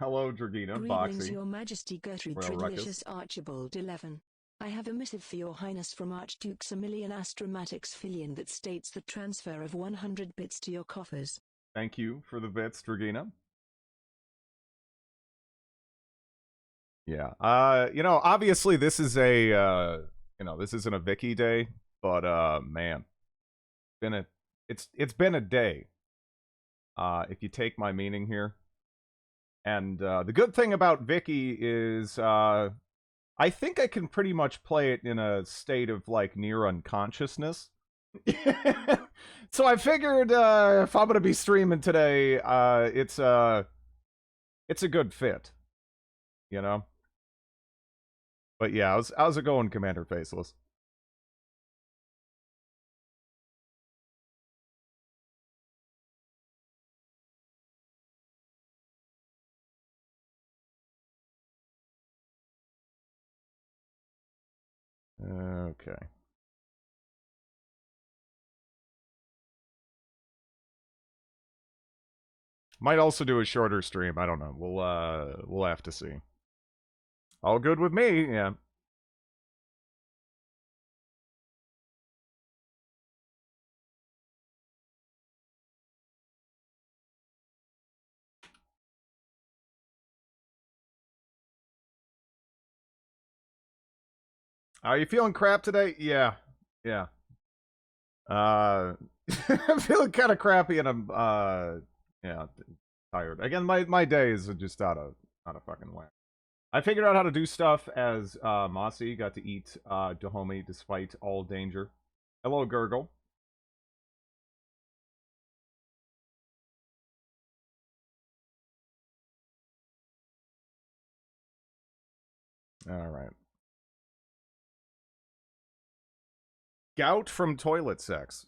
Hello, Dragina, Greetings, Boxy, Your Majesty Gertrude Royal Ruckus. Tridalicious Archibald 11. I have a missive for Your Highness from Archduke Ximilian Astromatix Filion that states the transfer of 100 bits to your coffers. Thank you for the bits, Dragina. Yeah. Obviously this is a this isn't a Vicky day, but man, it's been a day. If you take my meaning here. And the good thing about Vicky is I think I can pretty much play it in a state of like near unconsciousness. So I figured if I'm gonna be streaming today, it's a good fit, you know. But yeah, how's it going, Commander Faceless? Okay. Might also do a shorter stream. I don't know. We'll have to see. All good with me. Yeah. Are you feeling crap today? Yeah. Yeah. I'm feeling kind of crappy and I'm yeah, tired. Again, my day is just out of fucking whack. I figured out how to do stuff as Mossy got to eat Dahomey despite all danger. Hello, Gurgle. All right. Gout from toilet sex.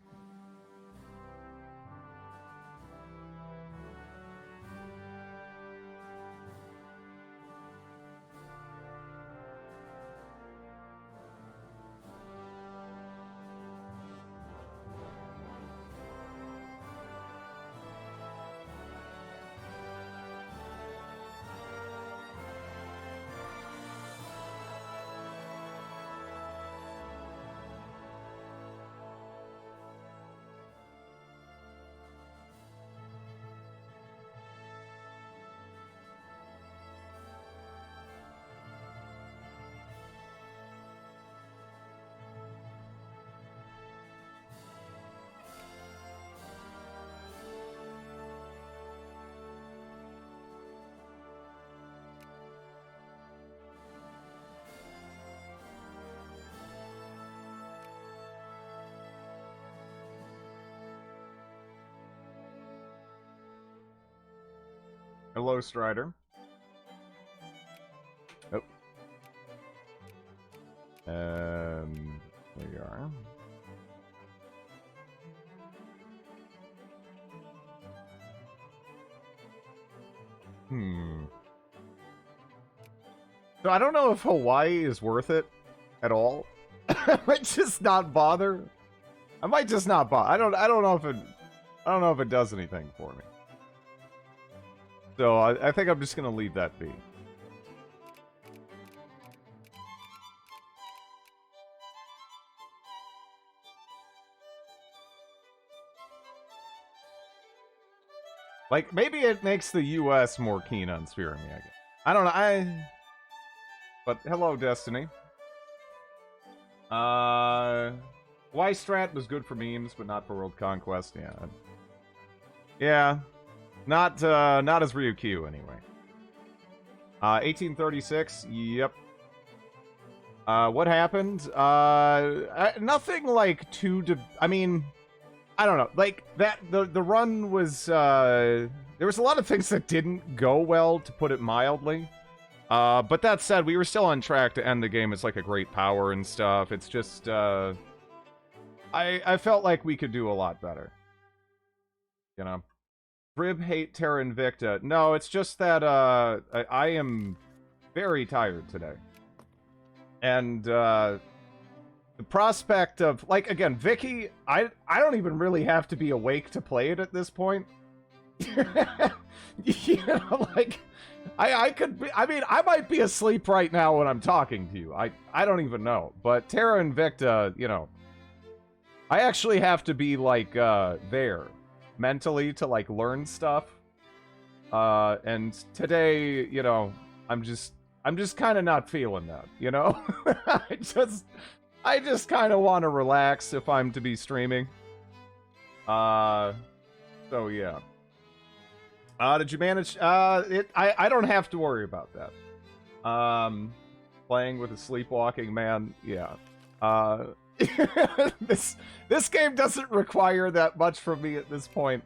Hello, Strider. Oh. There you are. So I don't know if Hawaii is worth it at all. I might just not bother. I might just not bother. I don't know if it does anything for me. So I think I'm just gonna leave that be. Like, maybe it makes the U.S. more keen on spearing me, I guess. I don't know, But, hello, Destiny. Y-Strat was good for memes, but not for World Conquest, yeah. Yeah. Not as Ryukyu, anyway. 1836, yep. What happened? Nothing, like, I mean... I don't know, like, the run was, there was a lot of things that didn't go well, to put it mildly. But that said, we were still on track to end the game as, like, a great power and stuff. It's just, I felt like we could do a lot better. You know? Rib hate Terra Invicta. No, it's just that, I am very tired today. And, the prospect of, like, again, Vicky, I don't even really have to be awake to play it at this point. You know, like, I could be, I mean, I might be asleep right now when I'm talking to you. I don't even know. But Terra Invicta, you know, I actually have to be, like, there mentally to, like, learn stuff. And today, you know, I'm just kind of not feeling that, you know? I just kind of want to relax if I'm to be streaming. So yeah. Did you manage? I don't have to worry about that. Playing with a sleepwalking man, yeah. This game doesn't require that much from me at this point,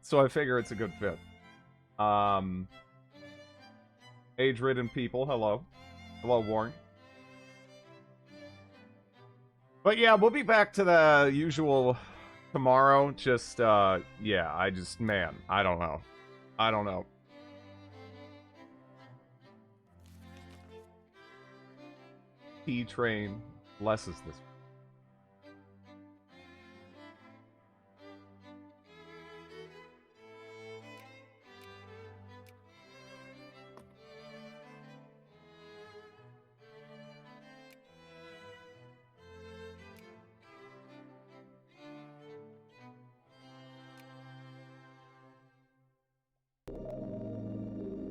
so I figure it's a good fit. Age-ridden people, hello. Hello, Warren. But yeah, we'll be back to the usual tomorrow. Just, yeah, man, I don't know. I don't know. T-Train blesses this.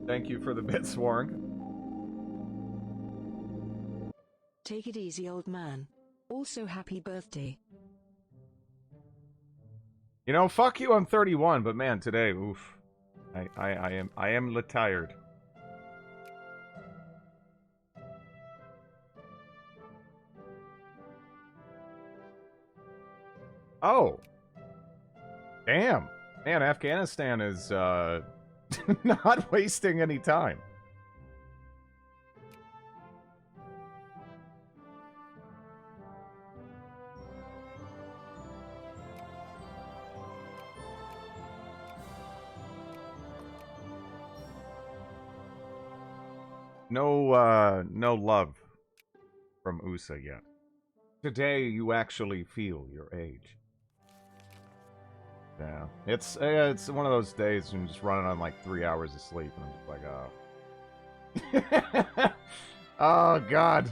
Thank you for the bits, Warren. Take it easy, old man. Also, happy birthday. You know, fuck you, I'm 31, but man, today, oof. I am tired. Oh. Damn. Man, Afghanistan is, not wasting any time. No love from USA yet. Today, you actually feel your age. Yeah, it's one of those days when you're just running on like 3 hours of sleep, and I'm just like, oh. Oh God,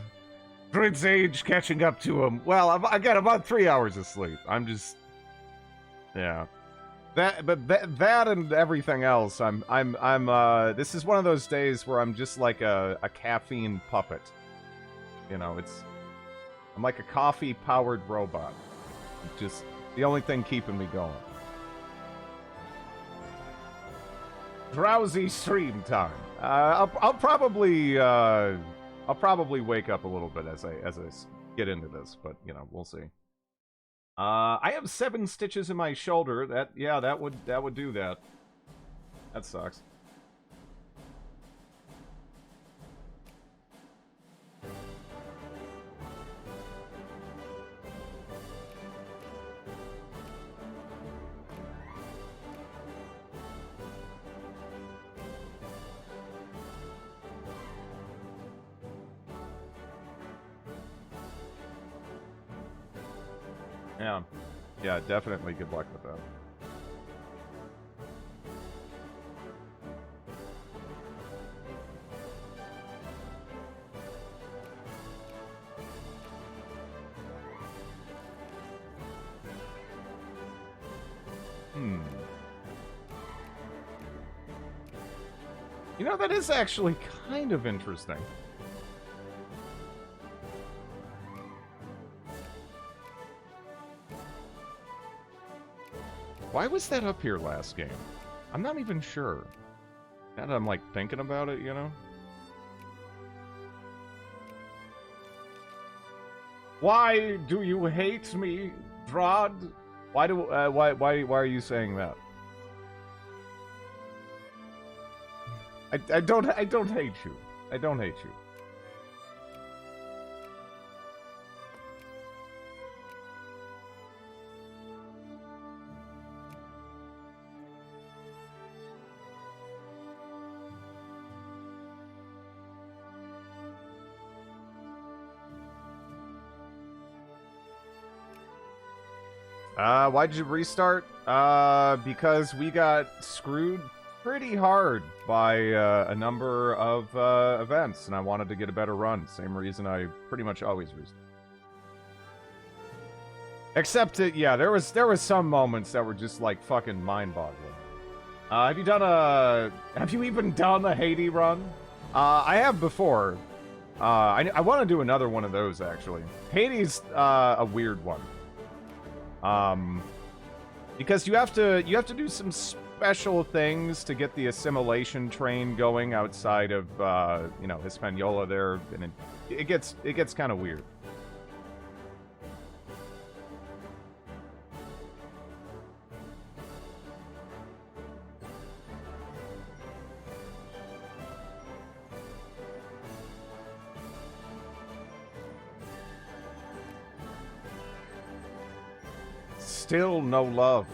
Grid's age catching up to him. Well, I got about 3 hours of sleep. I'm just, yeah. That and everything else. This is one of those days where I'm just like a caffeine puppet. You know, I'm like a coffee-powered robot. It's just the only thing keeping me going. Drowsy stream time. I'll probably wake up a little bit as I get into this, but you know, we'll see. I have 7 stitches in my shoulder. That would do that. That sucks. Yeah. Yeah, definitely good luck with that. You know, that is actually kind of interesting. Why was that up here last game? I'm not even sure. Now that I'm, like, thinking about it, you know? Why do you hate me, Drod? Why are you saying that? I don't hate you. I don't hate you. Why'd you restart? Because we got screwed pretty hard by a number of events, and I wanted to get a better run. Same reason I pretty much always restart. Except, yeah, there was some moments that were just like fucking mind-boggling. Have you even done a Haiti run? I have before. I want to do another one of those actually. Haiti's a weird one. Because you have to do some special things to get the assimilation train going outside of you know, Hispaniola there, and it gets kind of weird. Still no love.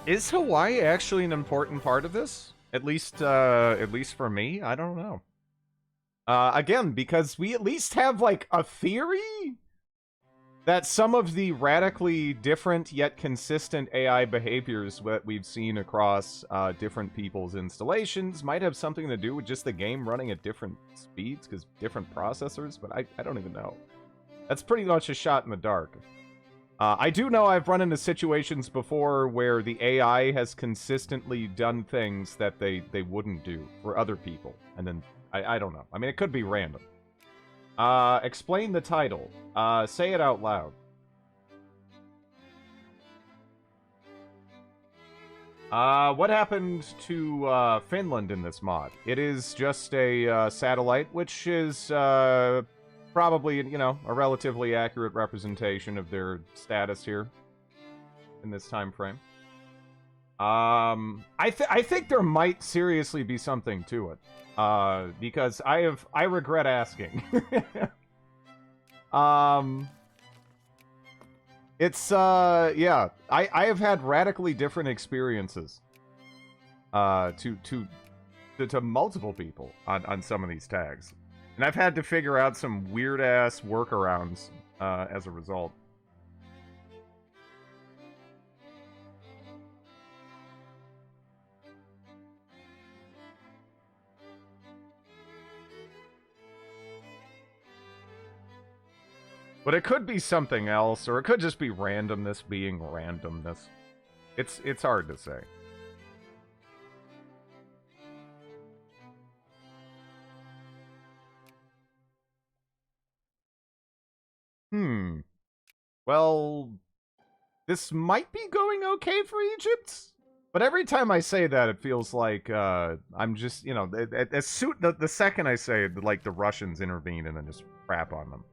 Is Hawaii actually an important part of this? At least for me? I don't know. Again, because we at least have, like, a theory that some of the radically different yet consistent AI behaviors that we've seen across different people's installations might have something to do with just the game running at different speeds, because different processors, but I don't even know. That's pretty much a shot in the dark. I do know I've run into situations before where the AI has consistently done things that they wouldn't do for other people, and then I don't know. I mean, it could be random. Explain the title. Say it out loud. What happened to Finland in this mod? It is just a satellite, which is probably, you know, a relatively accurate representation of their status here in this time frame. I think there might seriously be something to it. Because I regret asking. It's yeah, I have had radically different experiences to multiple people on some of these tags. And I've had to figure out some weird ass workarounds as a result. But it could be something else, or it could just be randomness being randomness. It's hard to say. Well, this might be going okay for Egypt, but every time I say that, it feels like I'm just, you know, the second I say it, like the Russians intervene and then just crap on them.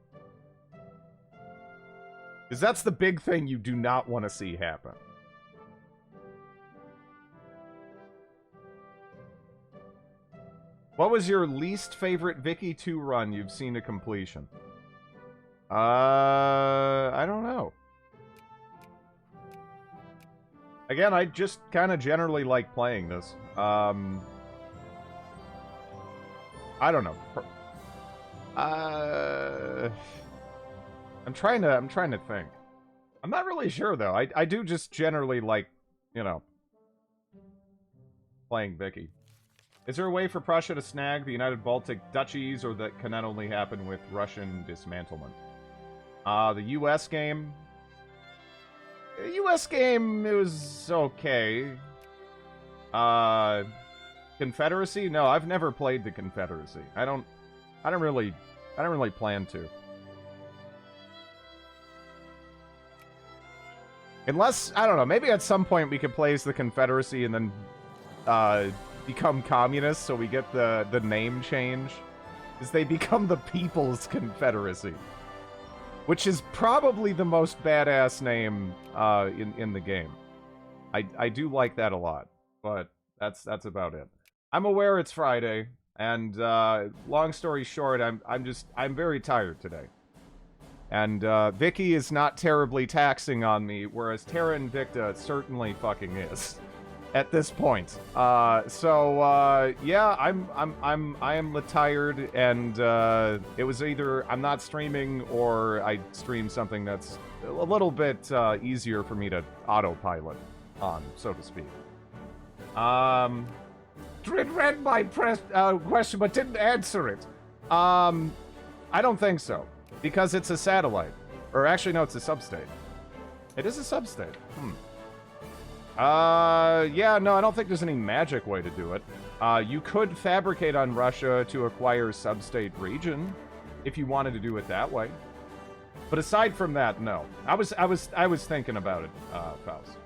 Because that's the big thing you do not want to see happen. What was your least favorite Vicky 2 run you've seen to completion? I don't know. Again, I just kind of generally like playing this. I don't know. I'm trying to think. I'm not really sure though. I do just generally like, you know, playing Vicky. Is there a way for Prussia to snag the United Baltic duchies, or that can that only happen with Russian dismantlement? The US game. The US game, it was okay. Confederacy? No, I've never played the Confederacy. I don't really plan to. Unless, I don't know, maybe at some point we could play as the Confederacy and then become communists, so we get the name change. Because they become the People's Confederacy. Which is probably the most badass name in the game. I do like that a lot, but that's about it. I'm aware it's Friday, and long story short, I'm very tired today. And Vicky is not terribly taxing on me, whereas Terra Invicta certainly fucking is at this point. Yeah, I am tired, and it was either I'm not streaming or I stream something that's a little bit easier for me to autopilot on, so to speak. It read my question but didn't answer it. I don't think so. Because it's a satellite. Or actually, no, it's a substate. It is a substate. Yeah, no, I don't think there's any magic way to do it. You could fabricate on Russia to acquire substate region, if you wanted to do it that way. But aside from that, no. I was thinking about it, Faust.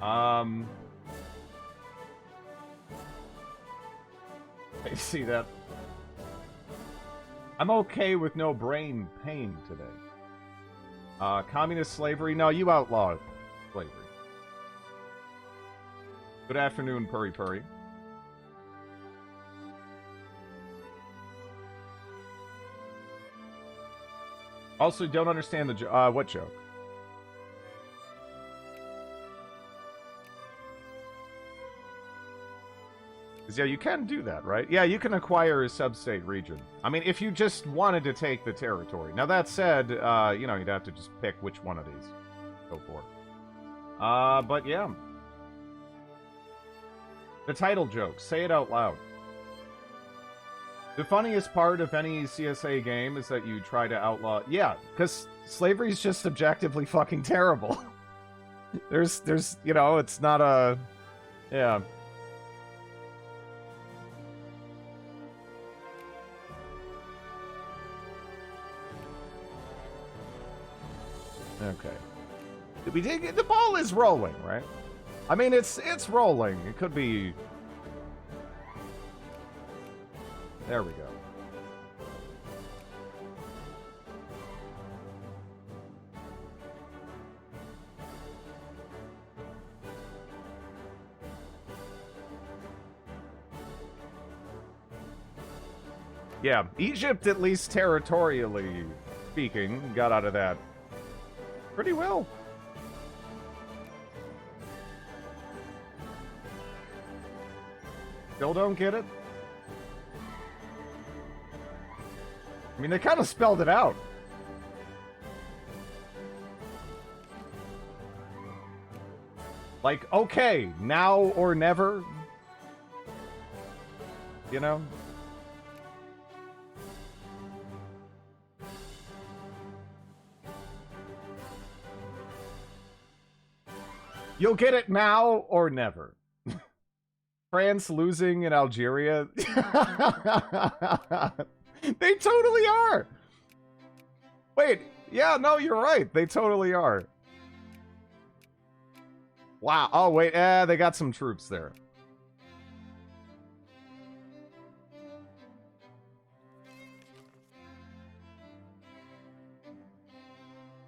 I see that. I'm okay with no brain pain today. Communist slavery? No, you outlaw slavery. Good afternoon, Purry Purry. Also, don't understand the what joke? Yeah, you can do that, right? Yeah, you can acquire a sub-state region. I mean, if you just wanted to take the territory. Now, that said, you know, you'd have to just pick which one of these go for. But yeah. The title joke. Say it out loud. The funniest part of any CSA game is that you try to outlaw... Yeah, because slavery is just objectively fucking terrible. there's, you know, it's not a... Yeah. Okay. We did get, the ball is rolling, right? I mean, it's rolling. It could be... There we go. Yeah, Egypt, at least territorially speaking, got out of that pretty well. Still don't get it? I mean, they kind of spelled it out. Like, okay, now or never. You know? You'll get it now or never. France losing in Algeria. They totally are. Wait, yeah, no, you're right. They totally are. Wow. Oh, wait, they got some troops there.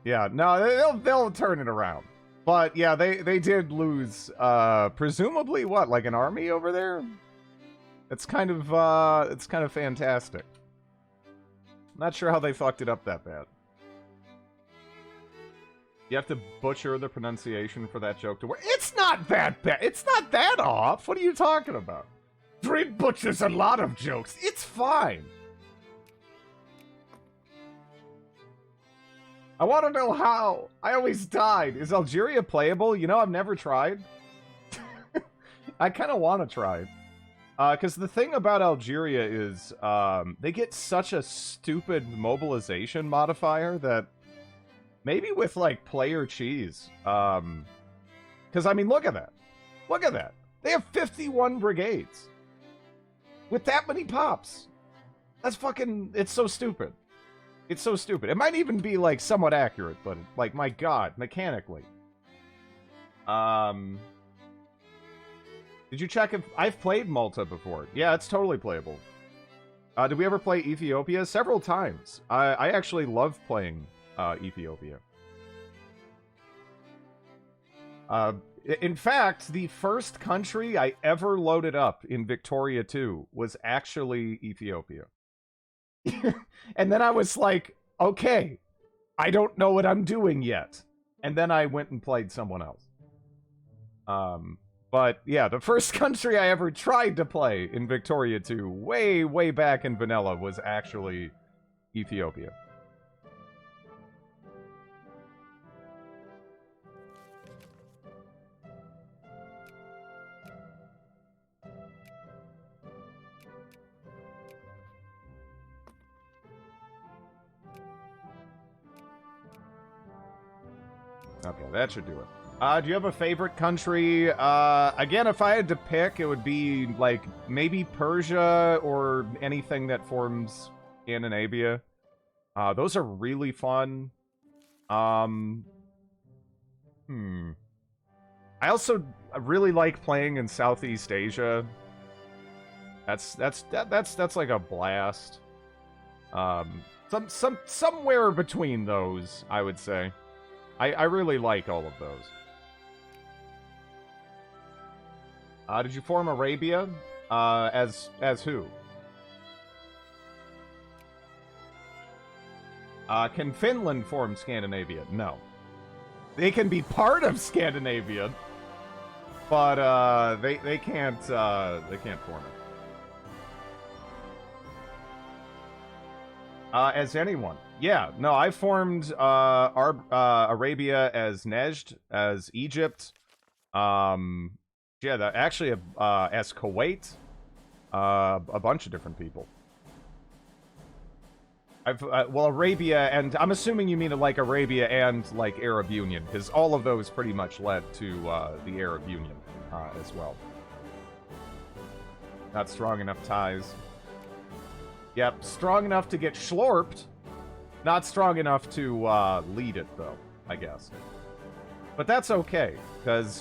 Yeah, no, they'll turn it around. But yeah, they did lose presumably what, like an army over there? It's kind of fantastic. Not sure how they fucked it up that bad. You have to butcher the pronunciation for that joke to work. It's not that bad. It's not that off. What are you talking about? Dream butchers a lot of jokes. It's fine. I want to know how. I always died. Is Algeria playable? You know, I've never tried. I kind of want to try. Because the thing about Algeria is they get such a stupid mobilization modifier that maybe with, like, player cheese. Because, I mean, look at that. Look at that. They have 51 brigades. With that many pops. That's fucking... It's so stupid. It's so stupid. It might even be, like, somewhat accurate, but, like, my god, mechanically. Did you check if... I've played Malta before. Yeah, it's totally playable. Did we ever play Ethiopia? Several times. I actually love playing Ethiopia. In fact, the first country I ever loaded up in Victoria 2 was actually Ethiopia. And then I was like, okay, I don't know what I'm doing yet. And then I went and played someone else. But yeah, the first country I ever tried to play in Victoria 2, way, way back in vanilla, was actually Ethiopia. Okay, that should do it. Do you have a favorite country? Again, if I had to pick, it would be, like, maybe Persia or anything that forms Scandinavia. Those are really fun. I also really like playing in Southeast Asia. That's like a blast. Somewhere between those, I would say. I really like all of those. Did you form Arabia? As who? Can Finland form Scandinavia? No. They can be part of Scandinavia, but they can't form it. As anyone. Yeah, no, I formed Arabia as Nejd, as Egypt. Yeah, actually as Kuwait. A bunch of different people. Well, Arabia, and I'm assuming you mean like Arabia and like Arab Union, because all of those pretty much led to the Arab Union as well. Not strong enough ties. Yep, strong enough to get schlorped. Not strong enough to lead it, though, I guess. But that's okay, because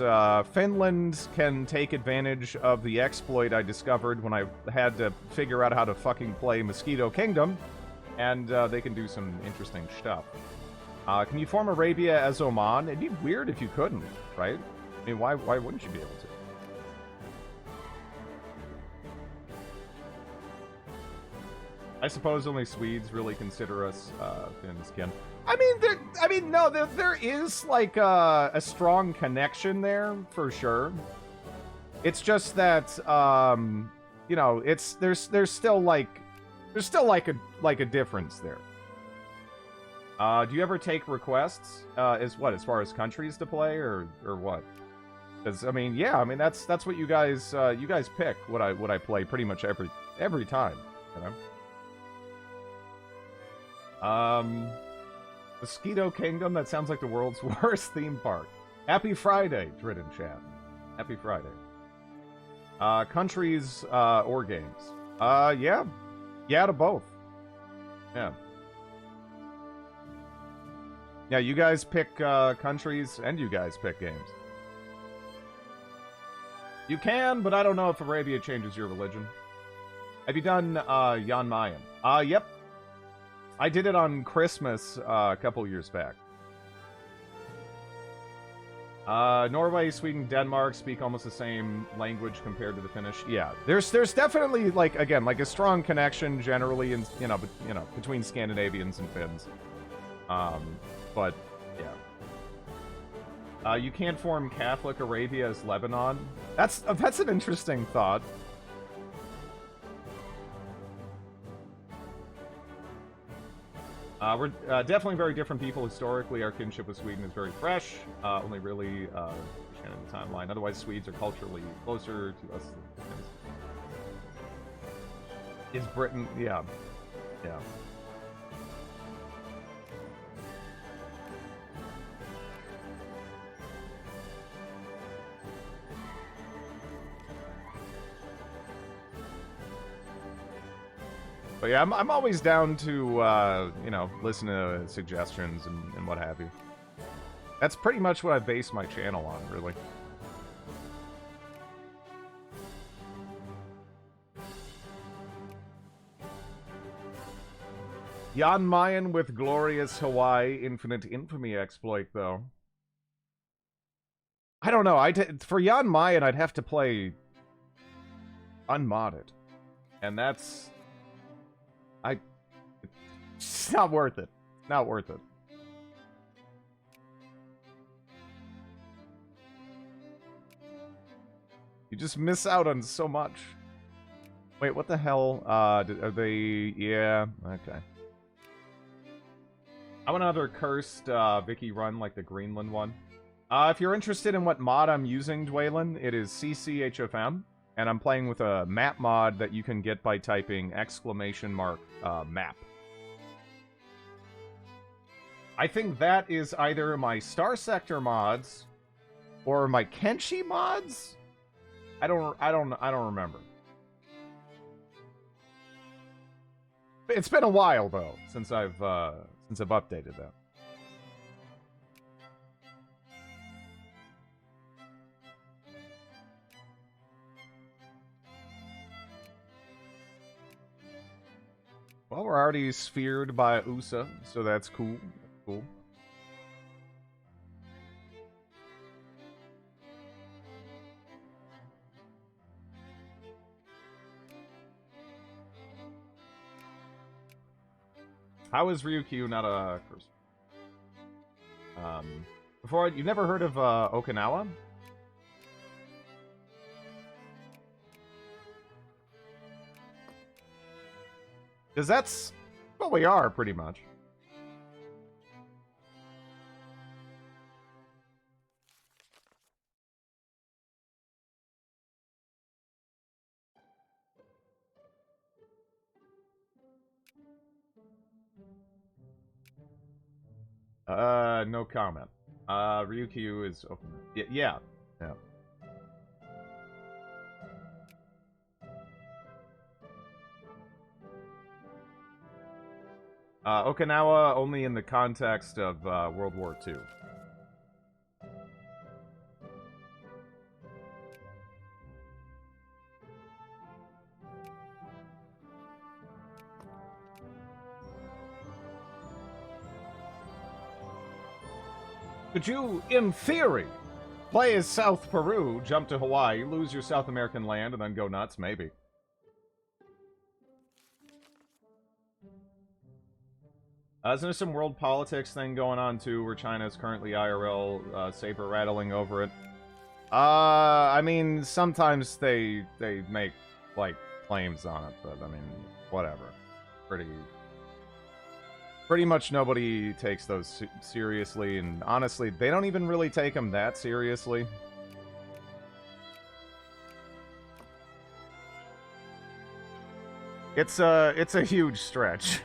Finland can take advantage of the exploit I discovered when I had to figure out how to fucking play Mosquito Kingdom, and they can do some interesting stuff. Can you form Arabia as Oman? It'd be weird if you couldn't, right? I mean, why wouldn't you be able to? I suppose only Swedes really consider us thin-skinned. No, there is like a strong connection there for sure. It's just that you know, there's still like a difference there. Do you ever take requests as far as countries to play or what? Because I mean, yeah, I mean that's what you guys pick what I play pretty much every time, you know. Mosquito Kingdom, that sounds like the world's worst theme park. Happy Friday, Dridden Chat. Happy Friday. Countries, or games. Yeah. Yeah to both. Yeah. Yeah, you guys pick, countries, and you guys pick games. You can, but I don't know if Arabia changes your religion. Have you done, Jan Mayen? Yep. I did it on Christmas a couple years back. Norway, Sweden, Denmark speak almost the same language compared to the Finnish. Yeah, there's definitely like again like a strong connection generally in between Scandinavians and Finns. But yeah, you can't form Catholic Arabia as Lebanon. That's an interesting thought. We're definitely very different people historically. Our kinship with Sweden is very fresh. Only really understanding the timeline. Otherwise, Swedes are culturally closer to us than Finns. Is Britain? Yeah. Yeah. But yeah, I'm always down to, listen to suggestions and what have you. That's pretty much what I base my channel on, really. Jan Mayen with glorious Hawaii infinite infamy exploit, though. I don't know. For Jan Mayen, I'd have to play unmodded. And that's... It's not worth it. Not worth it. You just miss out on so much. Wait, what the hell? Are they... Yeah, okay. I want another cursed Vicky run like the Greenland one. If you're interested in what mod I'm using, Dwaylen, it is CCHFM, and I'm playing with a map mod that you can get by typing !map. I think that is either my Star Sector mods or my Kenshi mods. I don't remember. It's been a while though since I've updated that. Well, we're already sphered by USA, so that's cool. Cool. How is Ryukyu not a cursor? You've never heard of Okinawa? Because that's what we are, pretty much. No comment. Ryukyu is open. Yeah. Okinawa only in the context of World War II. Could you, in theory, play as South Peru, jump to Hawaii, lose your South American land, and then go nuts? Maybe. Isn't there some world politics thing going on, too, where China is currently IRL saber rattling over it? I mean, sometimes they make, like, claims on it, but, I mean, whatever. Pretty much nobody takes those seriously, and honestly, they don't even really take them that seriously. It's a huge stretch.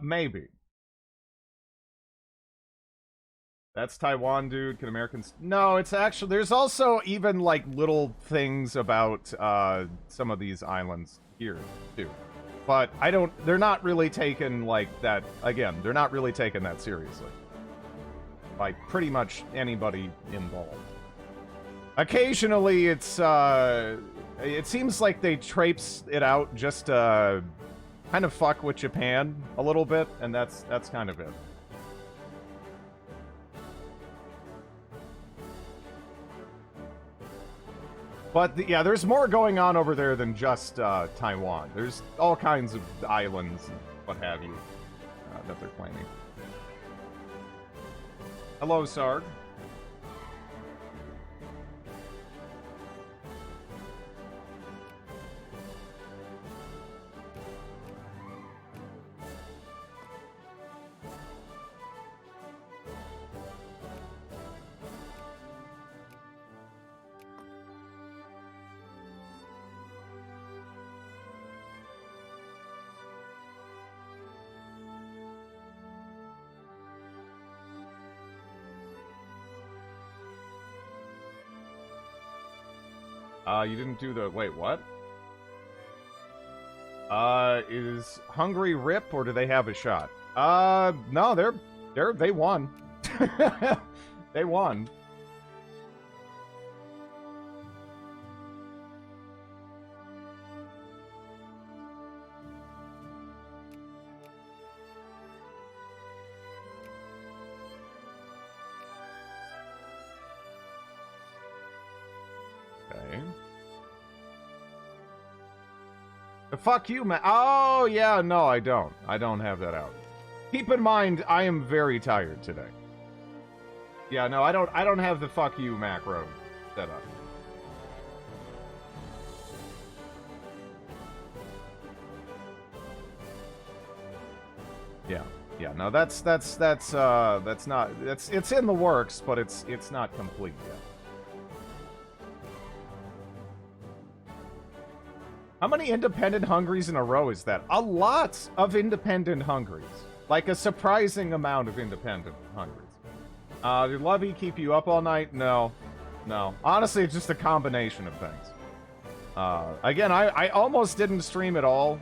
Maybe. That's Taiwan, dude. Can Americans... No, it's actually... There's also even, like, little things about, some of these islands here, too. But I don't... They're not really taken, like, that... Again, they're not really taken that seriously. By pretty much anybody involved. Occasionally, it's, it seems like they traipse it out just, kind of fuck with Japan a little bit, and that's kind of it. But, yeah, there's more going on over there than just, Taiwan. There's all kinds of islands and what have you that they're claiming. Hello, Sarg. You didn't do the... Wait, what? Is Hungary rip, or do they have a shot? No, they won. They won. Okay. Fuck you, man. Oh, yeah, no, I don't. I don't have that out. Keep in mind, I am very tired today. Yeah, no, I don't have the fuck you macro set up. Yeah. Yeah, no, it's in the works, but it's not complete yet. How many independent hungries in a row is that? A lot of independent hungries. Like a surprising amount of independent hungries. Did Lovey keep you up all night? No. No. Honestly, it's just a combination of things. Again, I almost didn't stream at all.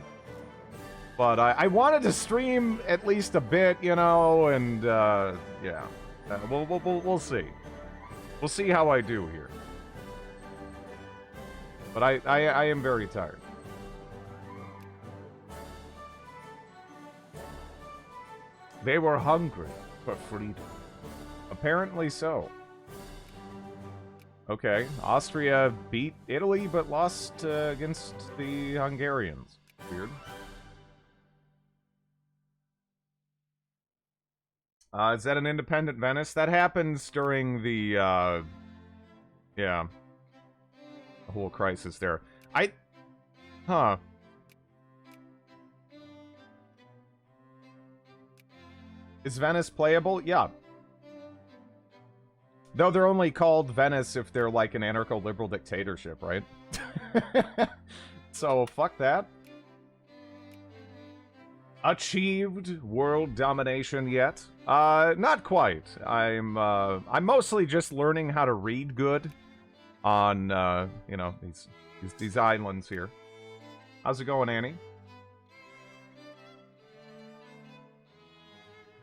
But I wanted to stream at least a bit, you know, and, yeah. We'll see. We'll see how I do here. But I am very tired. They were hungry for freedom. Apparently so. Okay, Austria beat Italy, but lost against the Hungarians. Weird. Is that an independent Venice? That happens during the, yeah. The whole crisis there. Huh. Is Venice playable? Yeah. Though they're only called Venice if they're like an anarcho-liberal dictatorship, right? So, fuck that. Achieved world domination yet? Not quite. I'm mostly just learning how to read good on, you know, these islands here. How's it going, Annie?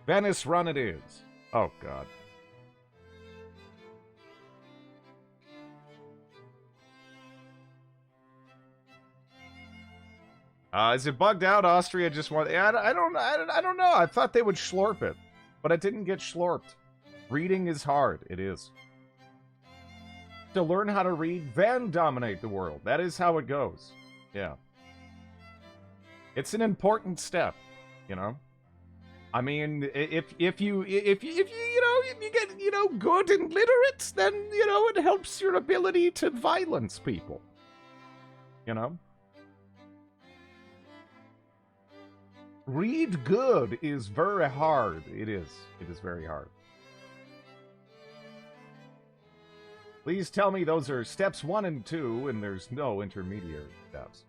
Venice run it is. Oh, God. Is it bugged out? Austria just won. I don't know. I thought they would schlorp it, but it didn't get schlorped. Reading is hard. It is. To learn how to read, then dominate the world. That is how it goes. Yeah. It's an important step, you know. I mean, if you get good and literate, then it helps your ability to violence people. You know. Read good is very hard. It is. It is very hard. Please tell me those are steps 1 and 2, and there's no intermediary steps.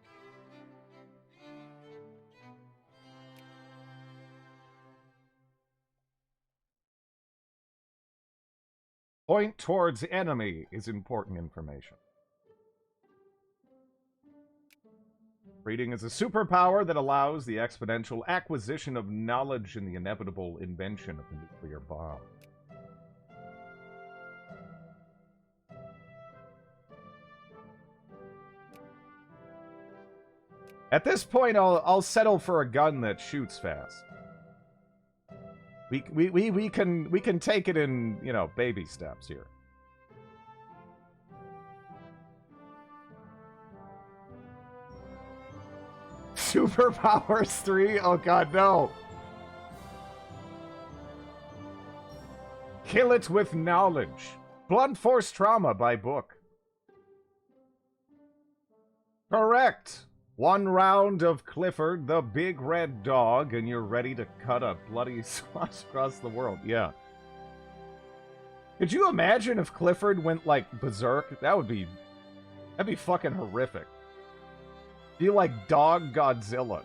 Point towards enemy is important information. Reading is a superpower that allows the exponential acquisition of knowledge and the inevitable invention of the nuclear bomb. At this point, I'll settle for a gun that shoots fast. We can take it in, baby steps here. Superpowers 3? Oh god, no. Kill it with knowledge. Blunt force trauma by book. Correct. 1 round of Clifford, the big red dog, and you're ready to cut a bloody swath across the world. Yeah. Could you imagine if Clifford went, like, berserk? That'd be fucking horrific. Be like Dog Godzilla.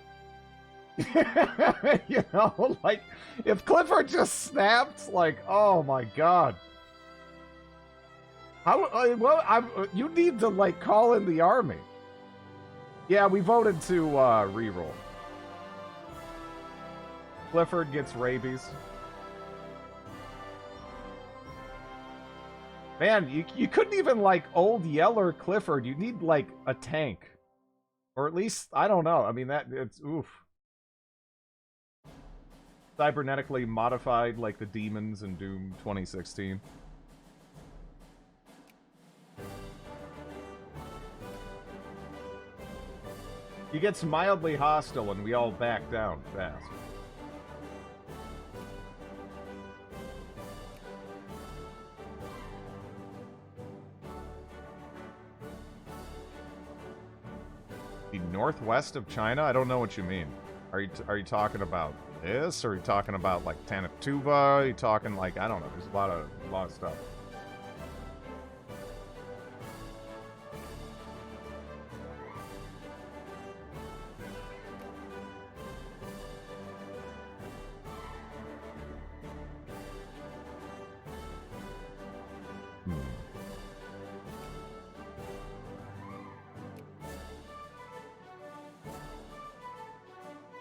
Like, if Clifford just snapped, like, oh my god. You need to, like, call in the army. Yeah, we voted to, reroll. Clifford gets rabies. Man, you couldn't even, like, Old Yeller Clifford. You need, like, a tank. Or at least, I don't know. I mean, it's, oof. Cybernetically modified like the demons in Doom 2016. He gets mildly hostile and we all back down fast. The northwest of China? I don't know what you mean. Are you talking about this? Or are you talking about like Tanatuba? Are you talking like, I don't know, there's a lot of stuff.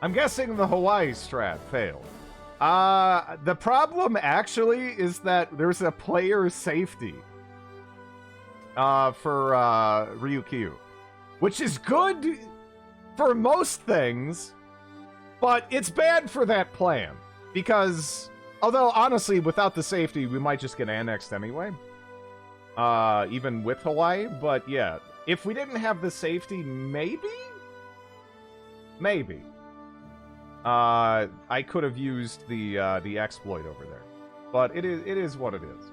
I'm guessing the Hawaii strat failed. The problem actually is that there's a player safety for Ryukyu, which is good for most things, but it's bad for that plan because, although honestly, without the safety, we might just get annexed anyway, even with Hawaii. But yeah, if we didn't have the safety, maybe. I could have used the exploit over there, but it is what it is.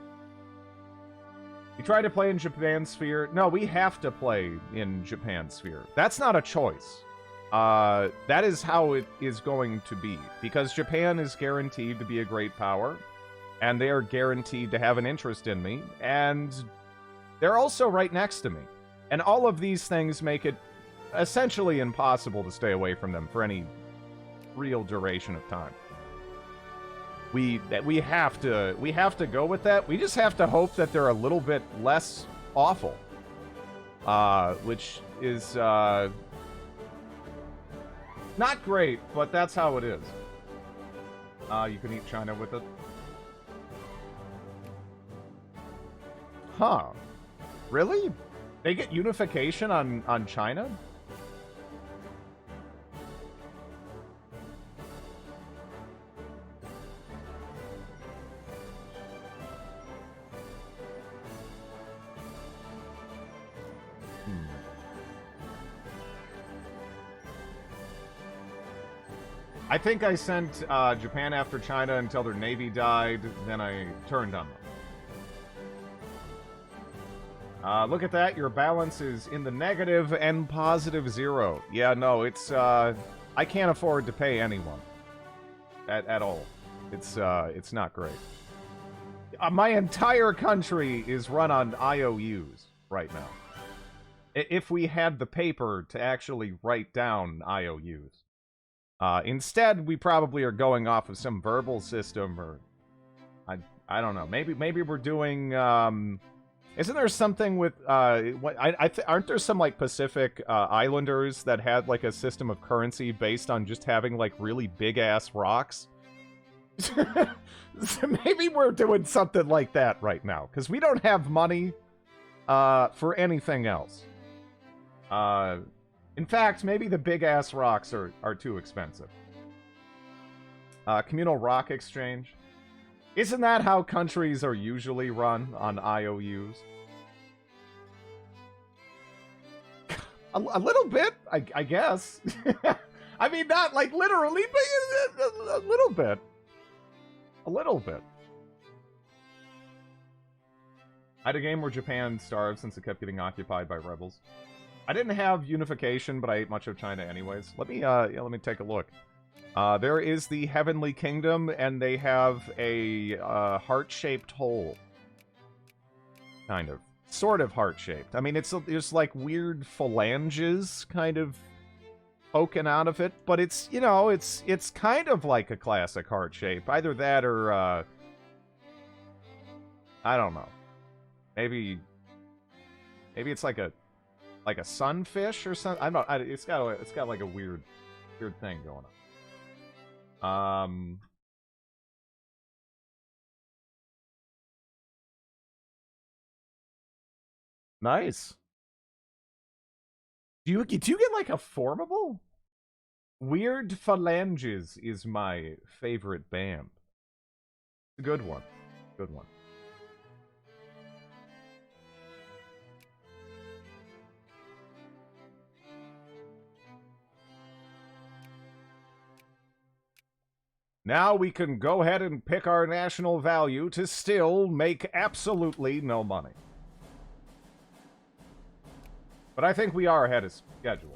You try to play in Japan Sphere? No, we have to play in Japan Sphere. That's not a choice. That is how it is going to be, because Japan is guaranteed to be a great power, and they are guaranteed to have an interest in me, and they're also right next to me. And all of these things make it essentially impossible to stay away from them for any real duration of time. We have to go with that. We just have to hope that they're a little bit less awful, which is not great, but that's how it is. You can eat China with it. Huh? Really? They get unification on China? I think I sent Japan after China until their navy died, then I turned on them. Look at that, your balance is in the negative and positive 0. Yeah, no, it's, I can't afford to pay anyone. At all. It's not great. My entire country is run on IOUs right now. If we had the paper to actually write down IOUs. Instead, we probably are going off of some verbal system, or I don't know. Maybe we're doing. Isn't there something with aren't there some like Pacific Islanders that had like a system of currency based on just having like really big ass rocks? So maybe we're doing something like that right now because we don't have money for anything else. In fact, maybe the big-ass rocks are too expensive. Communal rock exchange. Isn't that how countries are usually run, on IOUs? A little bit, I guess. I mean, not like literally, but a little bit. A little bit. I had a game where Japan starved since it kept getting occupied by rebels. I didn't have unification, but I ate much of China anyways. Let me take a look. There is the Heavenly Kingdom, and they have a heart-shaped hole. Kind of. Sort of heart-shaped. I mean, it's like weird phalanges kind of poking out of it, but it's, you know, it's kind of like a classic heart shape. Either that or, I don't know. Maybe it's like a sunfish or something. I'm not. It's got like a weird thing going on. Nice. Do you get like a formable? Weird Phalanges is my favorite band. It's a good one. Good one. Now we can go ahead and pick our national value to still make absolutely no money. But I think we are ahead of schedule.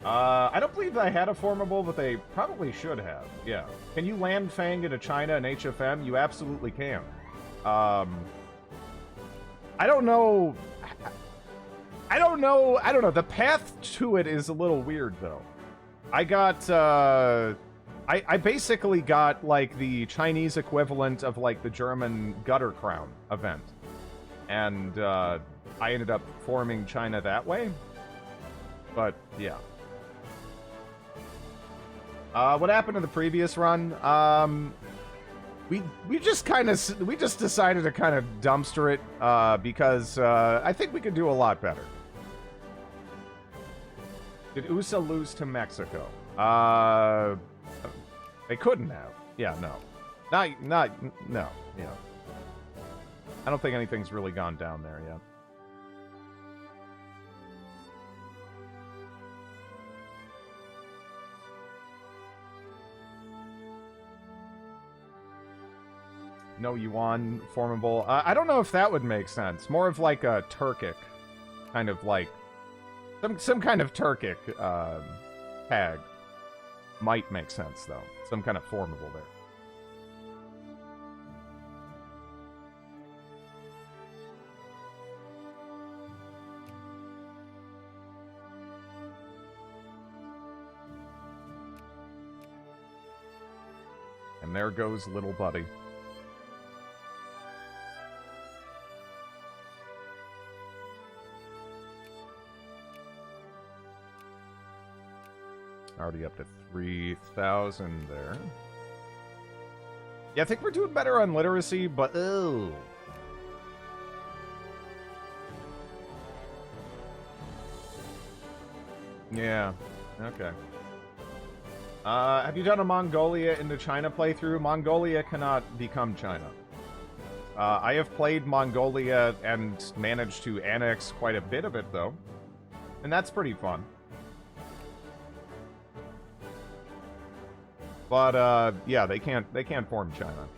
I don't believe I had a formable, but they probably should have. Yeah. Can you land Fang into China and HFM? You absolutely can. I don't know. I don't know. The path to it is a little weird, though. I got, I basically got, like, the Chinese equivalent of, like, the German Gutter Crown event. And, I ended up forming China that way. But, yeah. What happened to the previous run? We just decided to kind of dumpster it, because, I think we could do a lot better. Did USA lose to Mexico? They couldn't have. Yeah, no. No, yeah. I don't think anything's really gone down there yet. No Yuan formable. I don't know if that would make sense. More of like a Turkic, kind of like some kind of Turkic tag might make sense though. Some kind of formable there. And there goes little buddy. Already up to 3,000 there. Yeah, I think we're doing better on literacy, but oh. Yeah, okay. Have you done a Mongolia into China playthrough? Mongolia cannot become China. I have played Mongolia and managed to annex quite a bit of it, though. And that's pretty fun. But, yeah, they can't form China.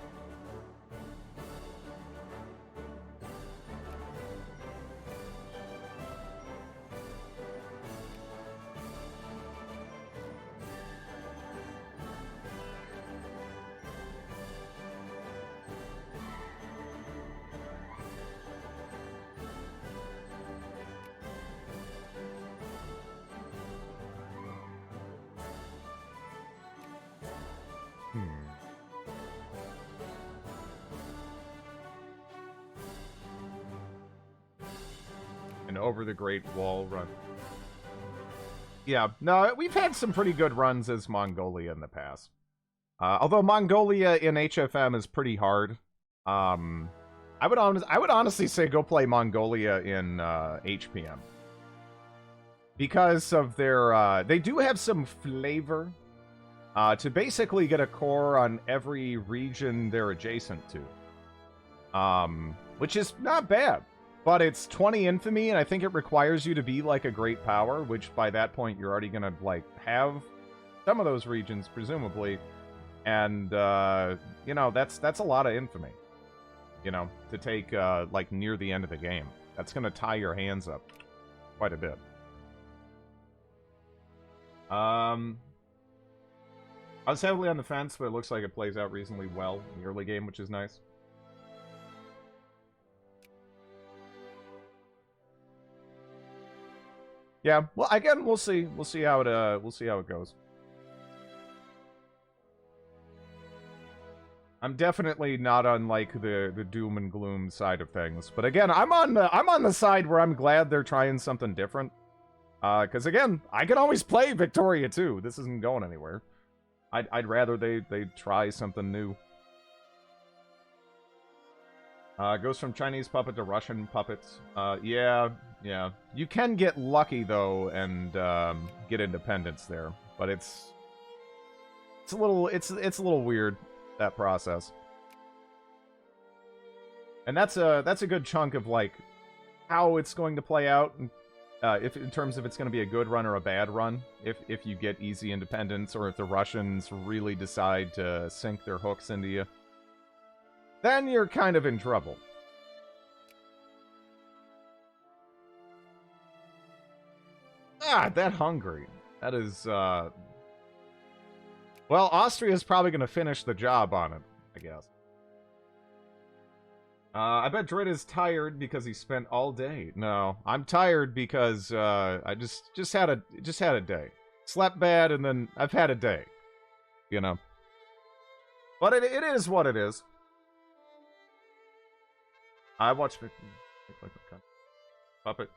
Over the Great Wall run. Yeah, no, we've had some pretty good runs as Mongolia in the past. Although Mongolia in HFM is pretty hard. I would honestly say go play Mongolia in HPM. Because of their, they do have some flavor to basically get a core on every region they're adjacent to. Which is not bad. But it's 20 infamy, and I think it requires you to be, like, a great power, which by that point you're already gonna, like, have some of those regions, presumably. And, you know, that's a lot of infamy, you know, to take, like, near the end of the game. That's gonna tie your hands up quite a bit. I was heavily on the fence, but it looks like it plays out reasonably well in the early game, which is nice. Yeah, well, again, we'll see. We'll see how it goes. I'm definitely not on like the doom and gloom side of things, but again, I'm on the side where I'm glad they're trying something different. Because again, I can always play Victoria too. This isn't going anywhere. I'd rather they try something new. Goes from Chinese puppet to Russian puppets. Yeah. You can get lucky though and get independence there, but it's a little weird, that process. And that's a good chunk of like how it's going to play out. if in terms of it's going to be a good run or a bad run, if you get easy independence, or if the Russians really decide to sink their hooks into you, then you're kind of in trouble. Ah, that Hungary. That is, well, Austria's probably going to finish the job on it, I guess. I bet Dred is tired because he spent all day. No, I'm tired because I just had a day. Slept bad, and then I've had a day. You know. But it is what it is. I watch Puppet.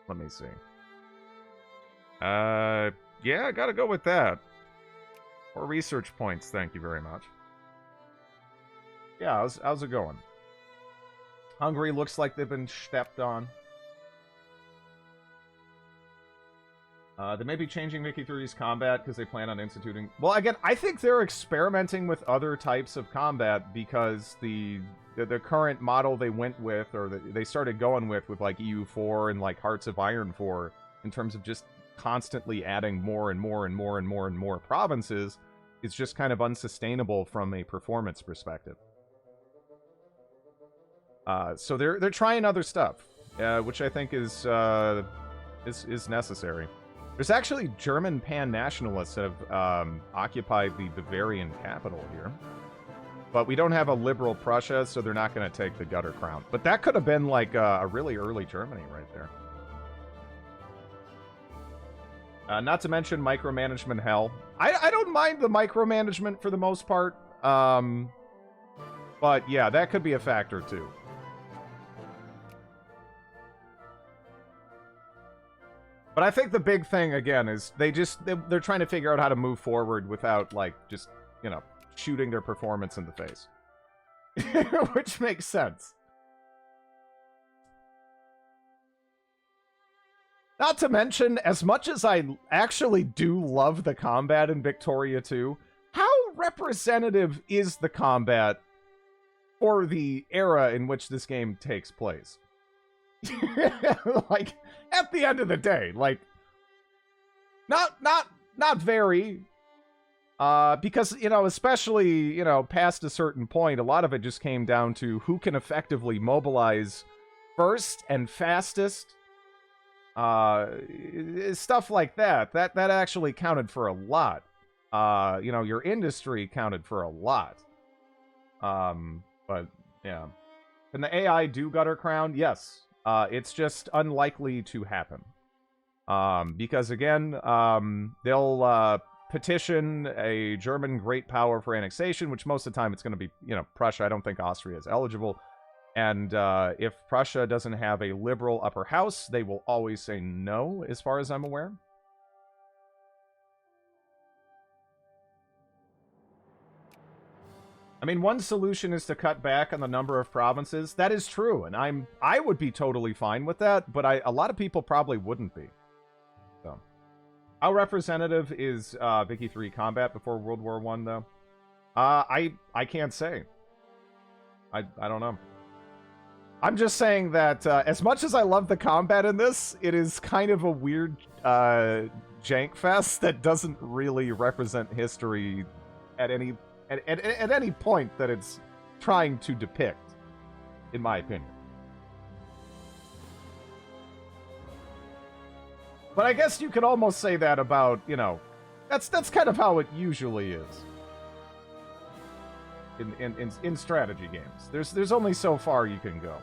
Let me see. Yeah, I gotta go with that. Or research points, thank you very much. Yeah, how's it going? Hungary looks like they've been stepped on. They may be changing Mickey 3's combat because they plan on instituting... Well, again, I think they're experimenting with other types of combat because the current model they went with, or they started going with like EU4 and like Hearts of Iron 4, in terms of just constantly adding more and more and more and more and more provinces, is just kind of unsustainable from a performance perspective. So they're trying other stuff, which I think is necessary. There's actually German pan-nationalists that have occupied the Bavarian capital here. But we don't have a liberal Prussia, so they're not going to take the gutter crown. But that could have been like a really early Germany right there. Not to mention micromanagement hell. I don't mind the micromanagement for the most part. But yeah, that could be a factor too. But I think the big thing, again, is they're trying to figure out how to move forward without, like, just, you know, shooting their performance in the face. Which makes sense. Not to mention, as much as I actually do love the combat in Victoria 2, how representative is the combat for the era in which this game takes place? Like, at the end of the day, like, not very, because, you know, especially, you know, past a certain point, a lot of it just came down to who can effectively mobilize first and fastest, stuff like that. That actually counted for a lot. You know, your industry counted for a lot. But yeah, can the AI do gutter crown? Yes. It's just unlikely to happen. Because again, they'll petition a German great power for annexation, which most of the time it's going to be, you know, Prussia. I don't think Austria is eligible. And if Prussia doesn't have a liberal upper house, they will always say no, as far as I'm aware. I mean, one solution is to cut back on the number of provinces. That is true, and I would be totally fine with that, but a lot of people probably wouldn't be. So, how representative is Vicky 3 combat before World War I, though? I can't say. I don't know. I'm just saying that as much as I love the combat in this, it is kind of a weird jank fest that doesn't really represent history at any point that it's trying to depict, in my opinion. But I guess you could almost say that about, you know, that's kind of how it usually is in strategy games. There's only so far you can go.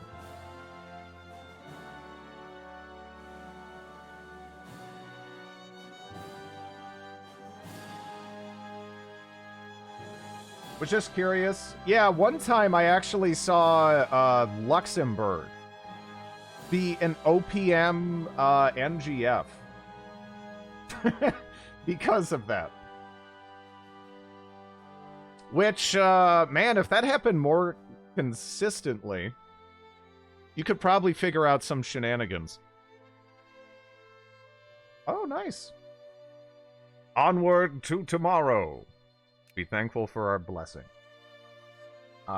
Was just curious. Yeah, one time I actually saw Luxembourg be an OPM NGF. Because of that. Which, man, if that happened more consistently, you could probably figure out some shenanigans. Oh, nice. Onward to tomorrow. Be thankful for our blessing.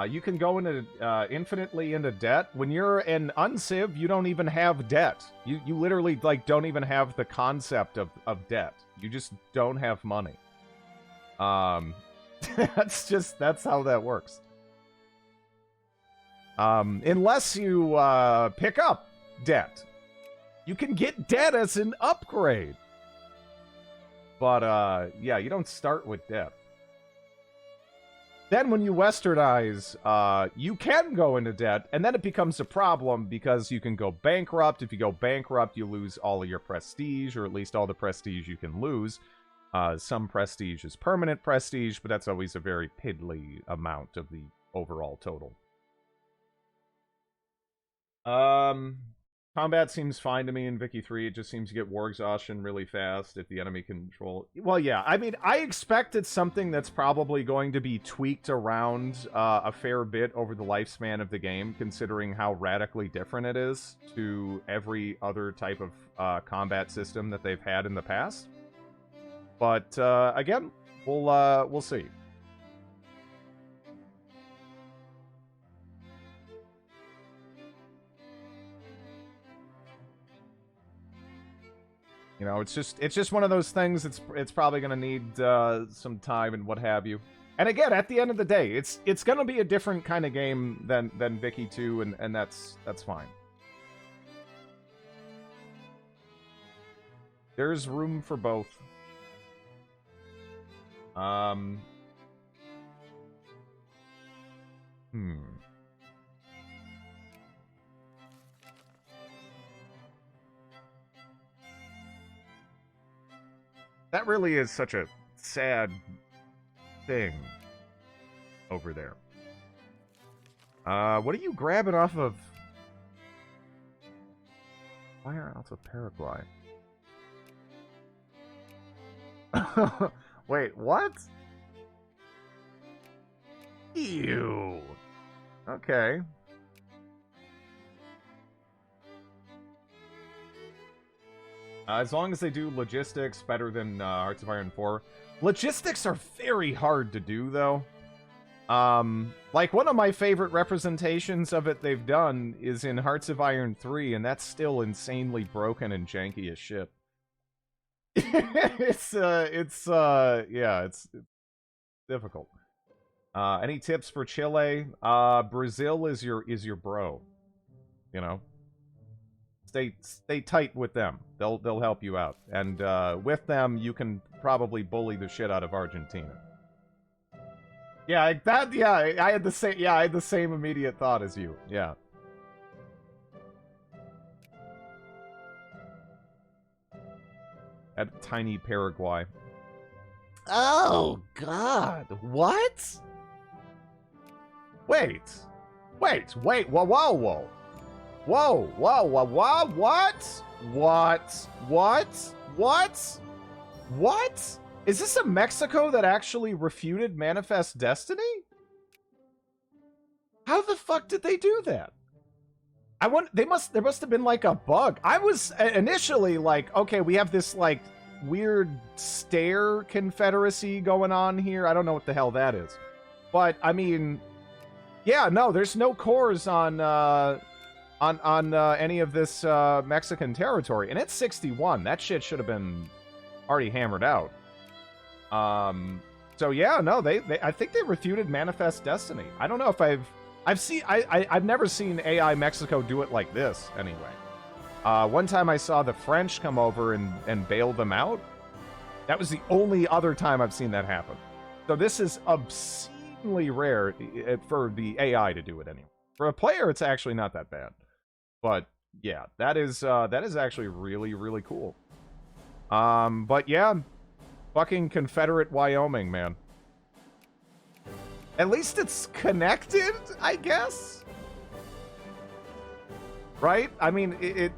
You can go into infinitely into debt. When you're an unciv, you don't even have debt. You literally like don't even have the concept of debt. You just don't have money. That's how that works. Unless you pick up debt. You can get debt as an upgrade. But yeah, you don't start with debt. Then when you westernize, you can go into debt, and then it becomes a problem because you can go bankrupt. If you go bankrupt, you lose all of your prestige, or at least all the prestige you can lose. Some prestige is permanent prestige, but that's always a very piddly amount of the overall total. Combat seems fine to me in Vicky 3. It just seems to get war exhaustion really fast if the enemy control... Well, yeah, I mean, I expect it's something that's probably going to be tweaked around a fair bit over the lifespan of the game, considering how radically different it is to every other type of combat system that they've had in the past. But, again, we'll see. You know, it's just one of those things. It's probably gonna need some time and what have you. And again, at the end of the day, it's gonna be a different kind of game than Vicky 2, and that's fine. There's room for both. That really is such a sad thing over there. What are you grabbing off of? Fire out of Paraguay. Wait, what? Ew. Okay. As long as they do logistics better than Hearts of Iron 4. Logistics are very hard to do, though. Like, one of my favorite representations of it they've done is in Hearts of Iron 3, and that's still insanely broken and janky as shit. Yeah, it's difficult. Any tips for Chile? Brazil is your bro. You know? Stay tight with them. They'll help you out. And with them, you can probably bully the shit out of Argentina. Yeah, I had the same immediate thought as you. Yeah. At tiny Paraguay. Oh God! What? Wait! Whoa! Whoa! What? Is this a Mexico that actually refuted Manifest Destiny? How the fuck did they do that? There must have been like a bug. I was initially like, okay, we have this like weird stare confederacy going on here. I don't know what the hell that is. But I mean, yeah, no, there's no cores on any of this Mexican territory, and it's 61. That shit should have been already hammered out. So yeah, no, I think they refuted Manifest Destiny. I don't know if I've never seen AI Mexico do it like this anyway. One time I saw the French come over and bail them out. That was the only other time I've seen that happen. So this is obscenely rare for the AI to do it anyway. For a player, it's actually not that bad. But yeah, that is actually really, really cool. But yeah, fucking Confederate Wyoming, man. At least it's connected, I guess. Right? I mean,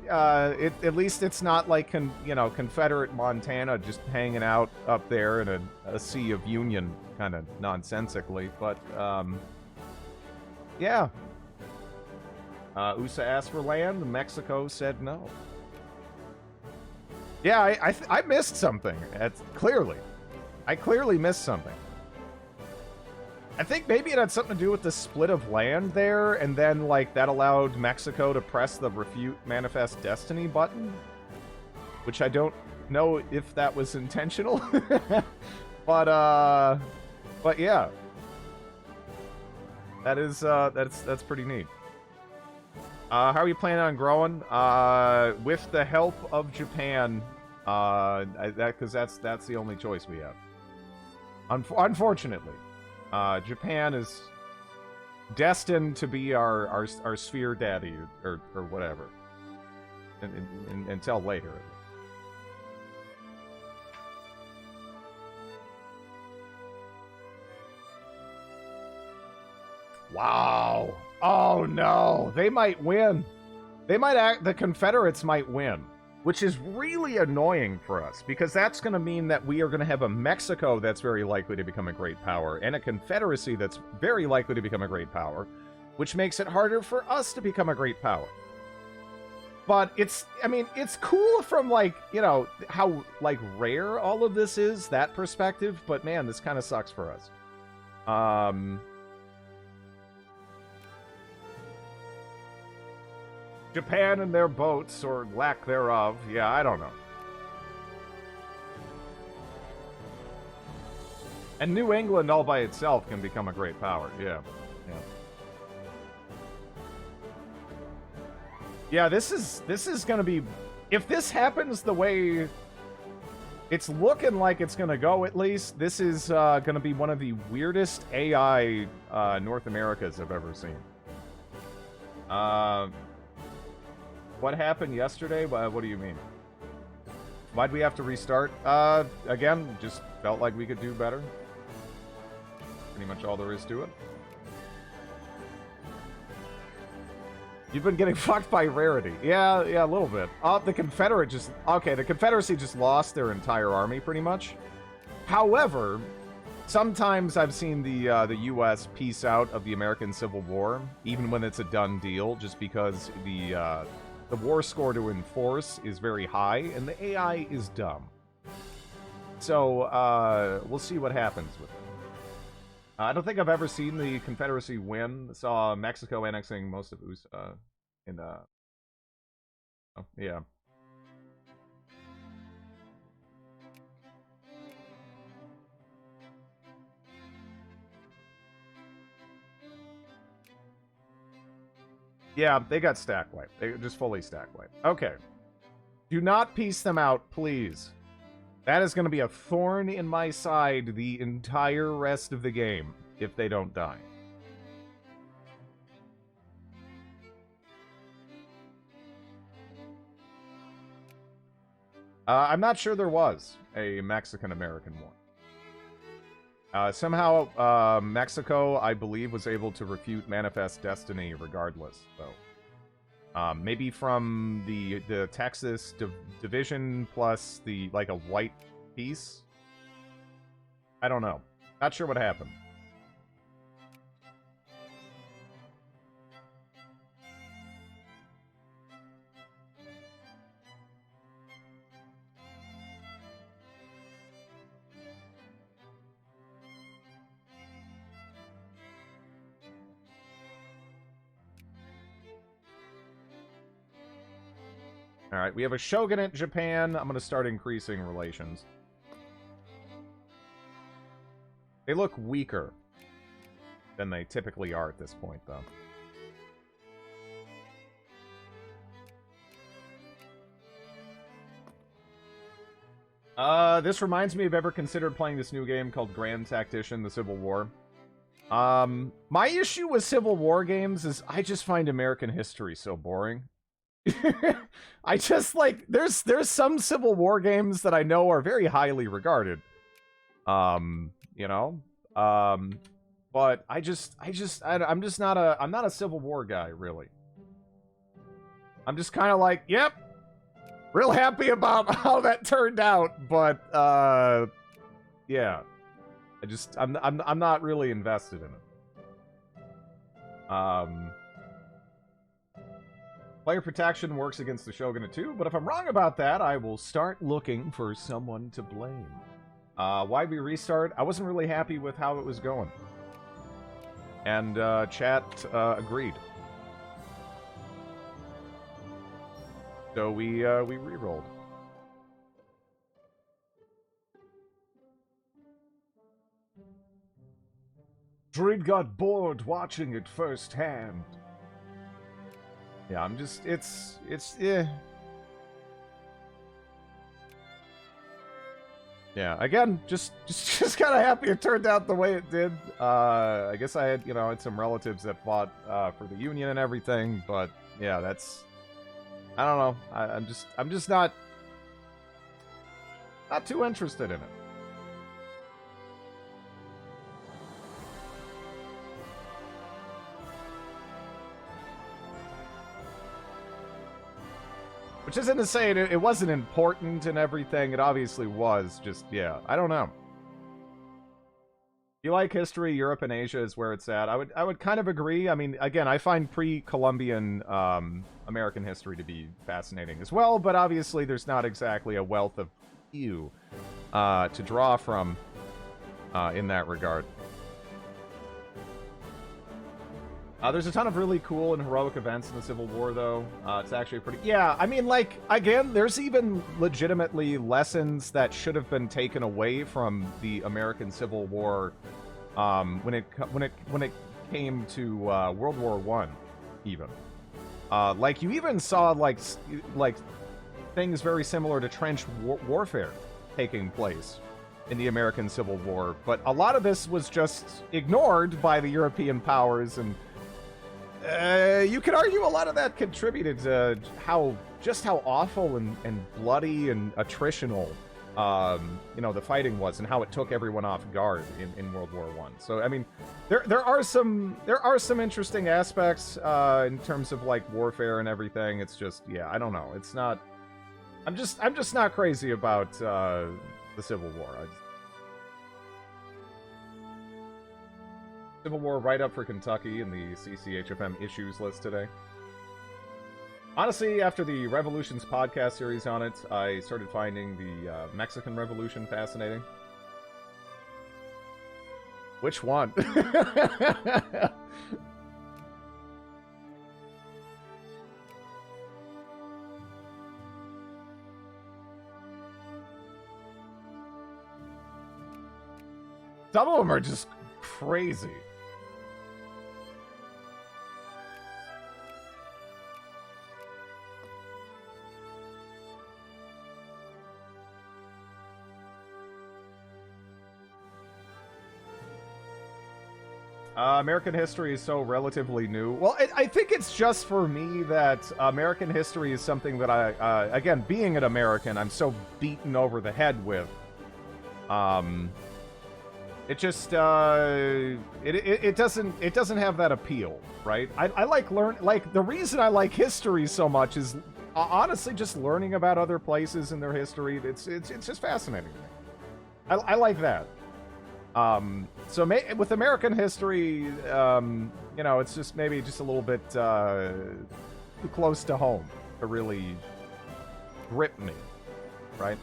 at least it's not like Confederate Montana just hanging out up there in a sea of Union, kind of nonsensically. But yeah. USA asked for land. Mexico said no. Yeah, I missed something. Clearly. I clearly missed something. I think maybe it had something to do with the split of land there, and then, like, that allowed Mexico to press the Refute Manifest Destiny button, which I don't know if that was intentional. But yeah. That is, that's pretty neat. How are you planning on growing? With the help of Japan, because that's the only choice we have. Unfortunately. Japan is destined to be our sphere daddy or whatever. Until later. Wow. Oh no. They might win. The Confederates might win. Which is really annoying for us, because that's going to mean that we are going to have a Mexico that's very likely to become a great power, and a Confederacy that's very likely to become a great power, which makes it harder for us to become a great power. But it's cool from, like, you know, how, like, rare all of this is, that perspective, but man, this kind of sucks for us. Japan and their boats, or lack thereof. Yeah, I don't know. And New England all by itself can become a great power. Yeah. Yeah. Yeah, this is gonna be... If this happens the way it's looking like it's gonna go, at least, this is gonna be one of the weirdest AI North Americas I've ever seen. What happened yesterday? What do you mean? Why'd we have to restart? Again, just felt like we could do better. Pretty much all there is to it. You've been getting fucked by rarity. Yeah, a little bit. The Confederacy just lost their entire army, pretty much. However, sometimes I've seen the U.S. piece out of the American Civil War, even when it's a done deal, just because the war score to enforce is very high, and the AI is dumb. So, we'll see what happens with it. I don't think I've ever seen the Confederacy win. Saw Mexico annexing most of it oh, yeah. Yeah, they got stack wiped. They just fully stack wiped. Okay. Do not piece them out, please. That is going to be a thorn in my side the entire rest of the game if they don't die. I'm not sure there was a Mexican-American one. Somehow, Mexico, I believe, was able to refute Manifest Destiny regardless, though. Maybe from the Texas division plus like a white piece? I don't know. Not sure what happened. Alright, we have a shogunate Japan. I'm going to start increasing relations. They look weaker than they typically are at this point, though. This reminds me of ever considered playing this new game called Grand Tactician, The Civil War. My issue with Civil War games is I just find American history so boring. I just, like, there's some Civil War games that I know are very highly regarded. You know? But I'm not a Civil War guy, really. I'm just kind of like, yep, real happy about how that turned out, but, yeah. I'm not really invested in it. Player protection works against the Shogunate too, but if I'm wrong about that, I will start looking for someone to blame. Why we restart? I wasn't really happy with how it was going. And chat agreed. So we re-rolled. Druid got bored watching it firsthand. Yeah, I'm just, it's, yeah, again, just kind of happy it turned out the way it did. I guess I had, had some relatives that fought for the Union and everything, but yeah, that's, I don't know. I'm just not too interested in it. Which isn't to say it wasn't important and everything. It obviously was. Just, yeah, I don't know. If you like history, Europe and Asia is where it's at. I would kind of agree. I mean, again, I find pre-Columbian American history to be fascinating as well, but obviously there's not exactly a wealth of hue to draw from in that regard. There's a ton of really cool and heroic events in the Civil War, though. It's actually pretty... Yeah, I mean, like, again, there's even legitimately lessons that should have been taken away from the American Civil War when it came to World War I, even. Like, you even saw, like things very similar to trench warfare taking place in the American Civil War. But a lot of this was just ignored by the European powers, and you could argue a lot of that contributed to how awful and bloody and attritional, the fighting was, and how it took everyone off guard in World War I. So, I mean, there are some interesting aspects in terms of like warfare and everything. It's just, yeah, I don't know. It's not. I'm just not crazy about the Civil War. Civil War right up for Kentucky in the CCHFM issues list today. Honestly, after the Revolutions podcast series on it, I started finding the Mexican Revolution fascinating. Which one? Some of them are just crazy. American history is so relatively new. Well, I think it's just for me that American history is something that I, again, being an American, I'm so beaten over the head with. It just, it doesn't have that appeal, right? I like the reason I like history so much is honestly just learning about other places and their history. It's just fascinating to me. I like that. So with American history, it's just maybe just a little bit too close to home to really grip me, right?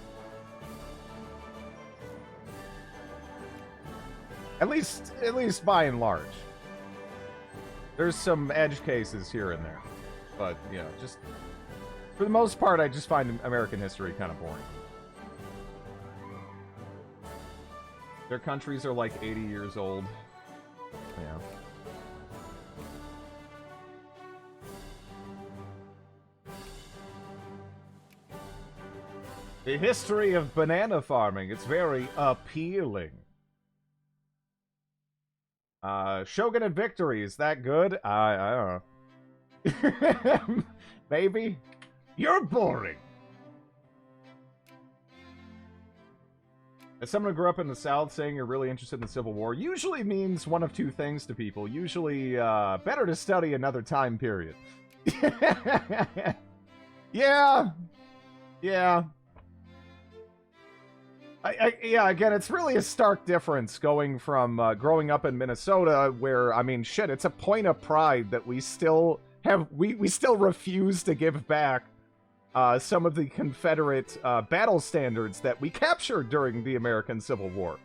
At least by and large. There's some edge cases here and there, but just for the most part, I just find American history kind of boring. Their countries are like 80 years old. Yeah. The history of banana farming. It's very appealing. Shogun and Victory. Is that good? I don't know. Maybe. You're boring. As someone who grew up in the South, saying you're really interested in the Civil War usually means one of two things to people. Usually, better to study another time period. Yeah. Yeah. Yeah, again, it's really a stark difference going from growing up in Minnesota, where, I mean, shit, it's a point of pride that we still have, we still refuse to give back some of the Confederate battle standards that we captured during the American Civil War.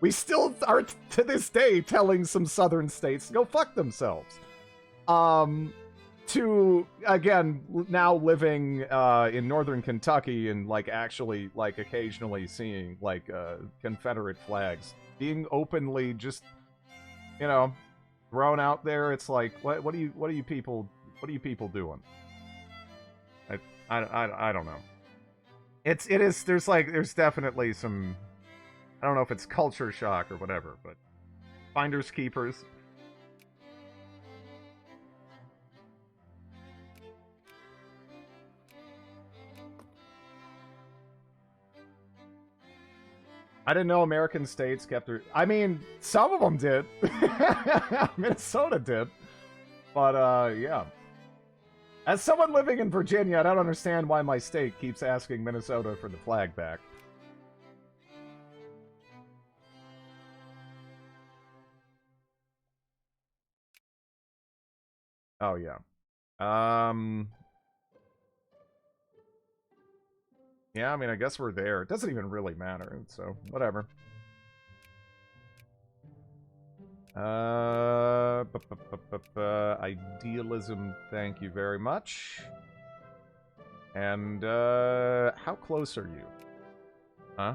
We still are, to this day, telling some southern states to go fuck themselves. To, again, now living in northern Kentucky and, like, actually, like, occasionally seeing, like, Confederate flags being openly just, you know, thrown out there. It's like, what are you people doing? I don't know. There's definitely some, I don't know if it's culture shock or whatever, but finders keepers. I didn't know American states kept their, I mean, some of them did. Minnesota did. But yeah. As someone living in Virginia, I don't understand why my state keeps asking Minnesota for the flag back. Oh, yeah. Yeah, I mean, I guess we're there. It doesn't even really matter, so whatever. Idealism, thank you very much. And, how close are you? Huh?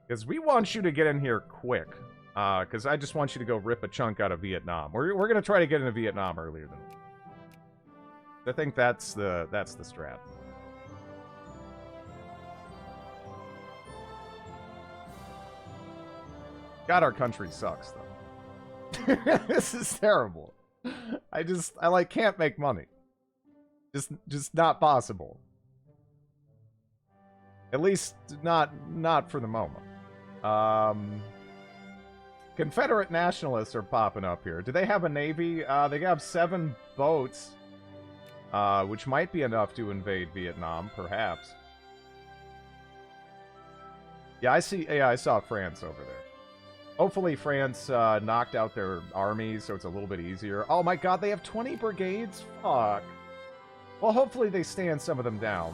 Because we want you to get in here quick. Because I just want you to go rip a chunk out of Vietnam. We're going to try to get into Vietnam earlier than... I think that's the strat. God, our country sucks, though. This is terrible. I like can't make money. Just not possible. At least not for the moment. Confederate nationalists are popping up here. Do they have a navy? They have 7 boats, which might be enough to invade Vietnam, perhaps. Yeah, I see. Yeah, I saw France over there. Hopefully France knocked out their armies, so it's a little bit easier. Oh my god, they have 20 brigades? Fuck. Well, hopefully they stand some of them down.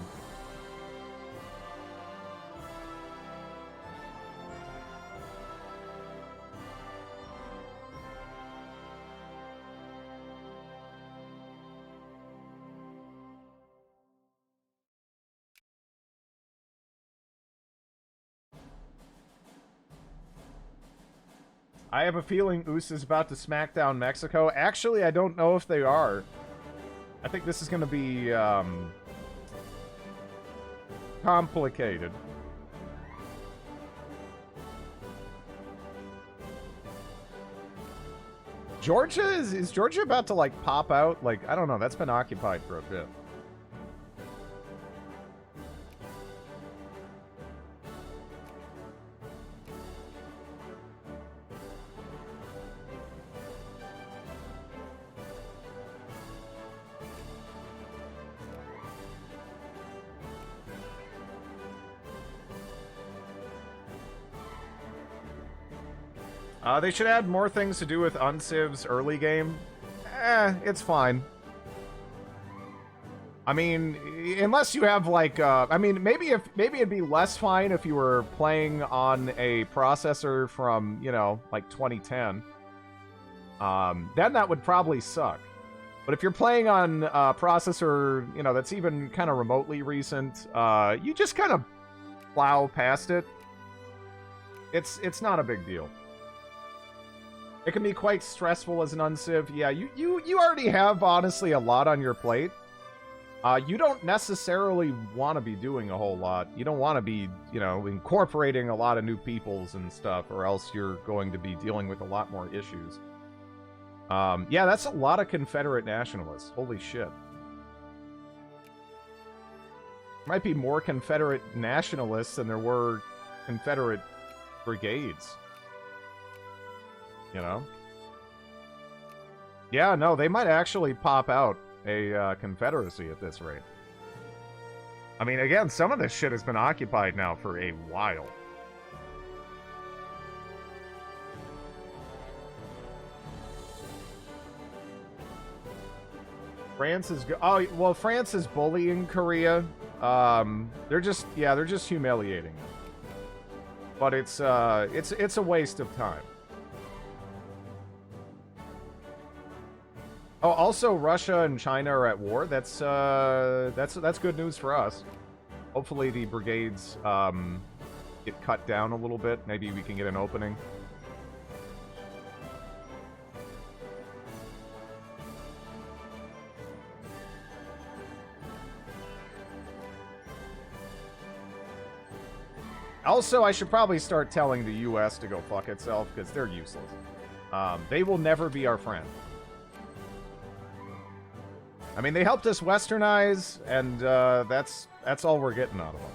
I have a feeling US is about to smack down Mexico. Actually, I don't know if they are. I think this is going to be complicated. Georgia is Georgia about to like pop out? Like, I don't know. That's been occupied for a bit. They should add more things to do with Unciv's early game. It's fine. I mean, unless you have like, I mean, maybe it'd be less fine if you were playing on a processor from, you know, like 2010. Then that would probably suck. But if you're playing on a processor, you know, that's even kind of remotely recent, you just kind of plow past it. It's not a big deal. It can be quite stressful as an unciv. Yeah, you already have, honestly, a lot on your plate. You don't necessarily want to be doing a whole lot. You don't want to be, you know, incorporating a lot of new peoples and stuff, or else you're going to be dealing with a lot more issues. Yeah, that's a lot of Confederate nationalists. Holy shit. Might be more Confederate nationalists than there were Confederate brigades. You know? Yeah, no, they might actually pop out a confederacy at this rate. I mean, again, some of this shit has been occupied now for a while. France is oh well, France is bullying Korea. They're just humiliating them. But it's a waste of time. Oh, also Russia and China are at war. That's good news for us. Hopefully the brigades get cut down a little bit. Maybe we can get an opening. Also, I should probably start telling the U.S. to go fuck itself, because they're useless. They will never be our friend. I mean, they helped us westernize, and that's all we're getting out of them.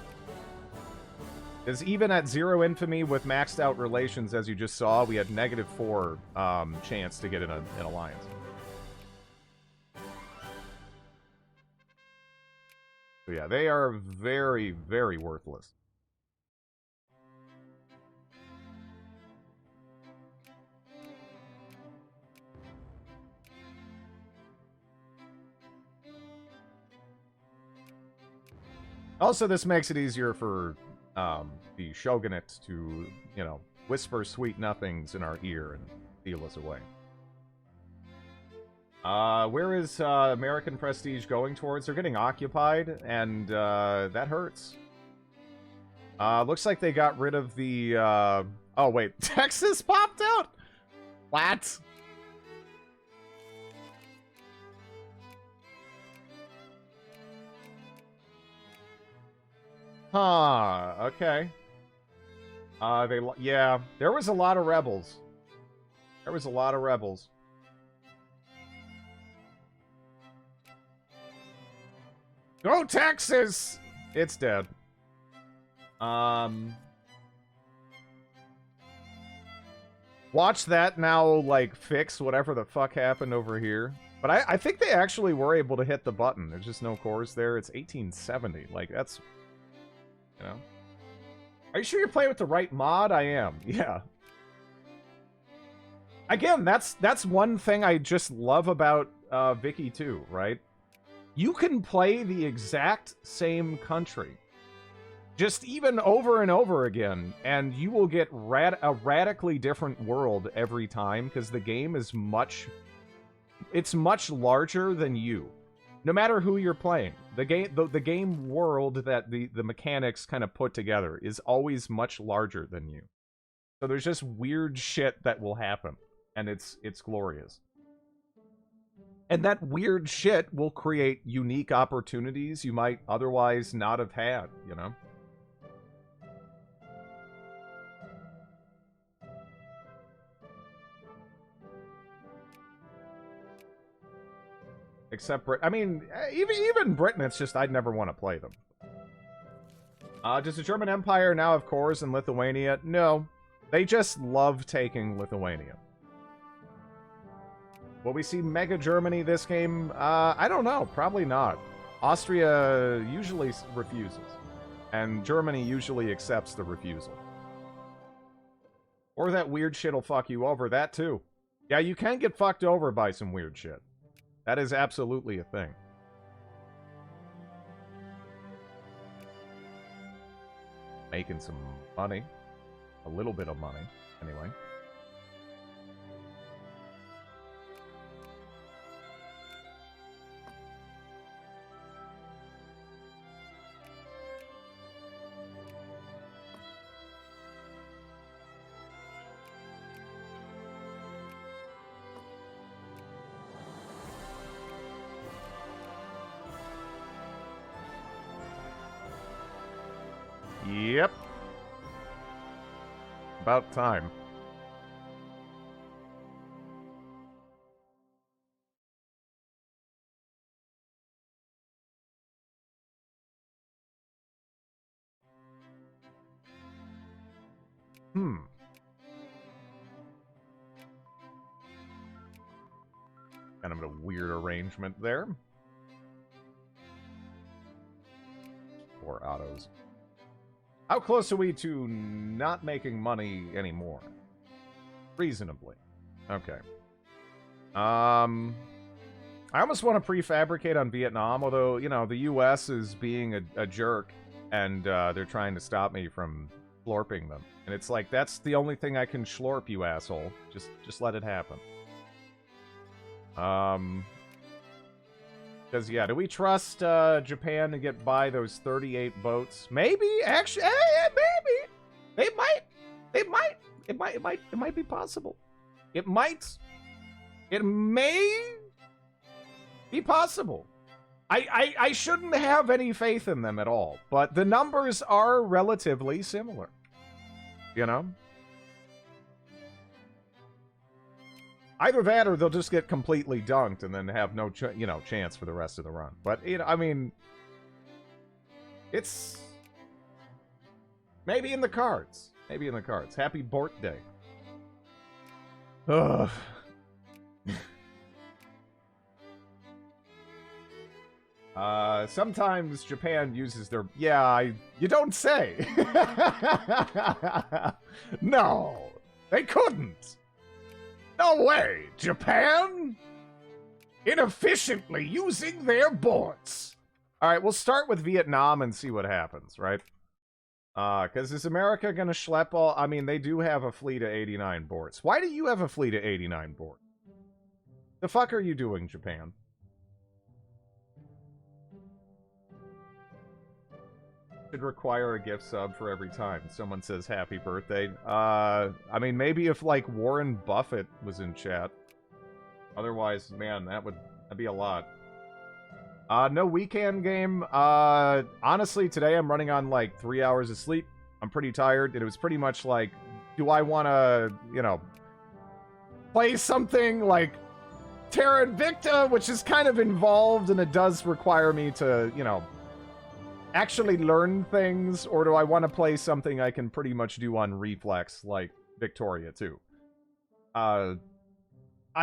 Because even at zero infamy with maxed out relations, as you just saw, we had -4 chance to get in an alliance. So yeah, they are very, very worthless. Also, this makes it easier for the shogunate to, you know, whisper sweet nothings in our ear and steal us away. Where is American prestige going towards? They're getting occupied, and that hurts. Looks like they got rid of the... Oh, wait. Texas popped out? What? Huh, okay. Yeah, there was a lot of rebels. There was a lot of rebels. Go Texas! It's dead. Watch that now, like, fix whatever the fuck happened over here. But I think they actually were able to hit the button. There's just no cores there. It's 1870. Like, that's... You know? Are you sure you're playing with the right mod? I am. Yeah. Again, that's one thing I just love about Vicky 2, right? You can play the exact same country, just even over and over again, and you will get a radically different world every time, because the game is much larger than you. No matter who you're playing, the game world that the mechanics kind of put together is always much larger than you. So there's just weird shit that will happen, and it's glorious. And that weird shit will create unique opportunities you might otherwise not have had, you know? Except I mean, even Britain, it's just I'd never want to play them. Does the German Empire now have cores in Lithuania? No. They just love taking Lithuania. Will we see Mega Germany this game? I don't know. Probably not. Austria usually refuses. And Germany usually accepts the refusal. Or that weird shit'll fuck you over. That too. Yeah, you can get fucked over by some weird shit. That is absolutely a thing. Making some money. A little bit of money, anyway. Yep. About time. Kind of a weird arrangement there. 4 autos. How close are we to not making money anymore? Reasonably. Okay. I almost want to prefabricate on Vietnam, although, you know, the U.S. is being a jerk, and they're trying to stop me from florping them. And it's like, that's the only thing I can schlorp, you asshole. Just let it happen. Because, yeah, do we trust Japan to get by those 38 boats? Maybe, actually, maybe. They might. It might be possible. It may be possible. I shouldn't have any faith in them at all, but the numbers are relatively similar. You know? Either that or they'll just get completely dunked and then have no chance for the rest of the run. But, I mean, it's maybe in the cards. Maybe in the cards. Happy birthday. Ugh. Sometimes Japan uses their... Yeah, you don't say. No, they couldn't. No way. Japan? Inefficiently using their boards. All right, we'll start with Vietnam and see what happens, right? Because is America going to schlep all... I mean, they do have a fleet of 89 boards. Why do you have a fleet of 89 boards? The fuck are you doing, Japan? Should require a gift sub for every time someone says happy birthday. I mean, maybe if, like, Warren Buffett was in chat. Otherwise, man, that'd be a lot. No weekend game. Honestly, today I'm running on, like, 3 hours of sleep. I'm pretty tired. It was pretty much like, do I want to, play something like Terra Invicta, which is kind of involved, and it does require me to, actually learn things, or do I want to play something I can pretty much do on reflex, like Victoria 2? I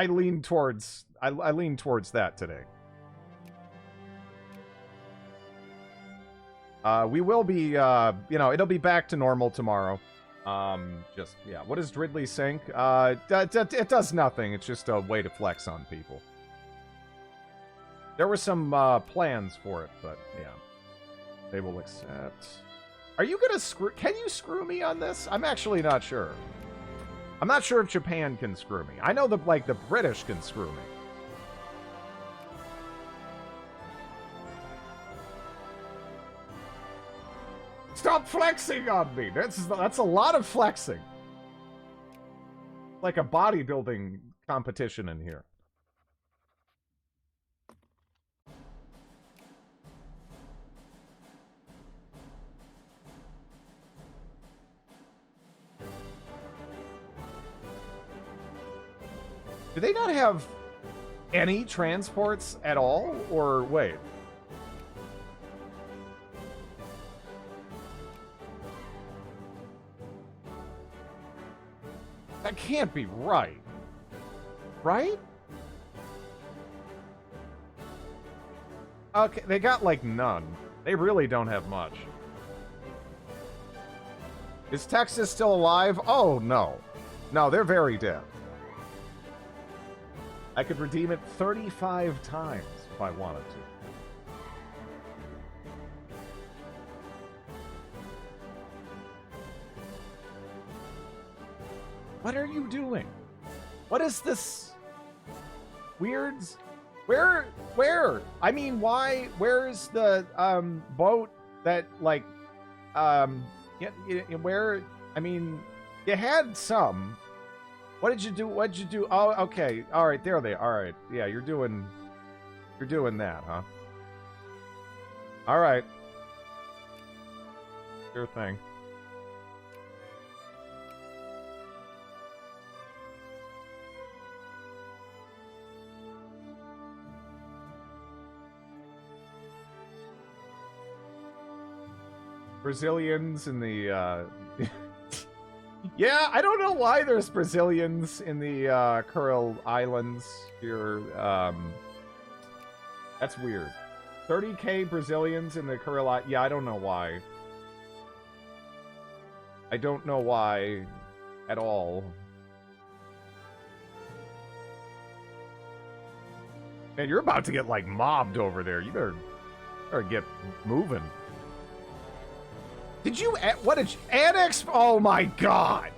lean towards that today. We will be, it'll be back to normal tomorrow. Yeah. What does Dridley sync? It does nothing. It's just a way to flex on people. There were some plans for it, but yeah. They will accept. Are you gonna screw... Can you screw me on this? I'm actually not sure. I'm not sure if Japan can screw me. I know the British can screw me. Stop flexing on me! That's a lot of flexing. Like a bodybuilding competition in here. Do they not have any transports at all? Or wait. That can't be right. Right? Okay, they got like none. They really don't have much. Is Texas still alive? Oh, no. No, they're very dead. I could redeem it 35 times if I wanted to. What are you doing? What is this? Weirds? Where? I mean, why? Where's the, boat that, like, where? I mean, you had some. What did you do? What'd you do? Oh, okay. All right, there they are. All right. Yeah, you're doing that, huh? All right. Sure thing. Brazilians in the, Yeah, I don't know why there's Brazilians in the, Kuril Islands here. That's weird. 30k Brazilians in the Kuril Islands. Yeah, I don't know why. I don't know why at all. Man, you're about to get, like, mobbed over there. You better get moving. Did you... What did you... Annex? Oh my god!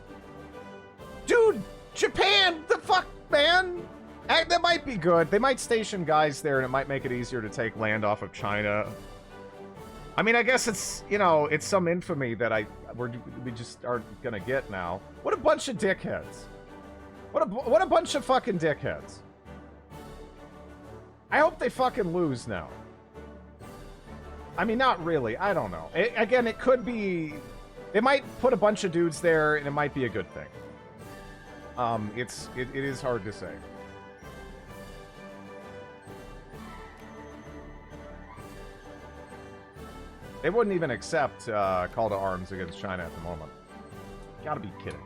Dude! Japan! The fuck, man? That might be good. They might station guys there, and it might make it easier to take land off of China. I mean, I guess it's, you know, it's some infamy that we just aren't gonna get now. What a bunch of dickheads. What a bunch of fucking dickheads. I hope they fucking lose now. I mean, not really. I don't know. Again, it could be... They might put a bunch of dudes there, and it might be a good thing. It is hard to say. They wouldn't even accept call to arms against China at the moment. Gotta be kidding.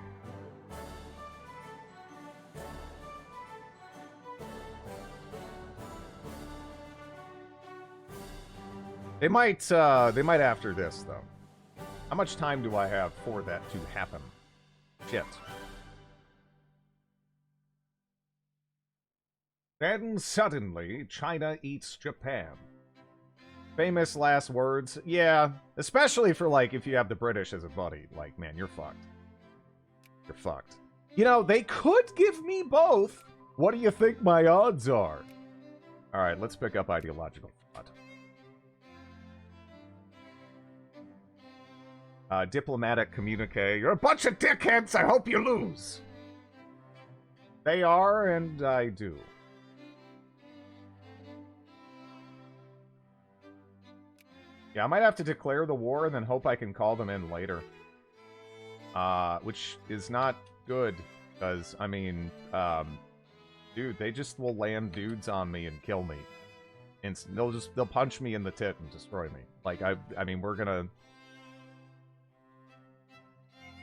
They might after this, though. How much time do I have for that to happen? Shit. Then suddenly, China eats Japan. Famous last words. Yeah, especially for, like, if you have the British as a buddy. Like, man, you're fucked. You're fucked. You know, they could give me both. What do you think my odds are? Alright, let's pick up ideological thought. Diplomatic communique. You're a bunch of dickheads! I hope you lose! They are, and I do. Yeah, I might have to declare the war and then hope I can call them in later. Which is not good, because, I mean, dude, they just will land dudes on me and kill me. And they'll punch me in the tit and destroy me. Like, I mean, we're gonna...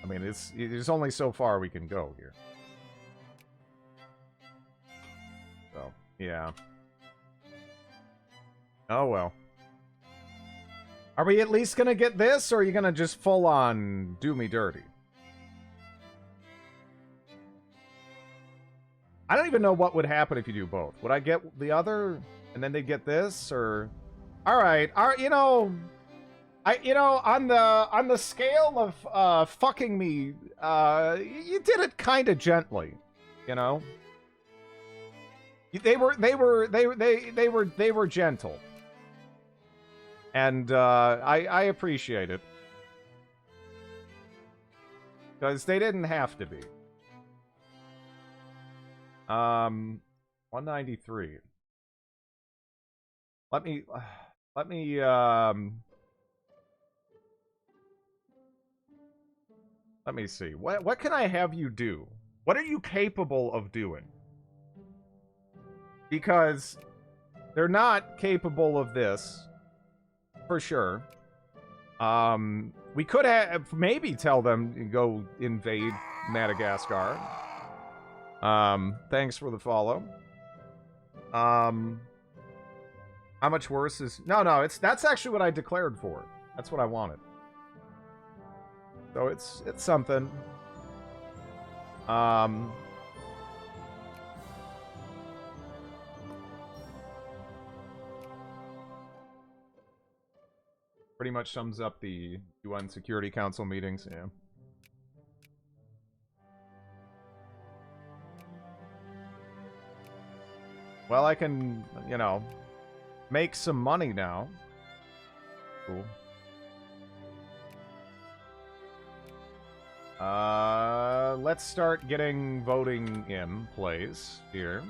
I mean, there's only so far we can go here. So, yeah. Oh, well. Are we at least gonna get this, or are you gonna just full-on do me dirty? I don't even know what would happen if you do both. Would I get the other, and then they get this, or... Alright, you know... on the scale of, fucking me, you did it kinda gently, you know? They were gentle. And, I appreciate it. Because they didn't have to be. 193. Let me, let me see. What can I have you do? What are you capable of doing? Because they're not capable of this. For sure. We could have maybe tell them to go invade Madagascar. Thanks for the follow. How much worse is... No, that's actually what I declared for. That's what I wanted. So it's something. Pretty much sums up the UN Security Council meetings, yeah. Well, I can, you know, make some money now. Cool. Let's start getting voting in place here.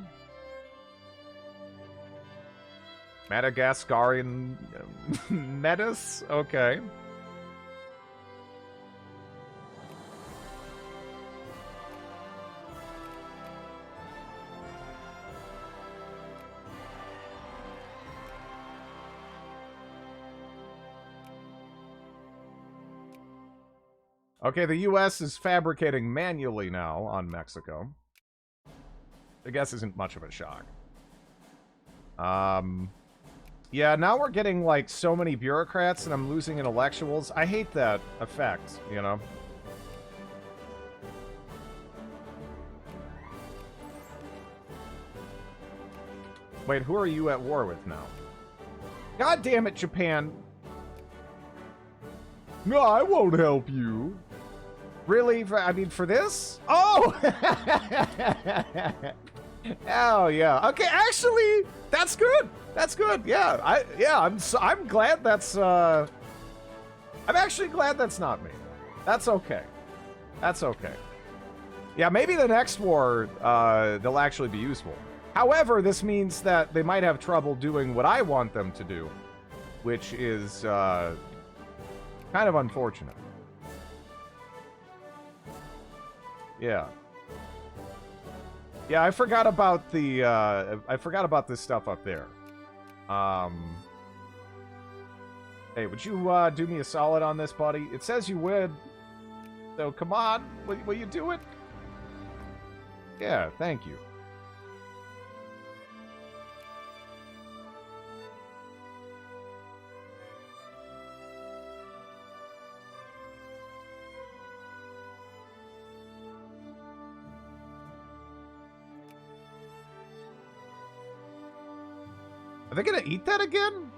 Madagascarian metas? Okay. Okay, the US is fabricating manually now on Mexico. I guess isn't much of a shock. Yeah, now we're getting, like, so many bureaucrats and I'm losing intellectuals. I hate that effect, you know? Wait, who are you at war with now? God damn it, Japan. No, I won't help you. Really? I mean, for this? Oh! Oh yeah. Okay, actually, that's good. That's good. Yeah. I'm glad that's I'm actually glad that's not me. That's okay. That's okay. Yeah, maybe the next war they'll actually be useful. However, this means that they might have trouble doing what I want them to do, which is kind of unfortunate. Yeah. Yeah, I forgot about the I forgot about this stuff up there. Hey, would you do me a solid on this, buddy? It says you would. So come on, will you do it? Yeah, thank you. Are they gonna eat that again?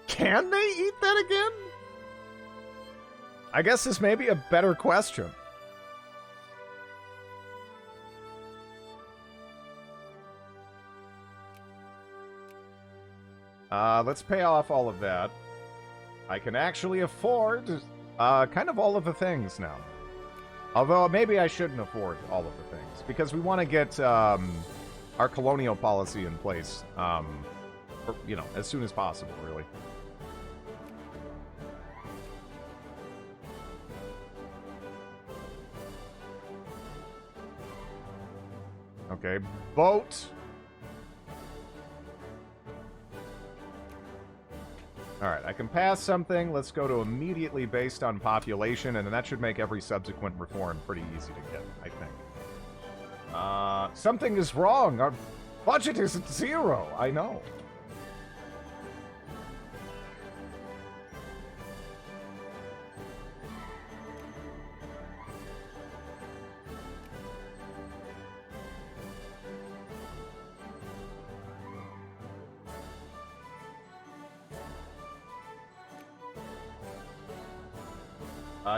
Can they eat that again? I guess this may be a better question. Let's pay off all of that. I can actually afford kind of all of the things now. Although maybe I shouldn't afford all of the things, because we want to get our colonial policy in place, you know, as soon as possible, really. Okay, boat. Alright, I can pass something. Let's go to immediately based on population, and then that should make every subsequent reform pretty easy to get, I think. Something is wrong. Our budget is at 0. I know.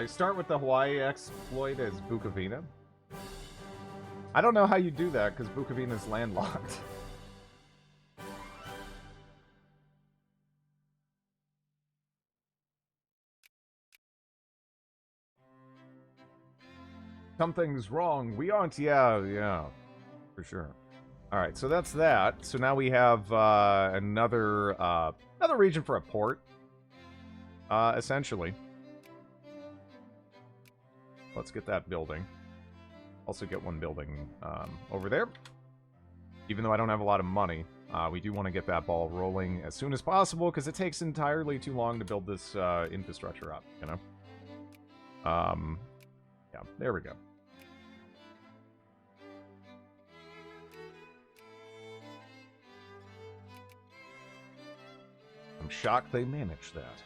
You start with the Hawaii exploit as Bukovina. I don't know how you do that, because Bukovina is landlocked. Something's wrong. We aren't. Yeah. For sure. Alright, so that's that. So now we have another region for a port. Essentially. Let's get that building. Also get one building over there. Even though I don't have a lot of money, we do want to get that ball rolling as soon as possible, because it takes entirely too long to build this infrastructure up, you know? Yeah, there we go. I'm shocked they managed that.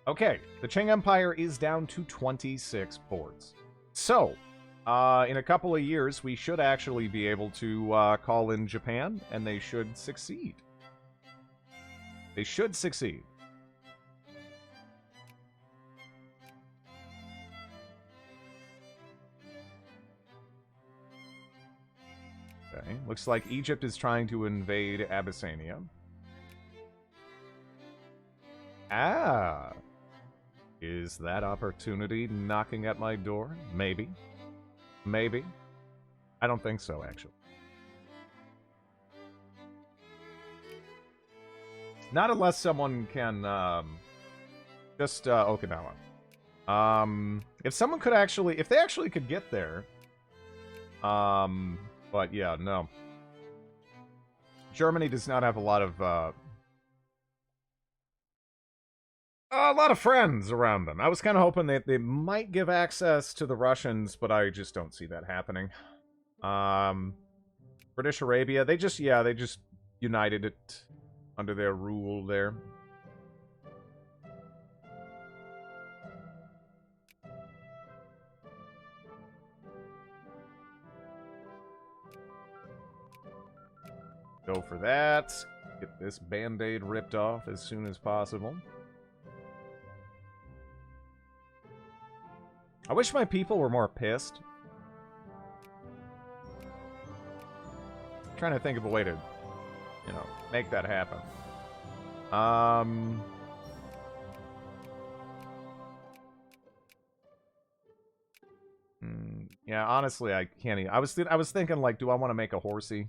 Okay, the Qing Empire is down to 26 ports. So, in a couple of years, we should actually be able to call in Japan, and they should succeed. They should succeed. Okay, looks like Egypt is trying to invade Abyssinia. Ah! Is that opportunity knocking at my door? Maybe. Maybe. I don't think so, actually. Not unless someone can, just, Okinawa. If someone could actually, if they actually could get there, but yeah, no. Germany does not have a lot of friends around them. I was kind of hoping that they might give access to the Russians, but I just don't see that happening. British Arabia, they just united it under their rule there. Go for that. Get this band-aid ripped off as soon as possible. I wish my people were more pissed. I'm trying to think of a way to, you know, make that happen. Yeah, honestly, I can't. I was thinking, like, do I want to make a horsey?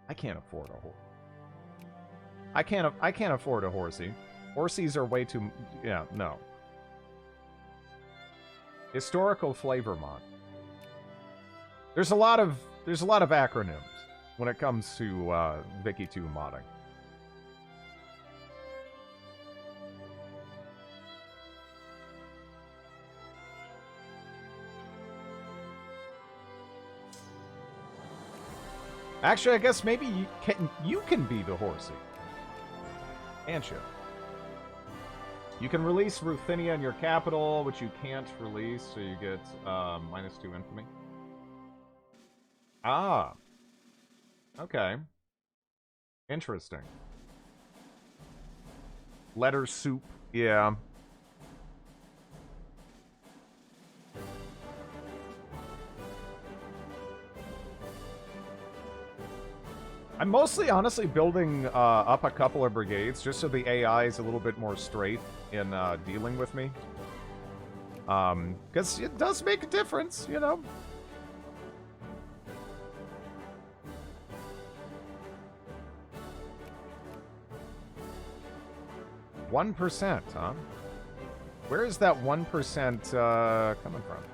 I can't afford a horse. I can't afford a horsey. Horsies are way too. Yeah, no. Historical flavor mod. There's a lot of acronyms when it comes to Vicky 2 modding. Actually, I guess maybe you can be the horsey. Can't you? You can release Ruthenia in your capital, which you can't release, so you get -2 infamy. Ah. Okay. Interesting. Letter soup. Yeah. I'm mostly, honestly, building up a couple of brigades just so the AI is a little bit more straight in dealing with me. Because it does make a difference, you know? %, huh? Where is that 1% coming from?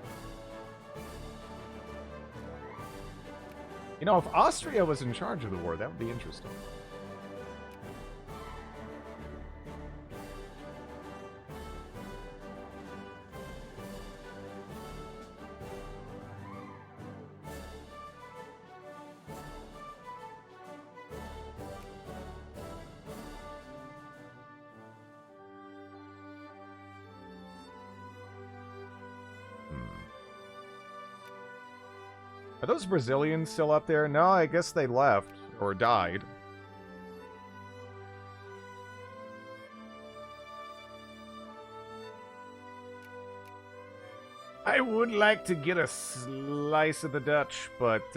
You know, if Austria was in charge of the war, that would be interesting. Are those Brazilians still up there? No, I guess they left. Or died. I would like to get a slice of the Dutch, but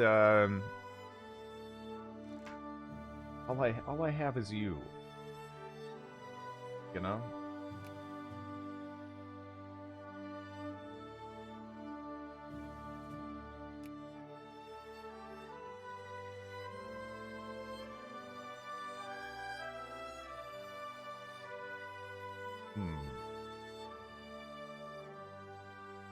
all I have is you. You know?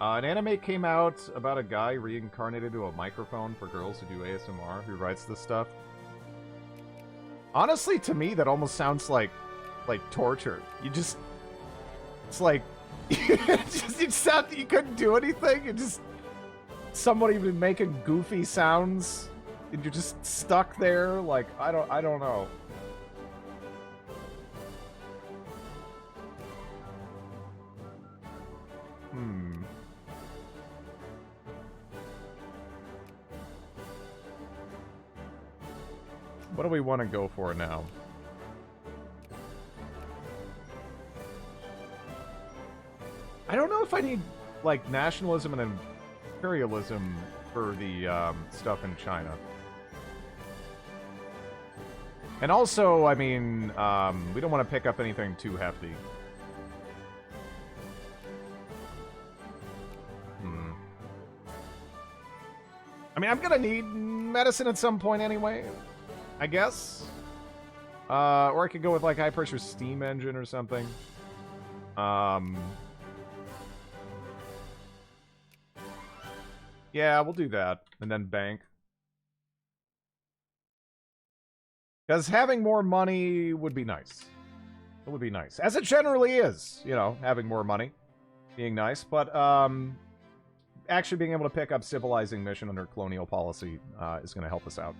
An anime came out about a guy reincarnated to a microphone for girls who do ASMR, who writes this stuff. Honestly, to me, that almost sounds like torture. You just... It's like... you couldn't do anything. You just... Somebody been making goofy sounds, and you're just stuck there. Like, I don't know. What do we want to go for now? I don't know if I need, like, nationalism and imperialism for the stuff in China. And also, I mean, we don't want to pick up anything too hefty. I mean, I'm gonna need medicine at some point anyway, I guess. Or I could go with, like, high-pressure steam engine or something. Yeah, we'll do that. And then bank. Because having more money would be nice. It would be nice. As it generally is, you know, having more money being nice. But, actually being able to pick up civilizing mission under colonial policy is going to help us out.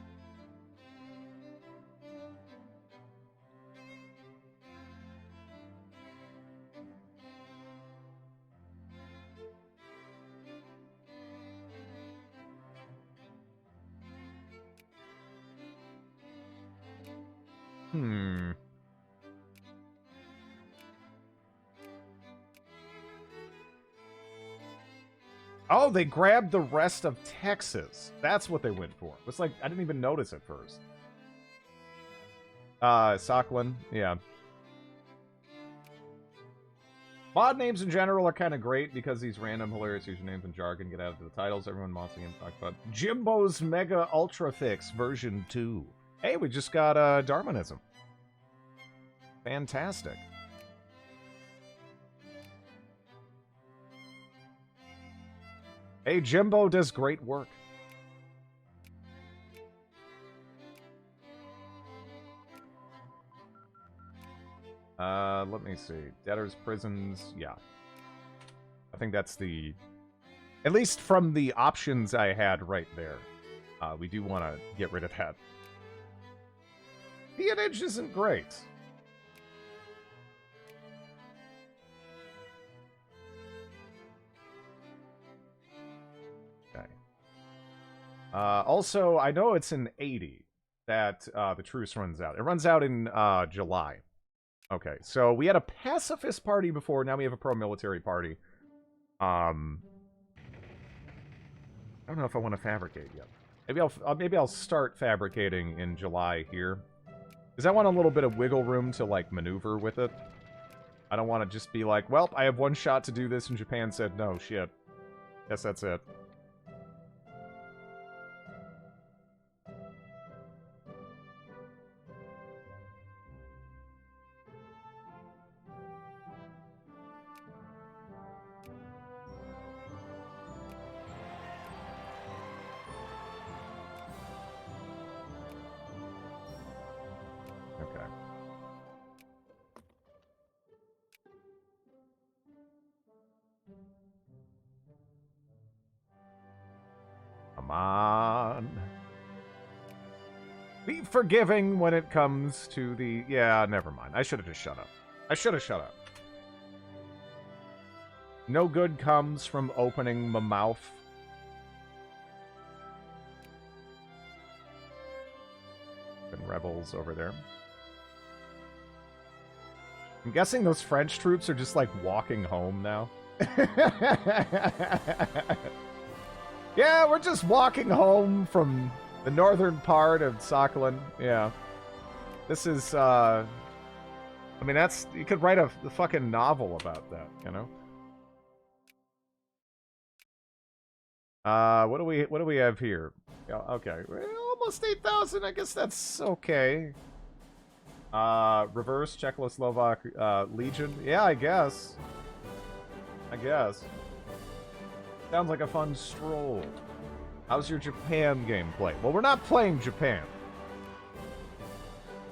Hmm. Oh, they grabbed the rest of Texas. That's what they went for. It's like, I didn't even notice at first. Sakhalin, yeah. Mod names in general are kind of great because these random hilarious usernames and jargon get added to the titles. Everyone wants to talk about Jimbo's Mega Ultra Fix version 2. Hey, we just got Darwinism. Fantastic. Hey, Jimbo does great work. Let me see. Debtors, prisons, yeah. I think that's the... At least from the options I had right there. We do want to get rid of that. Peonage isn't great. Okay. Also, I know it's in 80 that the truce runs out. It runs out in July. Okay, so we had a pacifist party before, now we have a pro-military party. I don't know if I want to fabricate yet. Maybe I'll start fabricating in July here. Because I want a little bit of wiggle room to, like, maneuver with it. I don't want to just be like, well, I have one shot to do this, and Japan said, no, shit. Guess that's it. Okay. Come on. Be forgiving when it comes to the... Yeah, never mind. I should have just shut up. I should have shut up. No good comes from opening my mouth. And rebels over there. I'm guessing those French troops are just, like, walking home now. Yeah, we're just walking home from the northern part of Sakhalin. Yeah. This is, I mean, that's... You could write a fucking novel about that, you know? What do we have here? Yeah, okay. Well, almost 8,000. I guess that's okay. Reverse Czechoslovak Legion. Yeah, I guess. Sounds like a fun stroll. How's your Japan gameplay? Well, we're not playing Japan.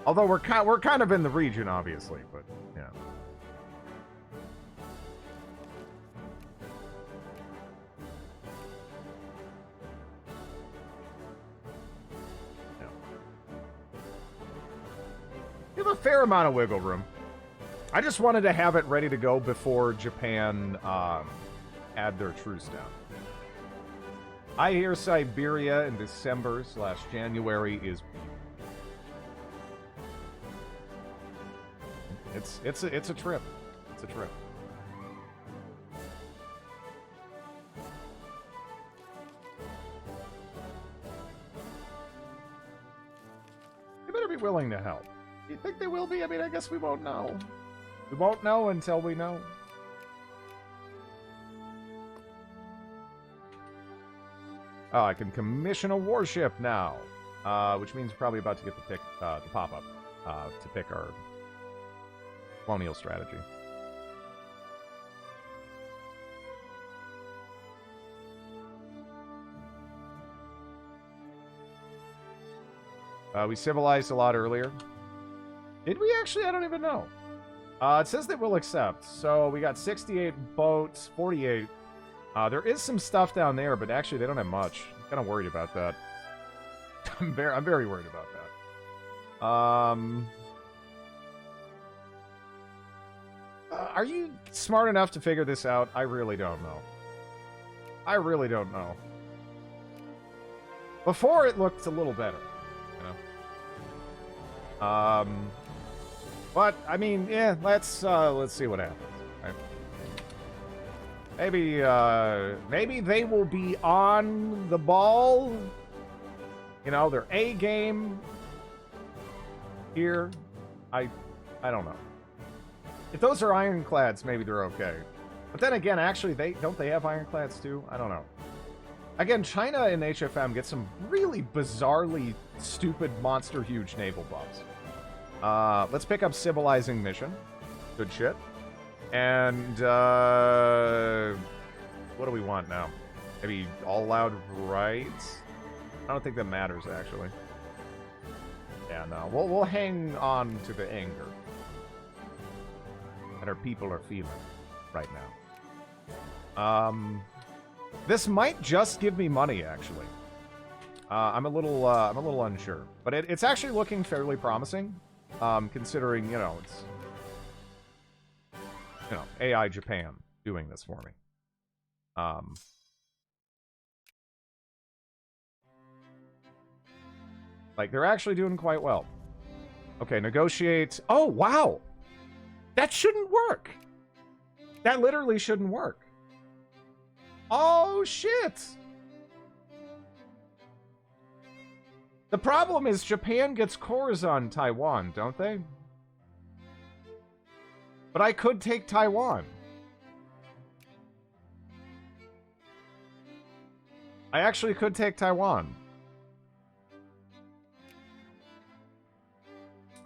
Although we're kind of in the region, obviously, but yeah. You have a fair amount of wiggle room. I just wanted to have it ready to go before Japan add their truce down. I hear Siberia in December/January is... It's a trip. It's a trip. You better be willing to help. You think they will be? I mean, I guess we won't know. We won't know until we know. Oh, I can commission a warship now, which means we're probably about to get the pop-up to pick our colonial strategy. We civilized a lot earlier. Did we actually? I don't even know. It says that we'll accept. So we got 68 boats, 48. There is some stuff down there, but actually they don't have much. I'm kind of worried about that. I'm very worried about that. Are you smart enough to figure this out? I really don't know. I really don't know. Before it looked a little better, you Um, but I mean, yeah, let's see what happens. Right? Maybe they will be on the ball. You know, their A game here. I don't know. If those are ironclads, maybe they're okay. But then again, actually, they have ironclads too? I don't know. Again, China and HFM get some really bizarrely stupid, monster huge naval buffs. Let's pick up Civilizing Mission. Good shit. And, what do we want now? Maybe all allowed rights? I don't think that matters, actually. Yeah, no. We'll hang on to the anger that our people are feeling right now. This might just give me money, actually. I'm a little unsure, but it's actually looking fairly promising, considering it's AI Japan doing this for me. Like they're actually doing quite well. Okay, negotiate. Oh wow, that shouldn't work. That literally shouldn't work. Oh, shit! The problem is Japan gets cores on Taiwan, don't they? But I could take Taiwan. I actually could take Taiwan.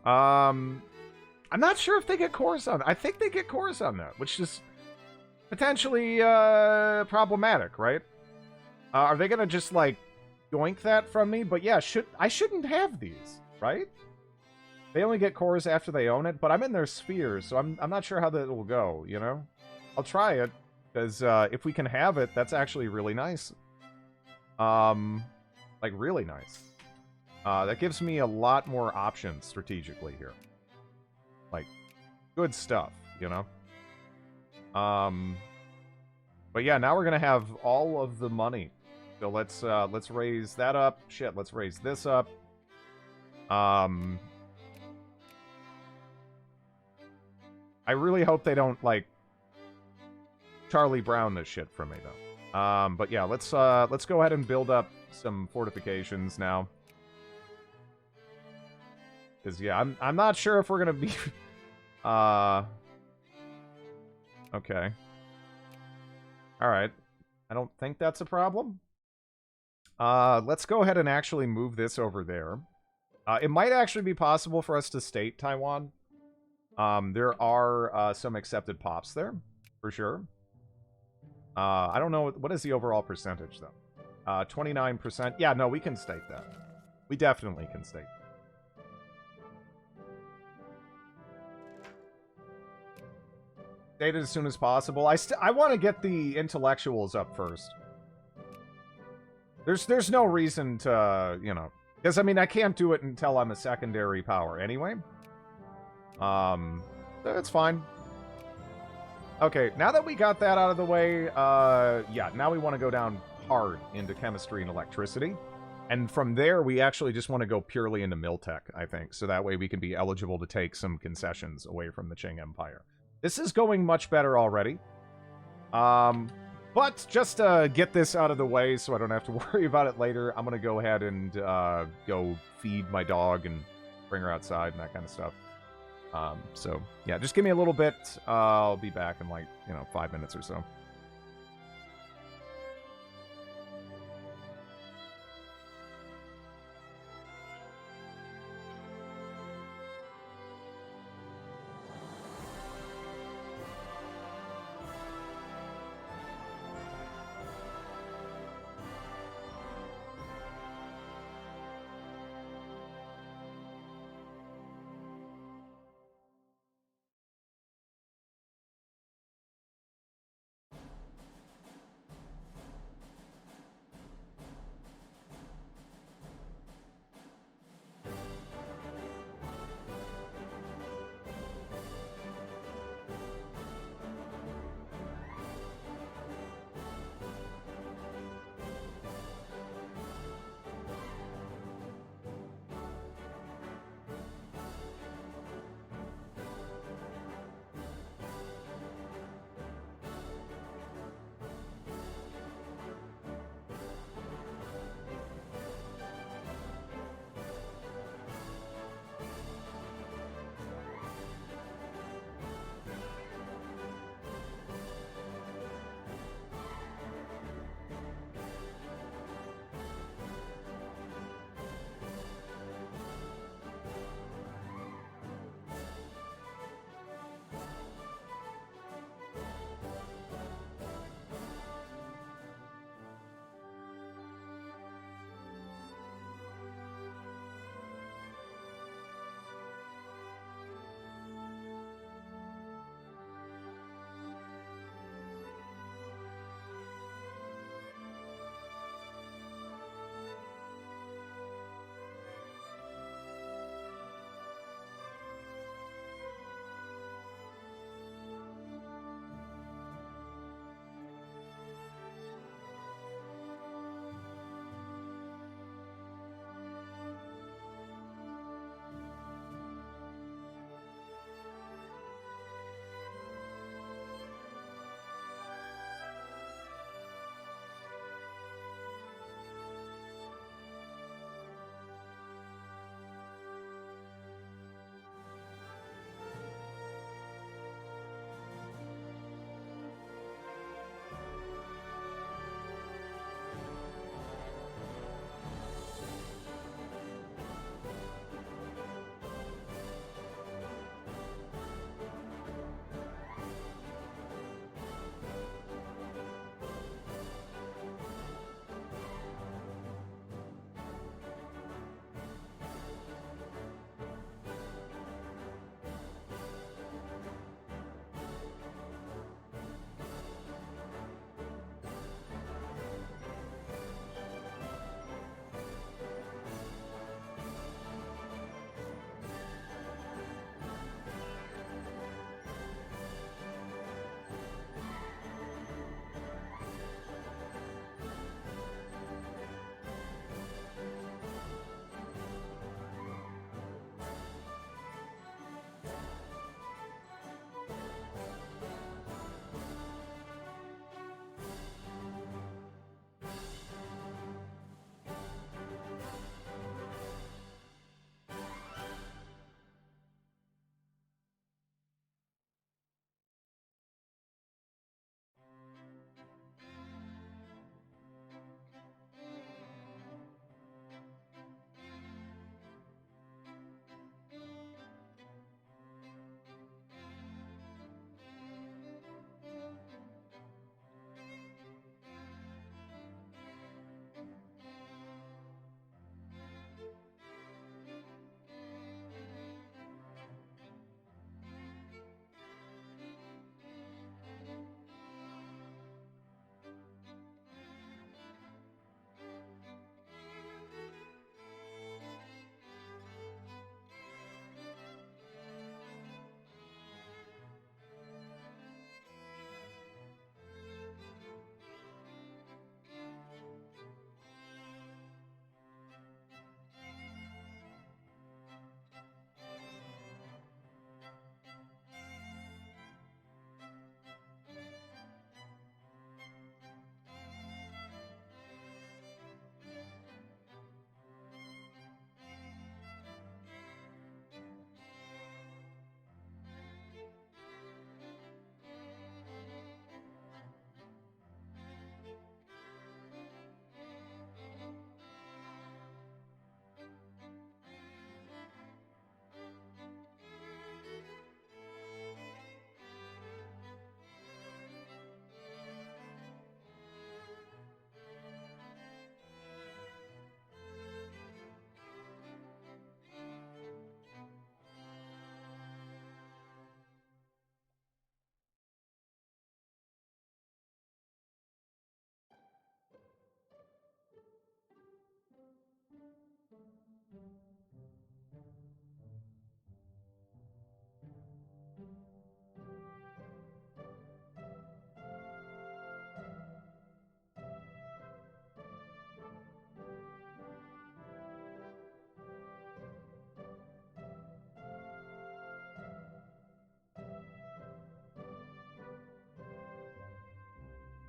I'm not sure if they get cores on. I think they get cores on that, which is potentially problematic, right? Are they gonna just like yoink that from me? But yeah, I shouldn't have these, right? They only get cores after they own it, but I'm in their sphere, so I'm not sure how that will go. You know, I'll try it because if we can have it, that's actually really nice. Like really nice. That gives me a lot more options strategically here. Like good stuff, you know. But yeah, now we're gonna have all of the money. So let's raise that up. Shit, let's raise this up. I really hope they don't like Charlie Brown this shit for me though. But yeah, let's go ahead and build up some fortifications now. Cause yeah, I'm not sure if we're gonna be okay. Alright. I don't think that's a problem. Let's go ahead and actually move this over there. It might actually be possible for us to state Taiwan. There are some accepted pops there, for sure. I don't know, what is the overall percentage, though? 29%. Yeah, no, we can state that. We definitely can state that. State it as soon as possible. I want to get the intellectuals up first. There's no reason to, because I mean I can't do it until I'm a secondary power anyway. That's fine. Okay, now that we got that out of the way, yeah, now we want to go down hard into chemistry and electricity. And from there, we actually just want to go purely into Miltech, I think. So that way we can be eligible to take some concessions away from the Qing Empire. This is going much better already. But just to get this out of the way so I don't have to worry about it later, I'm going to go ahead and go feed my dog and bring her outside and that kind of stuff. So, yeah, just give me a little bit. I'll be back in, like, 5 minutes or so.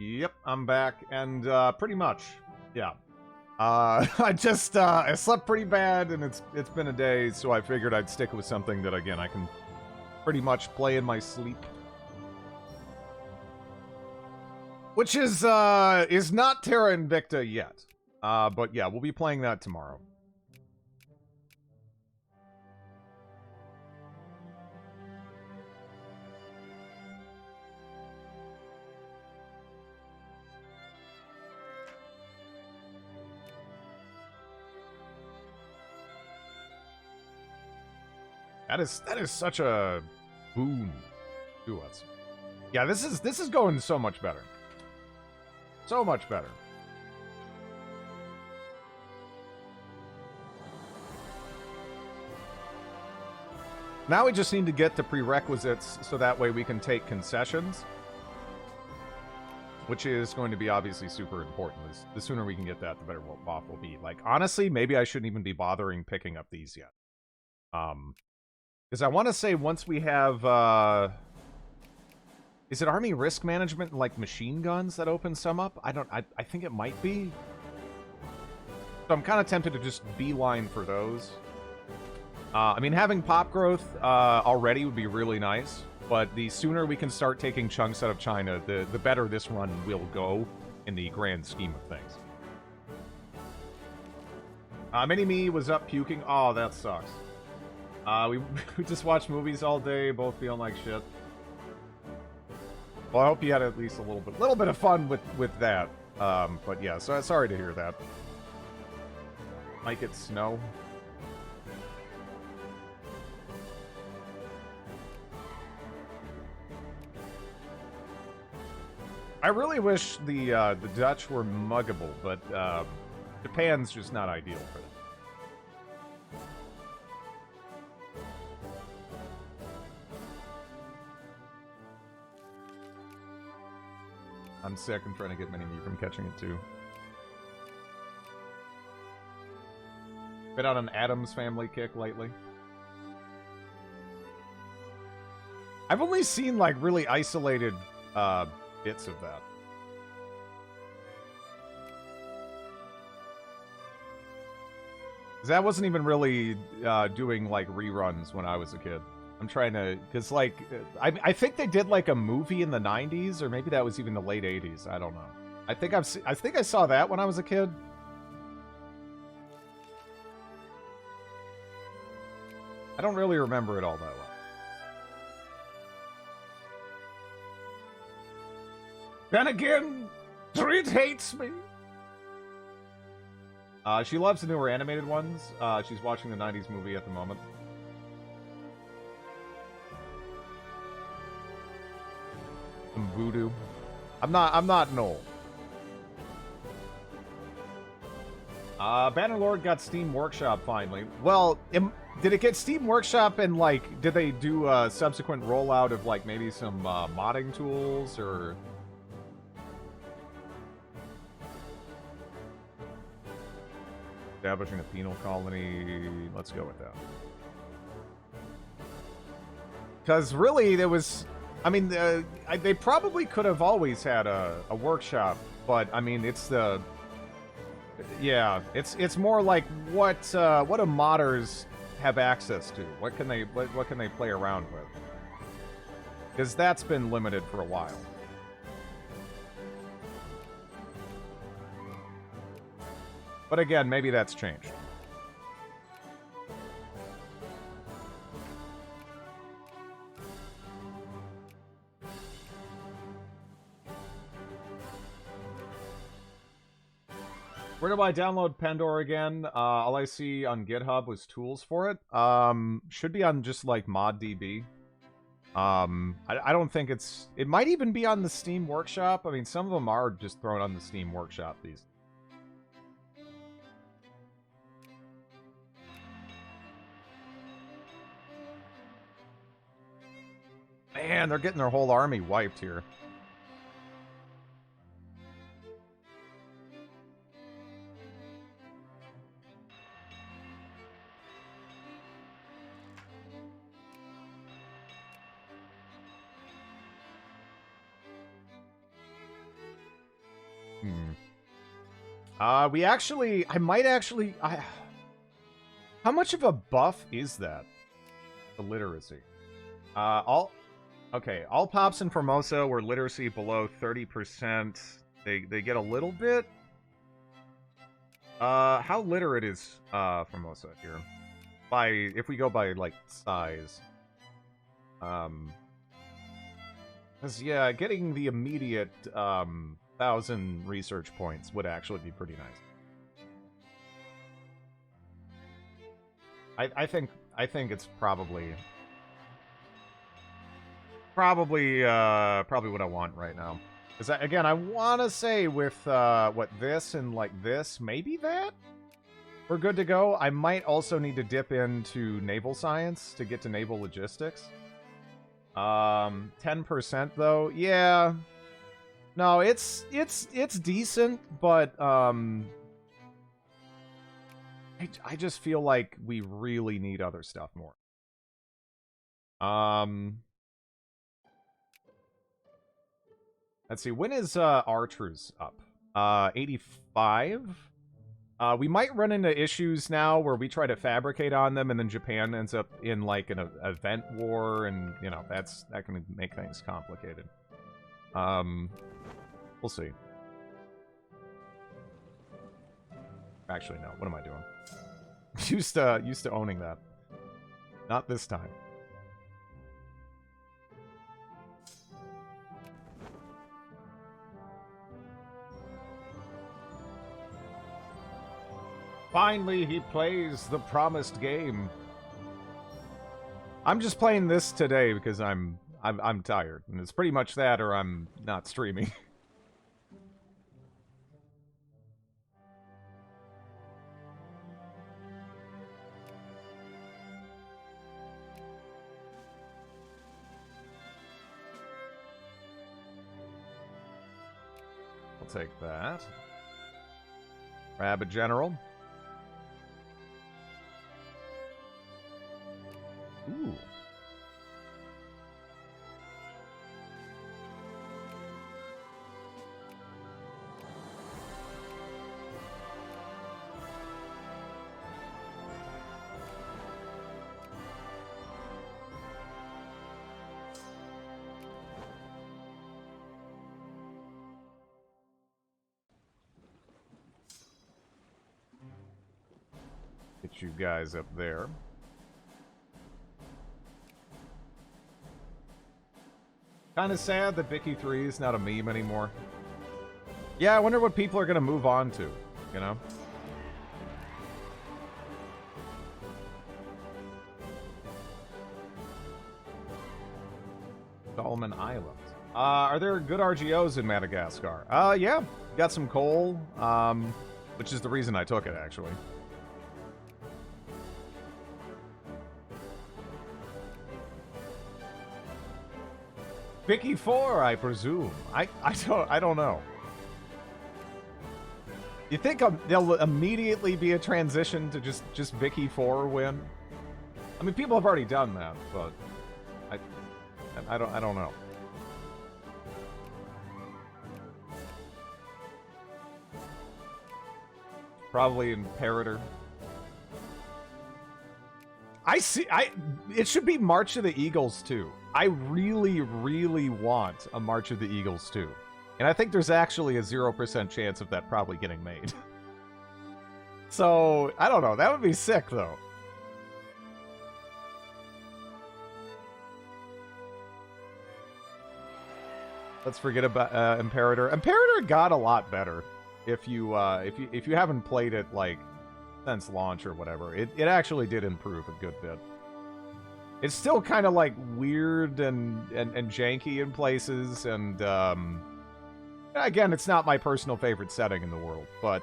Yep, I'm back, and pretty much, yeah. I slept pretty bad, and it's been a day, so I figured I'd stick with something that, again, I can pretty much play in my sleep. Which is not Terra Invicta yet. But yeah, we'll be playing that tomorrow. That is such a boon to us. Yeah, this is going so much better. So much better. Now we just need to get the prerequisites so that way we can take concessions. Which is going to be obviously super important. The sooner we can get that, the better off we'll be. Like, honestly, maybe I shouldn't even be bothering picking up these yet. Because I want to say once we have, is it Army Risk Management and, like, machine guns that opens some up? I think it might be. So I'm kind of tempted to just beeline for those. I mean, having pop growth already would be really nice, but the sooner we can start taking chunks out of China, the better this run will go in the grand scheme of things. Mini-Me was up puking. Oh, that sucks. We just watched movies all day, both feeling like shit. Well, I hope you had at least a little bit of fun with that. But yeah, so sorry to hear that. Might get snow. I really wish the Dutch were muggable, but Japan's just not ideal for them. I'm sick. I'm trying to get Mini-Me from catching it too. Been on an Addams Family kick lately. I've only seen like really isolated bits of that. That wasn't even really doing like reruns when I was a kid. I'm trying to, because like, I think they did like a movie in the 90s, or maybe that was even the late 80s. I don't know. I think I saw that when I was a kid. I don't really remember it all that well. Then again, Treat hates me. She loves the newer animated ones. She's watching the 90s movie at the moment. Some voodoo. I'm not Noel. Bannerlord got Steam Workshop finally. Well, did it get Steam Workshop, and like, did they do a subsequent rollout of like maybe some modding tools or? Establishing a penal colony. Let's go with that. Because really, there was. I mean, they probably could have always had a workshop, but I mean, it's the. Yeah, it's more like what do modders have access to? What can they play around with? Because that's been limited for a while. But again, maybe that's changed. Where do I download Pandora again? All I see on GitHub was tools for it. Should be on just like ModDB. I don't think it's... It might even be on the Steam Workshop. I mean, some of them are just thrown on the Steam Workshop these. Man, they're getting their whole army wiped here. How much of a buff is that? The literacy. All pops in Formosa were literacy below 30%. They get a little bit. How literate is Formosa here? If we go by like size. 'Cause, yeah, getting the immediate 1,000 research points would actually be pretty nice. I think it's probably what I want right now. Because again, I want to say with what this and like this, maybe that we're good to go. I might also need to dip into naval science to get to naval logistics. 10% though, yeah. No, it's decent, but I just feel like we really need other stuff more. Let's see, when is Archers up? 85? We might run into issues now where we try to fabricate on them and then Japan ends up in like an event war, and you know, that can make things complicated. We'll see. Actually, no. What am I doing? used to owning that. Not this time. Finally, he plays the promised game. I'm just playing this today because I'm tired, and it's pretty much that, or I'm not streaming. I'll take that. Grab a general. Ooh. Get you guys up there. Kind of sad that Vicky 3 is not a meme anymore. Yeah, I wonder what people are going to move on to, you know? Solomon Islands. Are there good RGOs in Madagascar? Yeah. Got some coal, which is the reason I took it, actually. Vicky 4, I presume. I don't know. You think there'll immediately be a transition to just Vicky 4 win? I mean, people have already done that, but I don't know. Probably Imperator. It should be March of the Eagles too. I really, really want a March of the Eagles too. And I think there's actually a 0% chance of that probably getting made. So, I don't know. That would be sick, though. Let's forget about Imperator. Imperator got a lot better if you haven't played it like since launch or whatever. It actually did improve a good bit. It's still kind of like weird and janky in places, and again, it's not my personal favorite setting in the world, but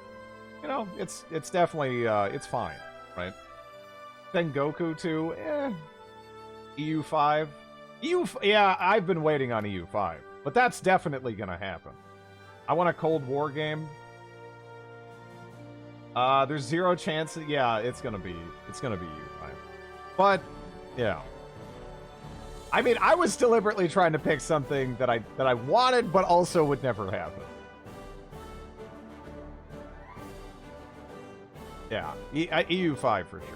you know, it's definitely it's fine, right? Then Goku 2, EU 5, Yeah, I've been waiting on EU5, but that's definitely gonna happen. I want a Cold War game. There's zero chance. Yeah, it's gonna be EU5. But yeah, I mean, I was deliberately trying to pick something that I wanted, but also would never happen. Yeah, EU5 for sure.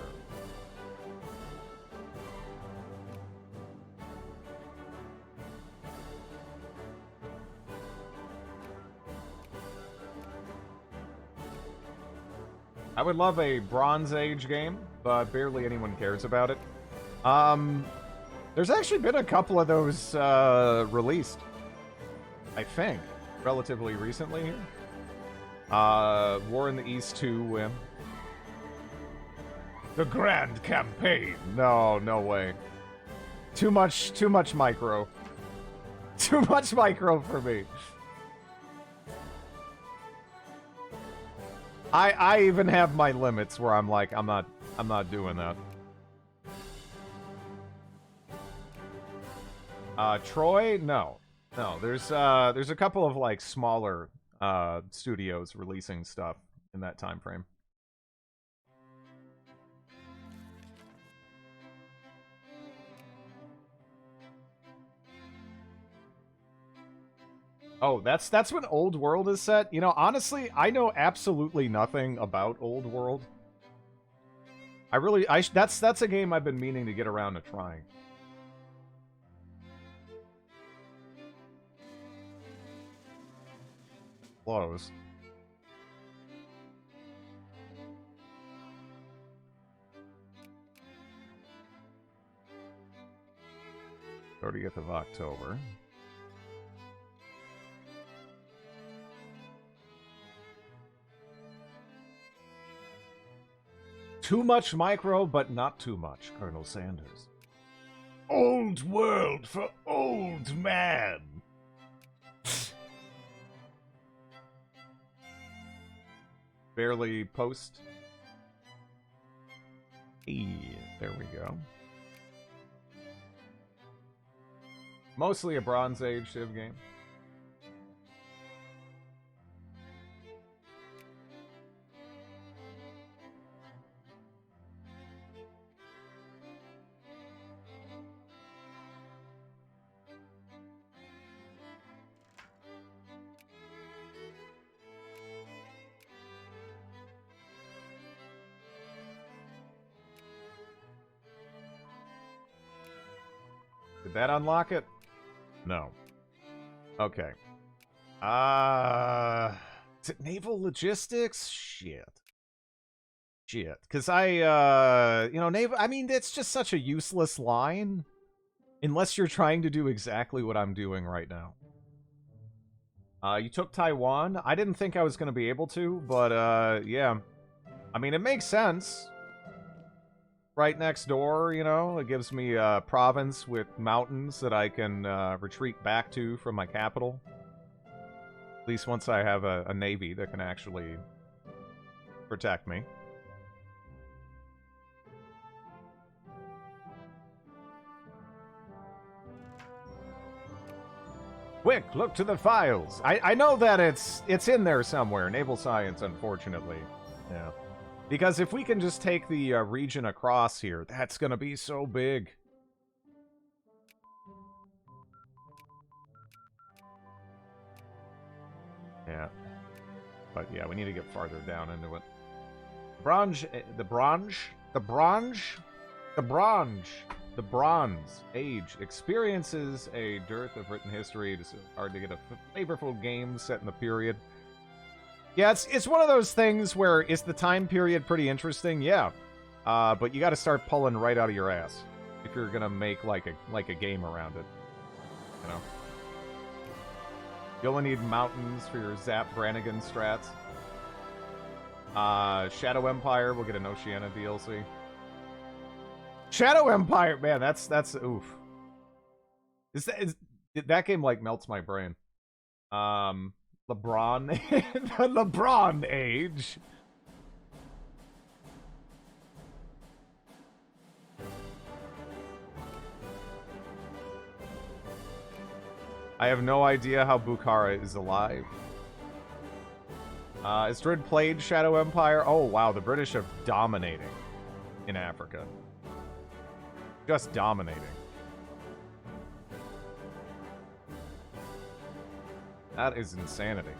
I would love a Bronze Age game, but barely anyone cares about it. There's actually been a couple of those released, I think, relatively recently here. War in the East 2 win. The Grand Campaign. No way. Too much micro. Too much micro for me. I even have my limits where I'm like, I'm not doing that. Troy? No. There's a couple of like smaller studios releasing stuff in that time frame. Oh, that's when Old World is set? You know, honestly, I know absolutely nothing about Old World. That's a game I've been meaning to get around to trying. Close. '30th of October. Too much micro, but not too much, Colonel Sanders. Old world for old man. Barely post. Hey, there we go. Mostly a Bronze Age Civ game. Did that unlock it? No. Okay. Is it naval logistics? Shit. Because naval, I mean, it's just such a useless line. Unless you're trying to do exactly what I'm doing right now. You took Taiwan? I didn't think I was going to be able to, but, yeah. I mean, it makes sense. Right next door, you know, it gives me a province with mountains that I can retreat back to from my capital. At least once I have a navy that can actually protect me. Quick, look to the files. I know that it's in there somewhere. Naval science, unfortunately. Yeah. Because if we can just take the region across here, that's going to be so big. Yeah. But yeah, we need to get farther down into it. The Bronze Age experiences a dearth of written history. It's hard to get a flavorful game set in the period. Yeah, it's one of those things where is the time period pretty interesting? Yeah. But you got to start pulling right out of your ass if you're gonna make like a game around it. You know. You only need mountains for your Zap Brannigan strats. Shadow Empire, we'll get an Oceania DLC. Shadow Empire, man, that's oof. That game like melts my brain. LeBron, the LeBron age. I have no idea how Bukhara is alive. Is Drid played Shadow Empire? Oh, wow, the British are dominating in Africa. Just dominating. That is insanity.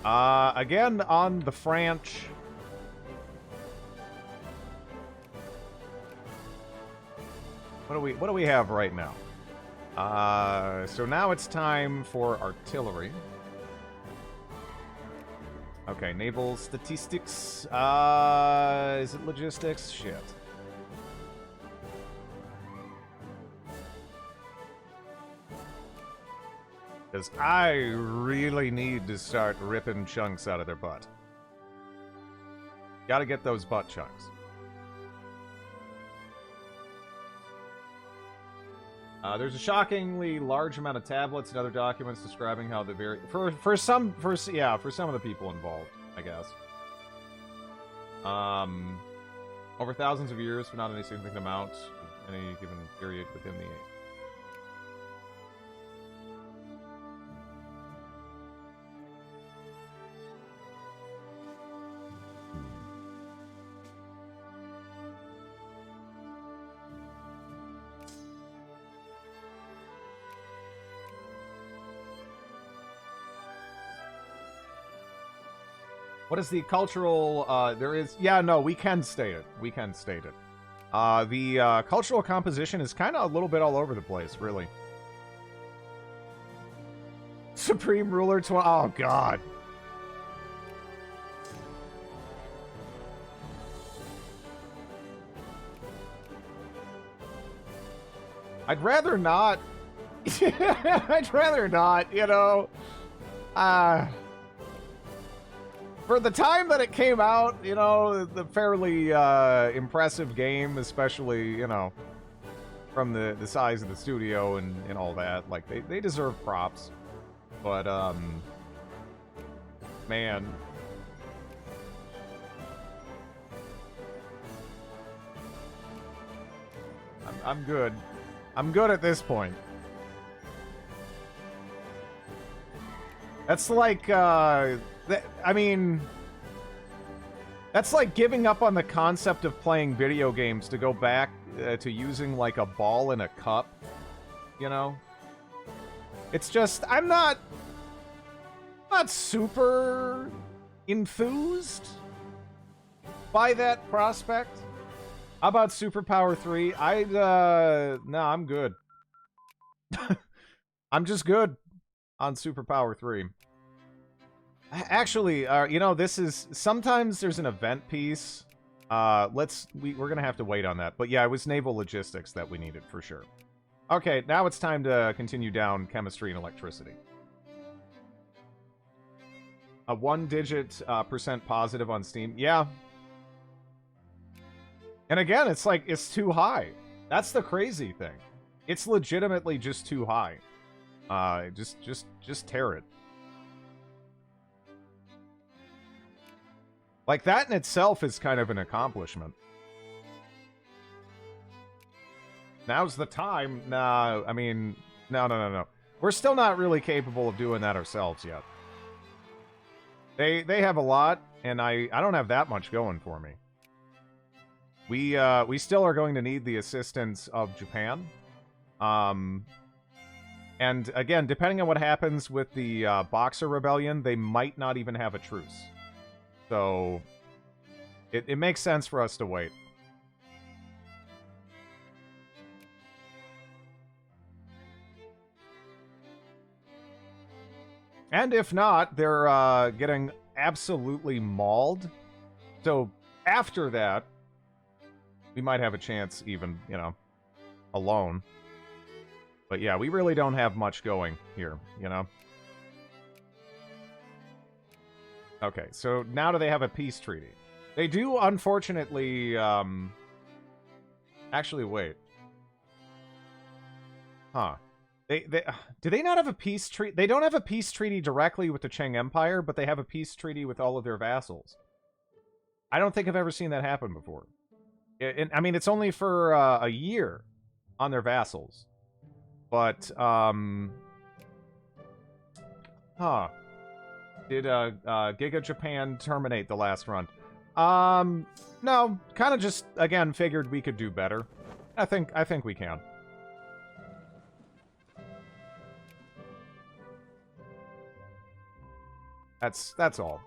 Again, on the French. What do we have right now? So now it's time for artillery. Okay, naval statistics. Is it logistics? Shit. Because I really need to start ripping chunks out of their butt. Gotta get those butt chunks. There's a shockingly large amount of tablets and other documents describing how the for some of the people involved, I guess. Over thousands of years, but not any significant amount, any given period within the What is the cultural, there is, yeah, no, we can state it. We can state it. The cultural composition is kind of a little bit all over the place, really. Supreme Ruler, oh, God. I'd rather not. I'd rather not, you know. For the time that it came out, you know, the fairly impressive game, especially, you know, from the size of the studio and all that. Like, they deserve props. But, man. I'm good. I'm good at this point. That's like, I mean, that's like giving up on the concept of playing video games to go back to using like a ball in a cup, you know? It's just, I'm not super enthused by that prospect. How about Superpower 3? No, I'm good. I'm just good on Superpower 3. Actually, you know, this is... Sometimes there's an event piece. We're gonna have to wait on that. But yeah, it was naval logistics that we needed, for sure. Okay, now it's time to continue down chemistry and electricity. A 1-digit percent positive on Steam. Yeah. And again, it's like, it's too high. That's the crazy thing. It's legitimately just too high. Just tear it. Like, that in itself is kind of an accomplishment. Now's the time. Nah, I mean, no. We're still not really capable of doing that ourselves yet. They have a lot, and I don't have that much going for me. We still are going to need the assistance of Japan. And again, depending on what happens with the Boxer Rebellion, they might not even have a truce. So, it makes sense for us to wait. And if not, they're getting absolutely mauled. So, after that, we might have a chance even, you know, alone. But yeah, we really don't have much going here, you know? Okay, so now do they have a peace treaty? They do, unfortunately, Actually, wait. Huh. Do they not have a peace treaty? They don't have a peace treaty directly with the Qing Empire, but they have a peace treaty with all of their vassals. I don't think I've ever seen that happen before. I mean, it's only for a year on their vassals. But, Huh. Did Giga Japan terminate the last run? No. Kind of just again figured we could do better. I think we can. That's all.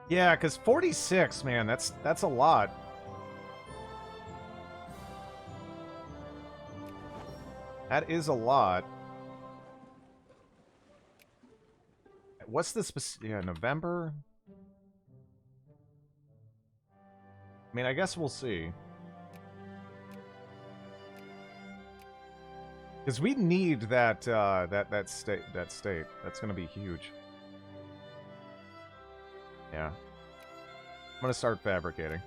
Yeah, because 46, man, that's a lot. That is a lot. What's the specific... Yeah, November? I mean, I guess we'll see. Because we need that, that state. That's gonna be huge. Yeah. I'm gonna start fabricating.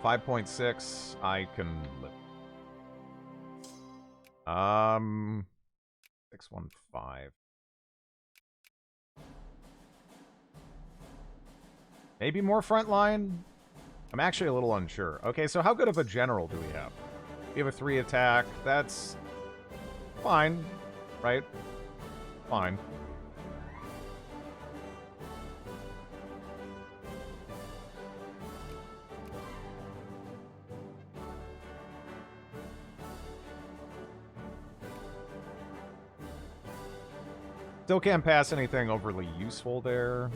$5.6. I can live. 615. Maybe more frontline? I'm actually a little unsure. Okay, so how good of a general do we have? We have a 3 attack. That's fine, right? Fine. Still can't pass anything overly useful there.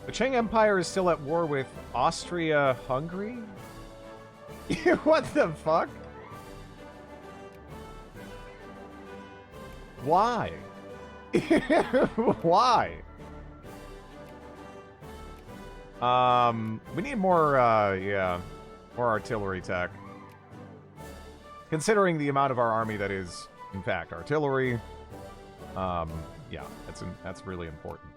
The Qing Empire is still at war with Austria-Hungary? What the fuck? Why? Why? We need more, yeah, more artillery tech. Considering the amount of our army that is, in fact, artillery, yeah, that's really important.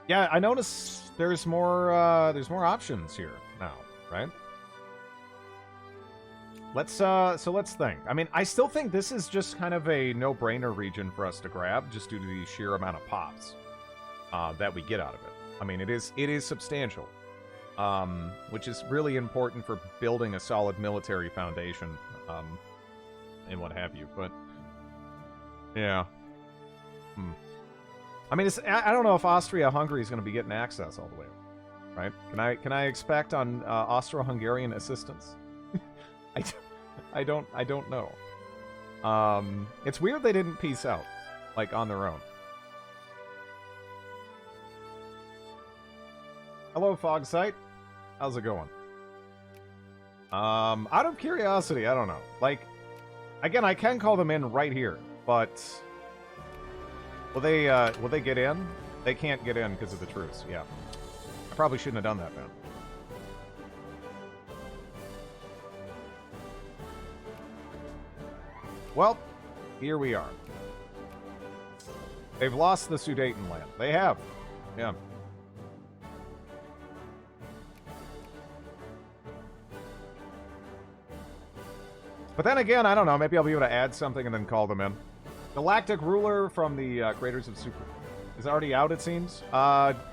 Yeah, I notice there's more options here now, right? So let's think. I mean, I still think this is just kind of a no-brainer region for us to grab, just due to the sheer amount of pops that we get out of it. I mean, it is substantial, which is really important for building a solid military foundation, and what have you. But yeah, I mean, I don't know if Austria-Hungary is going to be getting access all the way, right? Can I expect on Austro-Hungarian assistance? I don't know. It's weird they didn't peace out, like, on their own. Hello, Fogsight. How's it going? Out of curiosity, I don't know. Like, again, I can call them in right here, but will they get in? They can't get in because of the truce. Yeah, I probably shouldn't have done that then. Well, here we are. They've lost the Sudetenland. They have. Yeah. But then again, I don't know. Maybe I'll be able to add something and then call them in. Galactic Ruler from the Creators of Super is already out, it seems.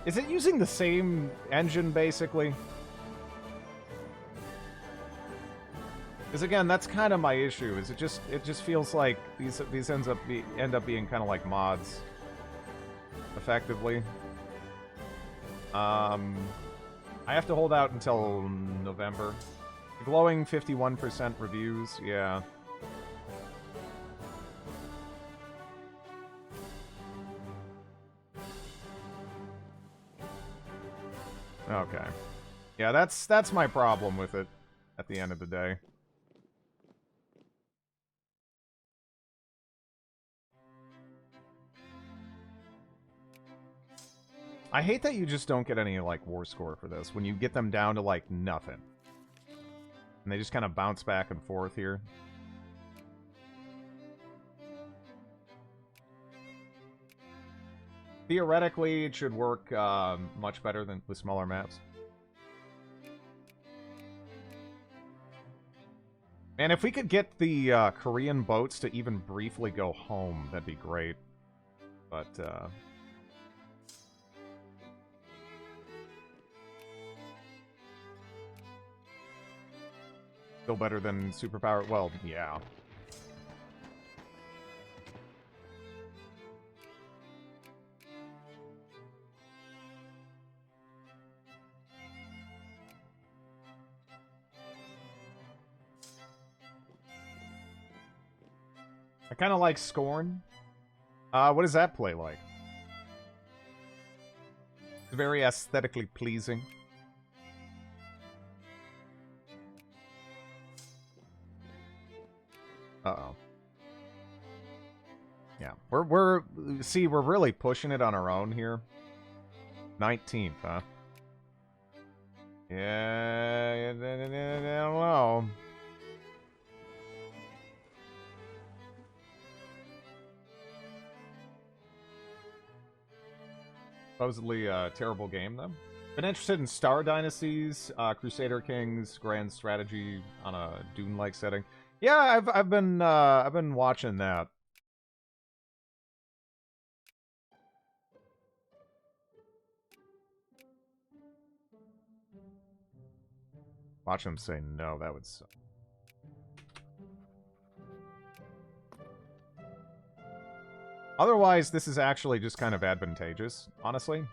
Is it using the same engine, basically? Because again, that's kind of my issue. Is it just feels like these end up being kind of like mods, effectively. I have to hold out until November. Glowing 51% reviews, yeah. Okay. Yeah, that's my problem with it at the end of the day. I hate that you just don't get any, like, war score for this when you get them down to, like, nothing. And they just kind of bounce back and forth here. Theoretically, it should work much better than with smaller maps. And if we could get the Korean boats to even briefly go home, that'd be great. But, still better than superpower. Well, yeah. I kind of like Scorn. What does that play like? It's very aesthetically pleasing. Uh-oh. Yeah, we're really pushing it on our own here. 19th, huh? Yeah, I don't know. Supposedly a terrible game, though. Been interested in Star Dynasties, Crusader Kings, Grand Strategy on a Dune-like setting. Yeah, I've been watching that. Watch him say no. That would suck. Otherwise, this is actually just kind of advantageous, honestly.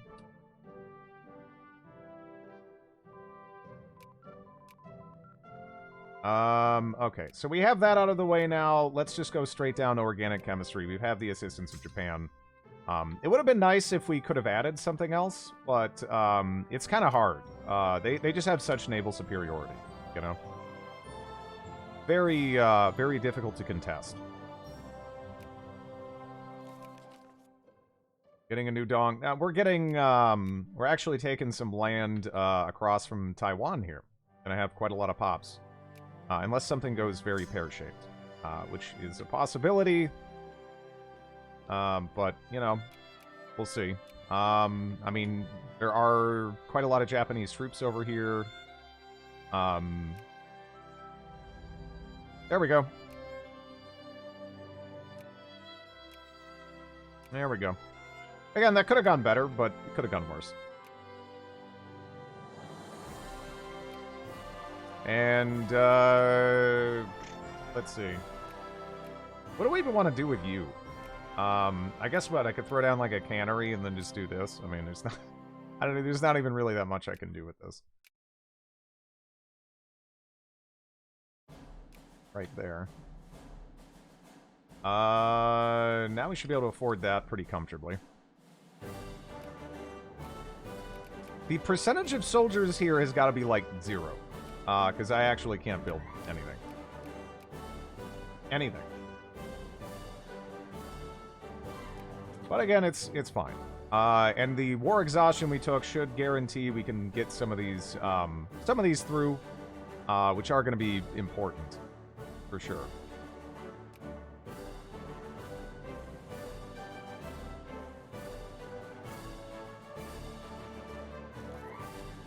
Okay, so we have that out of the way now. Let's just go straight down to organic chemistry. We have the assistance of Japan. It would have been nice if we could have added something else, but it's kind of hard. They just have such naval superiority, you know? Very, very difficult to contest. Getting a new dong. Now, we're actually taking some land across from Taiwan here. And I have quite a lot of pops. Unless something goes very pear-shaped, which is a possibility. But, you know, we'll see. I mean, there are quite a lot of Japanese troops over here. There we go. There we go. Again, that could have gone better, but it could have gone worse. And, let's see. What do we even want to do with you? I guess what, I could throw down like a cannery and then just do this. I mean, there's not, I don't know, there's not even really that much I can do with this. Right there. Now we should be able to afford that pretty comfortably. The percentage of soldiers here has got to be like 0. Because I actually can't build anything. Anything. But again, it's fine. And the war exhaustion we took should guarantee we can get some of these through, which are going to be important, for sure.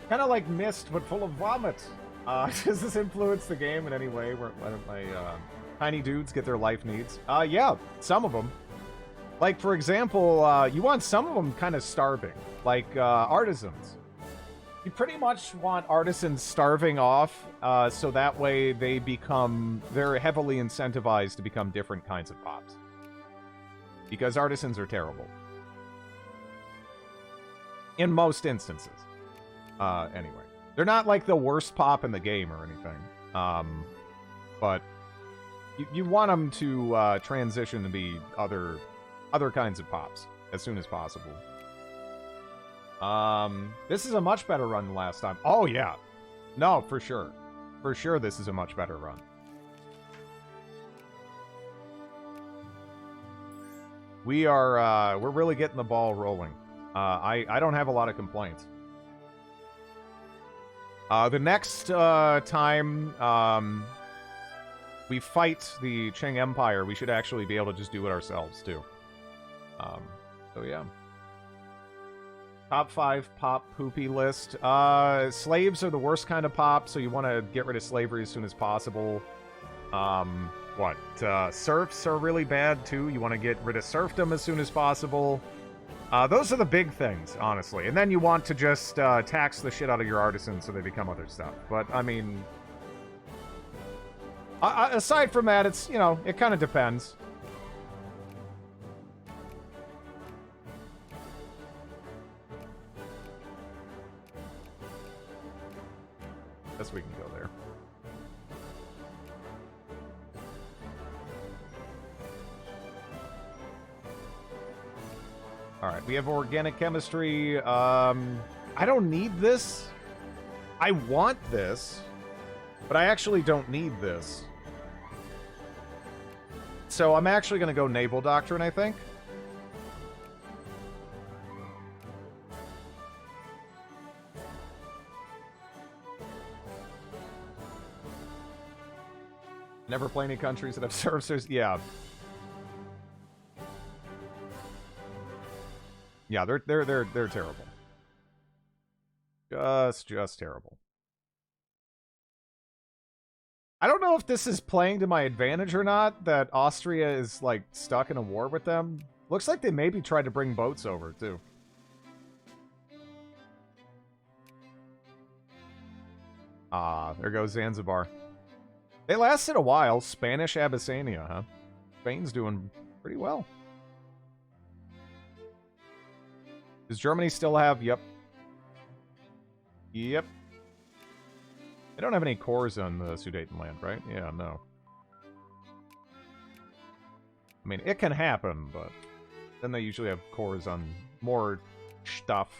Kind of like Mist, but full of vomit. Does this influence the game in any way? Where my tiny dudes get their life needs? Yeah, some of them. Like, for example, you want some of them kind of starving. Like, artisans. You pretty much want artisans starving off, so that way they're heavily incentivized to become different kinds of pops. Because artisans are terrible. In most instances. Anyway. They're not like the worst pop in the game or anything. But you want them to transition to be other kinds of pops as soon as possible. This is a much better run than last time. Oh, yeah. No, for sure. For sure this is a much better run. We're really getting the ball rolling. I don't have a lot of complaints. The next time we fight the Qing Empire, we should actually be able to just do it ourselves, too. So, yeah. Top 5 pop poopy list. Slaves are the worst kind of pop, so you want to get rid of slavery as soon as possible. Serfs are really bad, too. You want to get rid of serfdom as soon as possible. Those are the big things, honestly. And then you want to just tax the shit out of your artisans so they become other stuff. But, I mean... aside from that, it's, you know, it kind of depends. Guess we can go there. Alright, we have organic chemistry. I don't need this. I want this, but I actually don't need this. So I'm actually going to go Naval Doctrine, I think. Never play any countries that have servicers. Yeah. Yeah, they're terrible. Just terrible. I don't know if this is playing to my advantage or not, that Austria is, like, stuck in a war with them. Looks like they maybe tried to bring boats over, too. Ah, there goes Zanzibar. They lasted a while. Spanish Abyssinia, huh? Spain's doing pretty well. Does Germany still have... Yep. Yep. They don't have any cores on the Sudetenland, right? Yeah, no. I mean, it can happen, but then they usually have cores on more stuff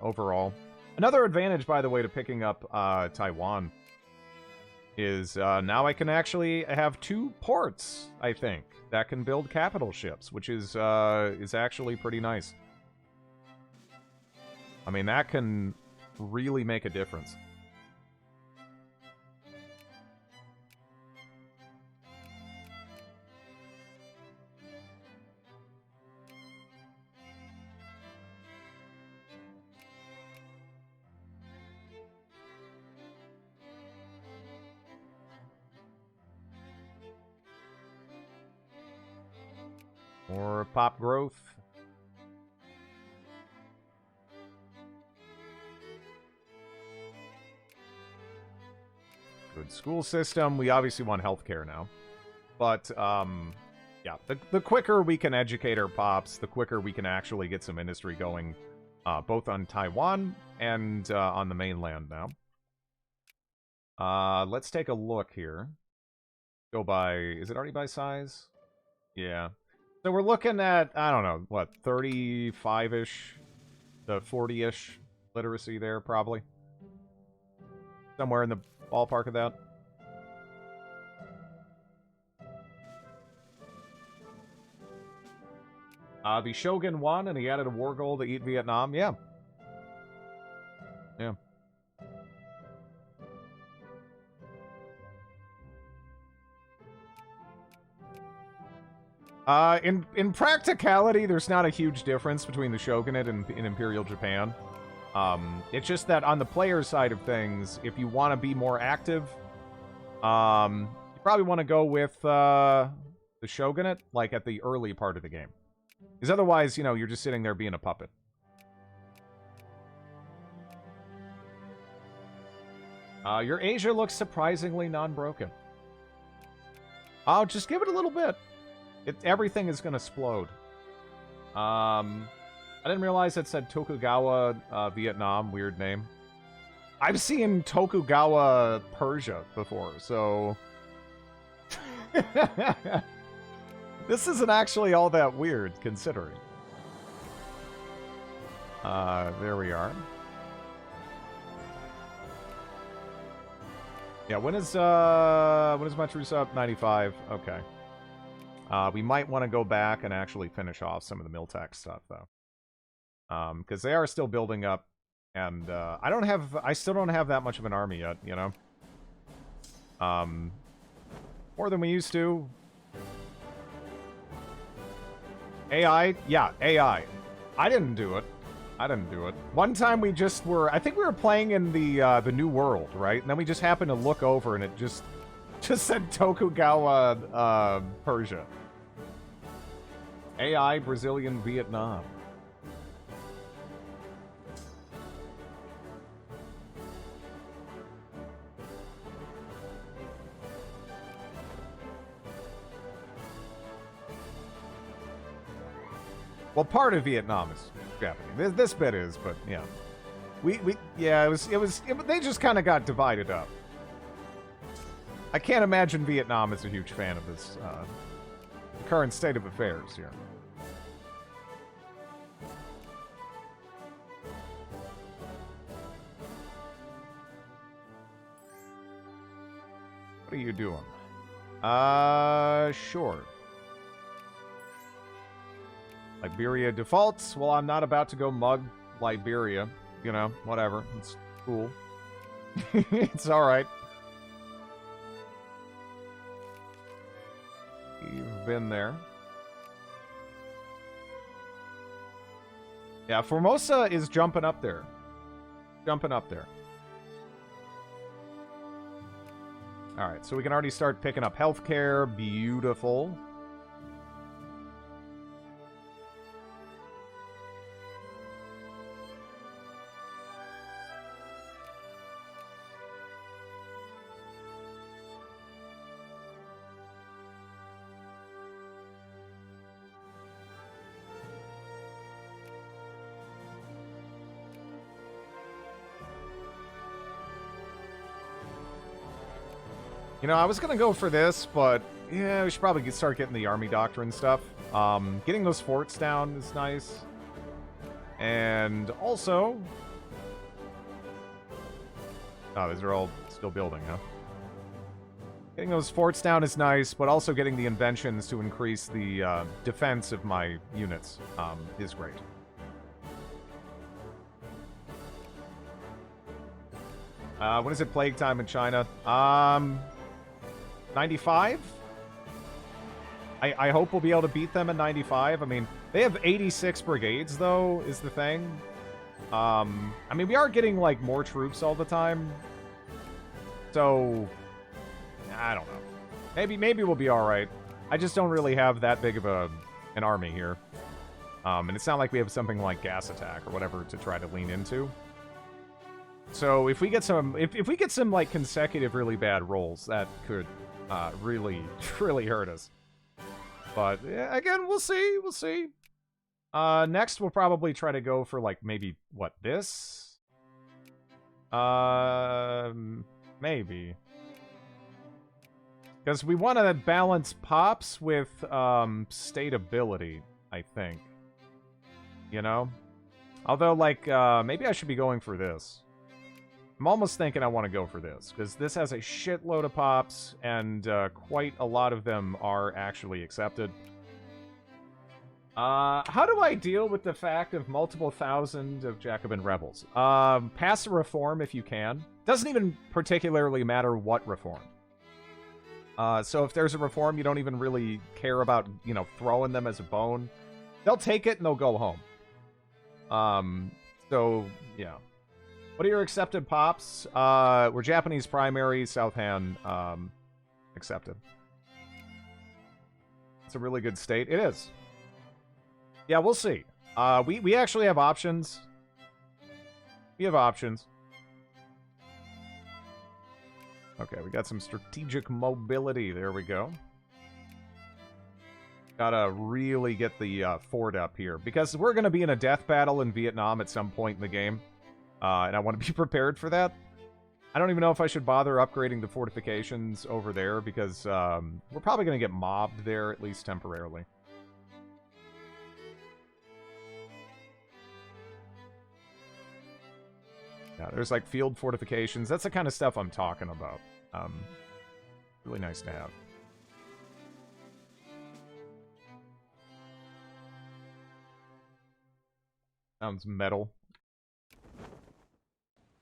overall. Another advantage, by the way, to picking up Taiwan is now I can actually have 2 ports, I think, that can build capital ships, which is actually pretty nice. I mean, that can really make a difference. More pop growth. Good school system. We obviously want healthcare now. But, yeah, the quicker we can educate our pops, the quicker we can actually get some industry going, both on Taiwan and on the mainland now. Let's take a look here. Go by... Is it already by size? Yeah. So we're looking at, I don't know, what, 35-ish to 40-ish literacy there, probably. Somewhere in the ballpark of that. The Shogun won, and he added a war goal to eat Vietnam. Yeah. Yeah. In practicality, there's not a huge difference between the Shogunate and Imperial Japan. It's just that on the player side of things, if you want to be more active, you probably want to go with the Shogunate, like at the early part of the game. Because otherwise, you know, you're just sitting there being a puppet. Your Asia looks surprisingly non-broken. Oh, just give it a little bit. Everything is going to explode. I didn't realize it said Tokugawa, Vietnam. Weird name. I've seen Tokugawa, Persia before, so... This isn't actually all that weird, considering. There we are. Yeah, when is my truce up? 95. Okay. We might want to go back and actually finish off some of the Miltech stuff, though. Because they are still building up, and I still don't have that much of an army yet, you know? More than we used to. AI? Yeah, AI. I didn't do it. I didn't do it. One time we just were, I think we were playing in the New World, right? And then we just happened to look over and it just said Tokugawa, Persia. AI, Brazilian, Vietnam. Well, part of Vietnam is Japanese. This bit is, but yeah. Yeah, they just kind of got divided up. I can't imagine Vietnam is a huge fan of this current state of affairs here. What are you doing? Sure. Liberia defaults. Well, I'm not about to go mug Liberia. You know, whatever. It's cool. It's alright. You've been there. Yeah, Formosa is jumping up there. Jumping up there. Alright, so we can already start picking up healthcare. Beautiful. You know, I was gonna go for this, but yeah, we should probably start getting the army doctrine stuff. Getting those forts down is nice. And also... Oh, these are all still building, huh? Getting those forts down is nice, but also getting the inventions to increase the defense of my units is great. When is it plague time in China? 95? I hope we'll be able to beat them in 95. I mean, they have 86 brigades, though, is the thing. I mean, we are getting, like, more troops all the time. So, I don't know. Maybe we'll be alright. I just don't really have that big of an army here. And it's not like we have something like gas attack or whatever to try to lean into. So if we get some, if we get some, like, consecutive really bad rolls, that could really hurt us. But yeah, again, we'll see. Next we'll probably try to go for, like, maybe what, this? Maybe. Because we want to balance pops with stateability, I think. You know? Although, like, maybe I should be going for this. I'm almost thinking I want to go for this, because this has a shitload of pops, and quite a lot of them are actually accepted. How do I deal with the fact of multiple thousand of Jacobin rebels? Pass a reform if you can. Doesn't even particularly matter what reform. So if there's a reform you don't even really care about, you know, throwing them as a bone, they'll take it and they'll go home. So, yeah. What are your accepted pops? We're Japanese primary, South Han, accepted. It's a really good state. It is. Yeah, we'll see. We actually have options. We have options. Okay, we got some strategic mobility. There we go. Gotta really get the fort up here, because we're going to be in a death battle in Vietnam at some point in the game. And I want to be prepared for that. I don't even know if I should bother upgrading the fortifications over there, because we're probably going to get mobbed there, at least temporarily. Yeah, there's like field fortifications. That's the kind of stuff I'm talking about. Really nice to have. Sounds metal.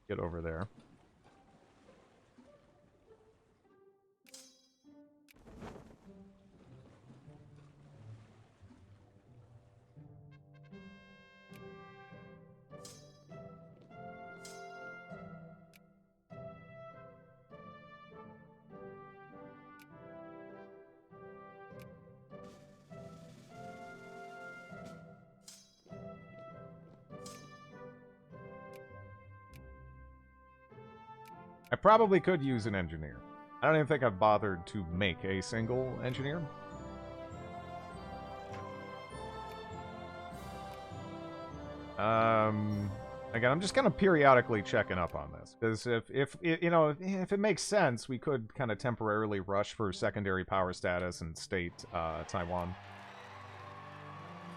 Get over there. I probably could use an engineer. I don't even think I've bothered to make a single engineer. Again, I'm just kind of periodically checking up on this because if it makes sense, we could kind of temporarily rush for secondary power status and state Taiwan.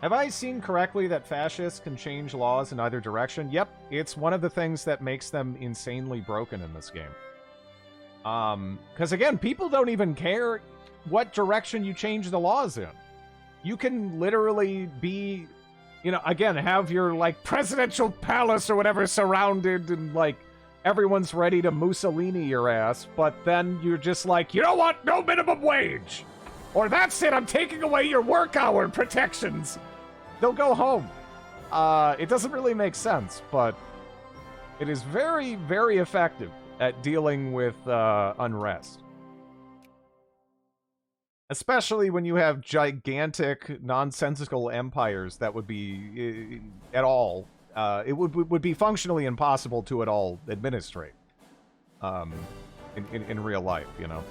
Have I seen correctly that fascists can change laws in either direction? Yep, it's one of the things that makes them insanely broken in this game. Because again, people don't even care what direction you change the laws in. You can literally be, again, have your, like, presidential palace or whatever surrounded and, like, everyone's ready to Mussolini your ass, but then you're just like, you know what? No minimum wage! Or that's it, I'm taking away your work hour protections! They'll go home. It doesn't really make sense, but it is very, very effective at dealing with unrest. Especially when you have gigantic, nonsensical empires that would be, at all, it would be functionally impossible to at all administrate in real life, you know?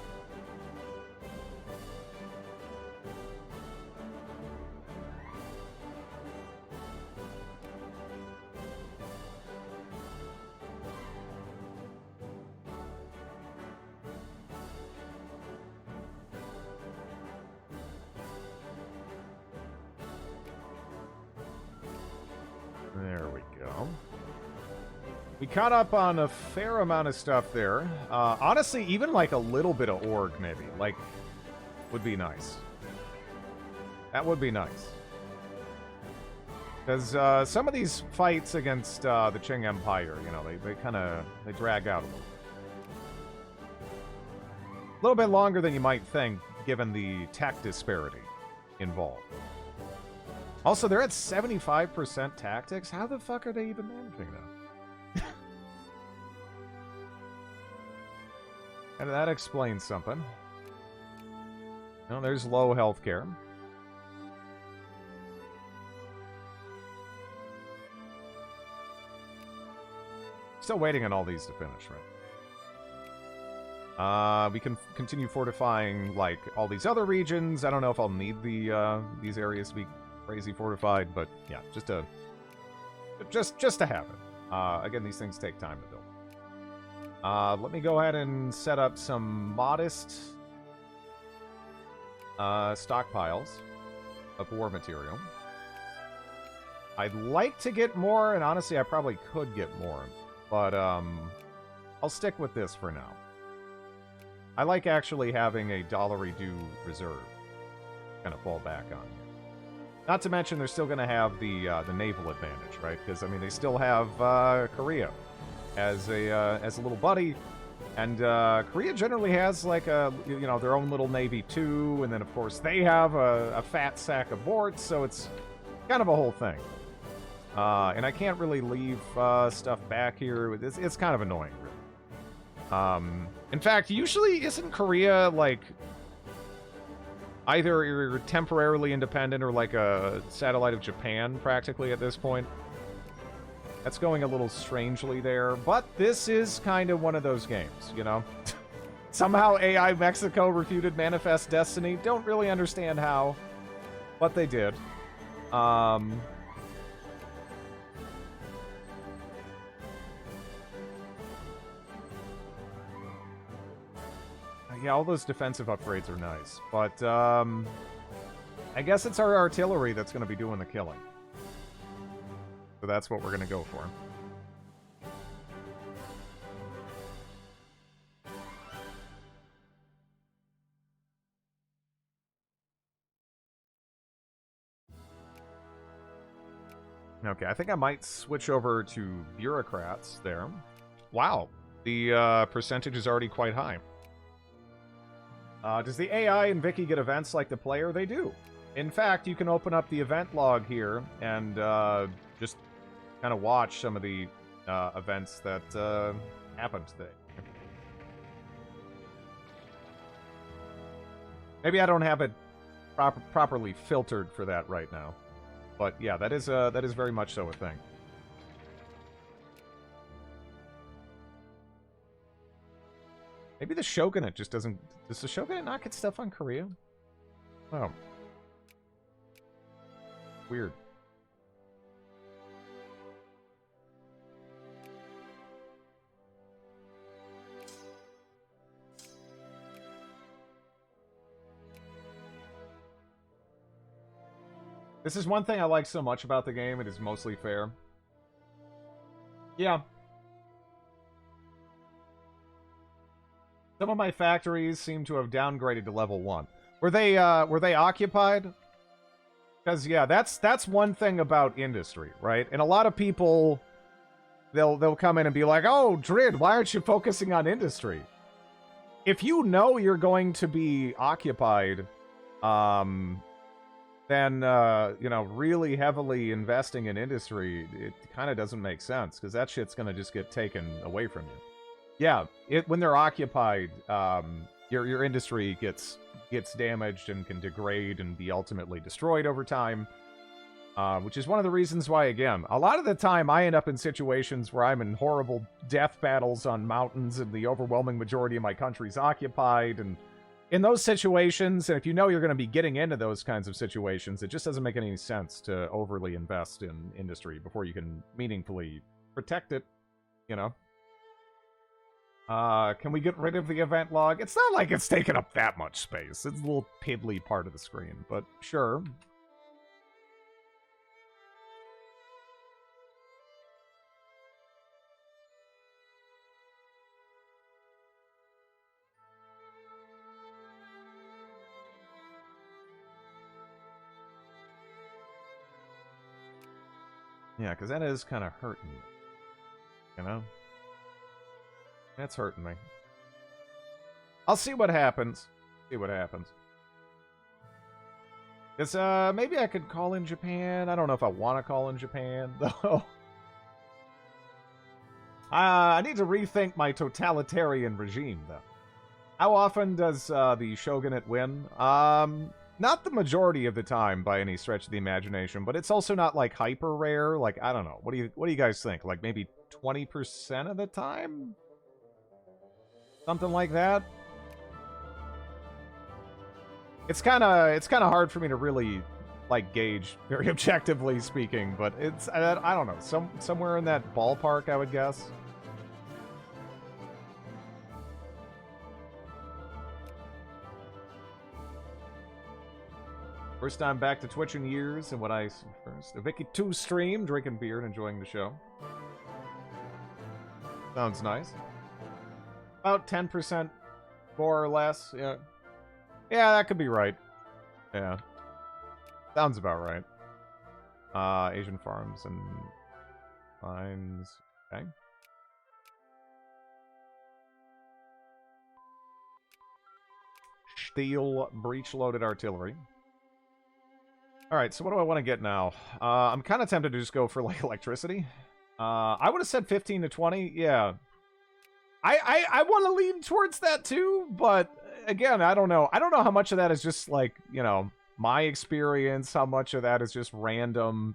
There we go. We caught up on a fair amount of stuff there. Honestly, even like a little bit of org, maybe. Like, would be nice. That would be nice. Because some of these fights against the Qing Empire, they kind of, they drag out a little. A little bit longer than you might think, given the tech disparity involved. Also, they're at 75% tactics? How the fuck are they even managing that? And that explains something. No, there's low healthcare. Still waiting on all these to finish, right? We can continue fortifying, like, all these other regions. I don't know if I'll need these areas to be crazy fortified, but yeah, just to have it. Again, these things take time to build. Let me go ahead and set up some modest stockpiles of war material. I'd like to get more, and honestly, I probably could get more, but I'll stick with this for now. I like actually having a dollary due reserve kind of fall back on. Not to mention, they're still going to have the naval advantage, right? Because I mean, they still have Korea as a little buddy, and Korea generally has like their own little navy too, and then of course they have a fat sack of ports, so it's kind of a whole thing. And I can't really leave stuff back here. It's kind of annoying, really. In fact, usually isn't Korea like either you're temporarily independent or like a satellite of Japan, practically, at this point? That's going a little strangely there, but this is kind of one of those games, you know? Somehow AI Mexico refuted Manifest Destiny. Don't really understand how, but they did. Yeah, all those defensive upgrades are nice, but I guess it's our artillery that's going to be doing the killing. So that's what we're going to go for. Okay, I think I might switch over to bureaucrats there. Wow, the percentage is already quite high. Does the AI in Vicky get events like the player? They do. In fact, you can open up the event log here and just kind of watch some of the events that happened today. Maybe I don't have it properly filtered for that right now. But yeah, that is very much so a thing. Maybe the Shogunate just doesn't... Does the Shogunate not get stuff on Korea? Oh. Weird. This is one thing I like so much about the game. It is mostly fair. Yeah. Some of my factories seem to have downgraded to level 1. Were they occupied? Because yeah, that's one thing about industry, right? And a lot of people they'll come in and be like, "Oh, Drid, why aren't you focusing on industry?" If you know you're going to be occupied, then you know, really heavily investing in industry, it kind of doesn't make sense because that shit's gonna just get taken away from you. Yeah, when they're occupied, your industry gets damaged and can degrade and be ultimately destroyed over time. Which is one of the reasons why, again, a lot of the time I end up in situations where I'm in horrible death battles on mountains and the overwhelming majority of my country's occupied. And in those situations, and if you know you're going to be getting into those kinds of situations, it just doesn't make any sense to overly invest in industry before you can meaningfully protect it, you know? Can we get rid of the event log? It's not like it's taking up that much space. It's a little piddly part of the screen, but sure. Yeah, because that is kind of hurting me. You know? That's hurting me. I'll see what happens. See what happens. Because, maybe I could call in Japan. I don't know if I want to call in Japan, though. I need to rethink my totalitarian regime, though. How often does the Shogunate win? Not the majority of the time by any stretch of the imagination, but it's also not like hyper rare. Like, I don't know. What do you guys think? Like maybe 20% of the time? Something like that. It's kind of hard for me to really like gauge very objectively speaking, but it's I don't know. Somewhere in that ballpark, I would guess. First time back to Twitch in years, and what I see first. A Vicky 2 stream, drinking beer and enjoying the show. Sounds nice. About 10%, more or less, yeah. Yeah, that could be right. Yeah. Sounds about right. Asian farms and mines. Okay. Steel breech-loaded artillery. Alright, so what do I want to get now? I'm kind of tempted to just go for, like, electricity. I would have said 15 to 20, yeah. I want to lean towards that, too, but, again, I don't know. I don't know how much of that is just, like, you know, my experience, how much of that is just random,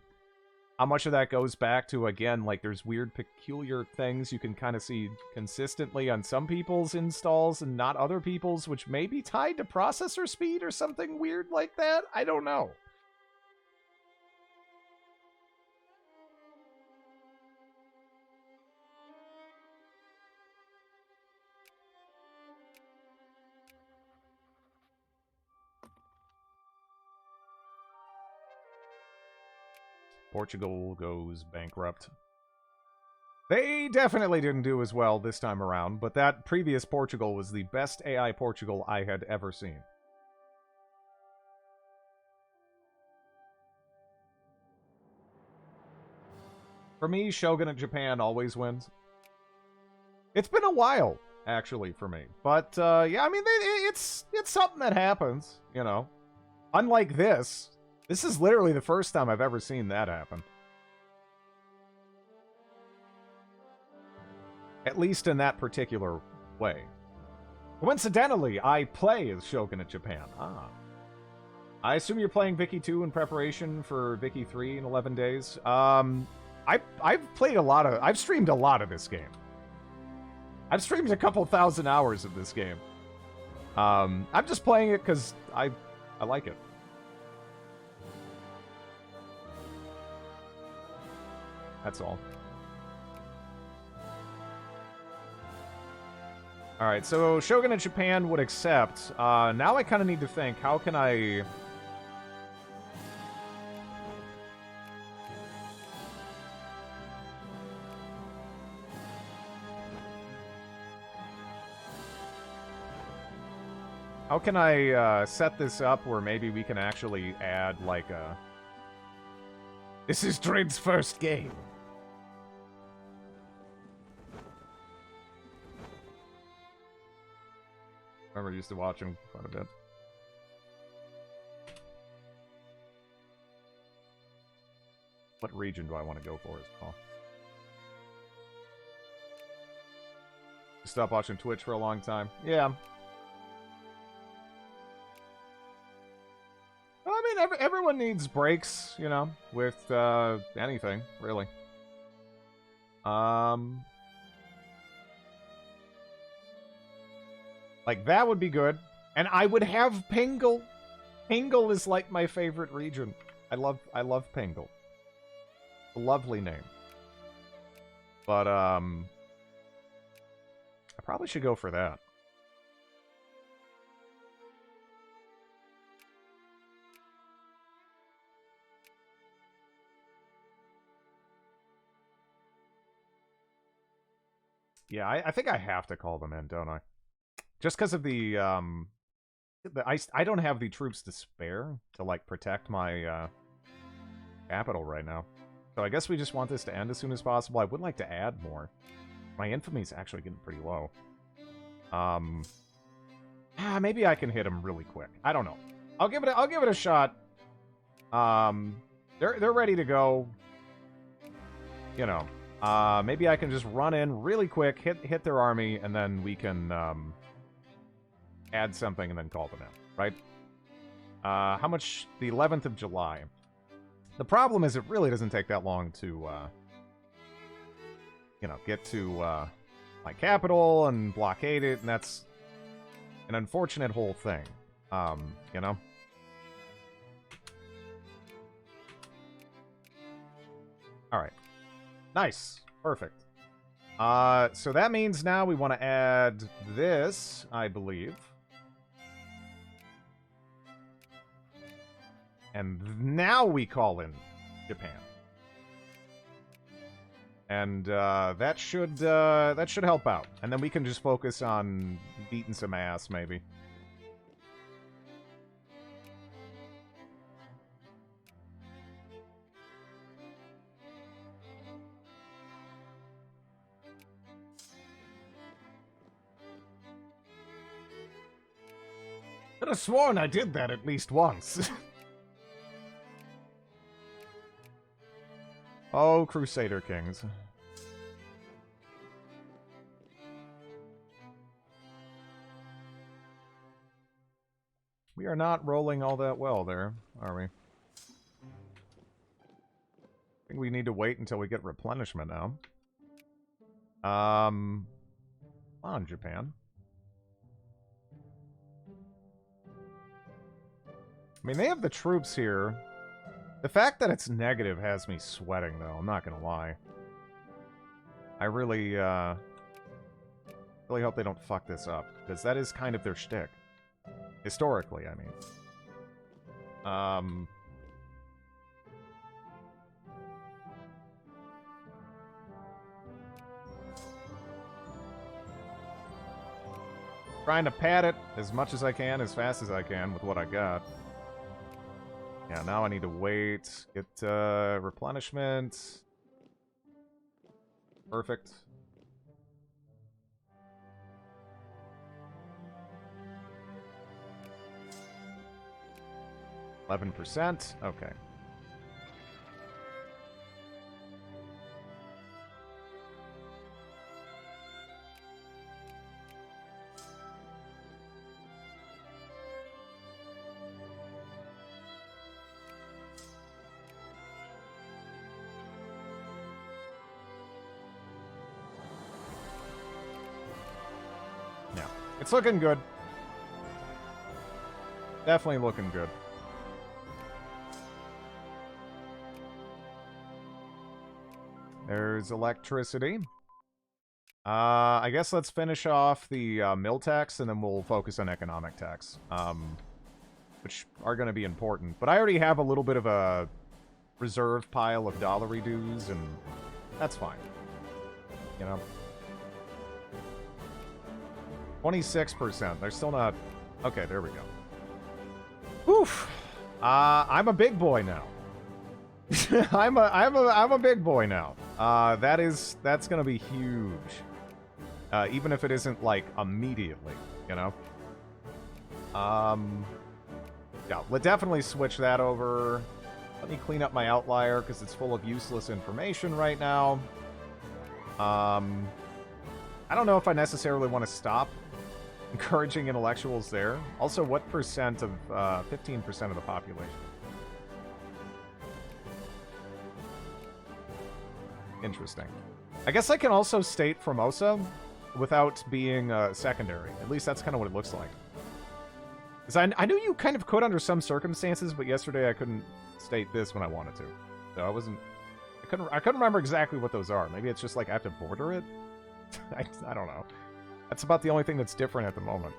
how much of that goes back to, again, like, there's weird, peculiar things you can kind of see consistently on some people's installs and not other people's, which may be tied to processor speed or something weird like that. I don't know. Portugal goes bankrupt. They definitely didn't do as well this time around, but that previous Portugal was the best AI Portugal I had ever seen. For me, Shogunate Japan always wins. It's been a while, actually, for me. But, yeah, I mean, it's something that happens, you know. Unlike this, this is literally the first time I've ever seen that happen. At least in that particular way. Coincidentally, I play as Shogunate Japan. Ah. I assume you're playing Vicky 2 in preparation for Vicky 3 in 11 days. I've played a lot of... I've streamed a lot of this game. I've streamed a couple thousand hours of this game. I'm just playing it because I like it. That's all. Alright, so Shogun in Japan would accept. Now I kind of need to think, how can I... How can I set this up where maybe we can actually add, like, a... This is Drin's first game. I remember used to watch him quite a bit. What region do I want to go for as well? Stop watching Twitch for a long time. Yeah. I mean, everyone needs breaks, you know, with anything, really. Like, that would be good. And I would have Pingle. Pingle is like my favorite region. I love Pingle. A lovely name. But, I probably should go for that. Yeah, I think I have to call them in, don't I? Just because of the I don't have the troops to spare to, like, protect my, capital right now. So I guess we just want this to end as soon as possible. I would like to add more. My infamy is actually getting pretty low. Maybe I can hit him really quick. I don't know. I'll give it a shot. They're ready to go. You know. Maybe I can just run in really quick, hit their army, and then we can, add something and then call them in, right? How much? The 11th of July. The problem is it really doesn't take that long to, you know, get to, my capital and blockade it, and that's an unfortunate whole thing, you know? Alright. Nice. Perfect. So that means now we want to add this, I believe. And now we call in Japan. And that should help out. And then we can just focus on beating some ass, maybe. Could have sworn I did that at least once. Oh, Crusader Kings. We are not rolling all that well there, are we? I think we need to wait until we get replenishment now. Come on, Japan. I mean, they have the troops here. The fact that it's negative has me sweating, though. I'm not gonna lie. I really hope they don't fuck this up, because that is kind of their shtick. Historically, I mean. 'Trying to pad it as much as I can, as fast as I can, with what I got. Yeah, now I need to wait. Get, replenishment. Perfect. %. Okay. It's looking good. Definitely looking good. There's electricity. I guess let's finish off the mill tax, and then we'll focus on economic tax, which are going to be important. But I already have a little bit of a reserve pile of dollary dues, and that's fine. You know? 26%. They're still not... Okay, there we go. Oof. I'm a big boy now. I'm a big boy now. That's gonna be huge. Even if it isn't like immediately, you know. Yeah, let's definitely switch that over. Let me clean up my outlier because it's full of useless information right now. I don't know if I necessarily want to stop encouraging intellectuals there. Also, what percent of 15% of the population? Interesting. I guess I can also state Formosa without being secondary. At least that's kind of what it looks like. Because I knew you kind of could under some circumstances, but yesterday I couldn't state this when I wanted to. So I couldn't remember exactly what those are. Maybe it's just like I have to border it? I don't know. That's about the only thing that's different at the moment.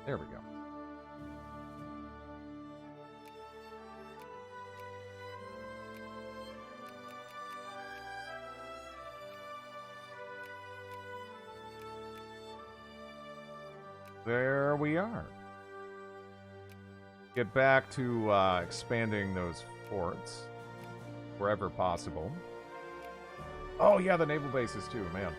There we go. There we are. Get back to expanding those forts wherever possible. Oh yeah, the naval bases too, man.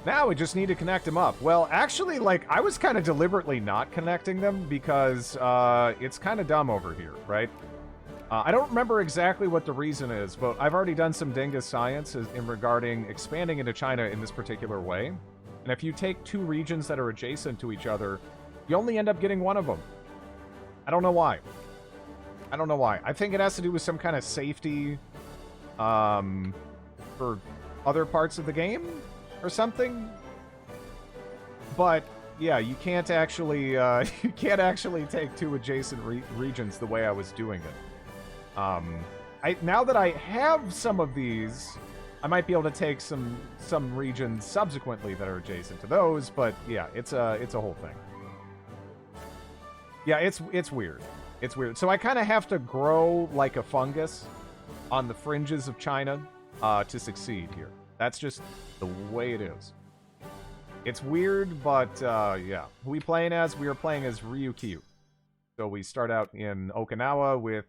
Now we just need to connect them up. Well, actually, like, I was kind of deliberately not connecting them because it's kind of dumb over here, right? I don't remember exactly what the reason is, but I've already done some dingus science in regarding expanding into China in this particular way. And if you take two regions that are adjacent to each other, you only end up getting one of them. I don't know why. I don't know why. I think it has to do with some kind of safety for other parts of the game or something. But yeah, you can't actually take two adjacent regions the way I was doing it. Now that I have some of these, I might be able to take some regions subsequently that are adjacent to those, but yeah, it's a whole thing. Yeah, it's weird. It's weird. So I kind of have to grow like a fungus on the fringes of China to succeed here. That's just the way it is. It's weird, but yeah. Who we playing as? We are playing as Ryukyu. So we start out in Okinawa with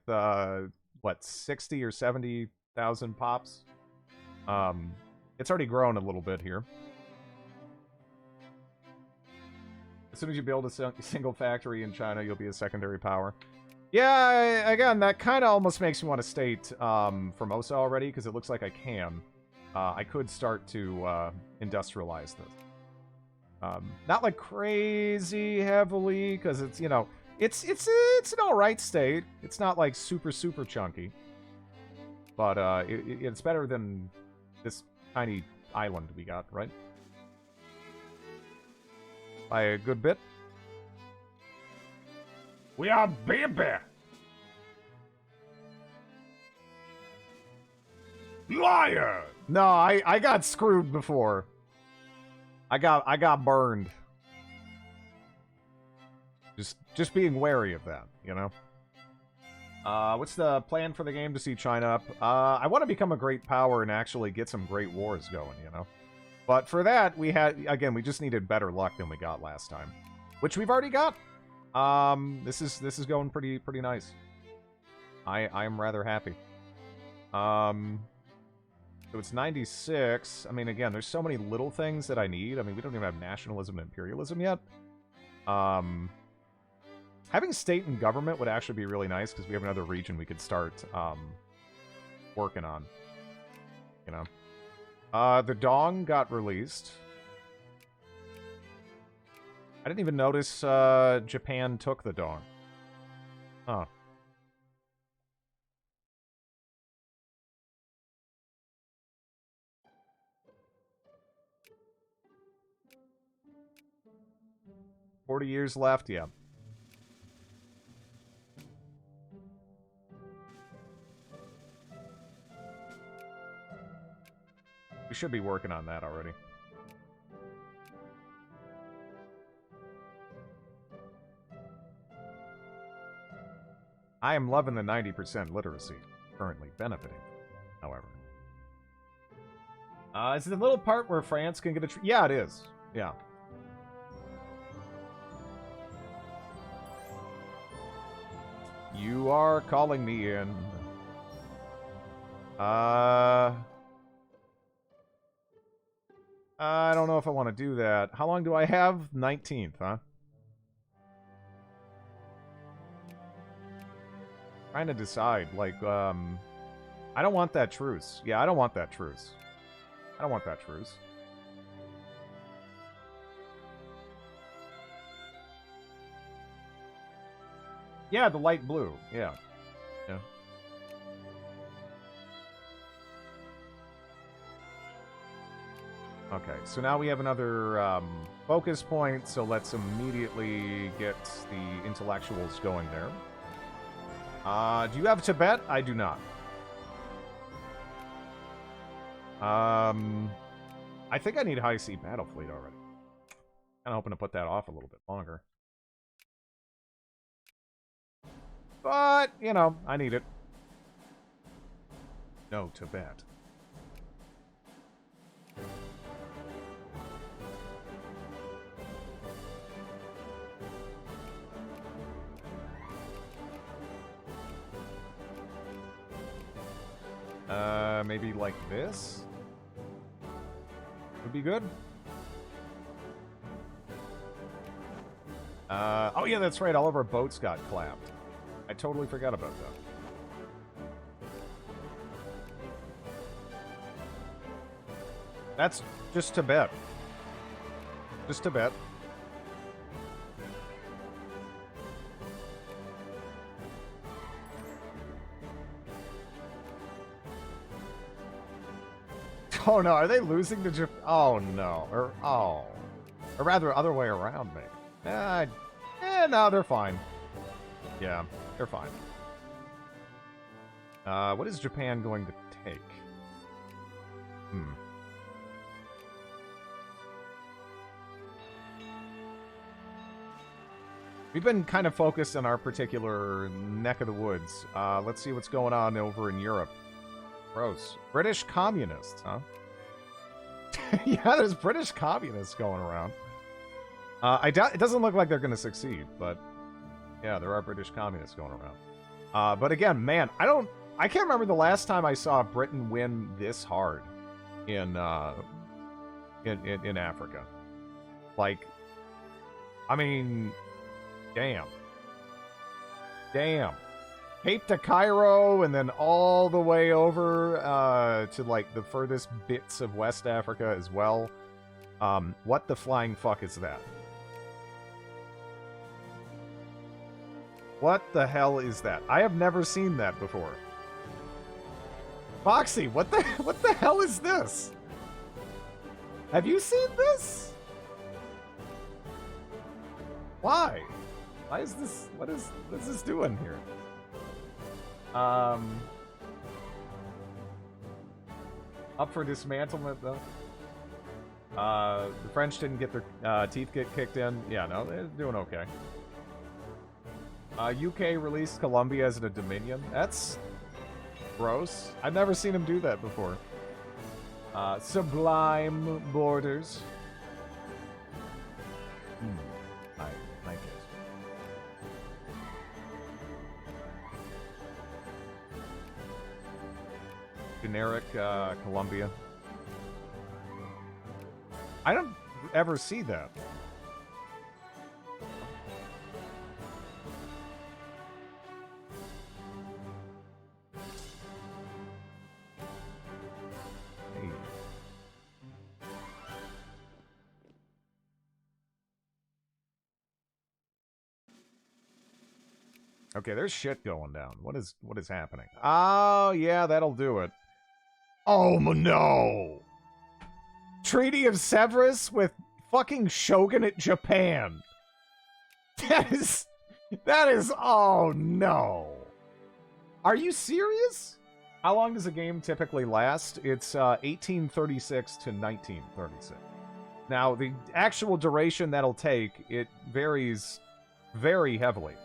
what, 60 or 70,000 pops. It's already grown a little bit here. As soon as you build a single factory in China, you'll be a secondary power. Yeah, again, that kind of almost makes me want to state Formosa already, because it looks like I can. I could start to industrialize this. Not like crazy heavily, because it's, you know, it's an alright state. It's not like super chunky. But it's better than this tiny island we got, right? By a good bit. We are baby. Liar! No, I got screwed before. I got burned. Just being wary of that, you know? What's the plan for the game to see China up? I want to become a great power and actually get some great wars going, you know? But for that, we just needed better luck than we got last time. Which we've already got. This is going pretty nice. I am rather happy. So it's 96. I mean, again, there's so many little things that I need. I mean, we don't even have nationalism and imperialism yet. Having state and government would actually be really nice, because we have another region we could start working on. You know. The Dong got released. I didn't even notice Japan took the Dong. Huh. $40 left, yeah. We should be working on that already. I am loving the 90% literacy currently benefiting, however. Is it the little part where France can get a... Yeah, it is. Yeah. You are calling me in. I don't know if I want to do that. How long do I have? 19th, huh? Trying to decide. Like, I don't want that truce. Yeah, I don't want that truce. I don't want that truce. Yeah, the light blue. Yeah. Yeah. Okay, so now we have another focus point, so let's immediately get the intellectuals going there. Do you have Tibet? I do not. I think I need High Sea Battle Fleet already. Kind of hoping to put that off a little bit longer. But, you know, I need it. No, Tibet. Maybe like this? Would be good. Oh yeah, that's right, all of our boats got clapped. I totally forgot about that. That's just Tibet. Just Tibet. Oh no, are they losing to Japan? Oh no. Or rather, other way around, maybe. No, they're fine. Yeah, they're fine. What is Japan going to take? We've been kind of focused on our particular neck of the woods. Let's see what's going on over in Europe. Gross. British communists, huh? Yeah, there's British communists going around. I doubt it doesn't look like they're going to succeed, but yeah, there are British communists going around. But again, man, I can't remember the last time I saw Britain win this hard in Africa. Like, I mean, damn. Cape to Cairo and then all the way over to like the furthest bits of West Africa as well. What the flying fuck is that? What the hell is that? I have never seen that before. Foxy, what the hell is this? Have you seen this? Why? Why is this? What is this doing here? Up for dismantlement, though. The French didn't get their teeth kicked in. Yeah, no, they're doing okay. UK released Colombia as a dominion. That's gross. I've never seen him do that before. Sublime borders. I like it. Generic Colombia. I don't ever see that. Okay, there's shit going down. What is happening? Oh, yeah, that'll do it. Oh, no! Treaty of Severus with fucking Shogunate Japan. That is, oh no. Are you serious? How long does a game typically last? It's 1836 to 1936. Now, the actual duration that'll take, it varies very heavily.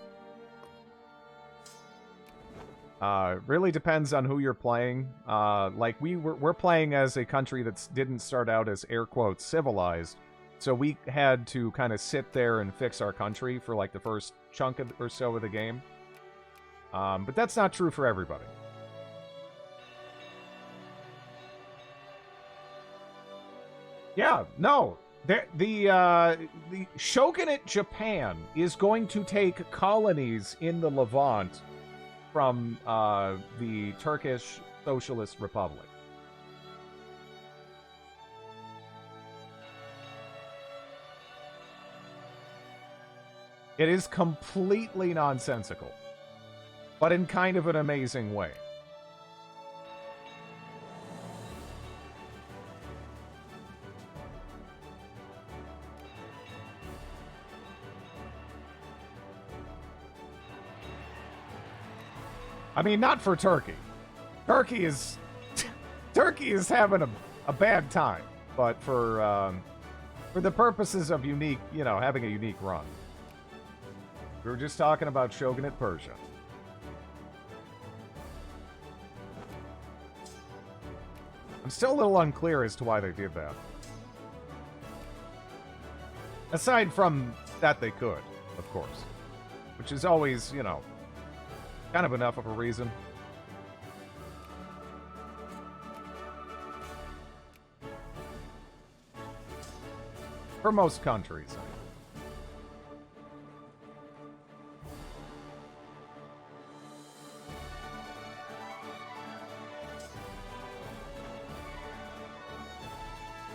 Really depends on who you're playing. Like we're playing as a country that didn't start out as air quotes civilized, so we had to kind of sit there and fix our country for like the first chunk or so of the game. But that's not true for everybody. Yeah, no. The Shogunate Japan is going to take colonies in the Levant from the Turkish Socialist Republic. It is completely nonsensical, but in kind of an amazing way. I mean, not for Turkey. Turkey is having a bad time, but for the purposes of unique, having a unique run. We were just talking about Shogunate Persia. I'm still a little unclear as to why they did that. Aside from that they could, of course. Which is always, kind of enough of a reason. For most countries.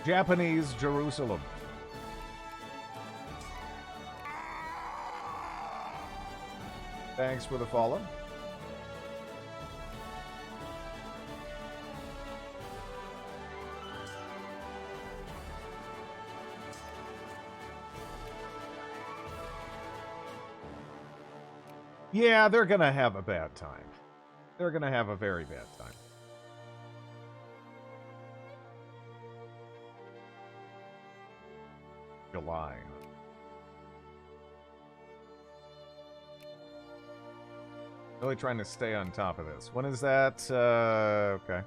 Japanese Jerusalem. Thanks for the follow. Yeah, they're gonna have a bad time. They're gonna have a very bad time. July. Really trying to stay on top of this. When is that? Okay.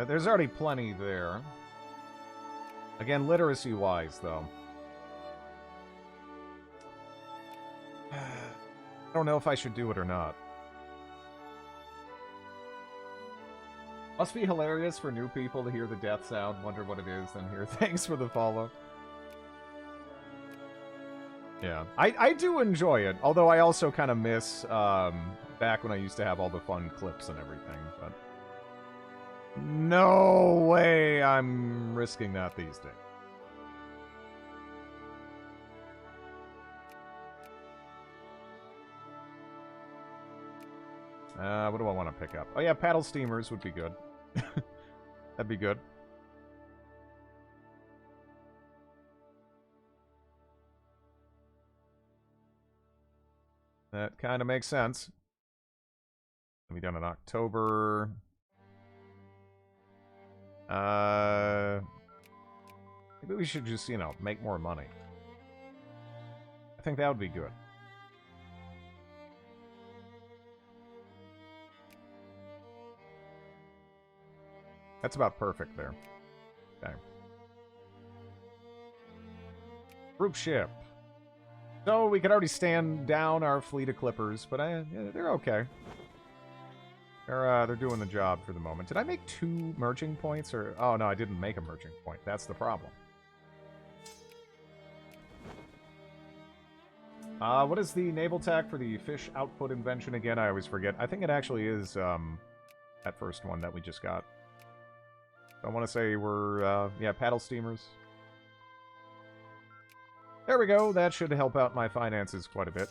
There's already plenty there. Again, literacy-wise, though. I don't know if I should do it or not. Must be hilarious for new people to hear the death sound, wonder what it is, then hear thanks for the follow. Yeah, I do enjoy it, although I also kind of miss back when I used to have all the fun clips and everything, but no way I'm risking that these days. What do I want to pick up? Oh yeah, paddle steamers would be good. That'd be good. That kind of makes sense. It'll be done in October. Maybe we should just, make more money. I think that would be good. That's about perfect there. Okay. Group ship. So we could already stand down our fleet of clippers, but yeah, they're okay. They're doing the job for the moment. Did I make 2 merging points? Or oh no, I didn't make a merging point. That's the problem. What is the naval tech for the fish output invention again? I always forget. I think it actually is, that first one that we just got. I want to say we're, yeah, paddle steamers. There we go. That should help out my finances quite a bit.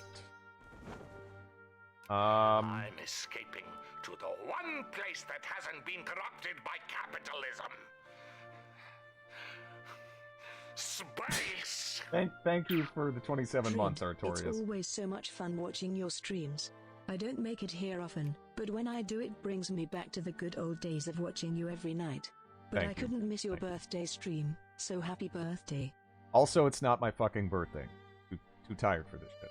I'm escaping to the one place that hasn't been corrupted by capitalism. Space! Thank you for the 27 months, Trid, Artorias. it's always so much fun watching your streams. I don't make it here often, but when I do it brings me back to the good old days of watching you every night. But Thank I you. couldn't miss your birthday stream, so happy birthday. Also, it's not my fucking birthday. Too tired for this shit.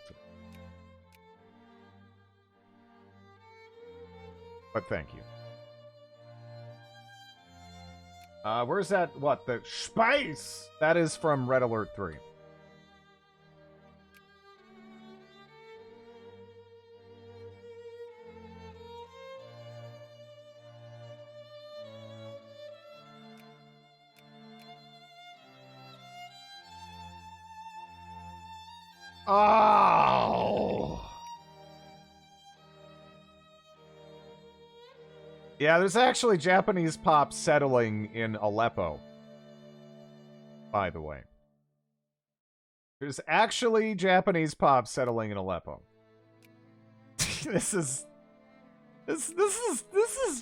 But thank you. Where's that? What? The space? That is from Red Alert 3. Oh! Yeah, there's actually Japanese pop settling in Aleppo. By the way. There's actually Japanese pop settling in Aleppo. This is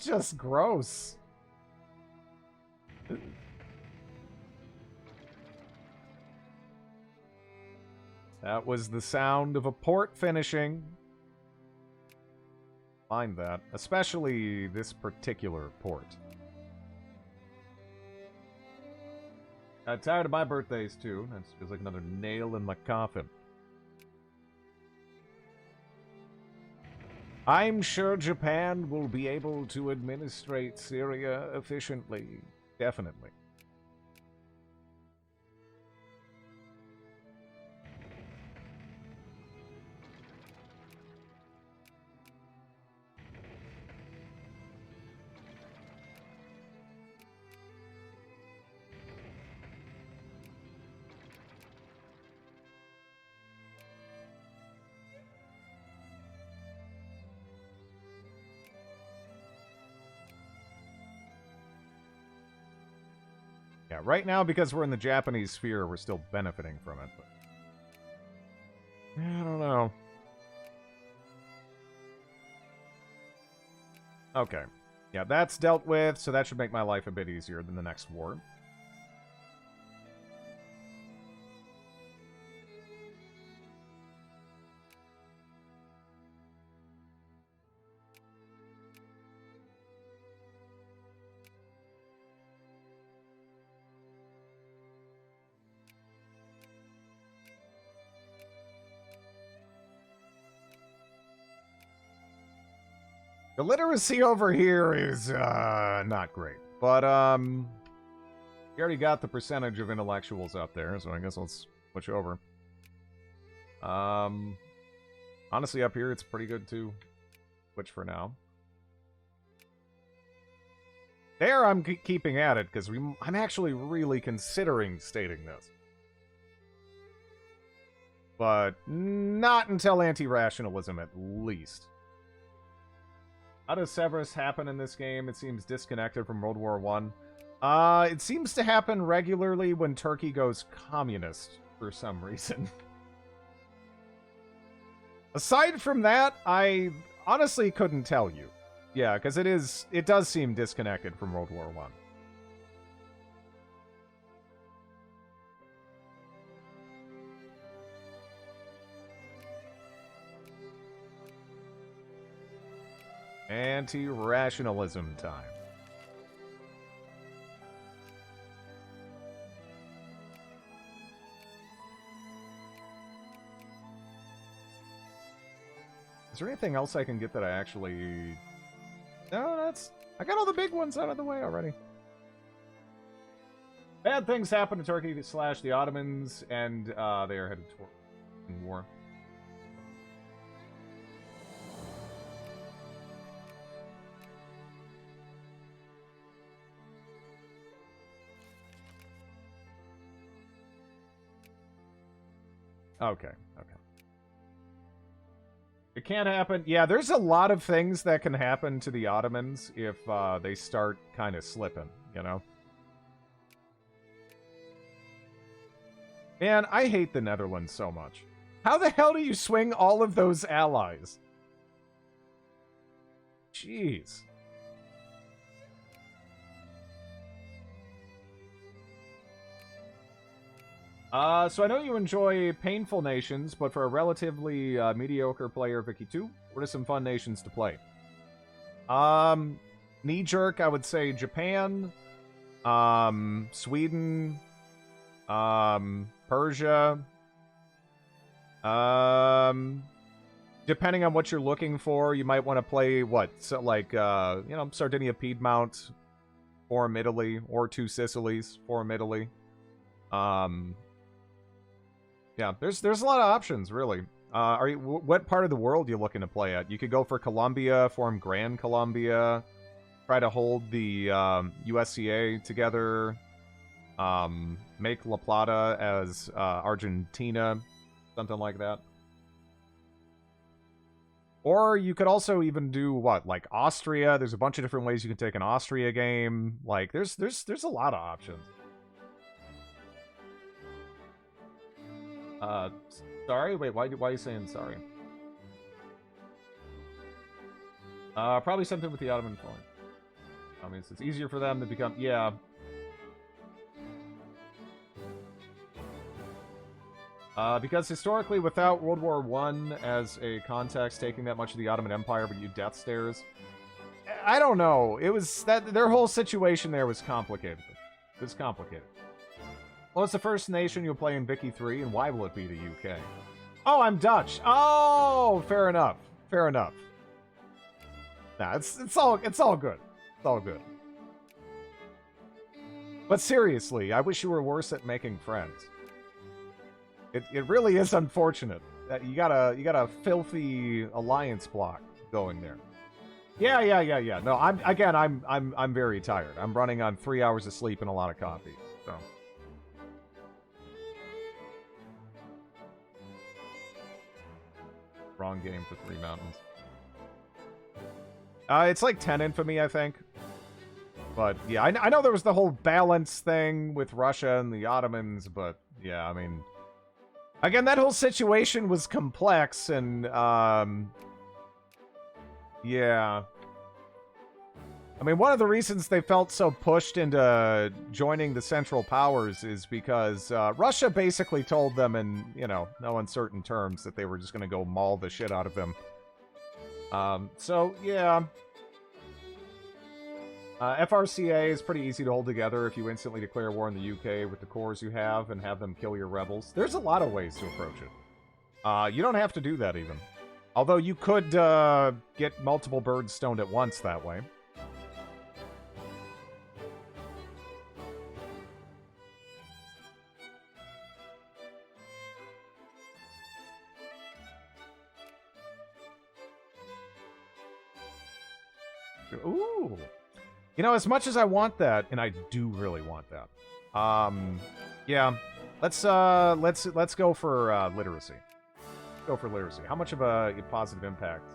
just gross. That was the sound of a port finishing. Mind that. Especially this particular port. Got tired of my birthdays, too. That feels like another nail in my coffin. I'm sure Japan will be able to administrate Syria efficiently. Definitely. Yeah, right now, because we're in the Japanese sphere, we're still benefiting from it, but... I don't know. Okay. Yeah, that's dealt with, so that should make my life a bit easier than the next war. The literacy over here is, not great. But, we already got the percentage of intellectuals up there, so I guess let's switch over. Honestly, up here, it's pretty good, too. Switch for now. There, I'm keeping at it, because I'm actually really considering stating this. But not until anti-rationalism, at least. How does Severus happen in this game? It seems disconnected from World War I. It seems to happen regularly when Turkey goes communist, for some reason. Aside from that, I honestly couldn't tell you. Yeah, because it does seem disconnected from World War I. Anti-rationalism time. Is there anything else I can get that I actually... No, I got all the big ones out of the way already. Bad things happen to Turkey / the Ottomans, and they are headed toward war. Okay, okay. can't happen. Yeah, there's a lot of things that can happen to the Ottomans if they start kind of slipping, you know? Man, I hate the Netherlands so much. How the hell do you swing all of those allies? Jeez. So I know you enjoy Painful Nations, but for a relatively mediocre player, Vicky 2, what are some fun nations to play? Knee-jerk, I would say Japan, Sweden, Persia, depending on what you're looking for, you might want to play, what, so like, Sardinia, Piedmont, Forum Italy, or Two Sicilies, Forum Italy. Yeah, there's a lot of options, really. What part of the world are you looking to play at? You could go for Colombia, form Grand Colombia, try to hold the USCA together, make La Plata as Argentina, something like that. Or you could also even do what, like Austria. There's a bunch of different ways you can take an Austria game. Like there's a lot of options. Sorry? Wait, why are you saying sorry? Probably something with the Ottoman point. I mean, it's easier for them to become... Yeah. Because historically, without World War I as a context, taking that much of the Ottoman Empire would you death stares. I don't know. It was... Their whole situation there was complicated. It was complicated. Well, it's the first nation you'll play in Vicky 3, and why will it be the UK? Oh, I'm Dutch. Oh, fair enough. Fair enough. Nah, it's all good. It's all good. But seriously, I wish you were worse at making friends. It really is unfortunate that you got a filthy alliance block going there. Yeah. No, I'm very tired. I'm running on 3 hours of sleep and a lot of coffee. So. Wrong game for Three Mountains. It's like 10 Infamy, I think. But, yeah, I know there was the whole balance thing with Russia and the Ottomans, but, yeah, I mean... Again, that whole situation was complex, and, yeah. I mean, one of the reasons they felt so pushed into joining the Central Powers is because Russia basically told them in, no uncertain terms that they were just going to go maul the shit out of them. So, yeah. FRCA is pretty easy to hold together if you instantly declare war in the UK with the cores you have and have them kill your rebels. There's a lot of ways to approach it. You don't have to do that, even. Although you could get multiple birds stoned at once that way. Ooh. As much as I want that, and I do really want that. Yeah. Let's go for literacy. Go for literacy. How much of a positive impact?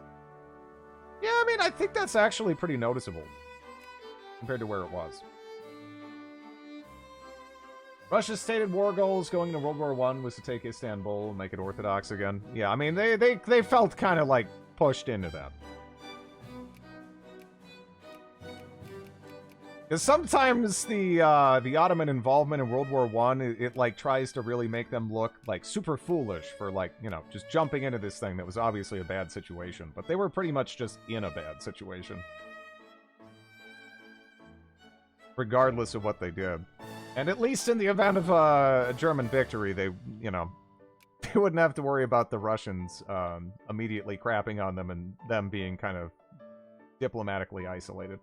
Yeah, I mean, I think that's actually pretty noticeable compared to where it was. Russia's stated war goals going into World War I was to take Istanbul and make it Orthodox again. Yeah, I mean, they felt kind of like pushed into that. Because sometimes the Ottoman involvement in World War I, it like tries to really make them look like super foolish for like, just jumping into this thing that was obviously a bad situation. But they were pretty much just in a bad situation. Regardless of what they did. And at least in the event of a German victory, they wouldn't have to worry about the Russians immediately crapping on them and them being kind of diplomatically isolated.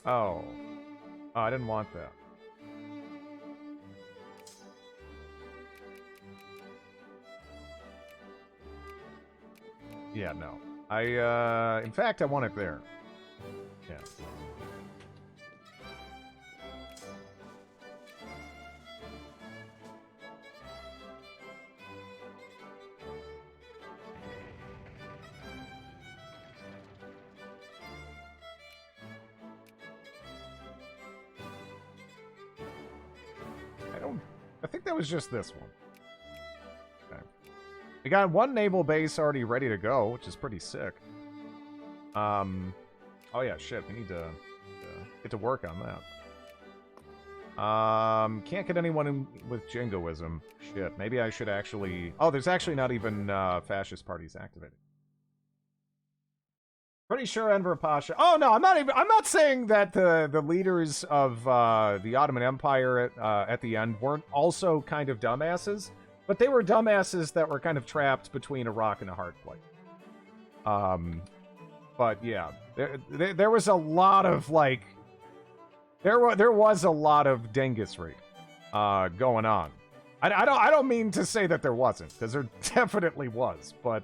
Oh. Oh, I didn't want that. Yeah, no. In fact, I want it there. Yeah. I think that was just this one. Okay. We got one naval base already ready to go, which is pretty sick. Oh yeah, shit, we need to get to work on that. Can't get anyone in with jingoism. Shit, maybe I should actually... Oh, there's actually not even fascist parties activated. Pretty sure Enver Pasha... Oh, no, I'm not saying that the leaders of the Ottoman Empire at the end weren't also kind of dumbasses, but they were dumbasses that were kind of trapped between a rock and a hard place. But yeah, there was a lot of, like... There was a lot of dingusry going on. I don't mean to say that there wasn't, because there definitely was, but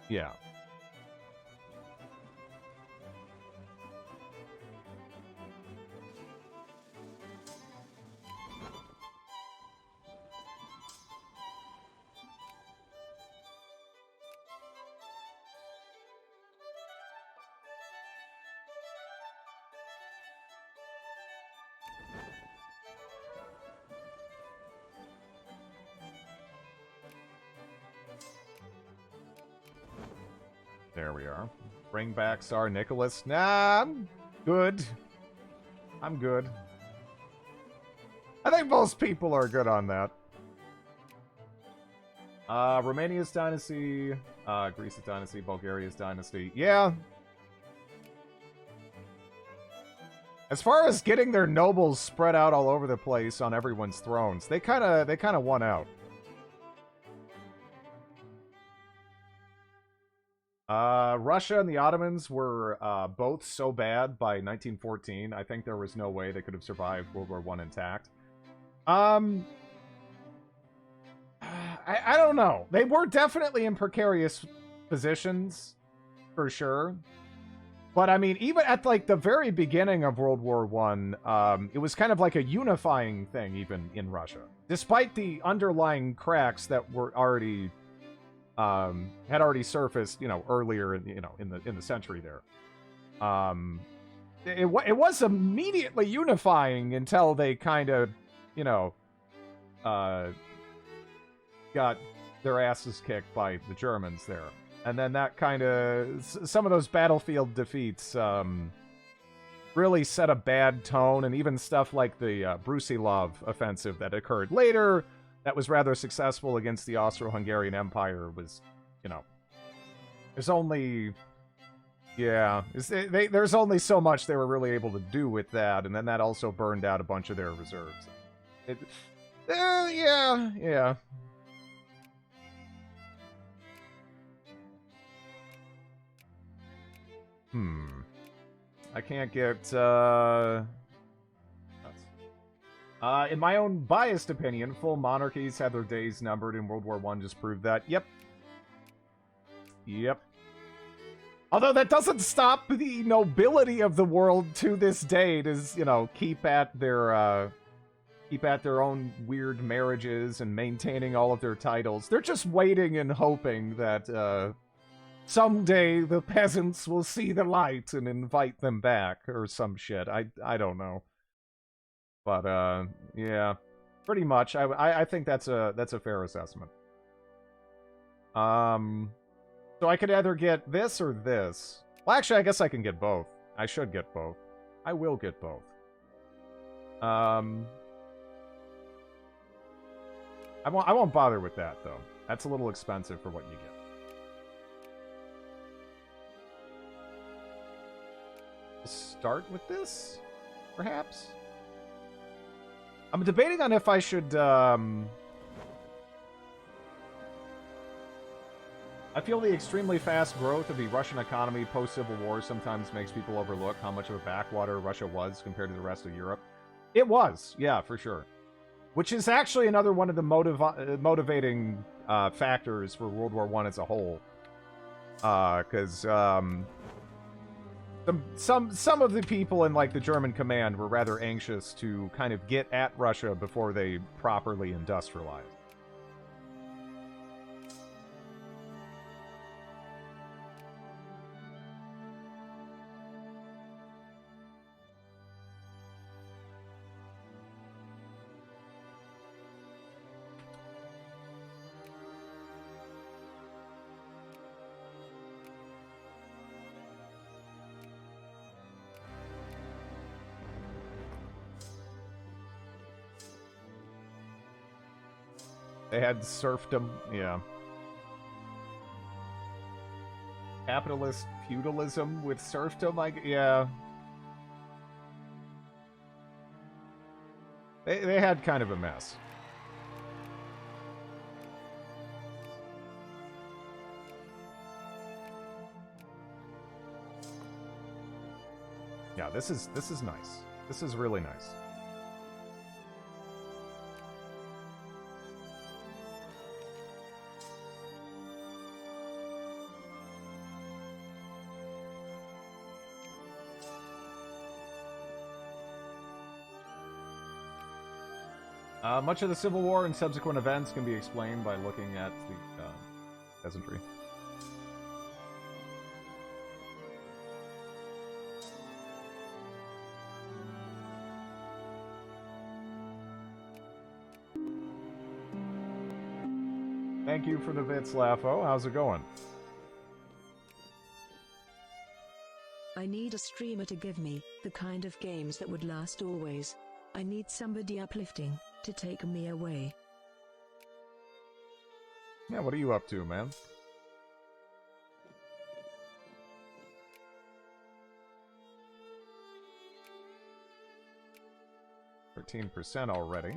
yeah. There we are. Bring back Tsar Nicholas. Nah, I'm good. I'm good. I think most people are good on that. Romania's dynasty, Greece's dynasty, Bulgaria's dynasty. Yeah. As far as getting their nobles spread out all over the place on everyone's thrones, they kind of won out. Russia and the Ottomans were both so bad by 1914. I think there was no way they could have survived World War I intact. I don't know. They were definitely in precarious positions, for sure. But I mean, even at like the very beginning of World War I, it was kind of like a unifying thing, even in Russia, despite the underlying cracks that were already had already surfaced, earlier in the century there. It was immediately unifying until they kind of, got their asses kicked by the Germans there. And then that kind of... Some of those battlefield defeats really set a bad tone, and even stuff like the Brusilov offensive that occurred later that was rather successful against the Austro-Hungarian Empire was, there's only... Yeah, there's only so much they were really able to do with that, and then that also burned out a bunch of their reserves. Yeah. I can't get, in my own biased opinion, full monarchies had their days numbered, and World War I just proved that. Yep. Although that doesn't stop the nobility of the world to this day to, keep at their own weird marriages and maintaining all of their titles. They're just waiting and hoping that, someday the peasants will see the light and invite them back, or some shit. I don't know. But, yeah. Pretty much. I think that's a fair assessment. So I could either get this or this. Well, actually, I guess I can get both. I should get both. I will get both. I won't bother with that, though. That's a little expensive for what you get. We'll start with this, perhaps? I'm debating on if I should, I feel the extremely fast growth of the Russian economy post-Civil War sometimes makes people overlook how much of a backwater Russia was compared to the rest of Europe. It was, yeah, for sure. Which is actually another one of the motivating factors for World War I as a whole. Because some of the people in like the German command were rather anxious to kind of get at Russia before they properly industrialized. They had serfdom, yeah. Capitalist feudalism with serfdom, yeah. They had kind of a mess. Yeah, this is nice. This is really nice. Much of the Civil War and subsequent events can be explained by looking at the peasantry. Thank you for the bits, Laffo. How's it going? I need a streamer to give me the kind of games that would last always. I need somebody uplifting to take me away. Yeah, what are you up to, man? %13 already.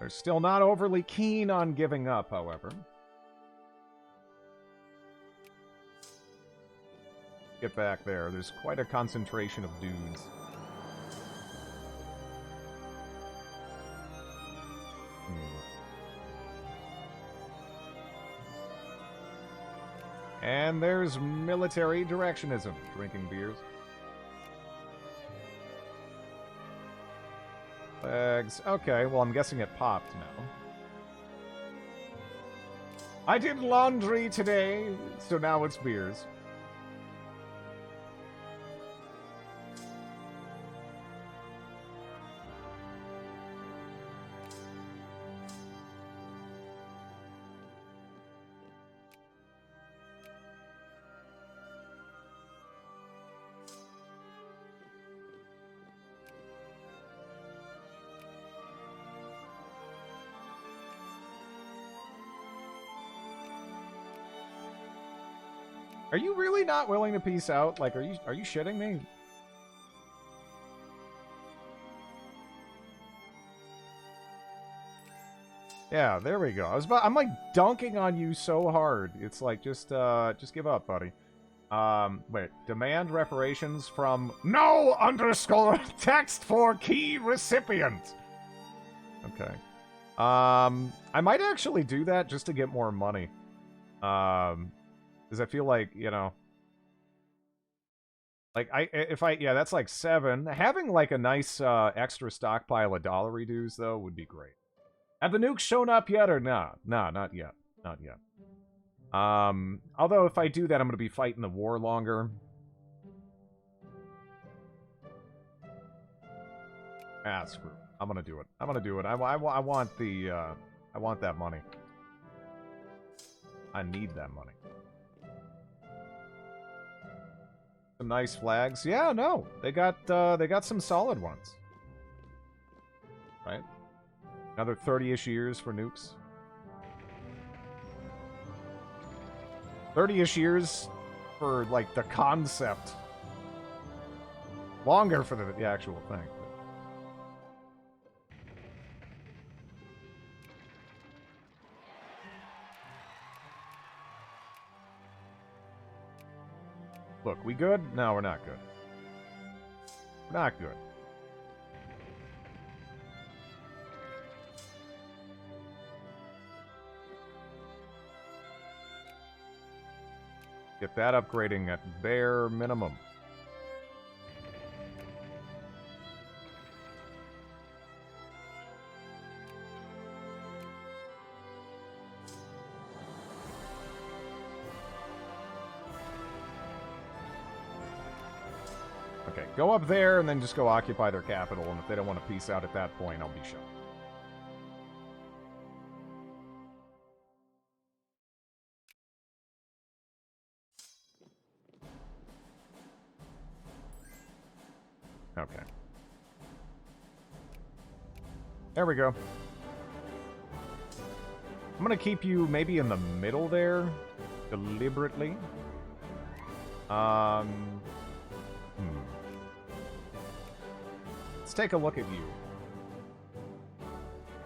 They're still not overly keen on giving up, however. Get back there. There's quite a concentration of dudes. And there's military directionism, drinking beers. Flags. Okay, well, I'm guessing it popped now. I did laundry today, so now it's beers. Are you really not willing to peace out? Like, are you shitting me? Yeah, there we go. I'm like dunking on you so hard. It's like just give up, buddy. Wait, demand reparations from no underscore text for key recipient. Okay. I might actually do that just to get more money. Because I feel like, you know, like yeah, that's like 7. Having like a nice extra stockpile of dollary dues though would be great. Have the nukes shown up yet or not? Nah, not yet. Not yet. Although if I do that, I'm gonna be fighting the war longer. Ah, screw it. I'm gonna do it. I'm gonna do it. I want the I want that money. I need that money. Some nice flags. Yeah, no. They got some solid ones. Right? Another 30-ish years for nukes. 30-ish years for, like, the concept. Longer for the actual thing. Look, we good? No, we're not good. We're not good. Get that upgrading at bare minimum. Okay, go up there and then just go occupy their capital, and if they don't want to peace out at that point, I'll be shocked. Okay. There we go. I'm gonna keep you maybe in the middle there, deliberately. Let's take a look at you.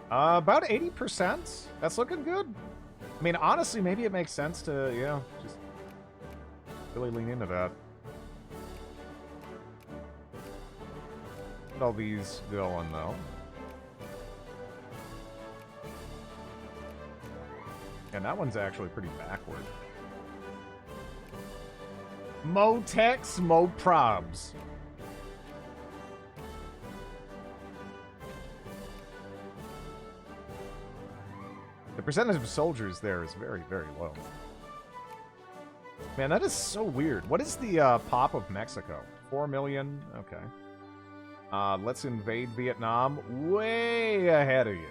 About 80%. That's looking good. I mean, honestly, maybe it makes sense to, yeah, just really lean into that. Get all these going, though. And that one's actually pretty backward. Mo techs, mo probs. The percentage of soldiers there is very, very low. Man, that is so weird. What is the pop of Mexico? 4 million? Okay. Let's invade Vietnam. Way ahead of you.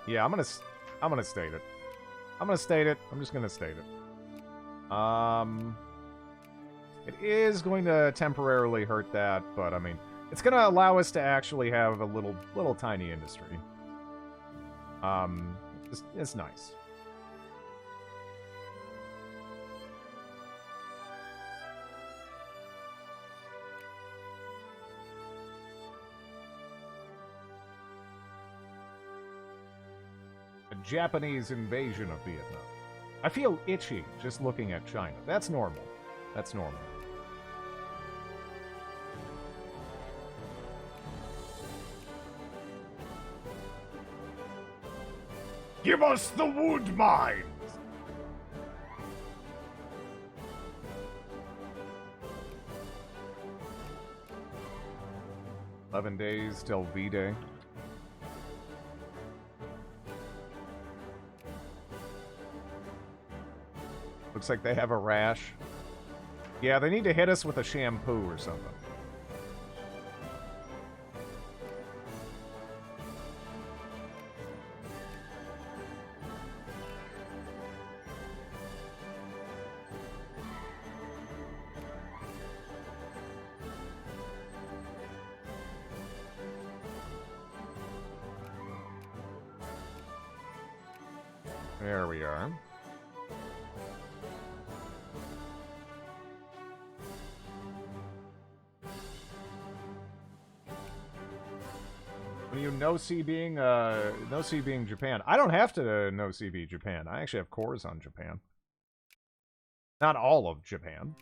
Yeah, I'm gonna state it. I'm gonna state it. I'm just gonna state it. It is going to temporarily hurt that, but I mean, it's gonna allow us to actually have a little tiny industry. It's nice. Japanese invasion of Vietnam. I feel itchy just looking at China. That's normal. That's normal. Give us the wood mines! "11 days till V-Day. Looks like they have a rash. Yeah, they need to hit us with a shampoo or something. There we are. When you no-C being Japan. I don't have to no-C be Japan. I actually have cores on Japan. Not all of Japan,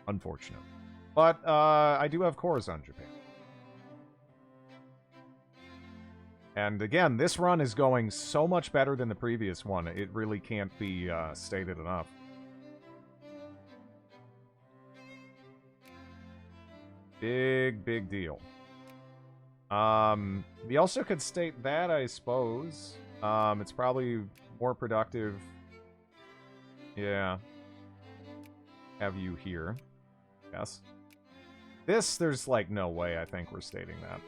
unfortunately. But I do have cores on Japan. And again, this run is going so much better than the previous one. It really can't be stated enough. Big deal. We also could state that, I suppose. It's probably more productive. Yeah. Have you here. Yes. This, there's like no way I think we're stating that.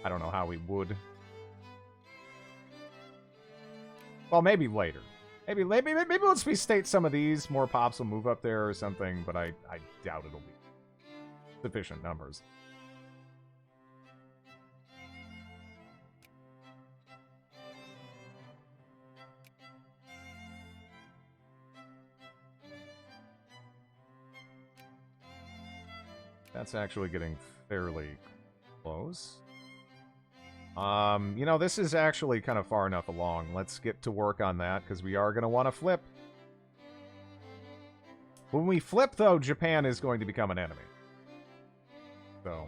I don't know how we would. Well, maybe later. Maybe once we state some of these, more pops will move up there or something, but I doubt it'll be sufficient numbers. That's actually getting fairly close. You know, this is actually kind of far enough along. Let's get to work on that, because we are going to want to flip. When we flip, though, Japan is going to become an enemy. So...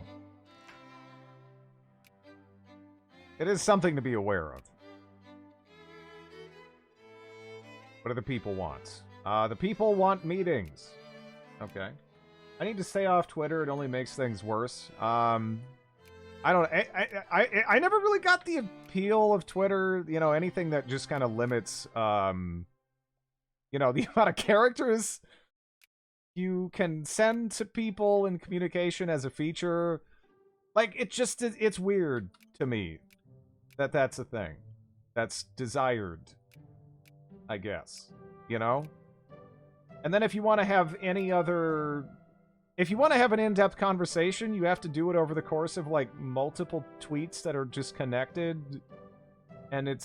it is something to be aware of. What do the people want? The people want meetings. Okay. I need to stay off Twitter. It only makes things worse. I don't... I never really got the appeal of Twitter. You know, anything that just kind of limits, you know, the amount of characters you can send to people in communication as a feature. Like, it's weird to me that that's a thing. That's desired, I guess. You know? And then if you want to have any other... if you want to have an in-depth conversation, you have to do it over the course of, like, multiple tweets that are just connected. And it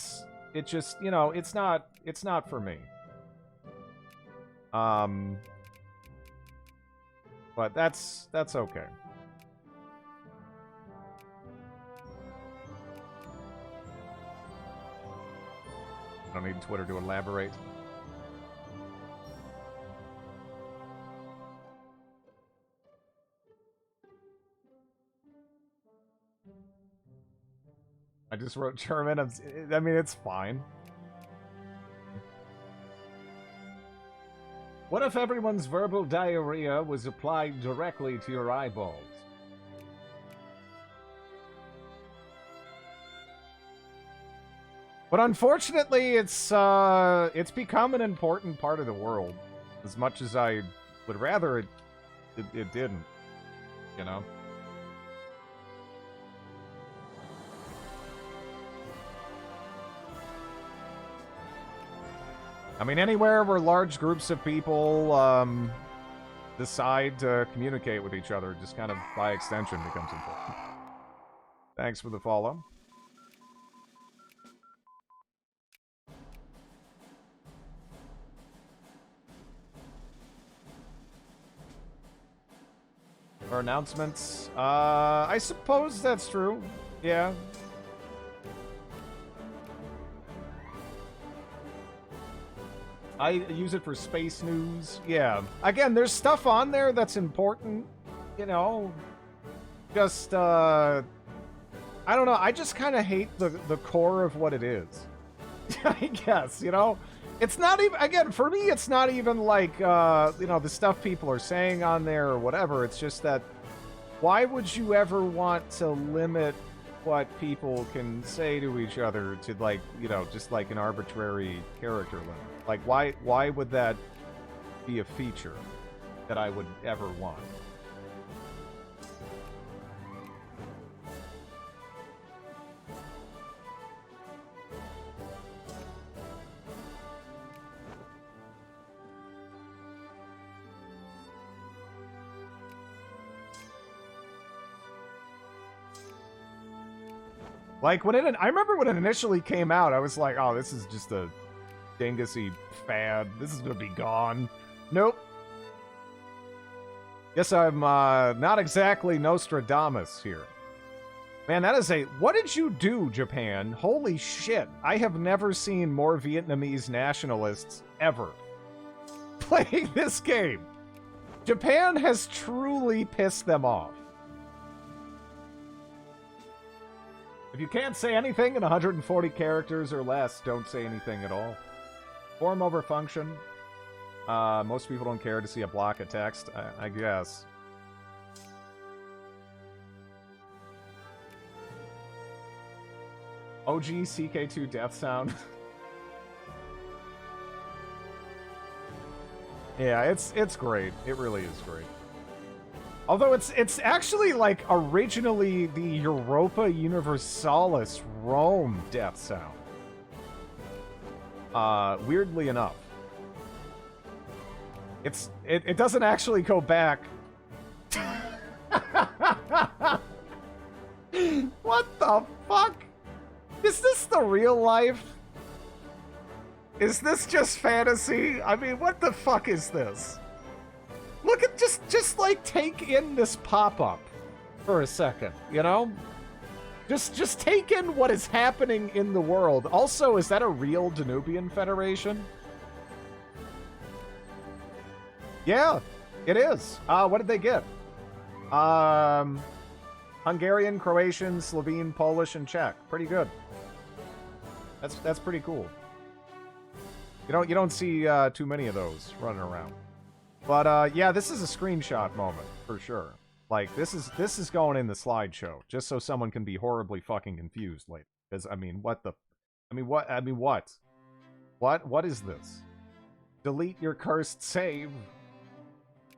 just, you know, it's not for me. But that's okay. I don't need Twitter to elaborate. I just wrote German. I mean, it's fine. What if everyone's verbal diarrhea was applied directly to your eyeballs? But unfortunately, it's become an important part of the world. As much as I would rather it didn't, you know? I mean, anywhere where large groups of people decide to communicate with each other, just kind of by extension becomes important. Thanks for the follow. Or announcements. I suppose that's true. Yeah. I use it for space news. Yeah. Again, there's stuff on there that's important. You know. Just, I don't know. I just kind of hate the core of what it is. I guess, you know? It's not even, again, for me, it's not even like, you know, the stuff people are saying on there or whatever. It's just that, why would you ever want to limit what people can say to each other to, like, you know, just like an arbitrary character limit? Like, why would that be a feature that I would ever want? Like, I remember when it initially came out, I was like, oh, this is just a dingusy fad. This is gonna be gone. Nope. Guess I'm not exactly Nostradamus here. Man, that is what did you do, Japan? Holy shit. I have never seen more Vietnamese nationalists ever playing this game. Japan has truly pissed them off. If you can't say anything in 140 characters or less, don't say anything at all. Form over function. Most people don't care to see a block of text, I guess. OG CK2 death sound. Yeah, it's great. It really is great. Although it's actually, like, originally the Europa Universalis Rome death sound. Weirdly enough. It doesn't actually go back. What the fuck? Is this the real life? Is this just fantasy? I mean, what the fuck is this? Look at just like take in this pop-up for a second, you know? Just take in what is happening in the world. Also, is that a real Danubian Federation? Yeah, it is. What did they get? Hungarian, Croatian, Slovene, Polish, and Czech. Pretty good. That's pretty cool. You don't see too many of those running around. But yeah, this is a screenshot moment for sure. Like this is going in the slideshow just so someone can be horribly fucking confused later. Because I mean, what? What is this? Delete your cursed save.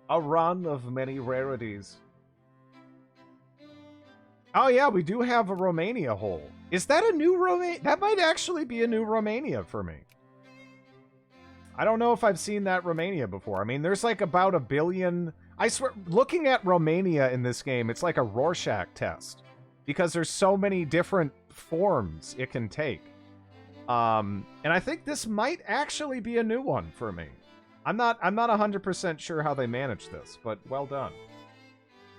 A run of many rarities. Oh yeah, we do have a Romania hole. Is that a new Romania? That might actually be a new Romania for me. I don't know if I've seen that Romania before. I mean, there's like about 1 billion... I swear, looking at Romania in this game, it's like a Rorschach test. Because there's so many different forms it can take. And I think this might actually be a new one for me. I'm not 100% sure how they managed this, but well done.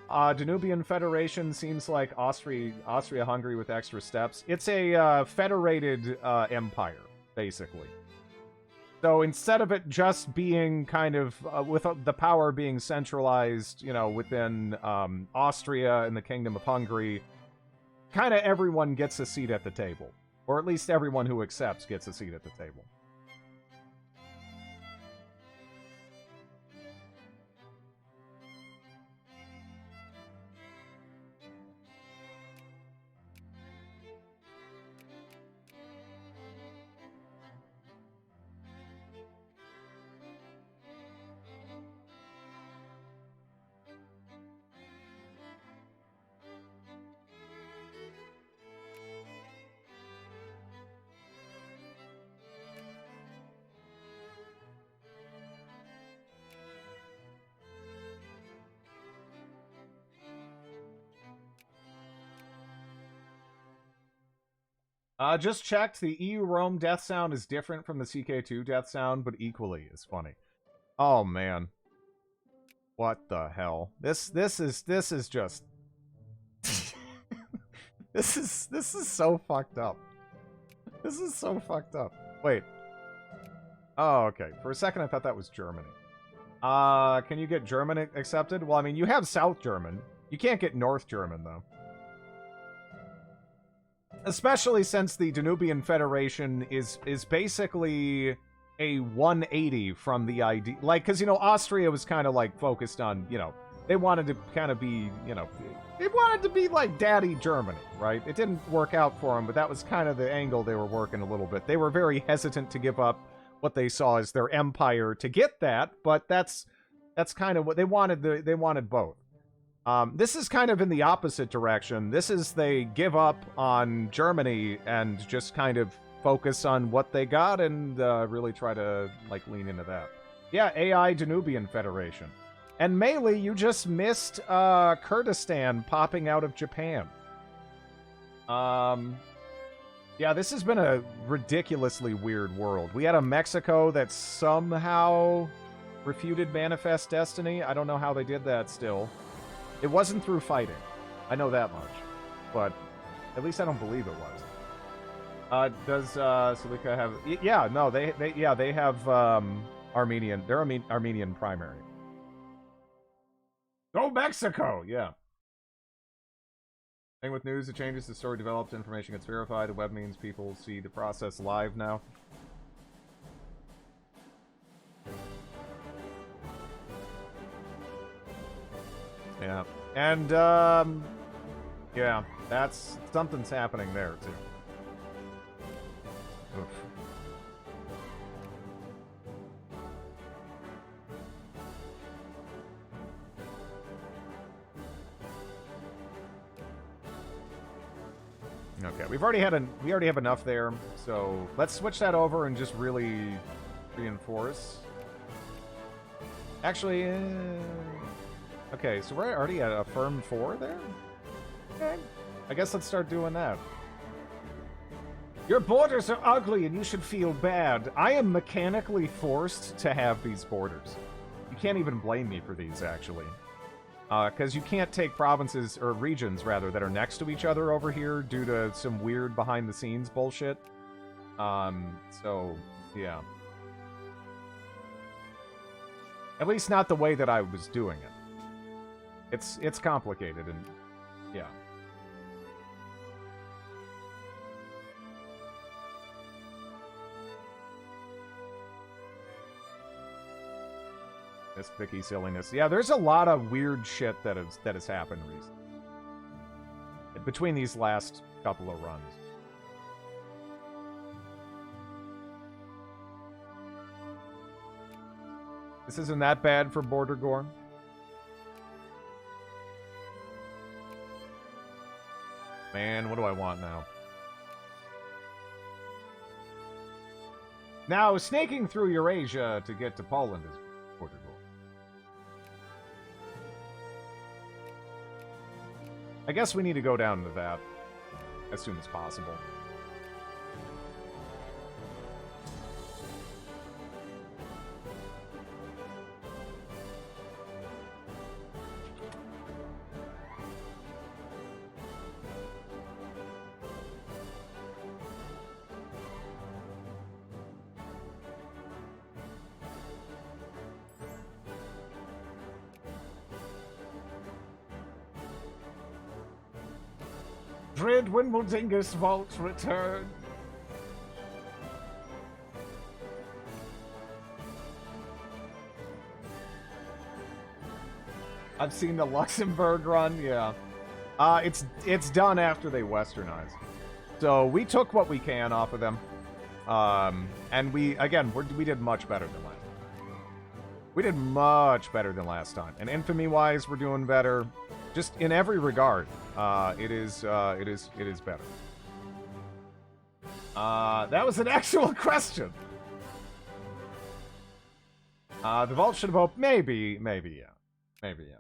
Danubian Federation seems like Austria-Hungary with extra steps. It's a federated empire, basically. So instead of it just being kind of, with the power being centralized, you know, within Austria and the Kingdom of Hungary, kind of everyone gets a seat at the table. Or at least everyone who accepts gets a seat at the table. Just checked. The EU Rome death sound is different from the CK2 death sound, but equally as funny. Oh man, what the hell? This is just this is so fucked up. This is so fucked up. Wait. Oh, okay. For a second, I thought that was Germany. Can you get German accepted? Well, I mean, you have South German. You can't get North German though. Especially since the Danubian Federation is basically a 180 from the idea. Like, because, you know, Austria was kind of, like, focused on, you know, they wanted to kind of be, you know, they wanted to be like Daddy Germany, right? It didn't work out for them, but that was kind of the angle they were working a little bit. They were very hesitant to give up what they saw as their empire to get that, but that's kind of what they wanted. They wanted both. This is kind of in the opposite direction. This is they give up on Germany and just kind of focus on what they got and really try to like lean into that. Yeah, AI Danubian Federation. And Melee, you just missed Kurdistan popping out of Japan. Yeah, this has been a ridiculously weird world. We had a Mexico that somehow refuted Manifest Destiny. I don't know how they did that still. It wasn't through fighting. I know that much. But at least I don't believe it was. Does Celica have... Yeah, no, they have Armenian... They're Armenian primary. Go Mexico! Yeah. Thing with news, it changes, the story develops, information gets verified, the web means people see the process live now. Yeah. And, yeah, that's... Something's happening there, too. Oof. Okay, we already have enough there, so let's switch that over and just really reinforce. Actually, okay, so we're already at a firm 4 there? Okay. I guess let's start doing that. Your borders are ugly and you should feel bad. I am mechanically forced to have these borders. You can't even blame me for these, actually. Because you can't take provinces, or regions, rather, that are next to each other over here due to some weird behind-the-scenes bullshit. So, yeah. At least not the way that I was doing it. It's complicated, and yeah. This Vicky silliness. Yeah, there's a lot of weird shit that has happened recently. Between these last couple of runs. This isn't that bad for Border Gore. Man, what do I want now? Now, snaking through Eurasia to get to Poland is Border Gore. I guess we need to go down to that as soon as possible. Dread, when will Dingus Vault return? I've seen the Luxembourg run, yeah. It's done after they westernized. So we took what we can off of them. And we did much better than last time. We did much better than last time. And infamy-wise, we're doing better. Just in every regard, it is better. That was an actual question. The vault should have opened. Maybe, yeah. Maybe, yeah.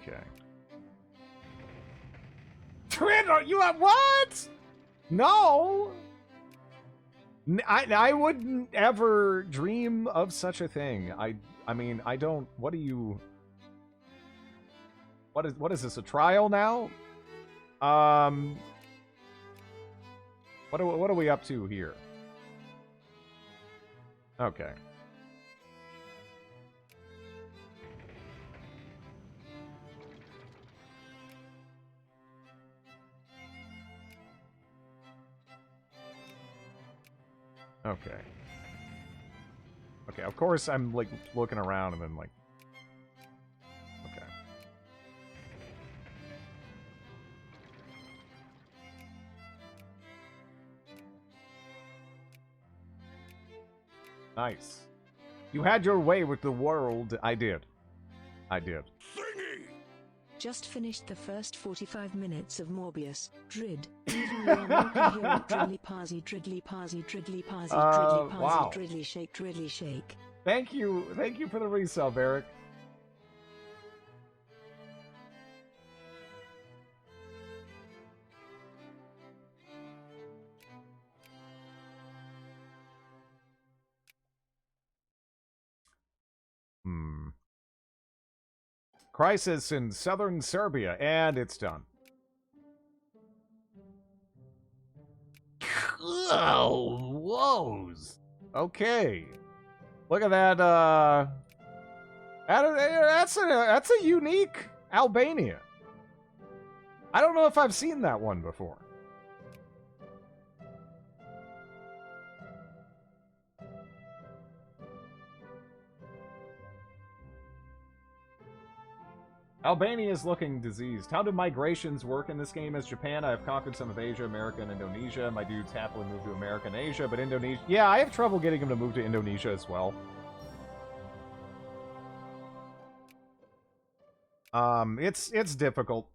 Okay. Twitter, you have what? No. I wouldn't ever dream of such a thing. I mean, I don't. What do you? What is this? A trial now? What are we up to here? Okay. Okay. Okay, of course I'm, like, looking around and then, like... Okay. Nice. You had your way with the world. I did. I did. Just finished the first 45 minutes of Morbius. Drid. Even your more coherent driddly parsy driddly parsy driddly parsy driddly parsy wow. driddly shake driddly shake. Thank you for the resub, Eric. Crisis in southern Serbia, and it's done. Oh, woes. Okay. Look at that, that's a unique Albania. I don't know if I've seen that one before. Albania is looking diseased. How do migrations work in this game? As Japan, I have conquered some of Asia, America, and Indonesia. My dudes happily moved to America and Asia, but Indonesia... Yeah, I have trouble getting them to move to Indonesia as well. It's difficult.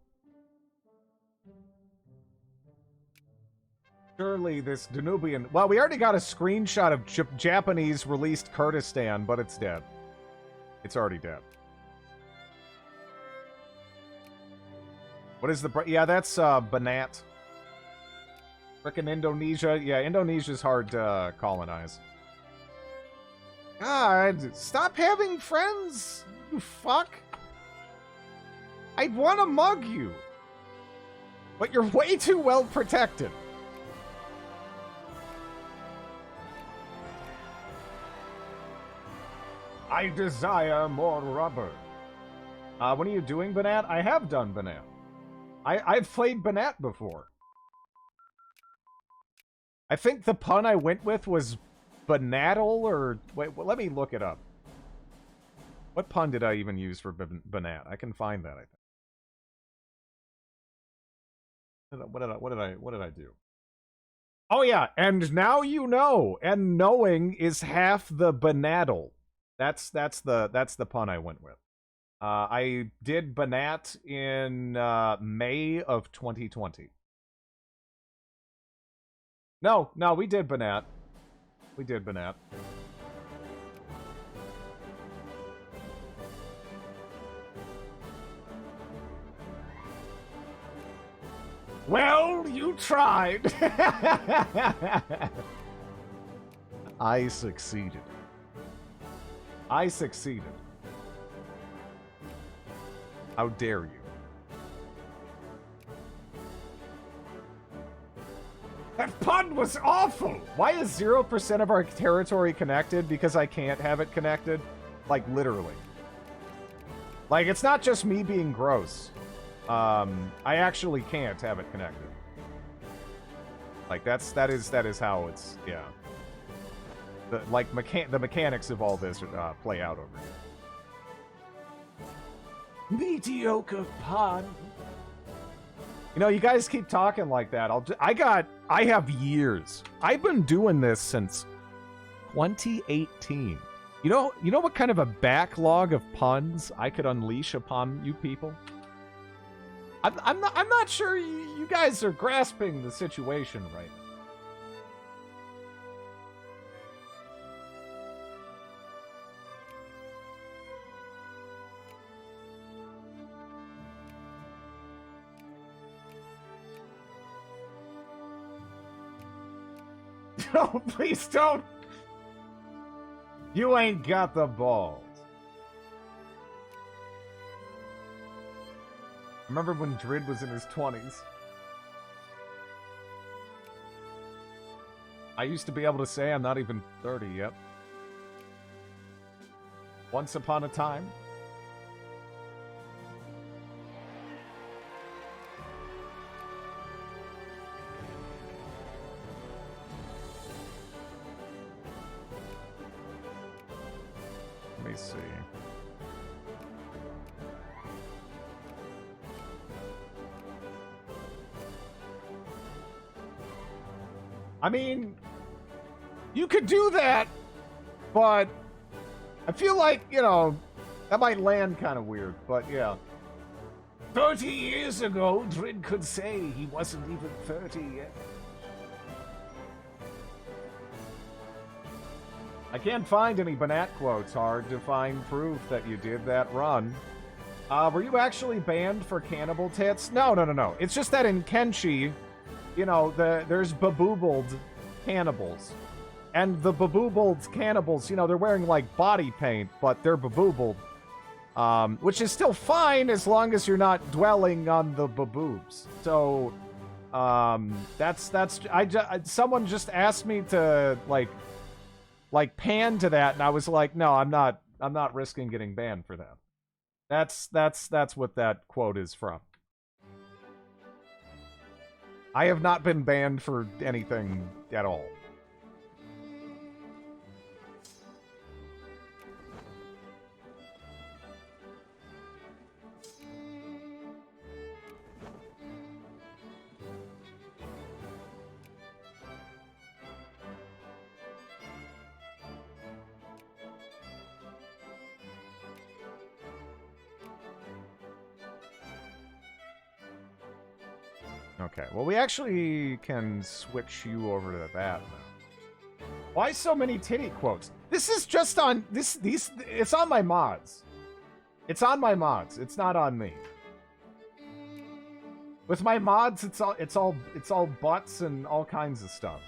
Surely this Danubian... Well, we already got a screenshot of Japanese released Kurdistan, but it's dead. It's already dead. What is the... Yeah, that's Banat. Frickin' Indonesia. Yeah, Indonesia's hard to colonize. God, stop having friends, you fuck. I'd want to mug you. But you're way too well protected. I desire more rubber. What are you doing, Banat? I have done Banat. I've played Banat before. I think the pun I went with was Banatle, or... Wait, well, let me look it up. What pun did I even use for Banat? I can find that, I think. What did I do? Oh yeah, and now you know, and knowing is half the Banatle. That's the pun I went with. I did Banat in May of 2020. No, we did Banat. We did Banat. Well, you tried. I succeeded. I succeeded. How dare you? That pun was awful! Why is 0% of our territory connected? Because I can't have it connected? Like, literally. Like, it's not just me being gross. I actually can't have it connected. Like, that is how it's, yeah. The mechanics of all this play out over here. Mediocre pun. You know, you guys keep talking like that. I have years. I've been doing this since 2018. You know what kind of a backlog of puns I could unleash upon you people? I'm not sure you guys are grasping the situation right now. No, please don't. You ain't got the balls. Remember when Drid was in his 20s? I used to be able to say I'm not even 30 yet. Once upon a time. Let me see. I mean, you could do that, but I feel like, you know, that might land kind of weird, but yeah. 30 years ago, Drid could say he wasn't even 30 yet. I can't find any Banat quotes. Hard to find proof that you did that run. Were you actually banned for cannibal tits? No. It's just that in Kenshi, you know, there's baboobled cannibals. And the baboobled cannibals, you know, they're wearing, like, body paint, but they're baboobled. Which is still fine as long as you're not dwelling on the baboobs. So, someone just asked me to, like pan to that, and I was like, no, I'm not risking getting banned for that. That's what that quote is from. I have not been banned for anything at all. Okay, well, we actually can switch you over to that now. Why so many titty quotes? This is just on it's on my mods. It's on my mods. It's not on me. With my mods, it's all butts and all kinds of stuff.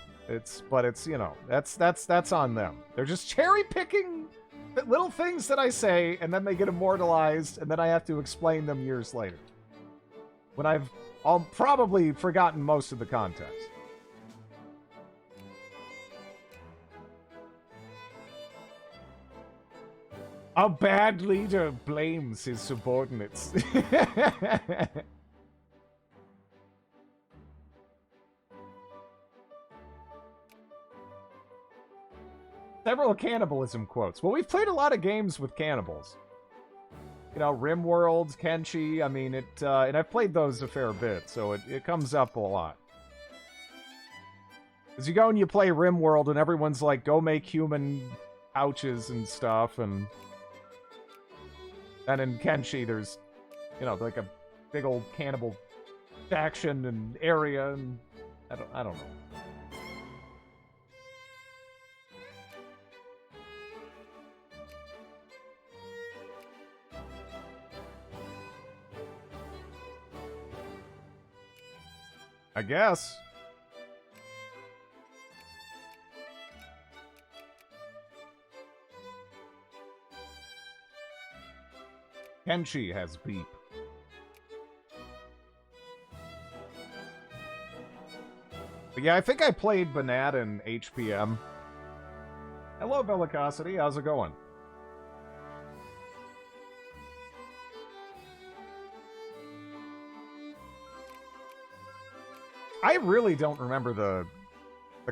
But it's, you know, that's on them. They're just cherry picking little things that I say, and then they get immortalized, and then I have to explain them years later. When I've probably forgotten most of the context. A bad leader blames his subordinates. Several cannibalism quotes. Well, we've played a lot of games with cannibals. You know, RimWorld, Kenshi, I mean, and I've played those a fair bit, so it comes up a lot. As you go and you play RimWorld, and everyone's like, go make human pouches and stuff, and then in Kenshi, there's, you know, like a big old cannibal faction and area, and I don't know. I guess. Kenshi has beep. But yeah, I think I played Banat in HPM. Hello, Bellicosity. How's it going? I really don't remember the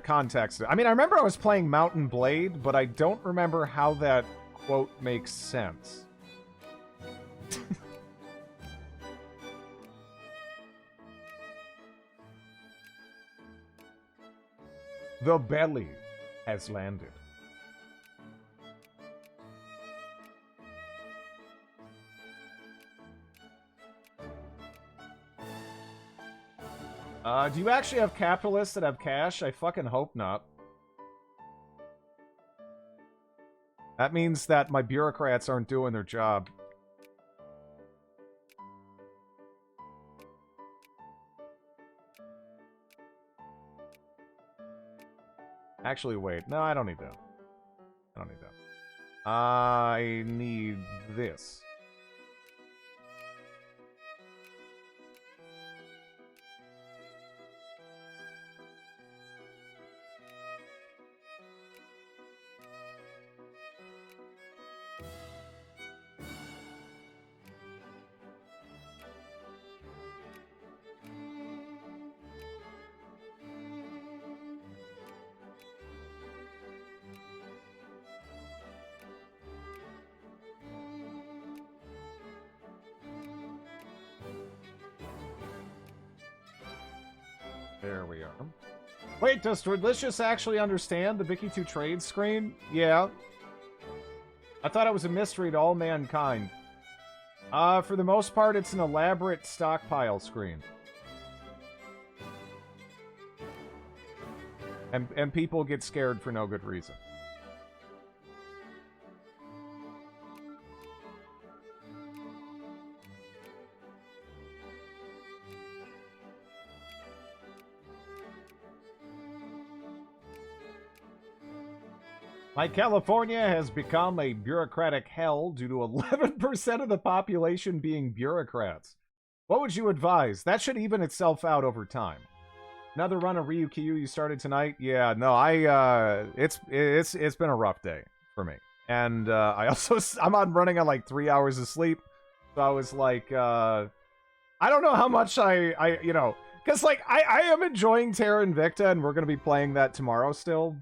context. I mean, I remember I was playing Mountain Blade, but I don't remember how that quote makes sense. The belly has landed. Do you actually have capitalists that have cash? I fucking hope not. That means that my bureaucrats aren't doing their job. Actually, wait. No, I don't need that. I don't need that. I need this. There we are. Wait, does Delicious actually understand the Vicky 2 trade screen? Yeah. I thought it was a mystery to all mankind. For the most part, it's an elaborate stockpile screen. And people get scared for no good reason. My California has become a bureaucratic hell due to 11% of the population being bureaucrats. What would you advise? That should even itself out over time. Another run of Ryukyu you started tonight? Yeah, no, it's been a rough day for me. And I'm running on like 3 hours of sleep. So I was like, I don't know how much I you know, because like I am enjoying Terra Invicta, and we're gonna be playing that tomorrow still.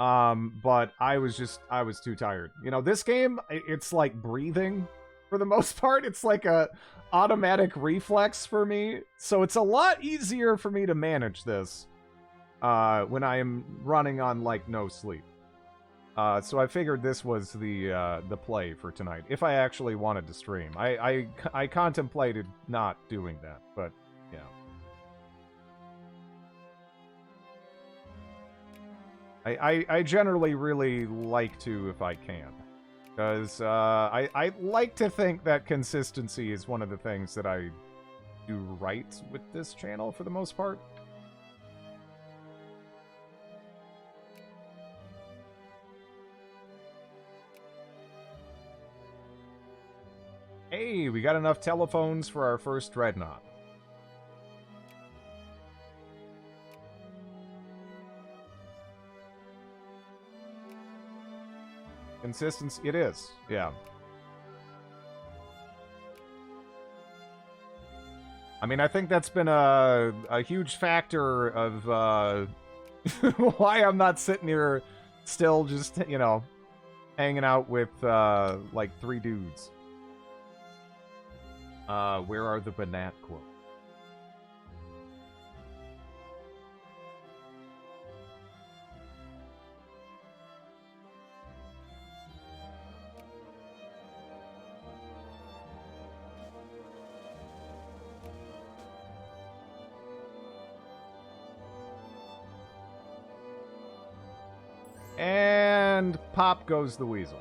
But I was too tired. You know, this game, it's like breathing for the most part. It's like a automatic reflex for me. So it's a lot easier for me to manage this, when I am running on like no sleep. So I figured this was the play for tonight. If I actually wanted to stream, I contemplated not doing that, but yeah. I generally really like to if I can. Because I like to think that consistency is one of the things that I do right with this channel for the most part. Hey, we got enough telephones for our first dreadnought. Consistency, it is, yeah. I mean, I think that's been a huge factor of why I'm not sitting here still just, you know, hanging out with, like, 3 dudes. Where are the Banat quotes? And pop goes the weasel.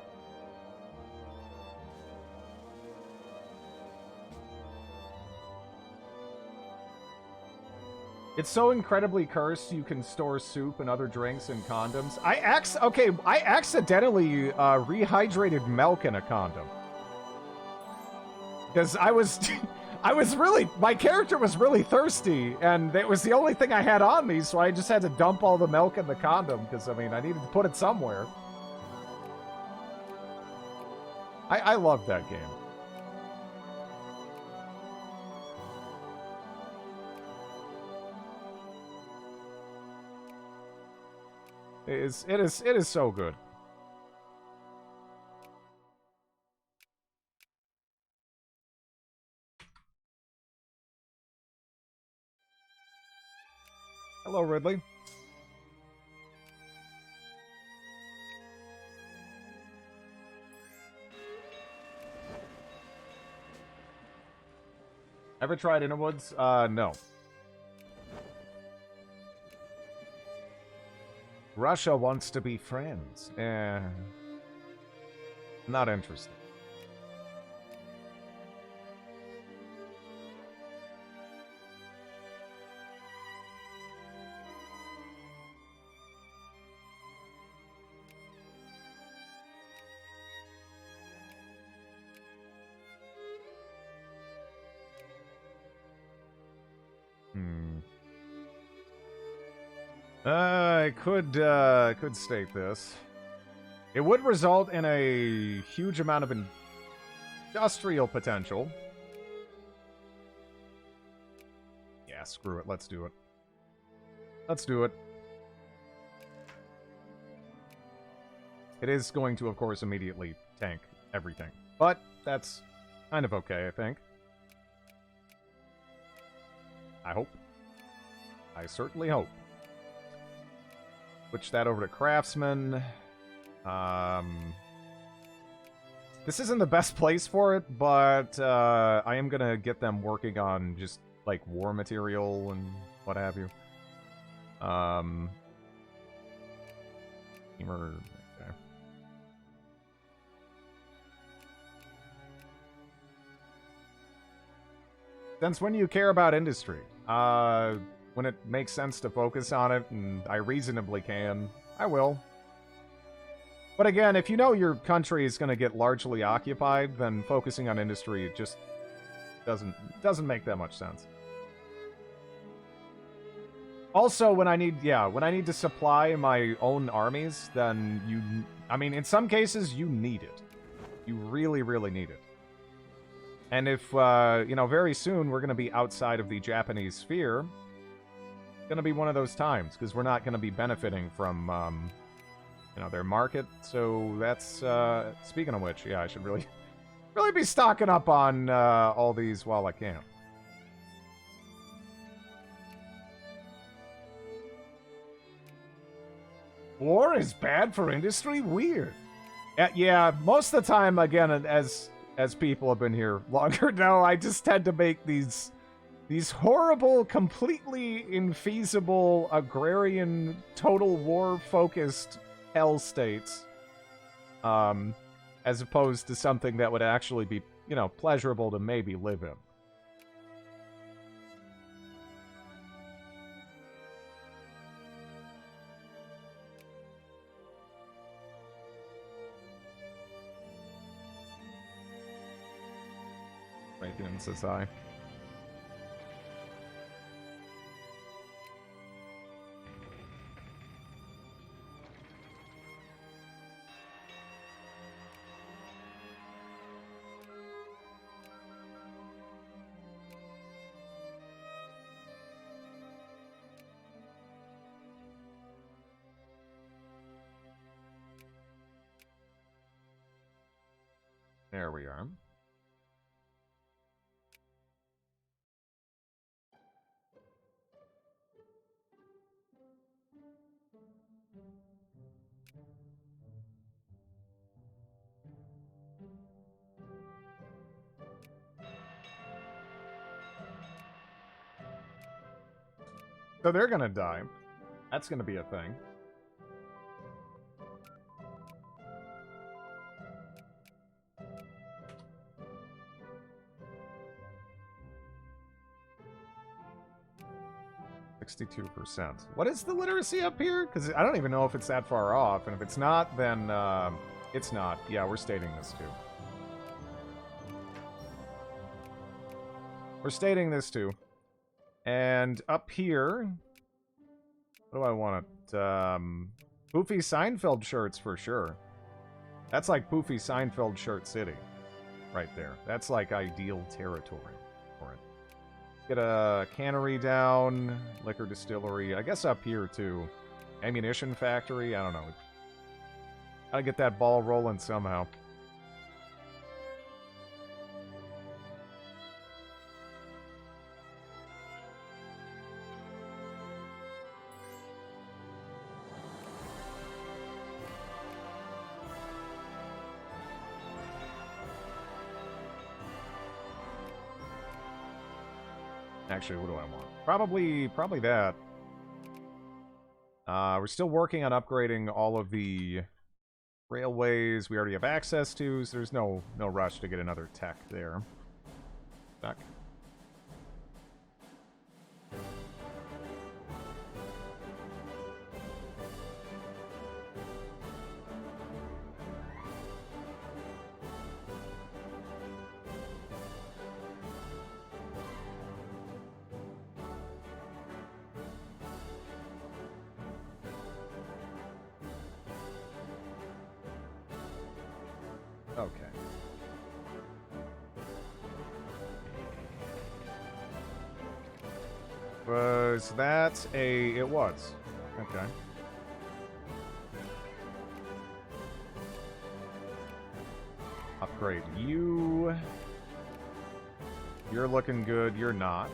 It's so incredibly cursed you can store soup and other drinks and condoms. I accidentally rehydrated milk in a condom. Because I was my character was really thirsty, and it was the only thing I had on me, so I just had to dump all the milk in the condom, because, I mean, I needed to put it somewhere. I love that game. It is so good. Hello, Ridley. Ever tried Innerwoods? No. Russia wants to be friends. Not interested. I could state this. It would result in a huge amount of industrial potential. Yeah, screw it. Let's do it. Let's do it. It is going to, of course, immediately tank everything. But that's kind of okay, I think. I hope. I certainly hope. Switch that over to Craftsman. This isn't the best place for it, but I am going to get them working on just, like, war material and what have you. Okay. Since when do you care about industry? When it makes sense to focus on it, and I reasonably can, I will. But again, if you know your country is going to get largely occupied, then focusing on industry just doesn't make that much sense. Also, when I need to supply my own armies, then I mean, in some cases, you need it. You really, really need it. And if, you know, very soon we're going to be outside of the Japanese sphere, it's going to be one of those times, because we're not going to be benefiting from, you know, their market. So that's, speaking of which, yeah, I should really be stocking up on all these while I can. War is bad for industry? Weird. Yeah, most of the time, again, as people have been here longer now, I just tend to make these These horrible, completely infeasible, agrarian, total war-focused hell states. As opposed to something that would actually be, you know, pleasurable to maybe live in. Maintenance says I. There we are. So they're gonna die. That's gonna be a thing. %. What is the literacy up here? Because I don't even know if it's that far off, and if it's not, then it's not. Yeah, we're stating this too. We're stating this too. And up here, what do I want it? Poofy Seinfeld shirts for sure. That's like Poofy Seinfeld shirt city, right there. That's like ideal territory for it. Get a cannery down, liquor distillery. I guess up here too. Ammunition factory. I don't know. Gotta get that ball rolling somehow. Actually, what do I want? Probably that. We're still working on upgrading all of the railways we already have access to, so there's no rush to get another tech there. Back. Okay. Was that a... It was. Okay. Upgrade you. You're looking good. You're not.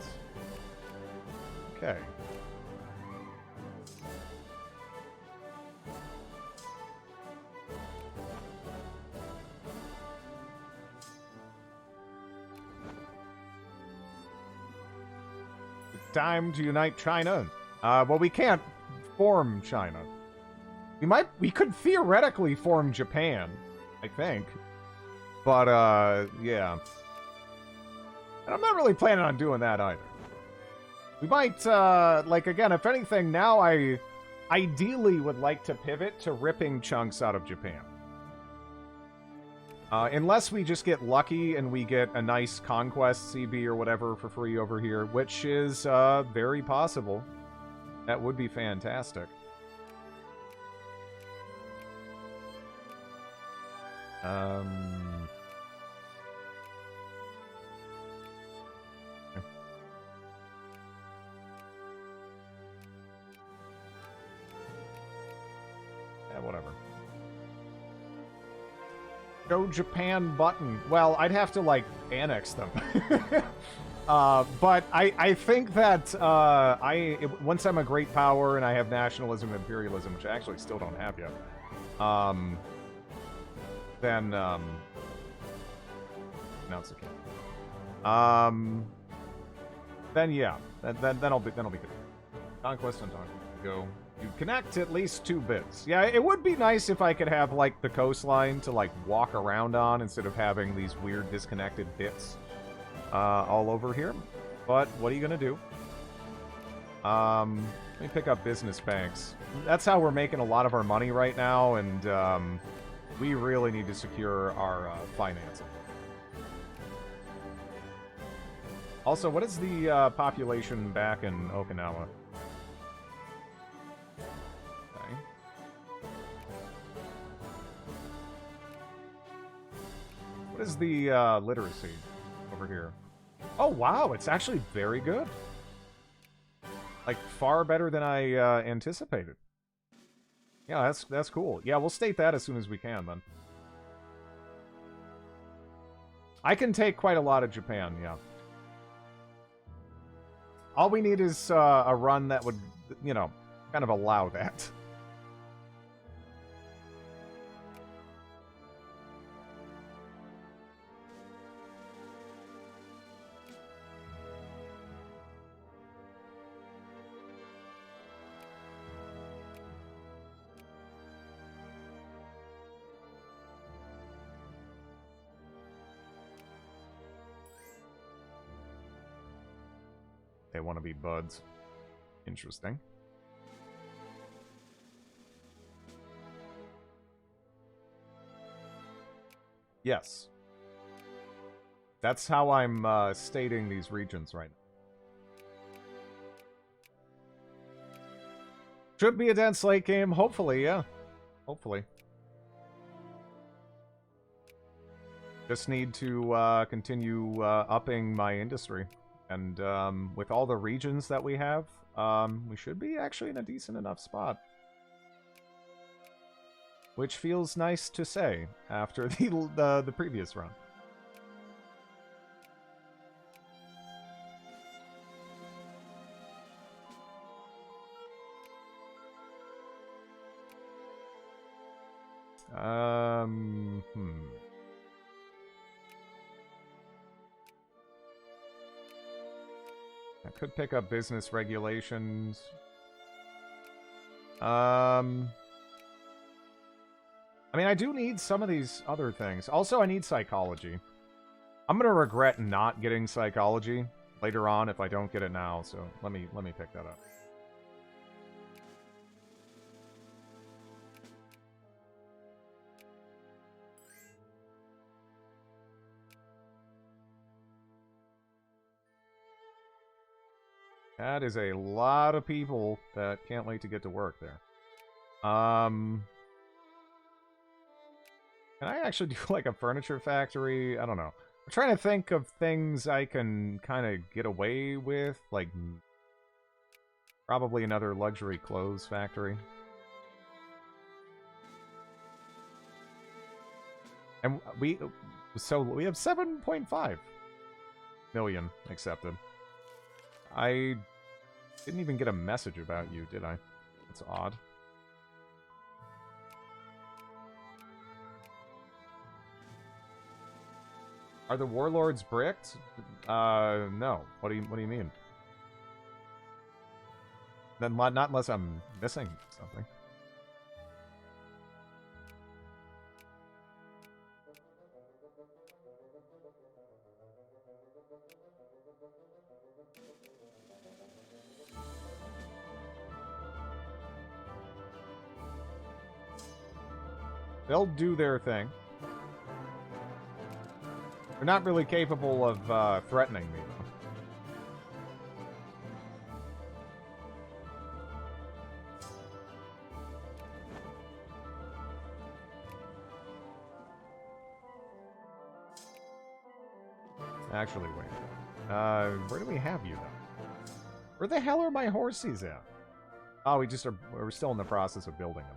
Okay. Time to unite China. Well, we can't form China. We could theoretically form Japan, I think. But, yeah. And I'm not really planning on doing that either. We might, like, again, if anything, now I ideally would like to pivot to ripping chunks out of Japan. Unless we just get lucky and we get a nice conquest CB or whatever for free over here, which is very possible. That would be fantastic. Yeah, whatever. Go Japan button. Well, I'd have to, like, annex them. But I think that once I'm a great power and I have nationalism and imperialism, which I actually still don't have yet, then, no, it's okay. then yeah, then I'll be good. Conquest on Conquest. Go. You connect at least 2 bits. Yeah, it would be nice if I could have like the coastline to like walk around on instead of having these weird disconnected bits all over here. But what are you gonna do? Let me pick up business banks. That's how we're making a lot of our money right now, and we really need to secure our financing. Also, what is the population back in Okinawa? Okay. What is the literacy over here? Oh, wow, it's actually very good. Like, far better than I anticipated. Yeah, that's cool. Yeah, we'll state that as soon as we can, then. I can take quite a lot of Japan, yeah. All we need is a run that would, you know, kind of allow that. They want to be buds. Interesting. Yes. That's how I'm stating these regions right now. Should be a dense late game. Hopefully, yeah. Hopefully. Just need to continue upping my industry. And with all the regions that we have, we should be actually in a decent enough spot. Which feels nice to say after the previous run. I could pick up business regulations. I mean, I do need some of these other things. Also, I need psychology. I'm gonna regret not getting psychology later on if I don't get it now, so let me pick that up. That is a lot of people that can't wait to get to work there. Can I actually do like a furniture factory? I don't know. I'm trying to think of things I can kind of get away with, like probably another luxury clothes factory. And we have 7.5 million accepted. I didn't even get a message about you, did I? That's odd. Are the warlords bricked? No. What do you mean? Then not unless I'm missing something. They'll do their thing. They're not really capable of threatening me, though. Actually, wait. Where do we have you, though? Where the hell are my horses at? Oh, we're still in the process of building them.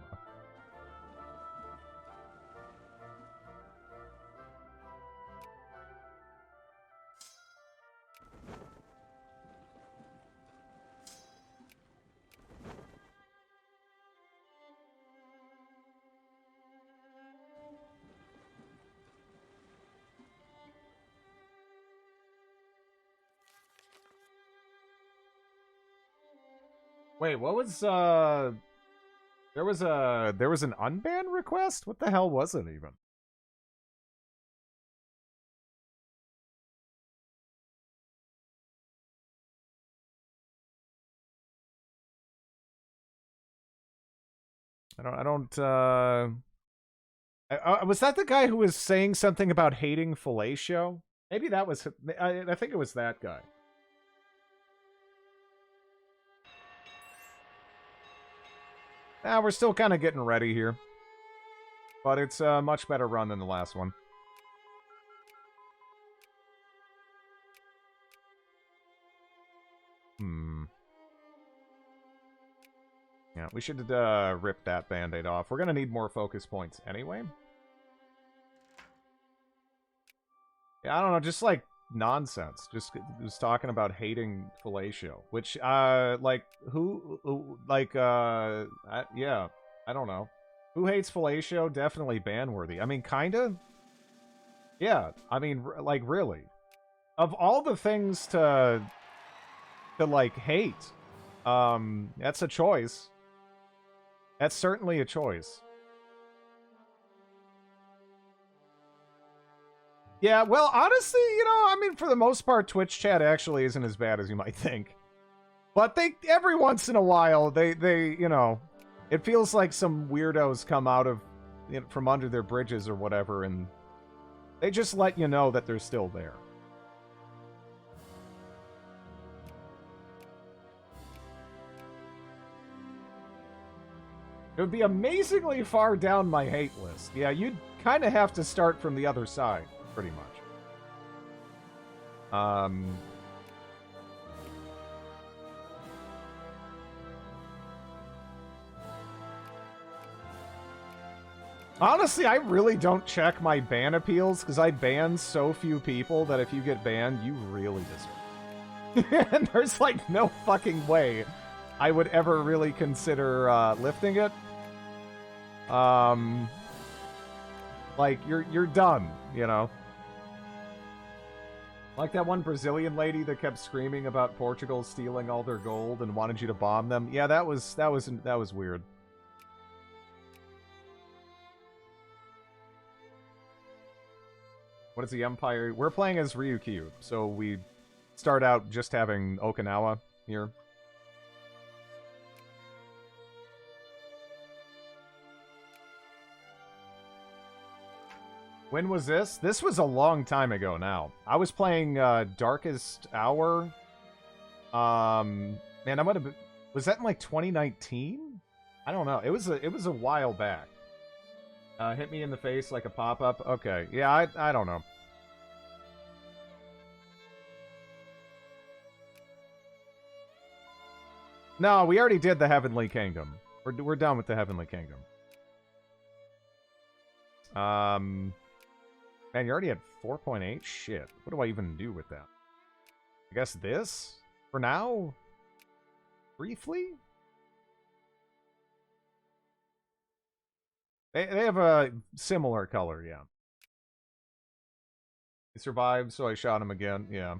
Wait, what was there was an unban request? What the hell was it even? I don't was that the guy who was saying something about hating fellatio? Maybe that was I think it was that guy. We're still kind of getting ready here. But it's a much better run than the last one. Yeah, we should rip that band-aid off. We're gonna need more focus points anyway. Yeah, I don't know, just like nonsense. Just was talking about hating fellatio, which like yeah, I don't know. Who hates fellatio? Definitely ban-worthy. I mean, kinda. Yeah, I mean, like really. Of all the things to like hate, that's a choice. That's certainly a choice. Yeah, well, honestly, you know, I mean, for the most part, Twitch chat actually isn't as bad as you might think. But they, every once in a while, they, you know, it feels like some weirdos come out of, you know, from under their bridges or whatever, and they just let you know that they're still there. It would be amazingly far down my hate list. Yeah, you'd kind of have to start from the other side, pretty much. Honestly, I really don't check my ban appeals, because I ban so few people that if you get banned, you really deserve it. And there's, like, no fucking way I would ever really consider lifting it. Like, you're done, you know? Like that one Brazilian lady that kept screaming about Portugal stealing all their gold and wanted you to bomb them. Yeah, that was weird. What is the Empire? We're playing as Ryukyu, so we start out just having Okinawa here. When was this? This was a long time ago now. I was playing Darkest Hour. Man, I might have been... Was that in like 2019? I don't know. It was a while back. Hit me in the face like a pop-up. Okay. Yeah, I don't know. No, we already did the Heavenly Kingdom. We're done with the Heavenly Kingdom. Man, you already had 4.8? Shit. What do I even do with that? I guess this? For now? Briefly? They have a similar color, yeah. He survived, so I shot him again, yeah.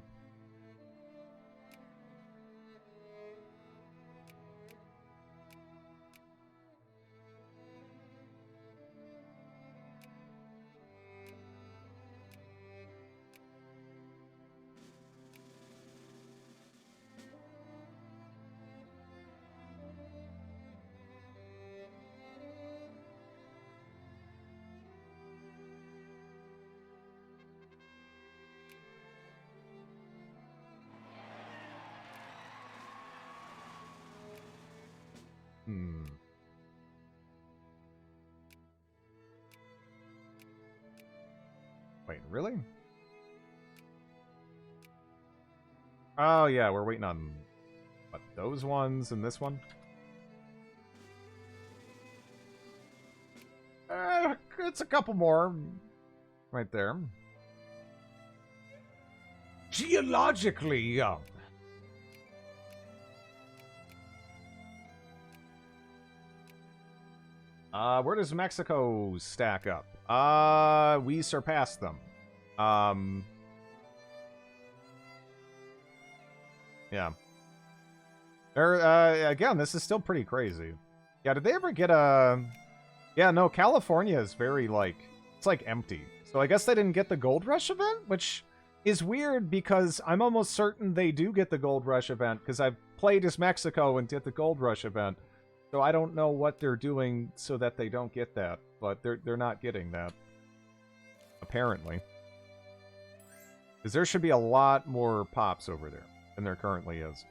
Wait, really? Oh, yeah, we're waiting on... What, those ones and this one? It's a couple more. Right there. Geologically young. Where does Mexico stack up? We surpassed them. Yeah. Again, this is still pretty crazy. Yeah, did they ever get a... Yeah, no, California is very, like... It's, like, empty. So I guess they didn't get the Gold Rush event, which is weird because I'm almost certain they do get the Gold Rush event because I've played as Mexico and did the Gold Rush event. So I don't know what they're doing so that they don't get that, but they're not getting that. Apparently. Because there should be a lot more pops over there than there currently is.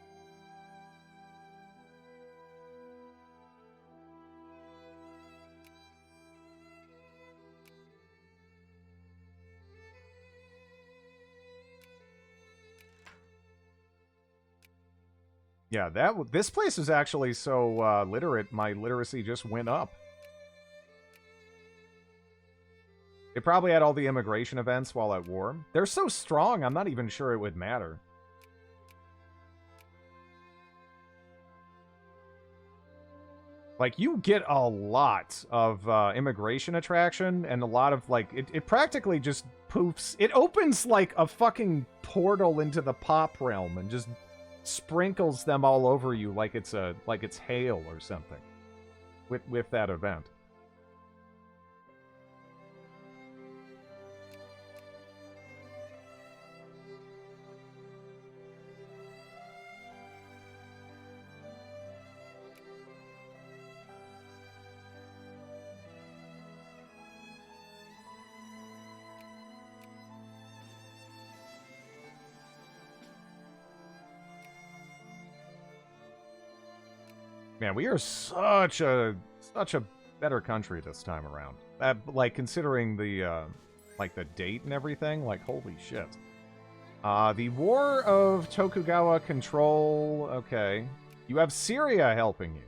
Yeah, this place is actually so literate, my literacy just went up. They probably had all the immigration events while at war. They're so strong, I'm not even sure it would matter. Like, you get a lot of immigration attraction, and a lot of, like, it practically just poofs. It opens, like, a fucking portal into the pop realm, and just sprinkles them all over you like it's hail or something with that event. Man, we are such a better country this time around. Like, considering the like the date and everything, like, holy shit. The War of Tokugawa Control. Okay, you have Syria helping you.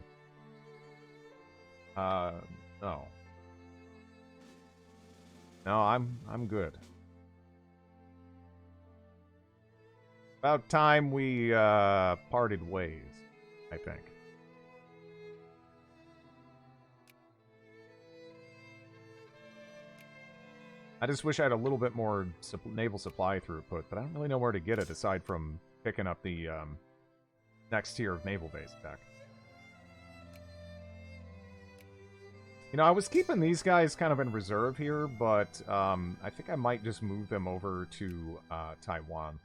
No. No, I'm good. About time we parted ways, I think. I just wish I had a little bit more naval supply throughput, but I don't really know where to get it aside from picking up the next tier of naval base tech. You know, I was keeping these guys kind of in reserve here, but I think I might just move them over to Taiwan.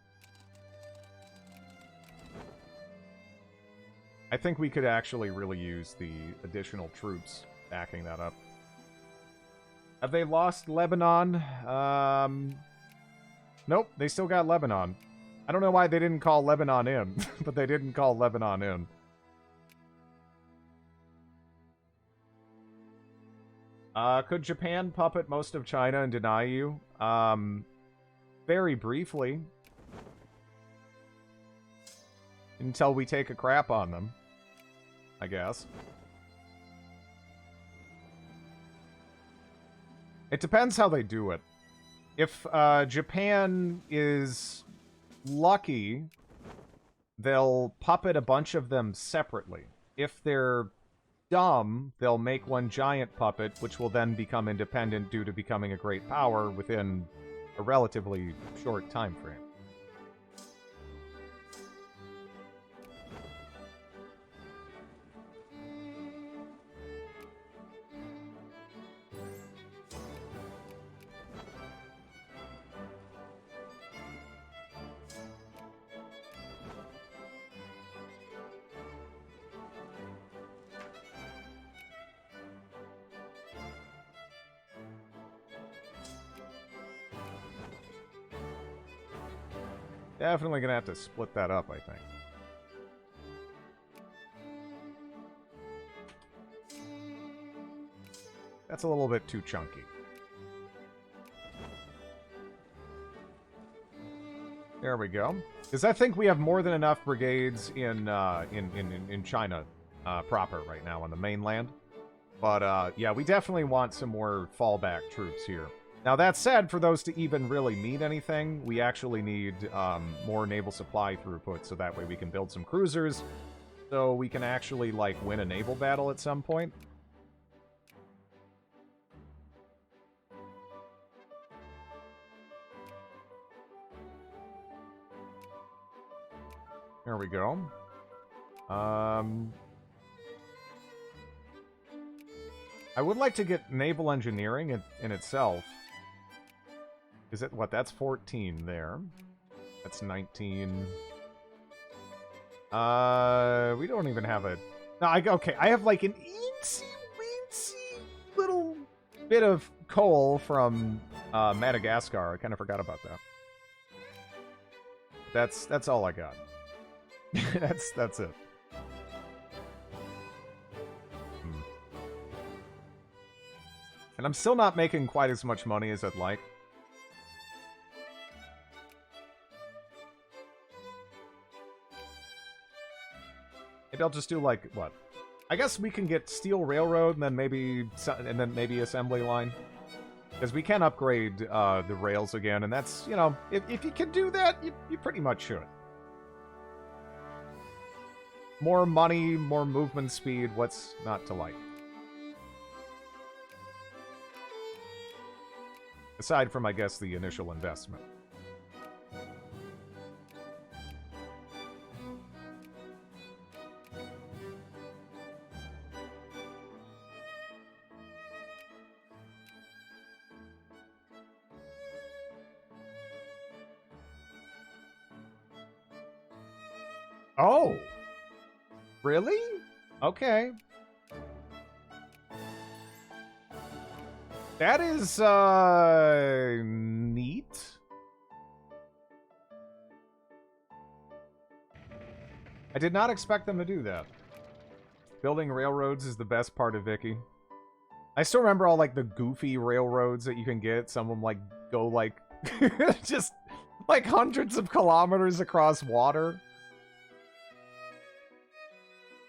I think we could actually really use the additional troops backing that up. Have they lost Lebanon? Nope, they still got Lebanon. I don't know why they didn't call Lebanon in, but they didn't call Lebanon in. Could Japan puppet most of China and deny you? Very briefly. Until we take a crap on them, I guess. It depends how they do it. If Japan is lucky, they'll puppet a bunch of them separately. If they're dumb, they'll make one giant puppet, which will then become independent due to becoming a great power within a relatively short time frame. Definitely gonna have to split that up, I think. That's a little bit too chunky. There we go. Because I think we have more than enough brigades in China proper right now on the mainland. But yeah, we definitely want some more fallback troops here. Now, that said, for those to even really mean anything, we actually need more naval supply throughput, so that way we can build some cruisers, so we can actually, like, win a naval battle at some point. There we go. I would like to get naval engineering in itself. Is it what? That's 14 there. That's 19. We don't even have a. No, okay. I have like an eensy weensy little bit of coal from Madagascar. I kind of forgot about that. That's all I got. that's it. And I'm still not making quite as much money as I'd like. Maybe I'll just do like what? I guess we can get steel railroad and then maybe assembly line, because we can upgrade the rails again, and that's, you know, if you can do that, you pretty much should. More money, more movement speed. What's not to like? Aside from, I guess, the initial investment. Oh! Really? Okay. That is, neat. I did not expect them to do that. Building railroads is the best part of Vicky. I still remember all, like, the goofy railroads that you can get. Some of them, like, go, like, just, like, hundreds of kilometers across water.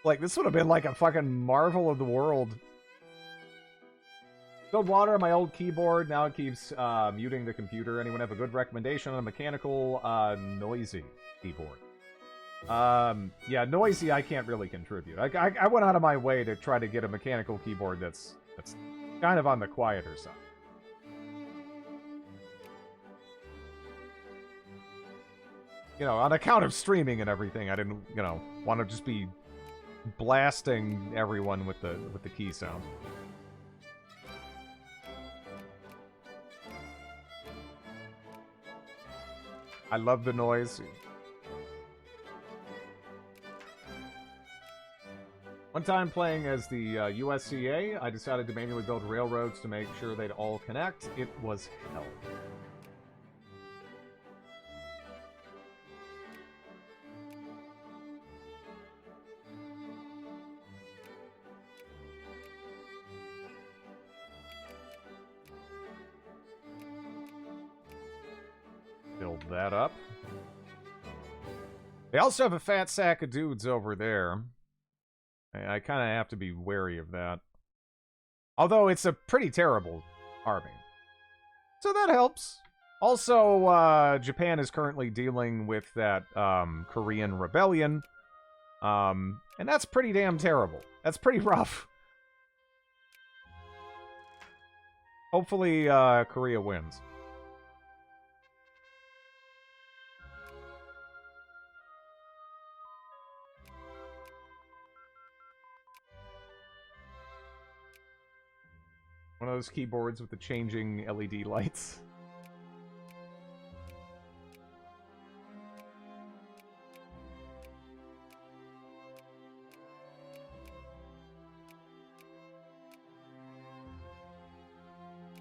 Like, this would have been, like, a fucking marvel of the world. Spilled water on my old keyboard. Now it keeps muting the computer. Anyone have a good recommendation on a mechanical, noisy keyboard? Yeah, noisy I can't really contribute. I went out of my way to try to get a mechanical keyboard that's kind of on the quieter side. You know, on account of streaming and everything, I didn't, you know, want to just be blasting everyone with the key sound. I love the noise. One time playing as the USCA, I decided to manually build railroads to make sure they'd all connect. It was hell. Build that up. They also have a fat sack of dudes over there. I kind of have to be wary of that. Although it's a pretty terrible army. So that helps. Also, Japan is currently dealing with that Korean rebellion. And that's pretty damn terrible. That's pretty rough. Hopefully, Korea wins. One of those keyboards with the changing LED lights.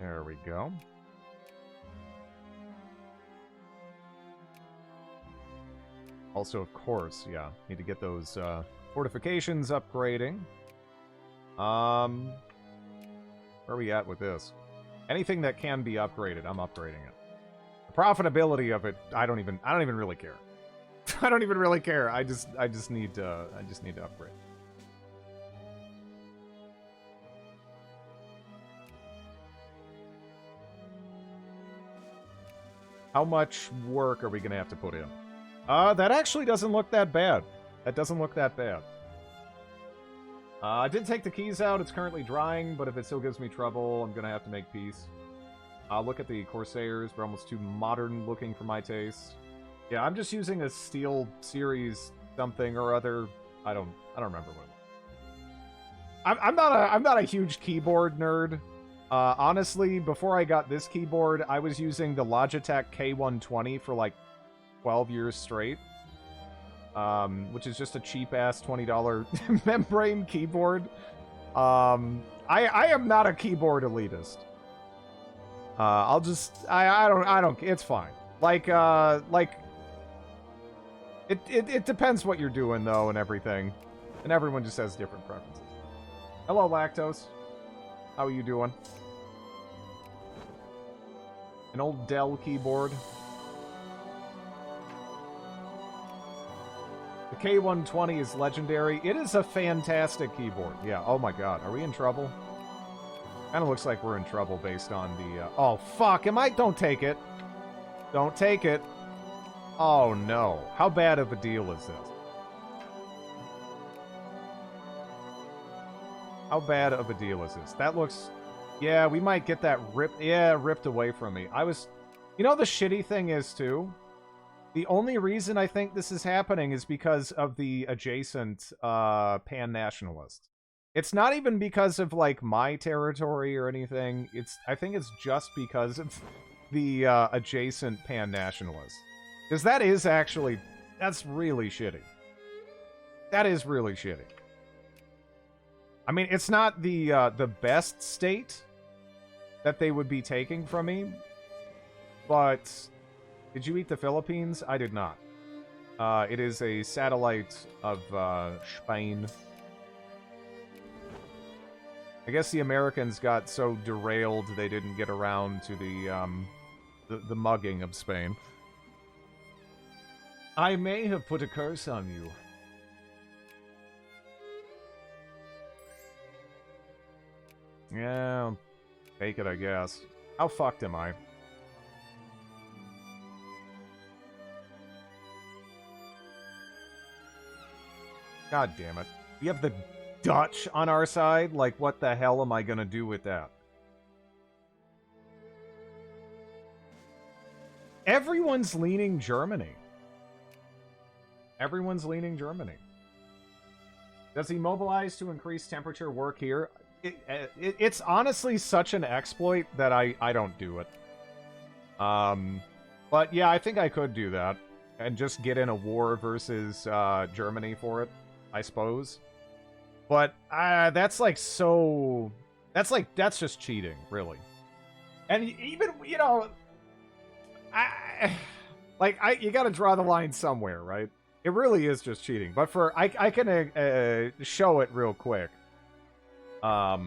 There we go. Also, of course, yeah, need to get those fortifications upgrading. Where are we at with this? Anything that can be upgraded, I'm upgrading it. The profitability of it, I don't even really care. I don't even really care. I just need to upgrade. How much work are we gonna have to put in? That actually doesn't look that bad. That doesn't look that bad. I did take the keys out. It's currently drying, but if it still gives me trouble, I'm gonna have to make peace. Look at the Corsairs. They're almost too modern looking for my taste. Yeah, I'm just using a Steel Series something or other I don't remember what it was. I'm not a huge keyboard nerd. Honestly, before I got this keyboard, I was using the Logitech K120 for like 12 years straight. Which is just a cheap-ass $20 membrane keyboard. I am not a keyboard elitist. I don't, it's fine. Like, it depends what you're doing, though, and everything. And everyone just has different preferences. Hello, Lactose. How are you doing? An old Dell keyboard. The K120 is legendary. It is a fantastic keyboard. Yeah, oh my god. Are we in trouble? Kinda looks like we're in trouble based on the, oh, fuck! Don't take it! Don't take it! Oh, no. How bad of a deal is this? How bad of a deal is this? That looks... Yeah, we might get that ripped away from me. You know the shitty thing is, too? The only reason I think this is happening is because of the adjacent pan-nationalists. It's not even because of, like, my territory or anything. I think it's just because of the adjacent pan-nationalists. Because that's really shitty. That is really shitty. I mean, it's not the best state that they would be taking from me, but... Did you eat the Philippines? I did not. It is a satellite of Spain. I guess the Americans got so derailed they didn't get around to the mugging of Spain. I may have put a curse on you. Yeah, take it, I guess. How fucked am I? God damn it. We have the Dutch on our side? Like, what the hell am I gonna do with that? Everyone's leaning Germany. Everyone's leaning Germany. Does he mobilize to increase temperature work here? It's honestly such an exploit that I don't do it. But yeah, I think I could do that. And just get in a war versus Germany for it. I suppose. But that's like so... That's just cheating, really. And even, you know... you gotta draw the line somewhere, right? It really is just cheating. But I can show it real quick. For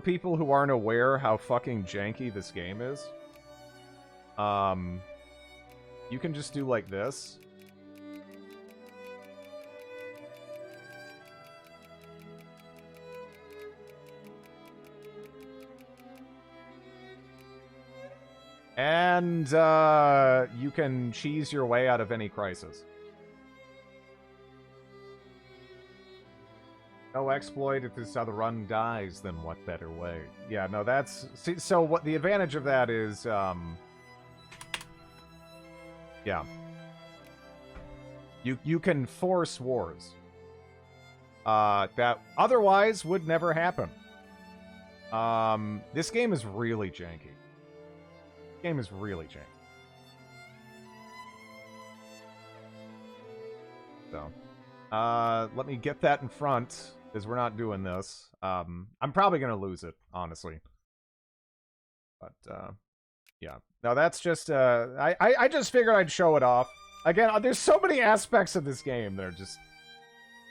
people who aren't aware how fucking janky this game is. You can just do like this. And you can cheese your way out of any crisis. No exploit. If this other run dies, then what better way? Yeah, no, that's... See, so what the advantage of that is... yeah. You can force wars. That otherwise would never happen. This game is really janky. Game is really janky. So, let me get that in front, because we're not doing this. I'm probably gonna lose it, honestly. But, yeah. No, that's just, I just figured I'd show it off. Again, there's so many aspects of this game that are just...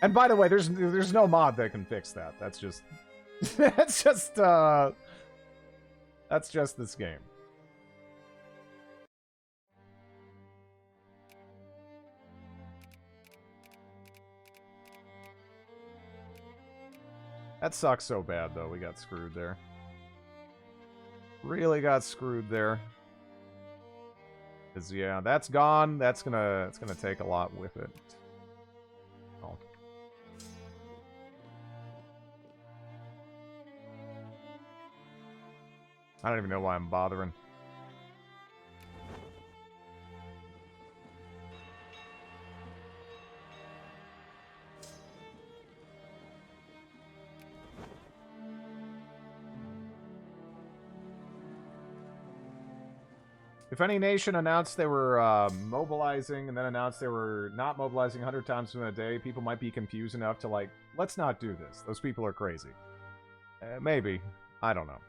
And by the way, there's no mod that can fix that. That's just... that's just this game. That sucks so bad, though. We got screwed there. Really got screwed there. 'Cause, yeah, that's gone. It's gonna take a lot with it. Oh. I don't even know why I'm bothering. If any nation announced they were mobilizing and then announced they were not mobilizing 100 times within a day, people might be confused enough to, like, let's not do this. Those people are crazy. Maybe. I don't know.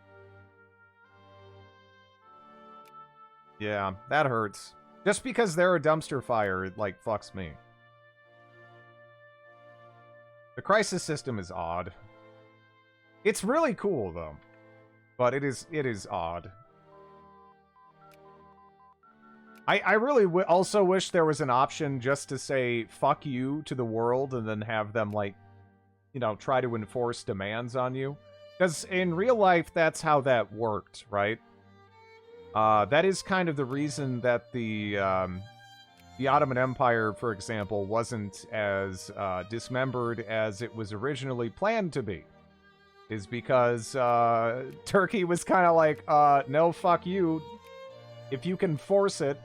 Yeah, that hurts. Just because they're a dumpster fire, it, like, fucks me. The crisis system is odd. It's really cool, though. But it is odd. I really also wish there was an option just to say, fuck you to the world, and then have them, like, you know, try to enforce demands on you. Because in real life, that's how that worked, right? That is kind of the reason that the Ottoman Empire, for example, wasn't as dismembered as it was originally planned to be. Is because Turkey was kind of like, no, fuck you. If you can force it,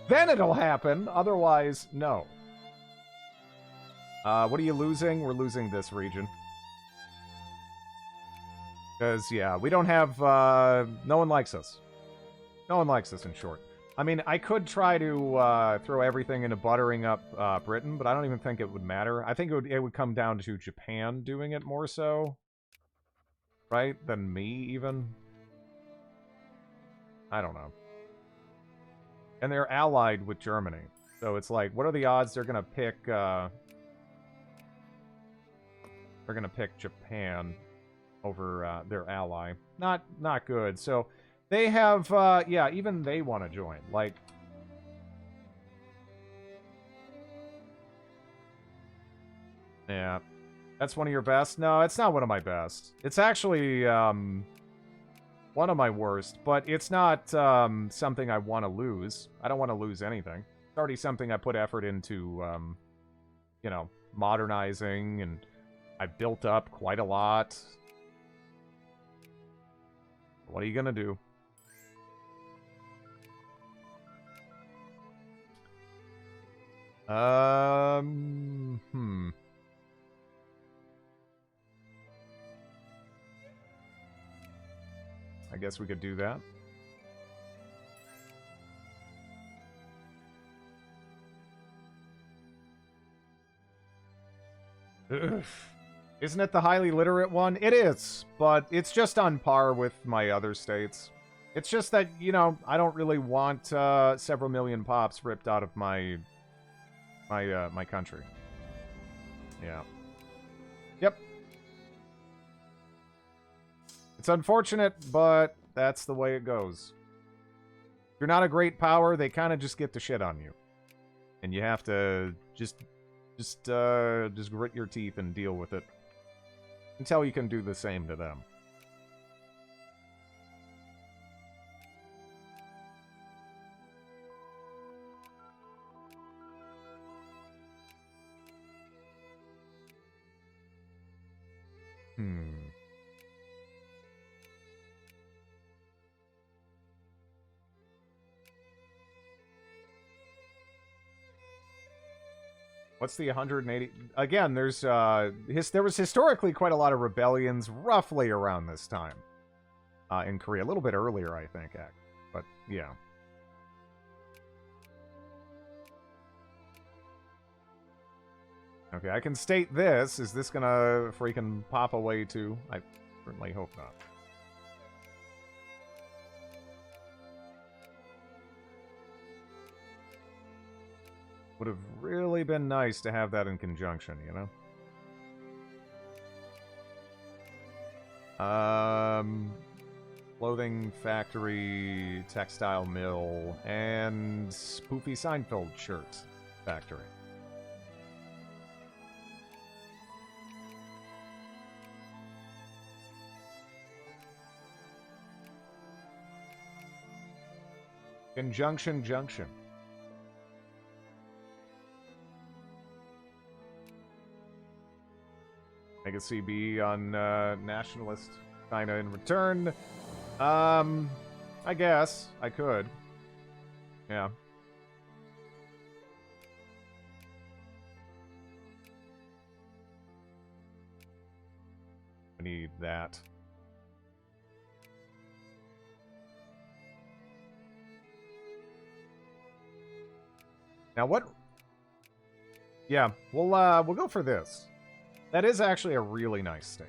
then it'll happen. Otherwise, no. What are you losing? We're losing this region. Because, yeah, we don't have... no one likes us. No one likes us, in short. I mean, I could try to throw everything into buttering up Britain, but I don't even think it would matter. I think it would come down to Japan doing it more so. Right? Than me, even. I don't know. And they're allied with Germany. So it's like, what are the odds they're gonna pick, they're gonna pick Japan over, their ally? Not good. So, they have, yeah, even they want to join. Like... Yeah. That's one of your best? No, it's not one of my best. It's actually, one of my worst, but it's not something I want to lose. I don't want to lose anything. It's already something I put effort into, you know, modernizing, and I built up quite a lot. What are you gonna do? I guess we could do that. Ugh. Isn't it the highly literate one? It is, but it's just on par with my other states. It's just that, you know, I don't really want several million pops ripped out of my country. Yeah. Yep. It's unfortunate, but that's the way it goes. If you're not a great power, they kind of just get the shit on you. And you have to just grit your teeth and deal with it. Until you can do the same to them. What's the 180? Again, there's there was historically quite a lot of rebellions roughly around this time in Korea. A little bit earlier, I think, but yeah. Okay, I can state this. Is this gonna freaking pop away too? I certainly hope not. Would have really been nice to have that in conjunction, you know? Clothing factory, textile mill, and Spoofy Seinfeld shirt factory. Conjunction Junction. Make a CB on nationalist China in return. I guess I could. Yeah. I need that. Now what? Yeah, we'll go for this. That is actually a really nice state.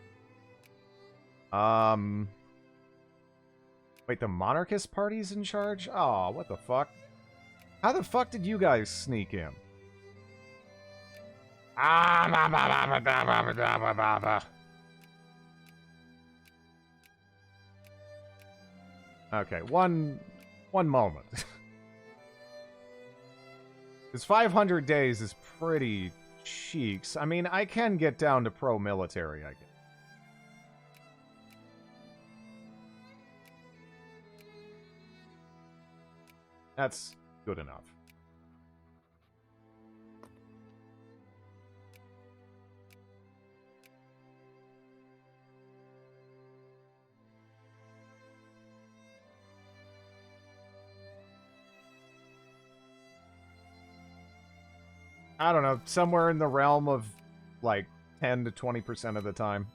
Wait, the monarchist party's in charge? Oh, what the fuck? How the fuck did you guys sneak in? Okay, one moment. This 500 days is pretty cheeks. I mean, I can get down to pro-military, I guess. That's good enough. I don't know, somewhere in the realm of like 10 to 20% of the time.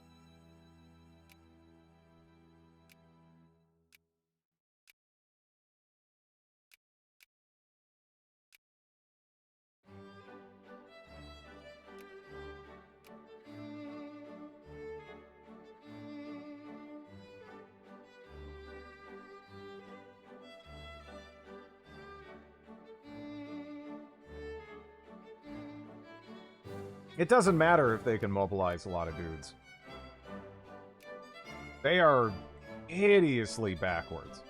It doesn't matter if they can mobilize a lot of dudes. They are hideously backwards.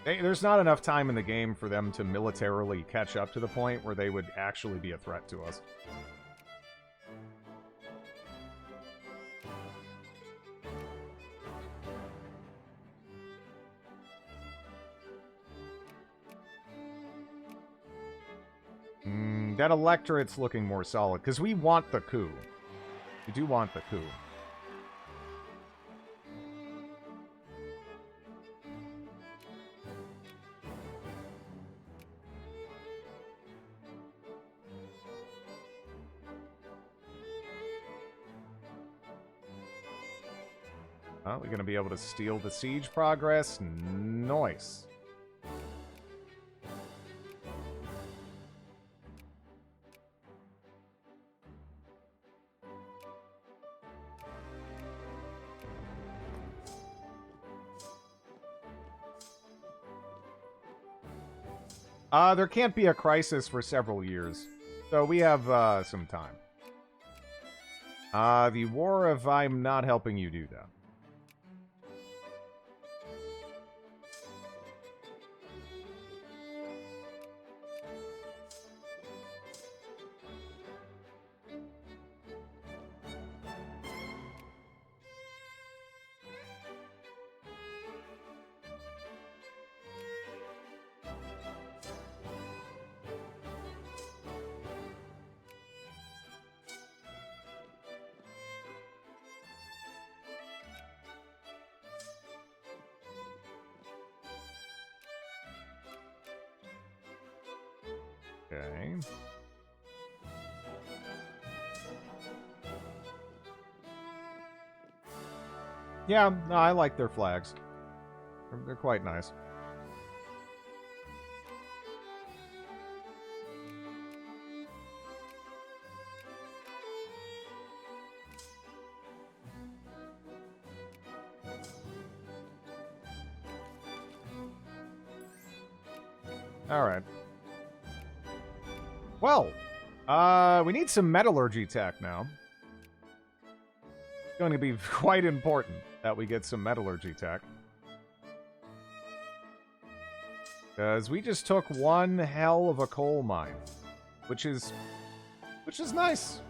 There's not enough time in the game for them to militarily catch up to the point where they would actually be a threat to us. That electorate's looking more solid, because we want the coup. We do want the coup. Oh, we're going to be able to steal the siege progress. Nice. There can't be a crisis for several years, so we have some time. The war of I'm not helping you do that. Okay. Yeah, no, I like their flags. They're quite nice. All right. Well, we need some metallurgy tech now. It's going to be quite important that we get some metallurgy tech. Because we just took one hell of a coal mine. Which is nice.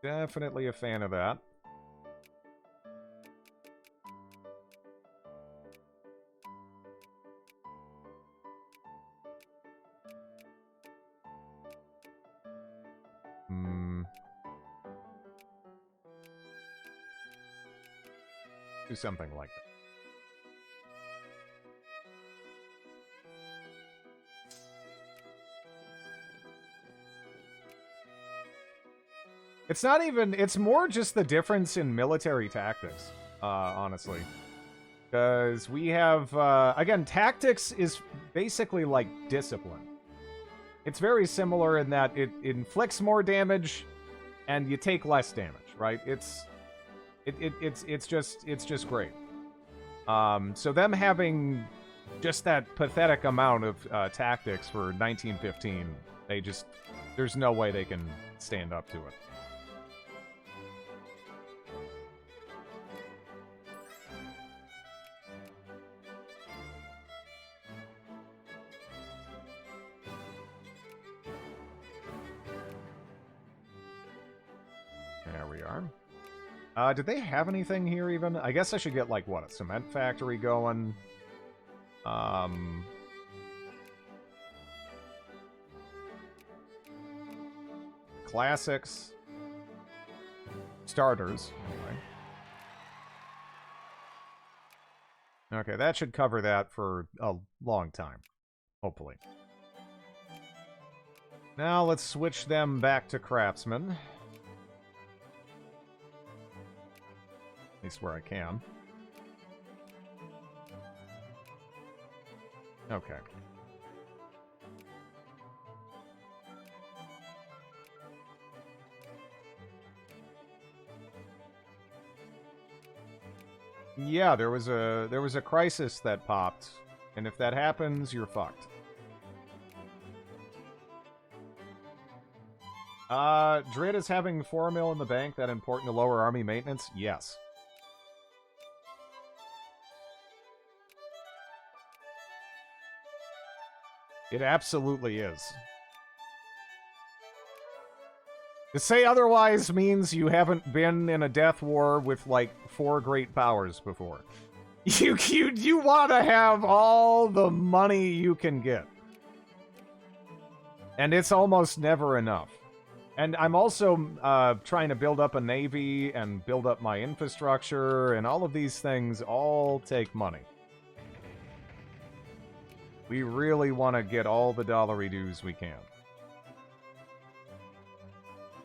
Definitely a fan of that. Do something like that. It's not even, it's more just the difference in military tactics, honestly. Because we have, again, tactics is basically like discipline. It's very similar in that it inflicts more damage and you take less damage, right? It's just great. So them having just that pathetic amount of tactics for 1915, there's no way they can stand up to it. There we are. Did they have anything here even? I guess I should get, like, what, a cement factory going? Classics. Starters, anyway. Okay, that should cover that for a long time. Hopefully. Now let's switch them back to craftsmen. At least where I can. Okay. Yeah, there was a crisis that popped, and if that happens, you're fucked. Drid is having 4 mil in the bank that important to lower army maintenance? Yes. It absolutely is. To say otherwise means you haven't been in a death war with, like, 4 great powers before. You want to have all the money you can get. And it's almost never enough. And I'm also trying to build up a navy and build up my infrastructure, and all of these things all take money. We really want to get all the dollary dues we can.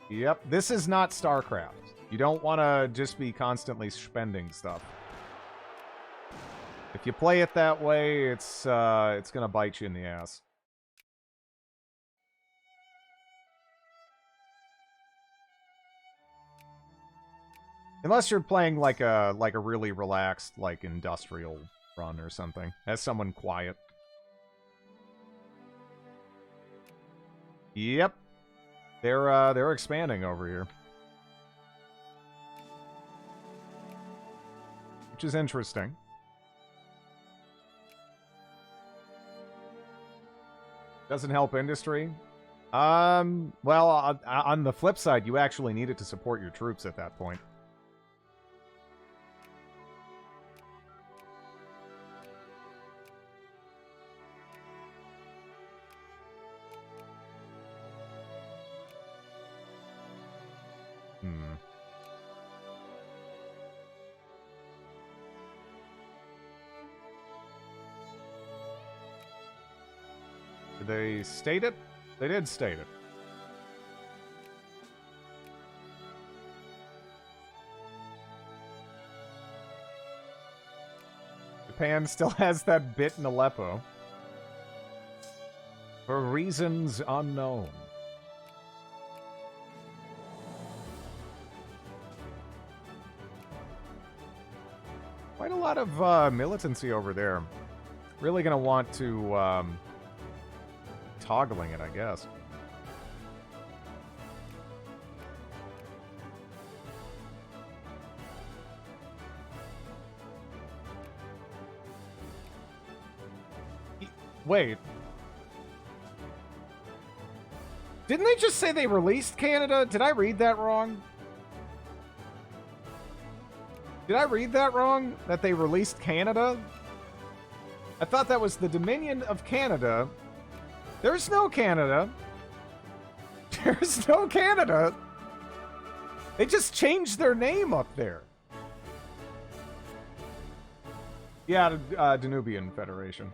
Yep, this is not StarCraft. You don't want to just be constantly spending stuff. If you play it that way, it's gonna bite you in the ass. Unless you're playing like a really relaxed, like, industrial run or something. As someone quiet. Yep. They're expanding over here. Which is interesting. Doesn't help industry. Well, on the flip side, you actually need it to support your troops at that point. Did they state it? They did state it. Japan still has that bit in Aleppo. For reasons unknown. Quite a lot of militancy over there. Really gonna want to toggling it, I guess. Wait. Didn't they just say they released Canada? Did I read that wrong? Did I read that wrong? That they released Canada? I thought that was the Dominion of Canada. There's no Canada. There's no Canada. They just changed their name up there. Yeah, Danubian Federation.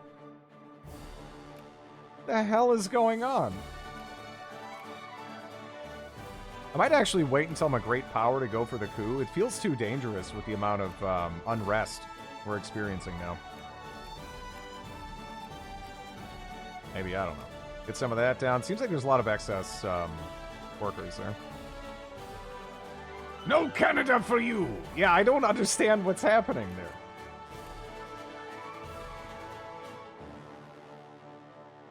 What the hell is going on? I might actually wait until I'm a great power to go for the coup. It feels too dangerous with the amount of unrest we're experiencing now. Maybe, I don't know. Get some of that down. Seems like there's a lot of excess workers there. No Canada for you! Yeah, I don't understand what's happening there.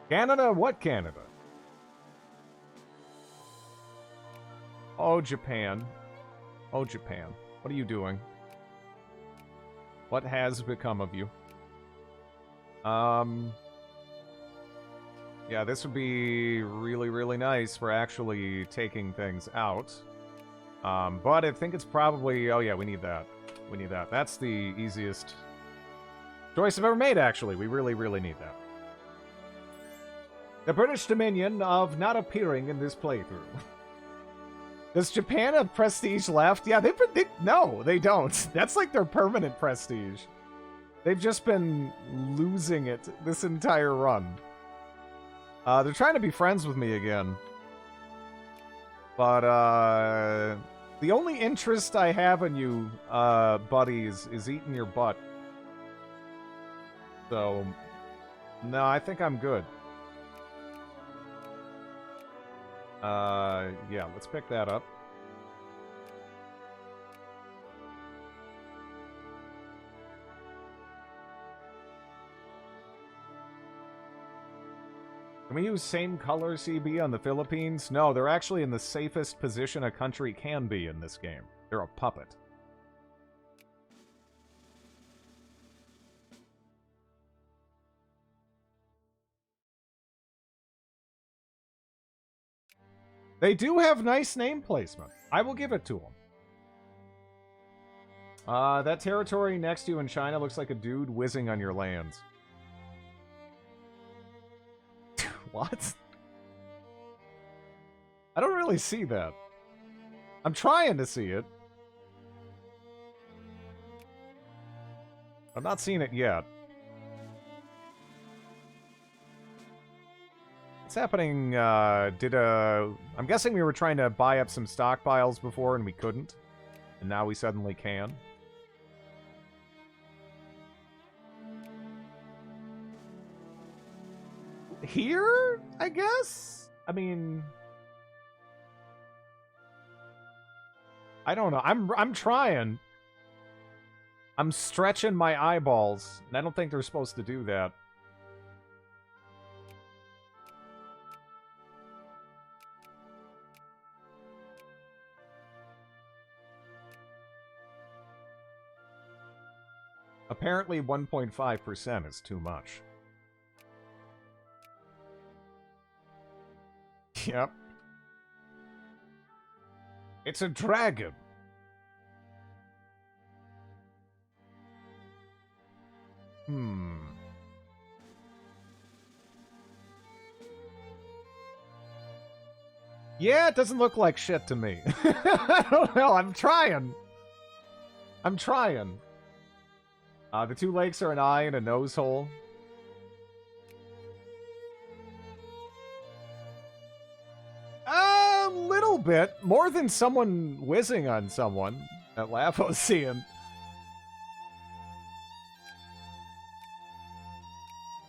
Canada? What Canada? Oh, Japan. Oh, Japan. What are you doing? What has become of you? Yeah, this would be really, really nice for actually taking things out. But I think it's probably... Oh, yeah, we need that. We need that. That's the easiest choice I've ever made, actually. We really, really need that. The British Dominion of not appearing in this playthrough. Does Japan have prestige left? Yeah, no, they don't. That's like their permanent prestige. They've just been losing it this entire run. They're trying to be friends with me again. But, the only interest I have in you, buddies, is eating your butt. So, no, I think I'm good. Yeah, let's pick that up. Can we use same color CB on the Philippines? No, they're actually in the safest position a country can be in this game. They're a puppet. They do have nice name placement. I will give it to them. That territory next to you in China looks like a dude whizzing on your lands. What? I don't really see that. I'm trying to see it. I'm not seeing it yet. What's happening? I'm guessing we were trying to buy up some stockpiles before and we couldn't. And now we suddenly can. Here, I guess? I mean... I don't know. I'm trying. I'm stretching my eyeballs, and I don't think they're supposed to do that. Apparently 1.5% is too much. Yep. It's a dragon. Yeah, it doesn't look like shit to me. I don't know, I'm trying. I'm trying. The two lakes are an eye and a nose hole. A little bit. More than someone whizzing on someone at Lafo's seeing.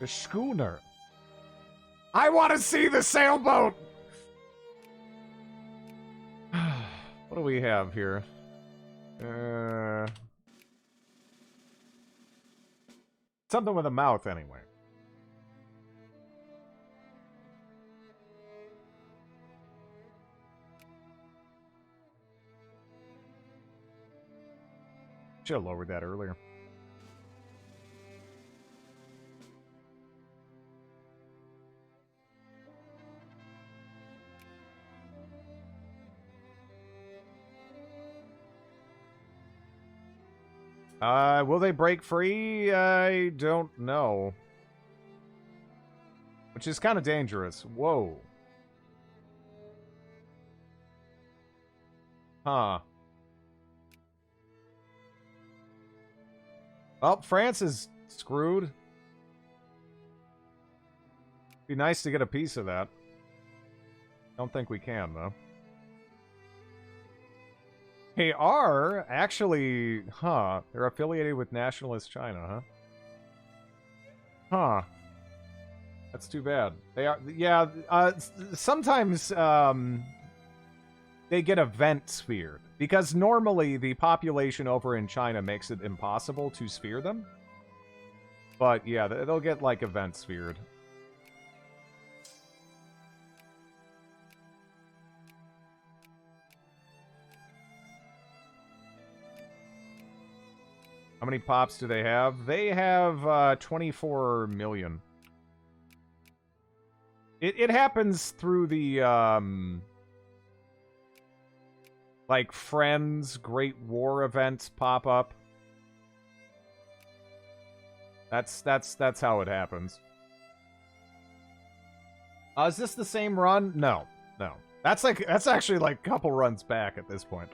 The schooner. I want to see the sailboat! What do we have here? Something with a mouth, anyway. Should have lowered that earlier. Will they break free? I don't know. Which is kind of dangerous. Whoa. Huh. Oh, France is screwed. Be nice to get a piece of that. Don't think we can, though. They are actually, huh? They're affiliated with Nationalist China, huh? Huh. That's too bad. They are, yeah. Sometimes they get event sphered because normally the population over in China makes it impossible to sphere them. But yeah, they'll get like event sphered. How many pops do they have? They have 24 million. It happens through the like Friends Great War events pop up. That's how it happens. Is this the same run? No. That's actually like a couple runs back at this point.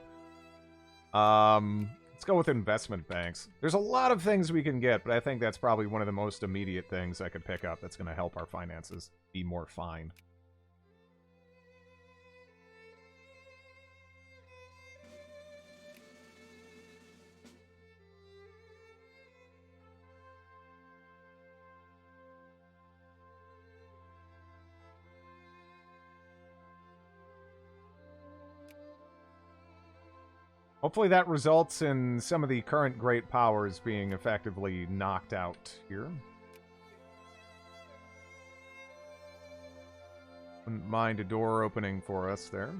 Let's go with investment banks. There's a lot of things we can get, but I think that's probably one of the most immediate things I could pick up that's going to help our finances be more fine. Hopefully that results in some of the current great powers being effectively knocked out here. Wouldn't mind a door opening for us there.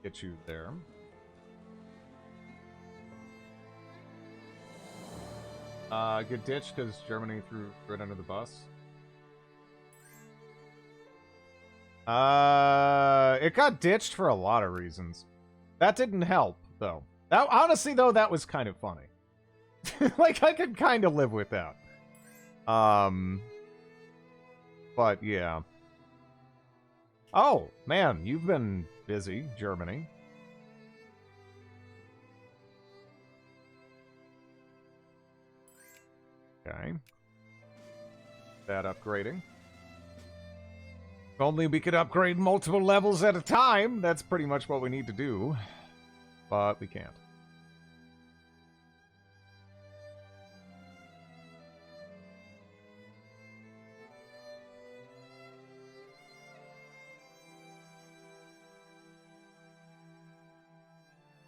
Get you there. Get ditched because Germany threw it under the bus. It got ditched for a lot of reasons. That didn't help, though. That honestly, though, that was kind of funny. Like, I could kind of live with that. But yeah. Oh, man, you've been busy, Germany. Okay. That upgrading. If only we could upgrade multiple levels at a time. That's pretty much what we need to do. But we can't.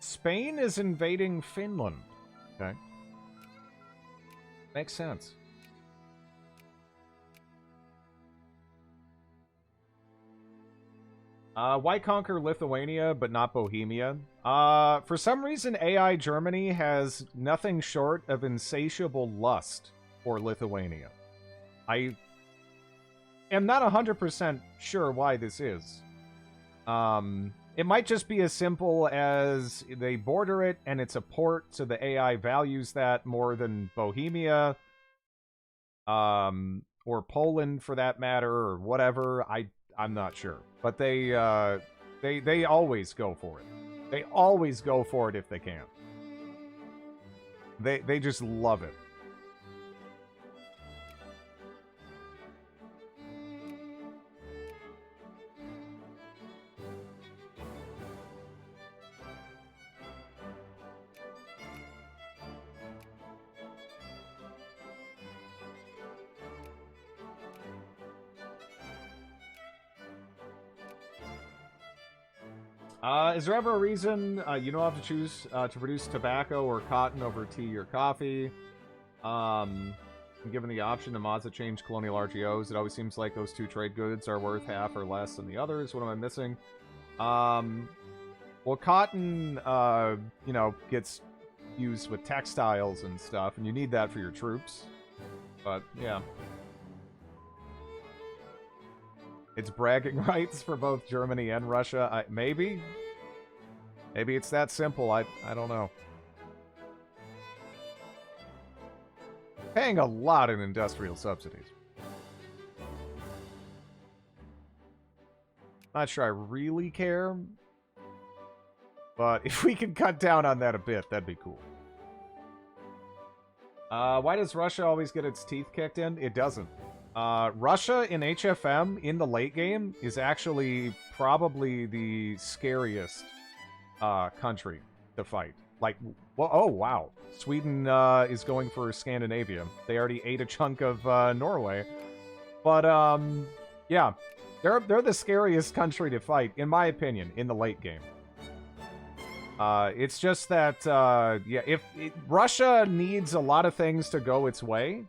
Spain is invading Finland. Okay. Makes sense. Why conquer Lithuania but not Bohemia? For some reason, AI Germany has nothing short of insatiable lust for Lithuania. I am not 100% sure why this is. It might just be as simple as they border it and it's a port, so the AI values that more than Bohemia, or Poland for that matter, or whatever. I'm not sure, but they always go for it. They always go for it if they can. They just love it. Is there ever a reason you don't have to choose to produce tobacco or cotton over tea or coffee? Given the option, the mods that change colonial RGOs, it always seems like those two trade goods are worth half or less than the others. What am I missing? Well, cotton, you know, gets used with textiles and stuff, and you need that for your troops. But, yeah. It's bragging rights for both Germany and Russia. Maybe? Maybe it's that simple. I don't know. Paying a lot in industrial subsidies. Not sure I really care. But if we can cut down on that a bit, that'd be cool. Why does Russia always get its teeth kicked in? It doesn't. Russia in HFM in the late game is actually probably the scariest country to fight. Like, well, oh wow, Sweden is going for Scandinavia. They already ate a chunk of Norway, but yeah, they're the scariest country to fight, in my opinion, in the late game. It's just that yeah, Russia needs a lot of things to go its way.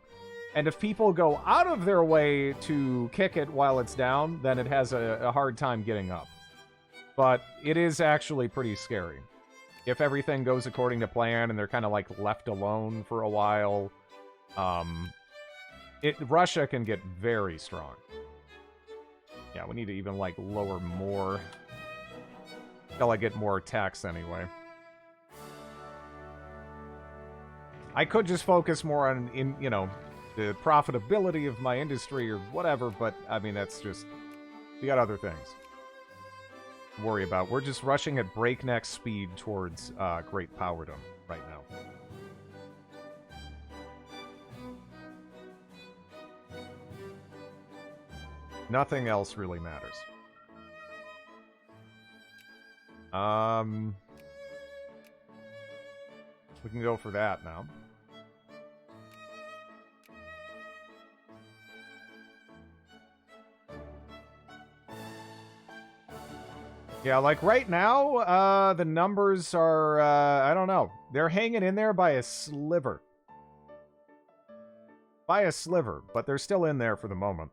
And if people go out of their way to kick it while it's down, then it has a hard time getting up. But it is actually pretty scary. If everything goes according to plan and they're kind of like left alone for a while, Russia can get very strong. Yeah, we need to even like lower more. Till I get more tax anyway. I could just focus more on, you know, the profitability of my industry or whatever, but I mean, that's just, we got other things to worry about. We're just rushing at breakneck speed towards great powerdom right now. Nothing else really matters. We can go for that now. Yeah, like right now, the numbers are, I don't know. They're hanging in there by a sliver. By a sliver, but they're still in there for the moment.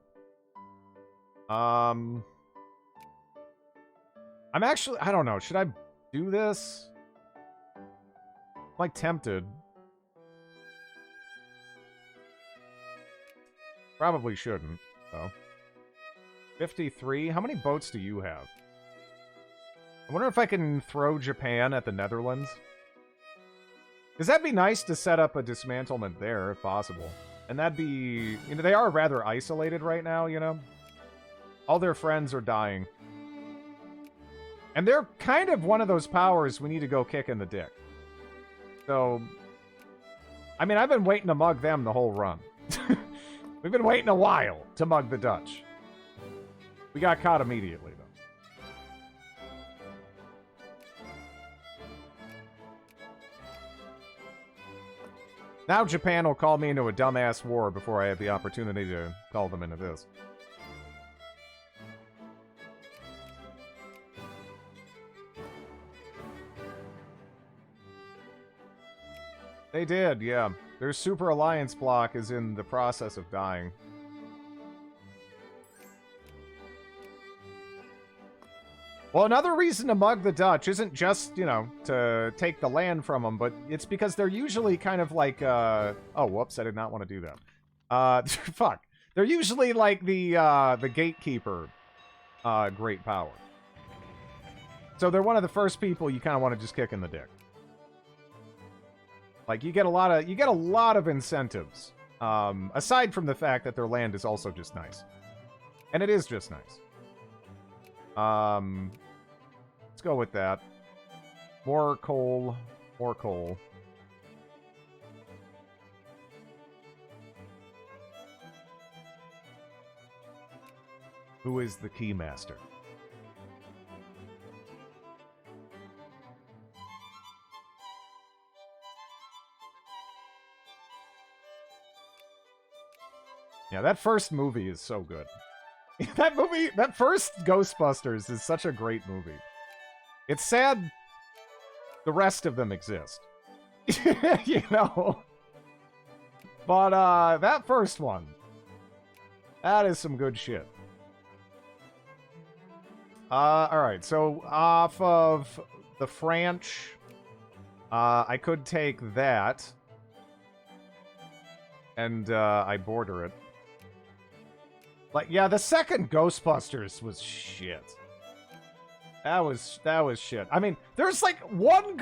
I'm actually, I don't know. Should I do this? I'm like tempted. Probably shouldn't, though. 53? How many boats do you have? I wonder if I can throw Japan at the Netherlands. Because that'd be nice to set up a dismantlement there, if possible. And that'd be... You know, they are rather isolated right now, you know? All their friends are dying. And they're kind of one of those powers we need to go kick in the dick. So... I mean, I've been waiting to mug them the whole run. We've been waiting a while to mug the Dutch. We got caught immediately, though. Now Japan will call me into a dumbass war before I have the opportunity to call them into this. They did, yeah. Their Super Alliance block is in the process of dying. Well, another reason to mug the Dutch isn't just, you know, to take the land from them, but it's because they're usually kind of like, oh, whoops, I did not want to do that. Fuck. They're usually like the gatekeeper great power. So they're one of the first people you kind of want to just kick in the dick. Like, you get a lot of incentives, aside from the fact that their land is also just nice. And it is just nice. Let's go with that. More coal. More coal. Who is the keymaster? Yeah, that first movie is so good. That first Ghostbusters is such a great movie. It's sad the rest of them exist. You know? But, that first one, that is some good shit. Alright, so off of the French, I could take that, and, I border it. Like, yeah, the second Ghostbusters was shit. That was shit. I mean, there's one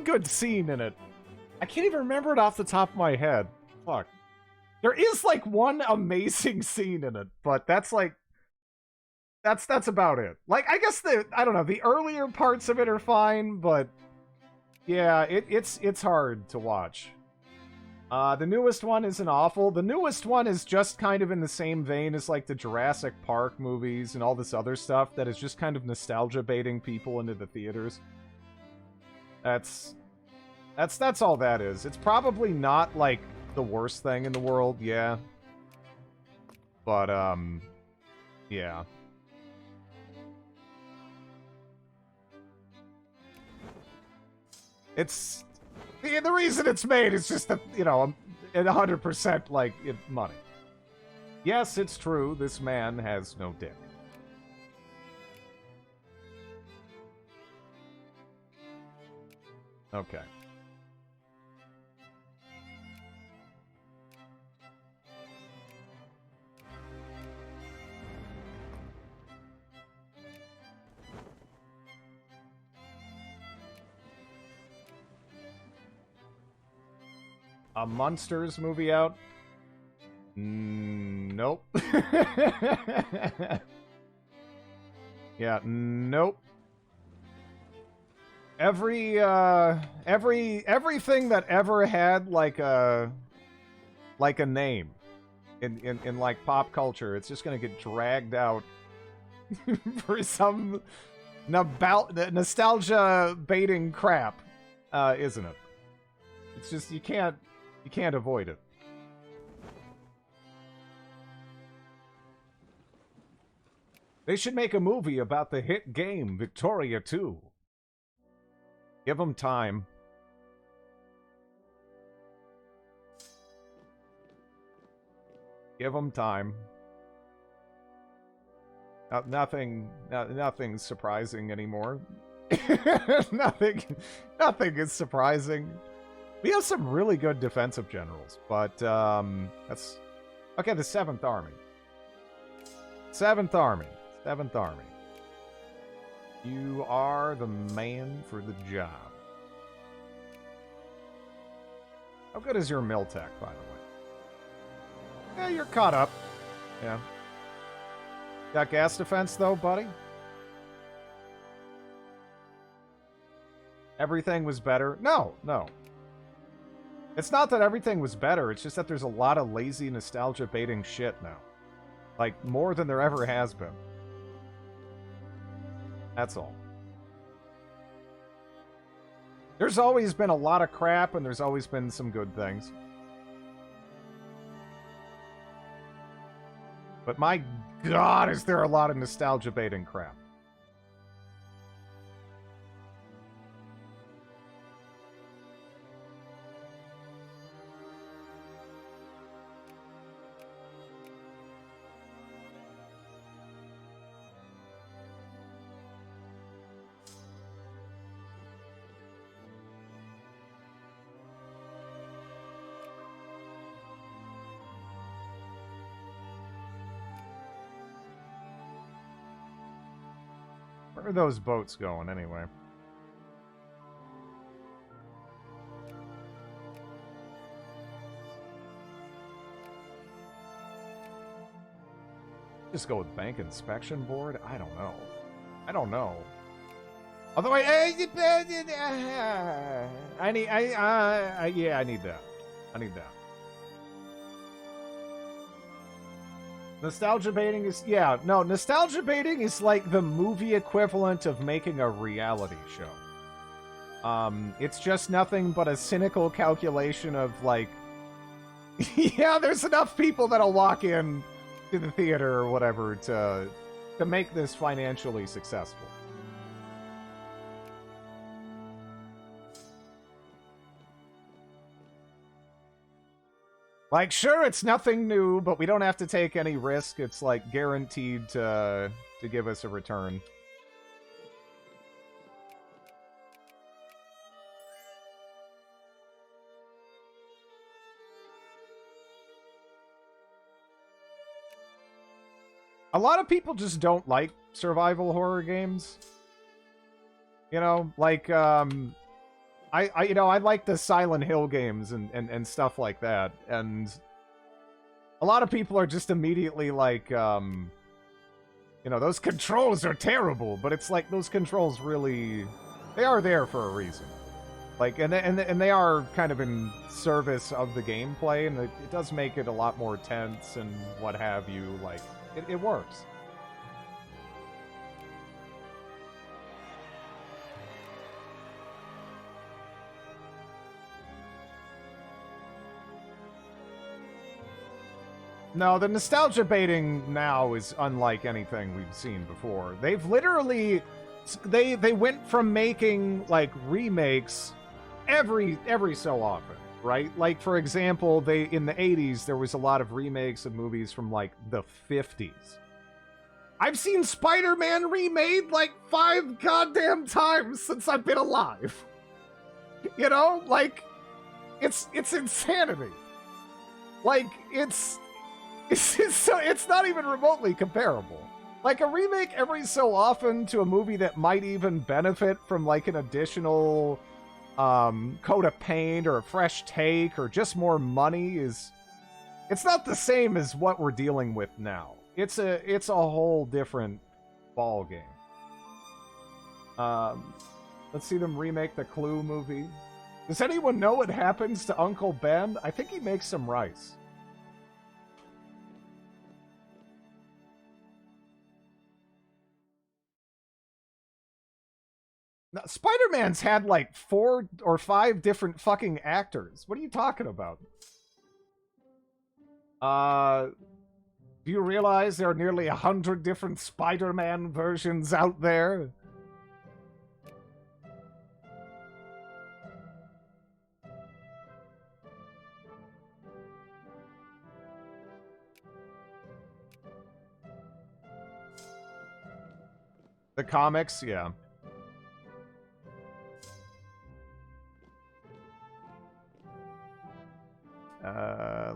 good scene in it. I can't even remember it off the top of my head. Fuck. There is like one amazing scene in it, but that's about it. Like, I guess I don't know, the earlier parts of it are fine, but yeah, it's hard to watch. The newest one isn't awful. The newest one is just kind of in the same vein as like the Jurassic Park movies and all this other stuff that is just kind of nostalgia baiting people into the theaters. That's all that is. It's probably not like the worst thing in the world, yeah. But yeah. It's the reason it's made is just that, you know, 100% like money. Yes, it's true. This man has no dick. Okay. A Munsters movie out? Nope. Yeah, nope. Everything that ever had like a name in like pop culture, it's just gonna get dragged out for some nostalgia baiting crap, isn't it? It's just you can't avoid it. They should make a movie about the hit game Victoria 2. Give them time. Give them time. Nothing's surprising anymore. nothing is surprising. We have some really good defensive generals, but that's okay. The 7th Army. 7th Army. 7th Army. You are the man for the job. How good is your Miltech, by the way? Yeah, you're caught up. Yeah. Got gas defense, though, buddy? Everything was better? No. It's not that everything was better, it's just that there's a lot of lazy nostalgia-baiting shit now. Like, more than there ever has been. That's all. There's always been a lot of crap, and there's always been some good things. But my god, is there a lot of nostalgia-baiting crap. Where are those boats going, anyway? Just go with Bank Inspection Board? I don't know. Although I need that. I need that. Nostalgia baiting is... Yeah, no, nostalgia baiting is like the movie equivalent of making a reality show. It's just nothing but a cynical calculation of, like... yeah, there's enough people that'll walk in to the theater or whatever to make this financially successful. Like, sure, it's nothing new, but we don't have to take any risk. It's, like, guaranteed to give us a return. a lot of people just don't like survival horror games. You know, like, I like the Silent Hill games and stuff like that. And a lot of people are just immediately like, those controls are terrible. But it's like, those controls really, they are there for a reason. Like, and they are kind of in service of the gameplay, and it does make it a lot more tense and what have you. Like, it works. No, the nostalgia baiting now is unlike anything we've seen before. They've literally, they went from making like remakes every so often, right? Like, for example, in the 80s there was a lot of remakes of movies from like the 50s. I've seen Spider-Man remade like 5 goddamn times since I've been alive. You know, like, it's insanity. Like, it's not even remotely comparable. Like, a remake every so often to a movie that might even benefit from like an additional coat of paint or a fresh take or just more money it's not the same as what we're dealing with now. It's a whole different ball game. Let's see them remake the Clue movie. Does anyone know what happens to Uncle Ben? I think he makes some rice. Now, Spider-Man's had like 4 or 5 different fucking actors. What are you talking about? Do you realize there are nearly 100 different Spider-Man versions out there? The comics, yeah.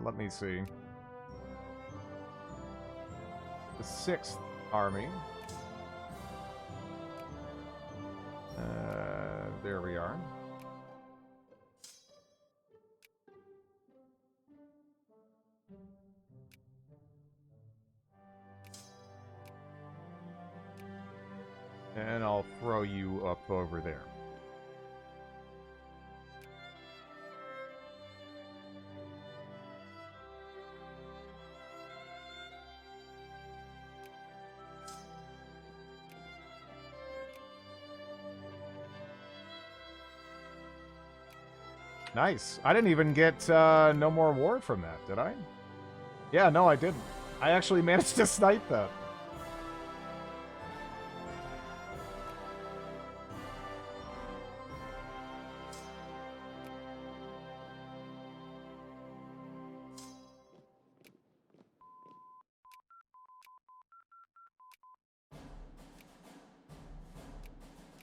Let me see. The 6th Army. There we are. And I'll throw you up over there. Nice. I didn't even get No More War from that, did I? Yeah, no, I didn't. I actually managed to snipe that.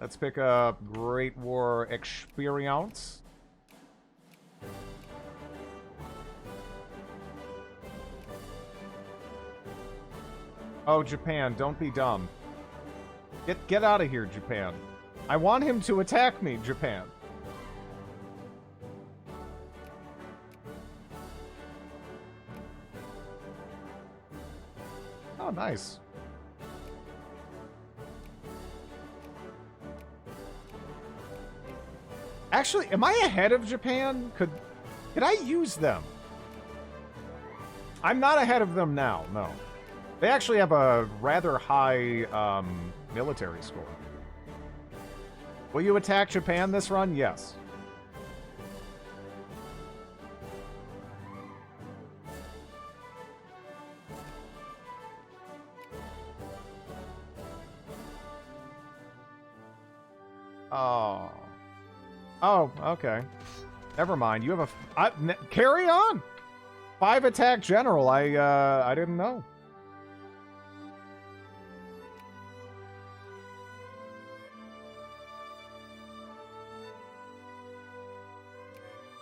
Let's pick up Great War Experience. Oh, Japan, don't be dumb. Get out of here, Japan. I want him to attack me, Japan. Oh, nice. Actually, am I ahead of Japan? Could I use them? I'm not ahead of them now, no. They actually have a rather high military score. Will you attack Japan this run? Yes. Oh. Oh, okay. Never mind. You have carry on. 5 attack general. I didn't know.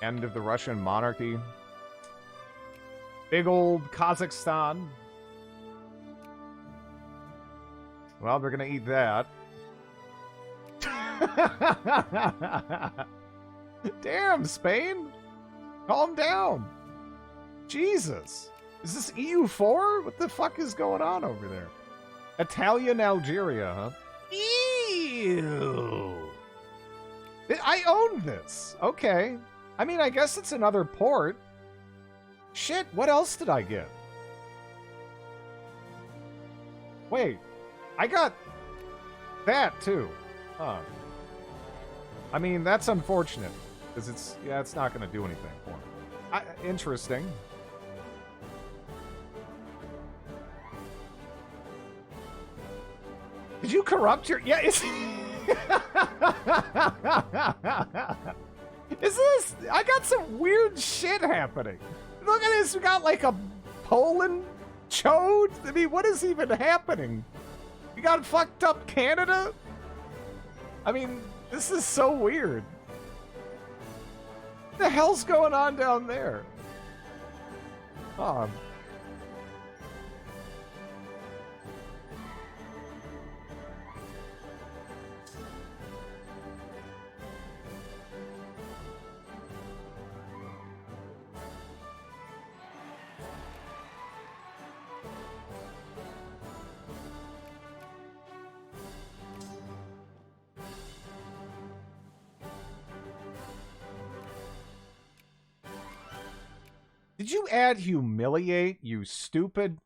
End of the Russian monarchy. Big old Kazakhstan. Well, they're gonna eat that. Damn, Spain! Calm down! Jesus! Is this EU4? What the fuck is going on over there? Italian Algeria, huh? Ew! I own this! Okay. I mean, I guess it's another port. Shit, what else did I get? Wait, I got that too. Huh. I mean, that's unfortunate, because it's not going to do anything for me. Interesting. Did you corrupt your... Yeah, it's... Is this... I got some weird shit happening. Look at this, we got like a Poland chode? I mean, what is even happening? You got fucked up Canada? I mean, this is so weird. What the hell's going on down there? Oh. Did you add humiliate, you stupid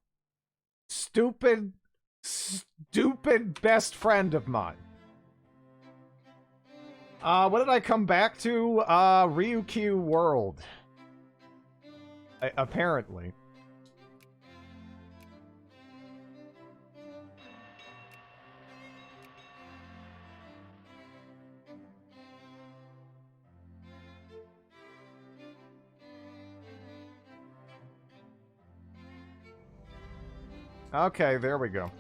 best friend of mine? What did I come back to? Ryukyu World. Apparently. Okay, there we go.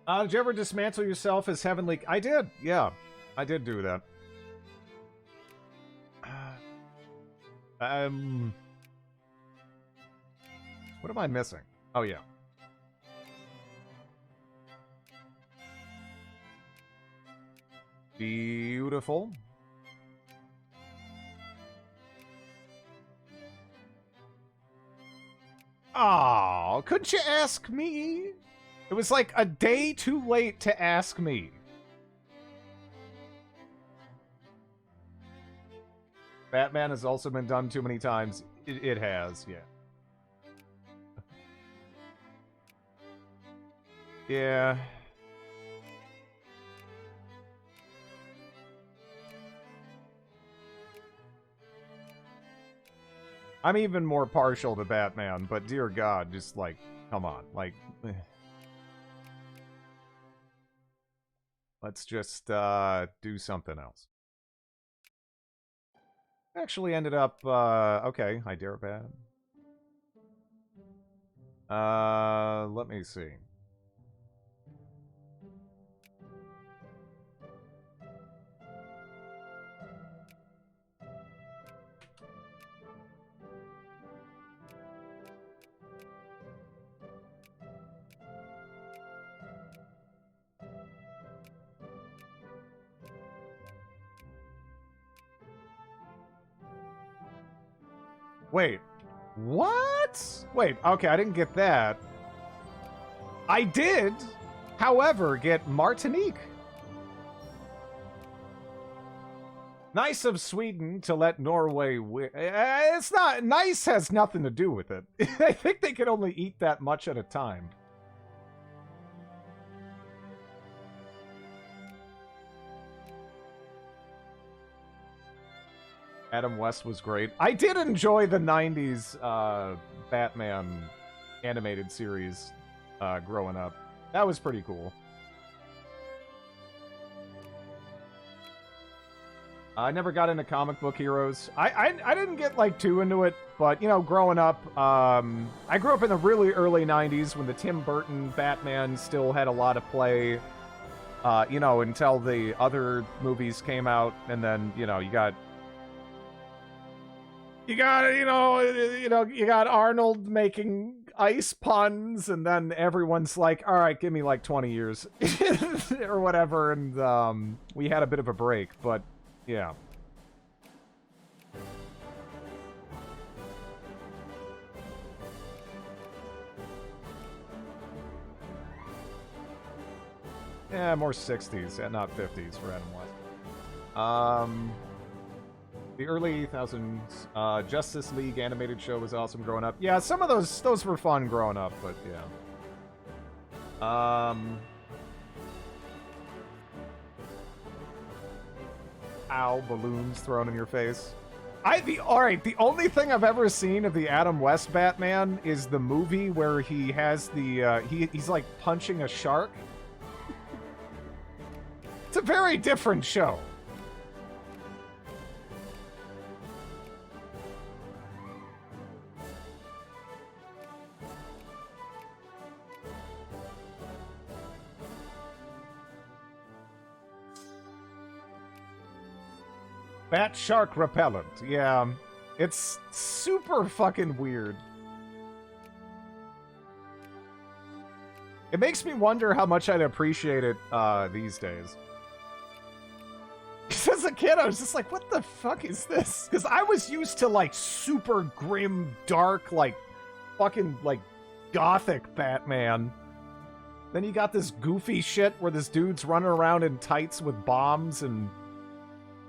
Did you ever dismantle yourself as Heavenly... I did, yeah. I did do that. What am I missing? Oh, yeah. Beautiful. Oh, couldn't you ask me? It was like a day too late to ask me. Batman has also been done too many times. It has, yeah. Yeah. I'm even more partial to Batman, but dear God, just like, come on, like, let's just do something else. Actually ended up, okay, I dare Bat. Let me see. Wait, what? Wait, okay, I didn't get that. I did, however, get Martinique. Nice of Sweden to let Norway win. It's not, nice has nothing to do with it. I think they can only eat that much at a time. Adam West was great. I did enjoy the 90s Batman animated series growing up. That was pretty cool. I never got into comic book heroes. I didn't get like too into it, but you know, growing up, I grew up in the really early 90s when the Tim Burton Batman still had a lot of play. You know, until the other movies came out, and then, you know, you got, you got Arnold making ice puns, and then everyone's like, all right, give me like 20 years or whatever, and we had a bit of a break, but yeah. Yeah, more 60s, and not 50s for Adam West. The early 2000s, Justice League animated show was awesome growing up. Yeah, some of those were fun growing up, but yeah. Ow, balloons thrown in your face. Alright, the only thing I've ever seen of the Adam West Batman is the movie where he has the, he's like punching a shark. It's a very different show. Bat shark repellent. Yeah. It's super fucking weird. It makes me wonder how much I'd appreciate it these days. As a kid, I was just like, what the fuck is this? Because I was used to, like, super grim, dark, like, fucking, like, gothic Batman. Then you got this goofy shit where this dude's running around in tights with bombs and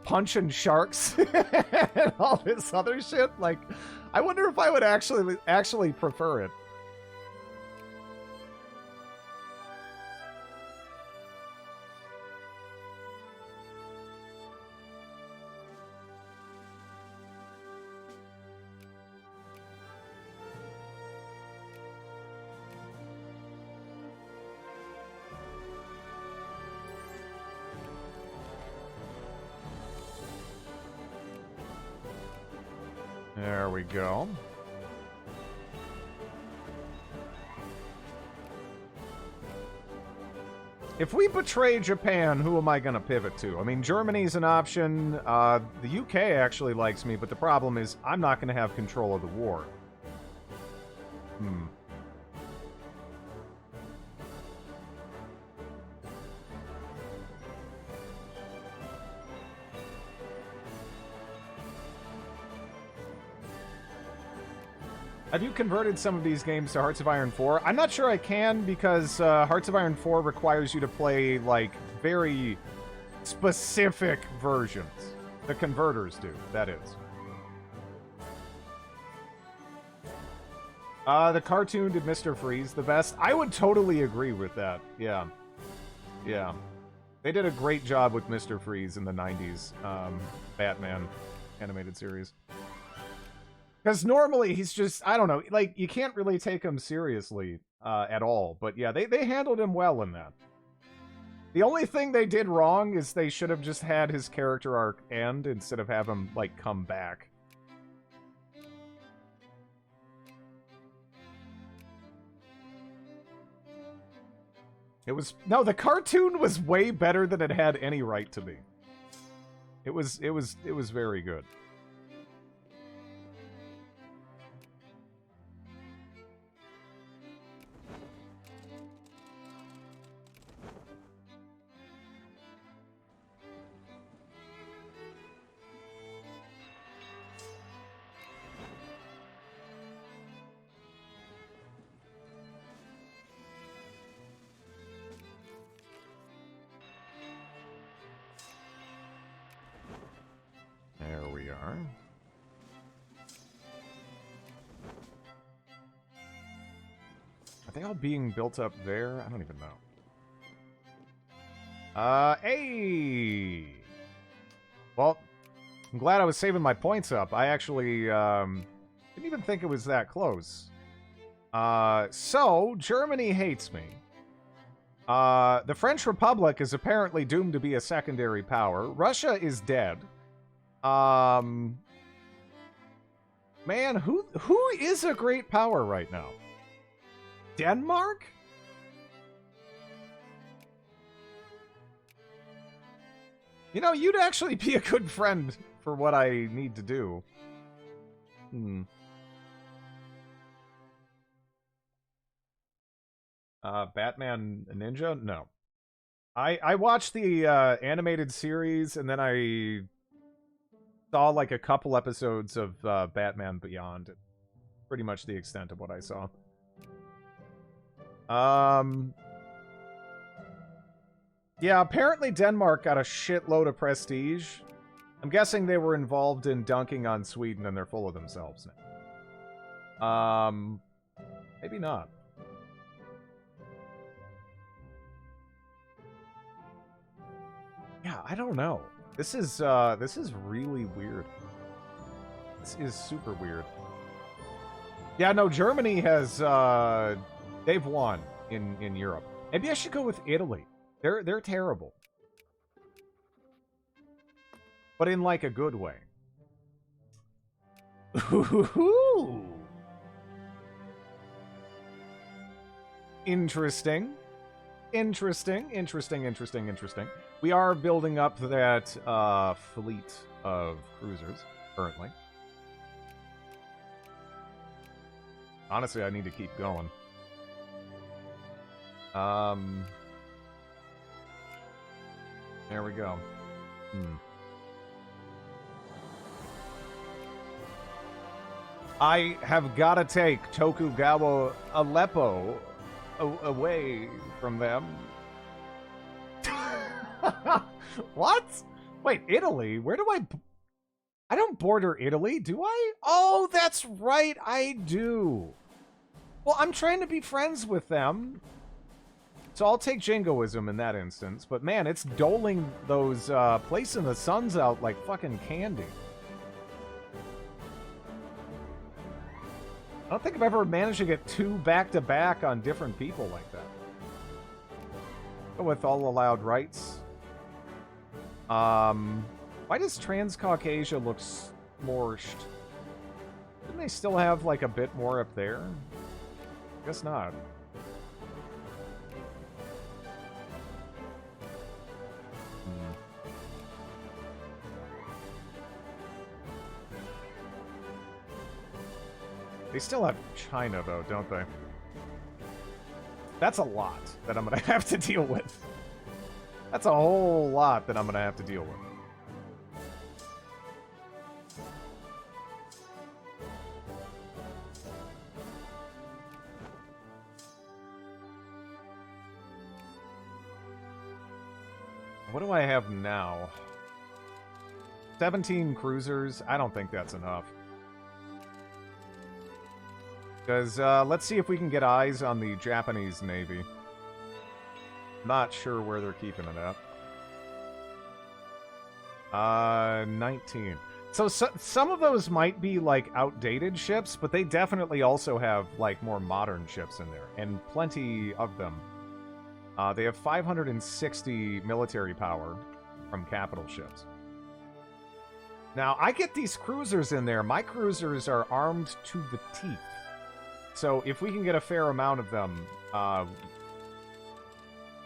punching sharks and all this other shit. Like, I wonder if I would actually prefer it. There we go. If we betray Japan, who am I going to pivot to? I mean, Germany's an option. The UK actually likes me, but the problem is I'm not going to have control of the war. Have you converted some of these games to Hearts of Iron 4? I'm not sure I can because Hearts of Iron 4 requires you to play, like, very specific versions. The converters do, that is. The cartoon did Mr. Freeze the best. I would totally agree with that. Yeah. Yeah. They did a great job with Mr. Freeze in the 90s Batman animated series. Because normally he's just, I don't know, like, you can't really take him seriously at all. But yeah, they handled him well in that. The only thing they did wrong is they should have just had his character arc end instead of have him, like, come back. It was, no, the cartoon was way better than it had any right to be. It was very good. There we are. Are they all being built up there? I don't even know. Hey! Well, I'm glad I was saving my points up. I actually, didn't even think it was that close. So, Germany hates me. The French Republic is apparently doomed to be a secondary power. Russia is dead. Man, who is a great power right now? Denmark? You know, you'd actually be a good friend for what I need to do. Batman Ninja? No. I watched the animated series, and then I saw like a couple episodes of Batman Beyond. Pretty much the extent of what I saw. Yeah, apparently Denmark got a shitload of prestige. I'm guessing they were involved in dunking on Sweden and they're full of themselves now. Maybe not. Yeah, I don't know. This is really weird. This is super weird. Yeah, no, Germany has they've won in Europe. Maybe I should go with Italy. They're terrible. But in like a good way. Ooh. Interesting. Interesting. We are building up that fleet of cruisers currently. Honestly, I need to keep going. There we go. I have got to take Tokugawa Aleppo away from them. What? Wait, Italy? Where do I don't border Italy, do I? Oh, that's right, I do. Well, I'm trying to be friends with them. So I'll take Jingoism in that instance. But man, it's doling those placing the suns out like fucking candy. I don't think I've ever managed to get two back-to-back on different people like that. Go with all allowed rights. Why does Transcaucasia look smorshed? Didn't they still have, like, a bit more up there? Guess not. They still have China, though, don't they? That's a lot that I'm going to have to deal with. That's a whole lot that I'm going to have to deal with. What do I have now? 17 cruisers? I don't think that's enough. Because, let's see if we can get eyes on the Japanese Navy. Not sure where they're keeping it at. 19. So some of those might be, like, outdated ships, but they definitely also have, like, more modern ships in there. And plenty of them. They have 560 military power from capital ships. Now, I get these cruisers in there. My cruisers are armed to the teeth. So if we can get a fair amount of them,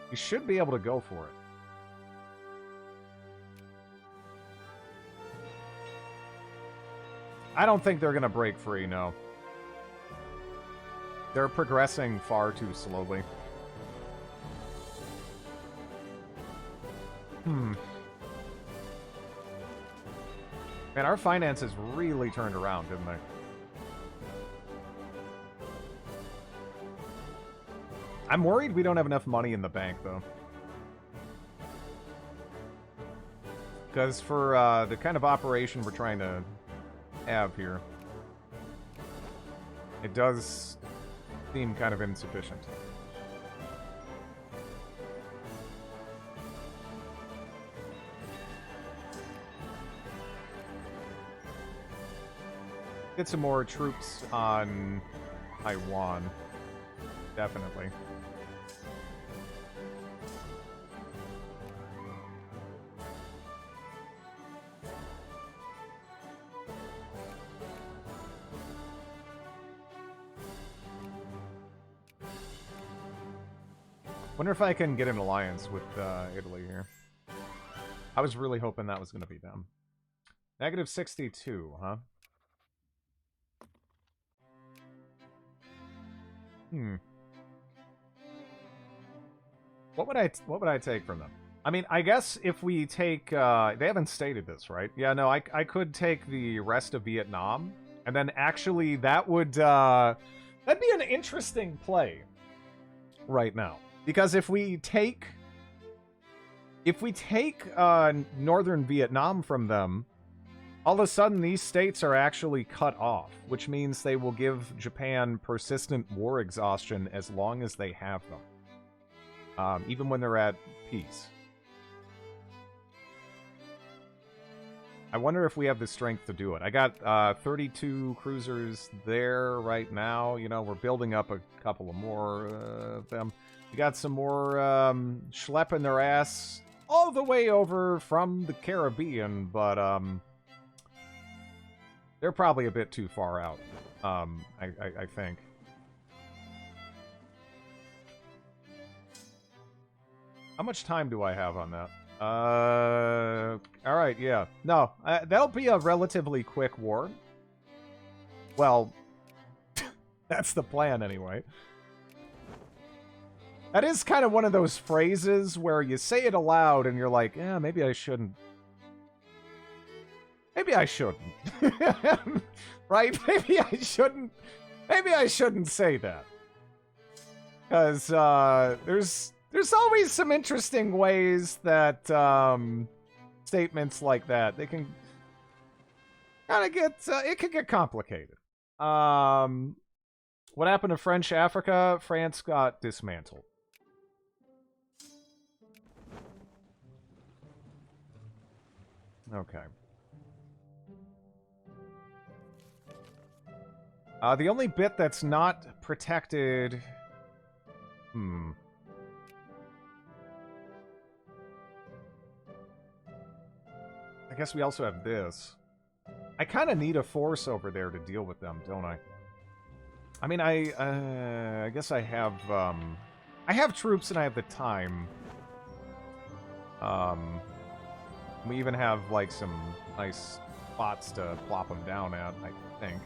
we should be able to go for it. I don't think they're going to break free, no. They're progressing far too slowly. Man, our finances really turned around, didn't they? I'm worried we don't have enough money in the bank, though. Because for the kind of operation we're trying to have here, it does seem kind of insufficient. Get some more troops on Taiwan. Definitely. Wonder if I can get an alliance with Italy here. I was really hoping that was going to be them. Negative 62, huh? What would I take from them? I mean, I guess if we take they haven't stated this, right? Yeah, no, I could take the rest of Vietnam, and then actually that would that'd be an interesting play right now. Because if we take northern Vietnam from them, all of a sudden these states are actually cut off, which means they will give Japan persistent war exhaustion as long as they have them. Even when they're at peace. I wonder if we have the strength to do it. I got 32 cruisers there right now. You know, we're building up a couple of more of them. We got some more schlepping their ass all the way over from the Caribbean, but they're probably a bit too far out, I think. How much time do I have on that? Alright, yeah. No, that'll be a relatively quick war. Well, that's the plan anyway. That is kind of one of those phrases where you say it aloud and you're like, yeah, maybe I shouldn't. Maybe I shouldn't. Right? Maybe I shouldn't say that. Because, there's always some interesting ways that statements like that, they can kind of get, it can get complicated. What happened to French Africa? France got dismantled. Okay. The only bit that's not protected... I guess we also have this. I kind of need a force over there to deal with them, don't I? I mean, I guess I have troops and I have the time. We even have, like, some nice spots to plop them down at, I think.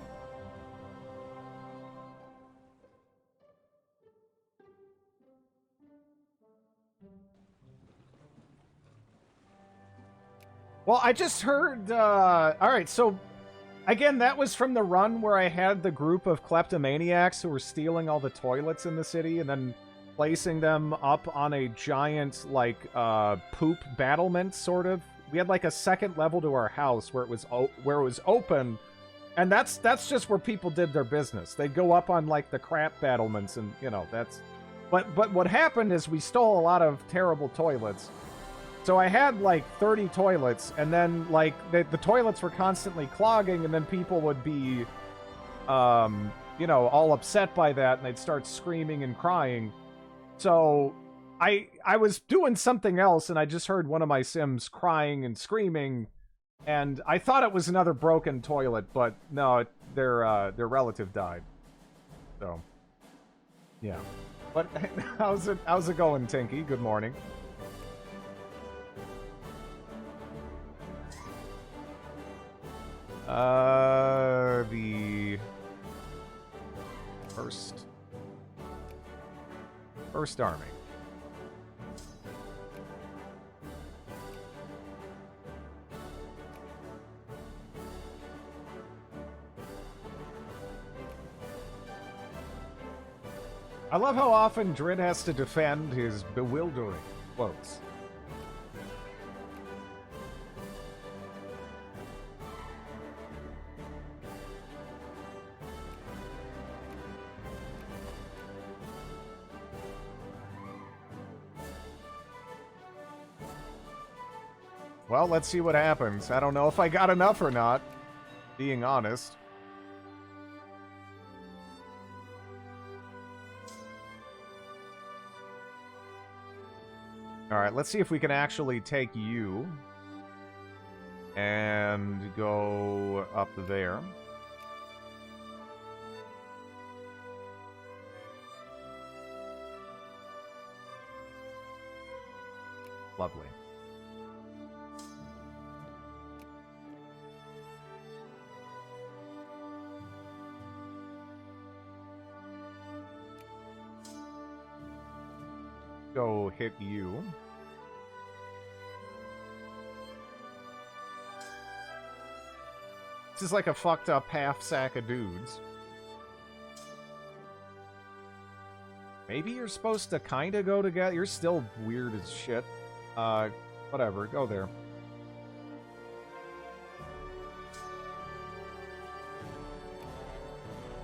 Well, I just heard, alright, so, again, that was from the run where I had the group of kleptomaniacs who were stealing all the toilets in the city and then placing them up on a giant, like, poop battlement, sort of. We had, like, a second level to our house where it was open, and that's just where people did their business. They'd go up on, like, the crap battlements, and, you know, that's... But what happened is we stole a lot of terrible toilets. So I had, like, 30 toilets, and then, like, the toilets were constantly clogging, and then people would be, you know, all upset by that, and they'd start screaming and crying. So I was doing something else, and I just heard one of my Sims crying and screaming, and I thought it was another broken toilet, but no, their relative died. So, yeah. But how's it going, Tinky? Good morning. The first army. I love how often Drid has to defend his bewildering quotes. Well, let's see what happens. I don't know if I got enough or not, being honest. Alright, let's see if we can actually take you and go up there. Lovely. go hit you. This is like a fucked up half sack of dudes. Maybe you're supposed to kind of go together. You're still weird as shit. Whatever. Go there.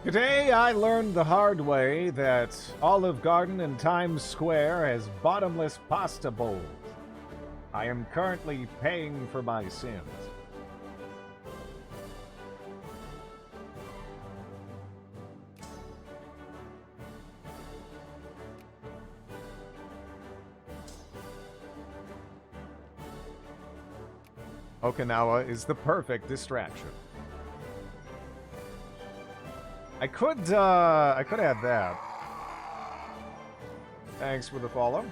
Today I learned the hard way that Olive Garden in Times Square has bottomless pasta bowls. I am currently paying for my sins. Okinawa is the perfect distraction. I could add that. Thanks for the follow.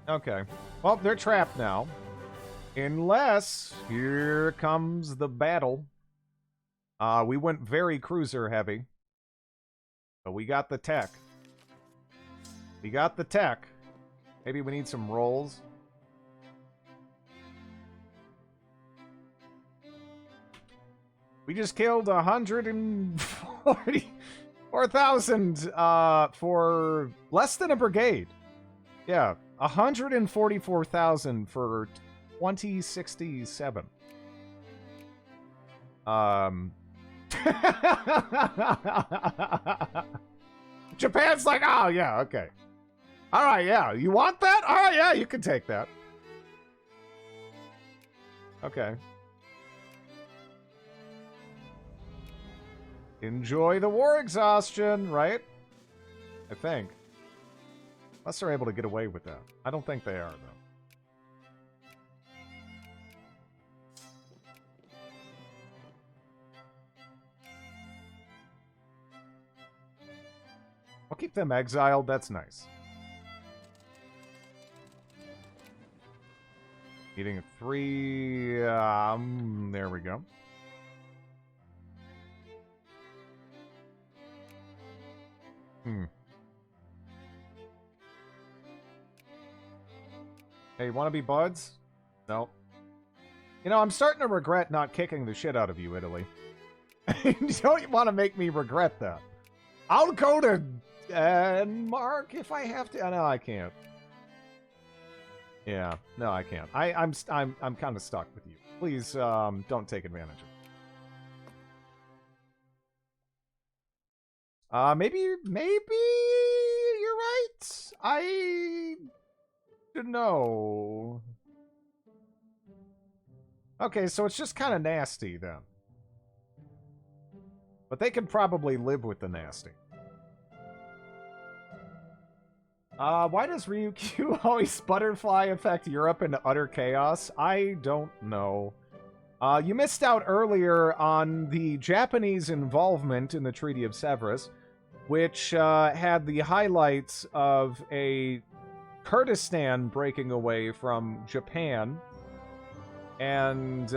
Okay. Well, they're trapped now. Unless here comes the battle. We went very cruiser heavy. But we got the tech. We got the tech. Maybe we need some rolls. We just killed 144,000 for less than a brigade. Yeah. 144,000 for 2067. Japan's like, oh, yeah, okay. All right, yeah. You want that? All right, yeah, you can take that. Okay. Enjoy the war exhaustion, right? I think. Unless they're able to get away with that. I don't think they are, though. I'll keep them exiled. That's nice. Eating 3... there we go. Hey, you want to be buds? No. You know, I'm starting to regret not kicking the shit out of you, Italy. You don't want to make me regret that. I'll go to Denmark if I have to. No, I can't. Yeah, no, I can't. I'm kind of stuck with you. Please, don't take advantage of it. Maybe you're right. I should know. Okay, so it's just kind of nasty then. But they can probably live with the nasty. Why does Ryukyu always butterfly affect Europe into utter chaos? I don't know. You missed out earlier on the Japanese involvement in the Treaty of Sevres, which had the highlights of a Kurdistan breaking away from Japan and,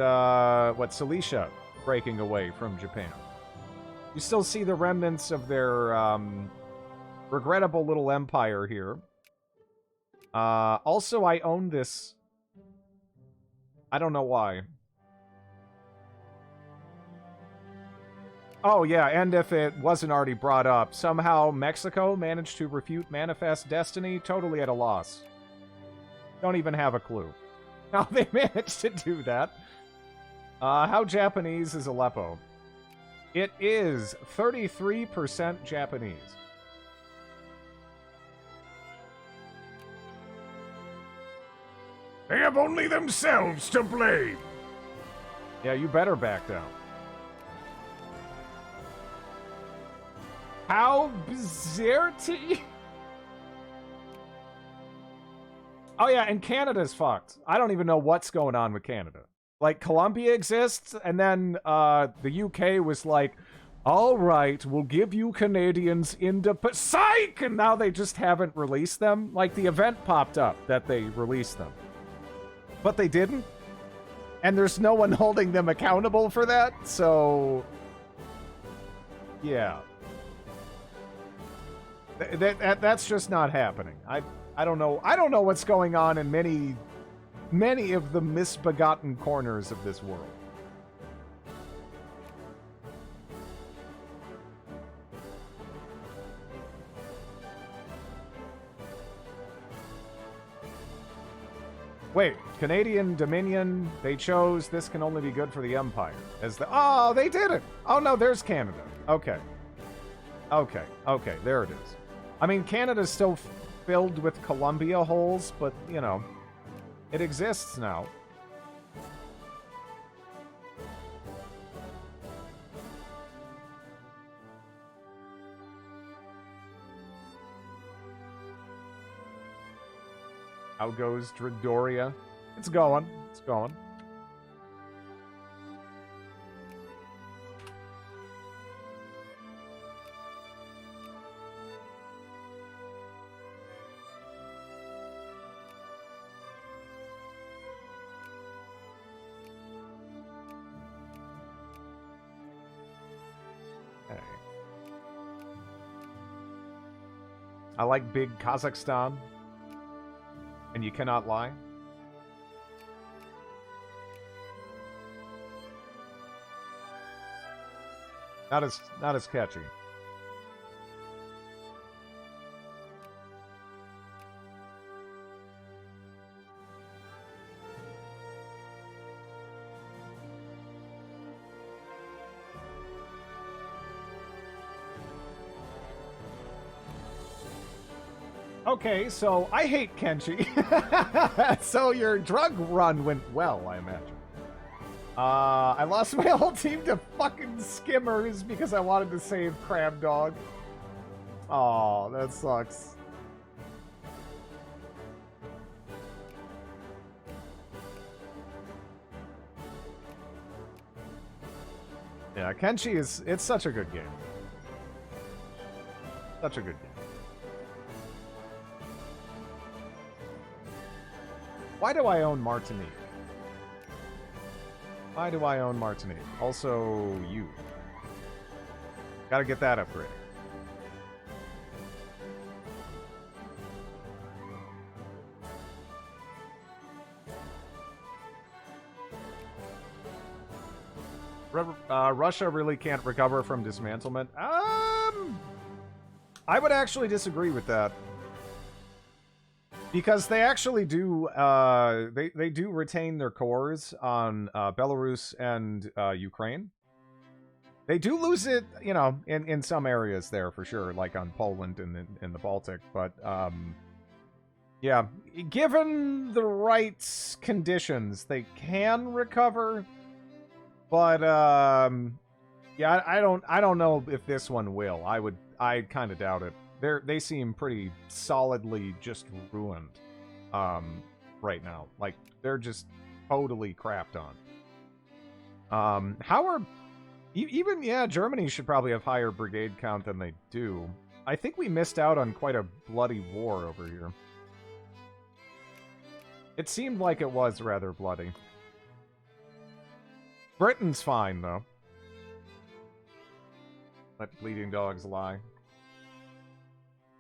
Cilicia breaking away from Japan. You still see the remnants of their regrettable little empire here. Also, I own this. I don't know why. Oh, yeah, and if it wasn't already brought up, somehow Mexico managed to refute Manifest Destiny totally at a loss. Don't even have a clue. How they managed to do that. How Japanese is Aleppo? It is 33% Japanese. They have only themselves to blame. Yeah, you better back down. How Bizerti? Oh yeah, and Canada's fucked. I don't even know what's going on with Canada. Like, Colombia exists, and then the UK was like, all right, we'll give you Canadians Psych! And now they just haven't released them. Like, the event popped up that they released them. But they didn't. And there's no one holding them accountable for that, so... Yeah. That's just not happening. I don't know. I don't know what's going on in many of the misbegotten corners of this world. Wait, Canadian Dominion, they chose this can only be good for the Empire. Oh, they did it! Oh no, there's Canada. Okay. Okay, there it is. I mean, Canada's still filled with Columbia holes, but, you know, it exists now. How goes Dridoria? It's going. It's going. Okay. I like big Kazakhstan. And you cannot lie? Not as catchy. Okay, so I hate Kenshi. So your drug run went well, I imagine. I lost my whole team to fucking skimmers because I wanted to save Crab Dog. Oh, that sucks. Yeah, Kenshi it's such a good game. Such a good game. Why do I own Martinique? Why do I own Martinique? Also, you. Gotta get that upgrade. Russia really can't recover from dismantlement? I would actually disagree with that. Because they actually do, they do retain their cores on Belarus and Ukraine. They do lose it, you know, in some areas there for sure, like on Poland and in the Baltic. But yeah, given the right conditions, they can recover. But yeah, I don't know if this one will. I kind of doubt it. They seem pretty solidly just ruined right now. Like, they're just totally crapped on. How are... Even, yeah, Germany should probably have higher brigade count than they do. I think we missed out on quite a bloody war over here. It seemed like it was rather bloody. Britain's fine, though. Let bleeding dogs lie.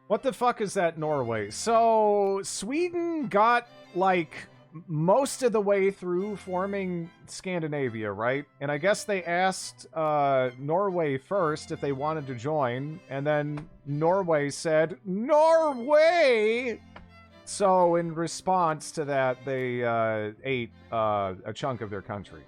What the fuck is that, Norway? So, Sweden got, like, most of the way through forming Scandinavia, right? And I guess they asked Norway first if they wanted to join, and then Norway said, Norway! So, in response to that, they ate a chunk of their country.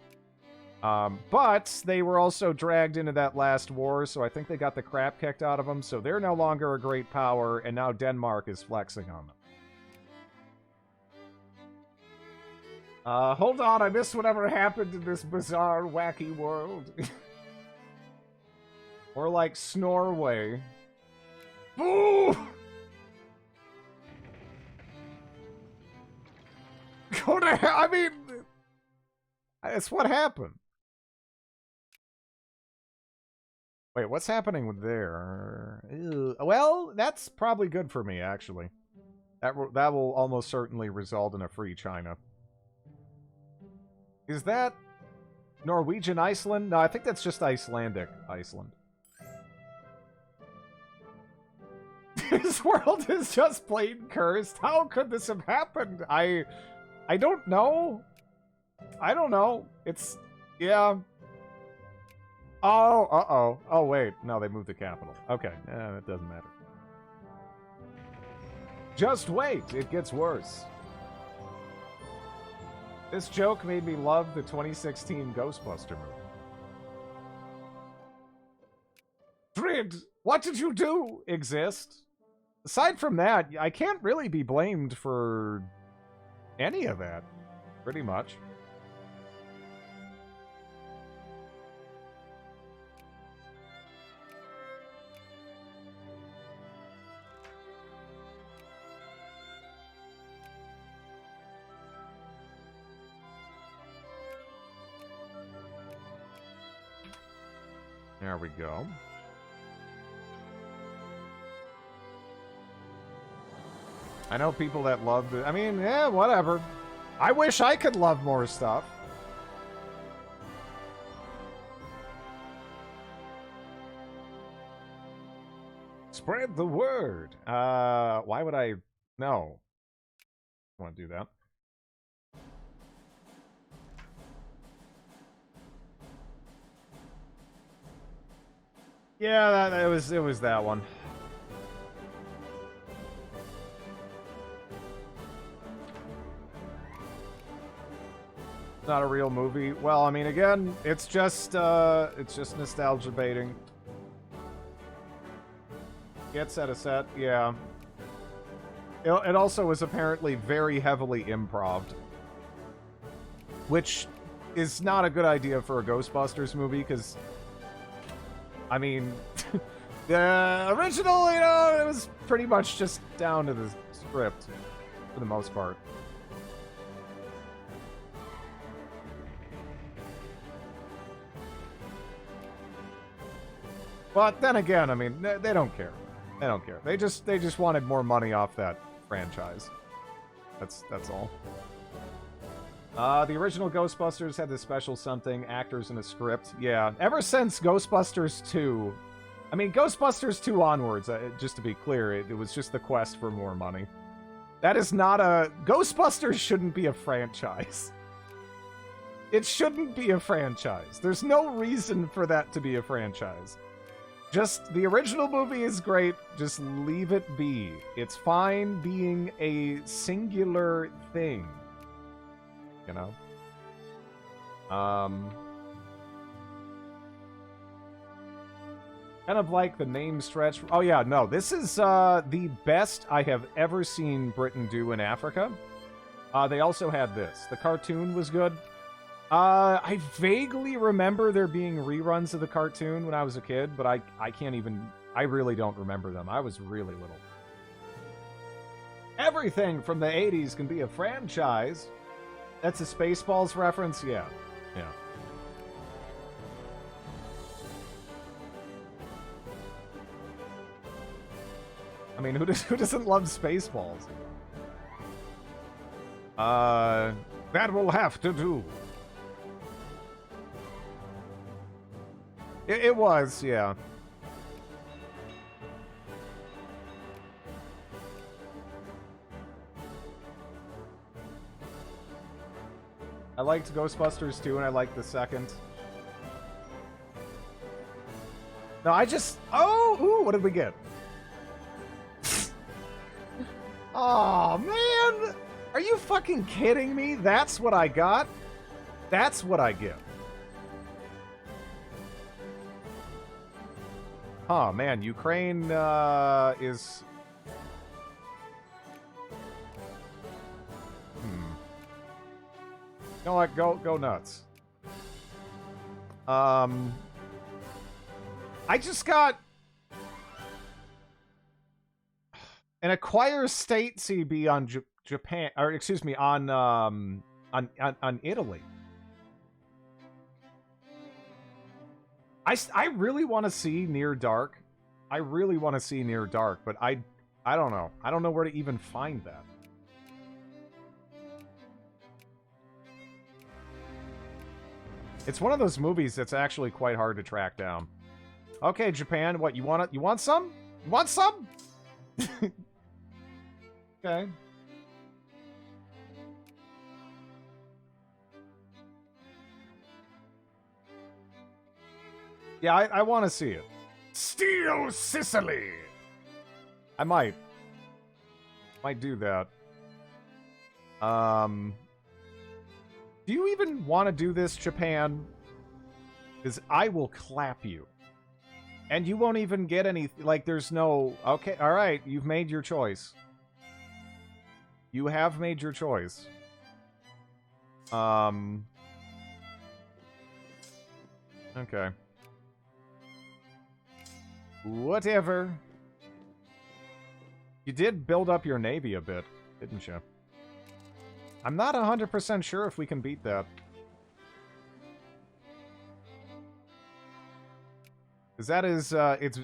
But they were also dragged into that last war, so I think they got the crap kicked out of them, so they're no longer a great power, and now Denmark is flexing on them. Hold on, I missed whatever happened in this bizarre, wacky world. Or like Snorway. Boo! Go to hell, I mean... It's what happened. Wait, what's happening with there? Ew. Well, that's probably good for me, actually. That will almost certainly result in a free China. Is that Norwegian Iceland? No, I think that's just Icelandic Iceland. This world is just plain cursed. How could this have happened? I don't know. I don't know. It's... Yeah. Oh, uh-oh. Oh, wait. No, they moved the capital. Okay. It doesn't matter. Just wait. It gets worse. This joke made me love the 2016 Ghostbuster movie. Frid, what did you do? Exist. Aside from that, I can't really be blamed for any of that. Pretty much. There we go. I know people that love the... I mean, yeah, whatever. I wish I could love more stuff. Spread the word. Why would I... No. I want to do that. Yeah, it was that one. Not a real movie. Well, I mean, again, it's just nostalgia baiting. Get set a set, yeah. It also was apparently very heavily improv'd, which is not a good idea for a Ghostbusters movie, because, I mean, the original, you know, it was pretty much just down to the script, for the most part. But then again, I mean, they don't care. They don't care. They just wanted more money off that franchise. That's all. The original Ghostbusters had this special something, actors in a script. Yeah, ever since Ghostbusters 2... I mean, Ghostbusters 2 onwards, just to be clear, it was just the quest for more money. That is not a... Ghostbusters shouldn't be a franchise. It shouldn't be a franchise. There's no reason for that to be a franchise. Just, the original movie is great, just leave it be. It's fine being a singular thing. You know? Kind of like the name stretch. Oh yeah, no, this is the best I have ever seen Britain do in Africa. They also had this. The cartoon was good. I vaguely remember there being reruns of the cartoon when I was a kid, but I can't even... I really don't remember them. I was really little. Everything from the 80s can be a franchise. That's a Spaceballs reference? Yeah. Yeah. I mean, who doesn't love Spaceballs? That will have to do. It was, yeah. I liked Ghostbusters 2, and I liked the second. No, I just... Oh! Ooh, what did we get? Oh man! Are you fucking kidding me? That's what I got? That's what I get. Oh man, Ukraine is... You know what? Go nuts. I just got an acquire state CB on Japan, or excuse me, on Italy. I really want to see Near Dark. I really want to see Near Dark, but I don't know. I don't know where to even find that. It's one of those movies that's actually quite hard to track down. Okay, Japan, what, you want it? You want some? You want some? Okay. Yeah, I want to see it. Steal Sicily! I might. Might do that. Do you even want to do this, Japan? Because I will clap you. And you won't even get any... Like, there's no... Okay, alright, you've made your choice. You have made your choice. Okay. Whatever. You did build up your navy a bit, didn't you? I'm not 100% sure if we can beat that. Because that is,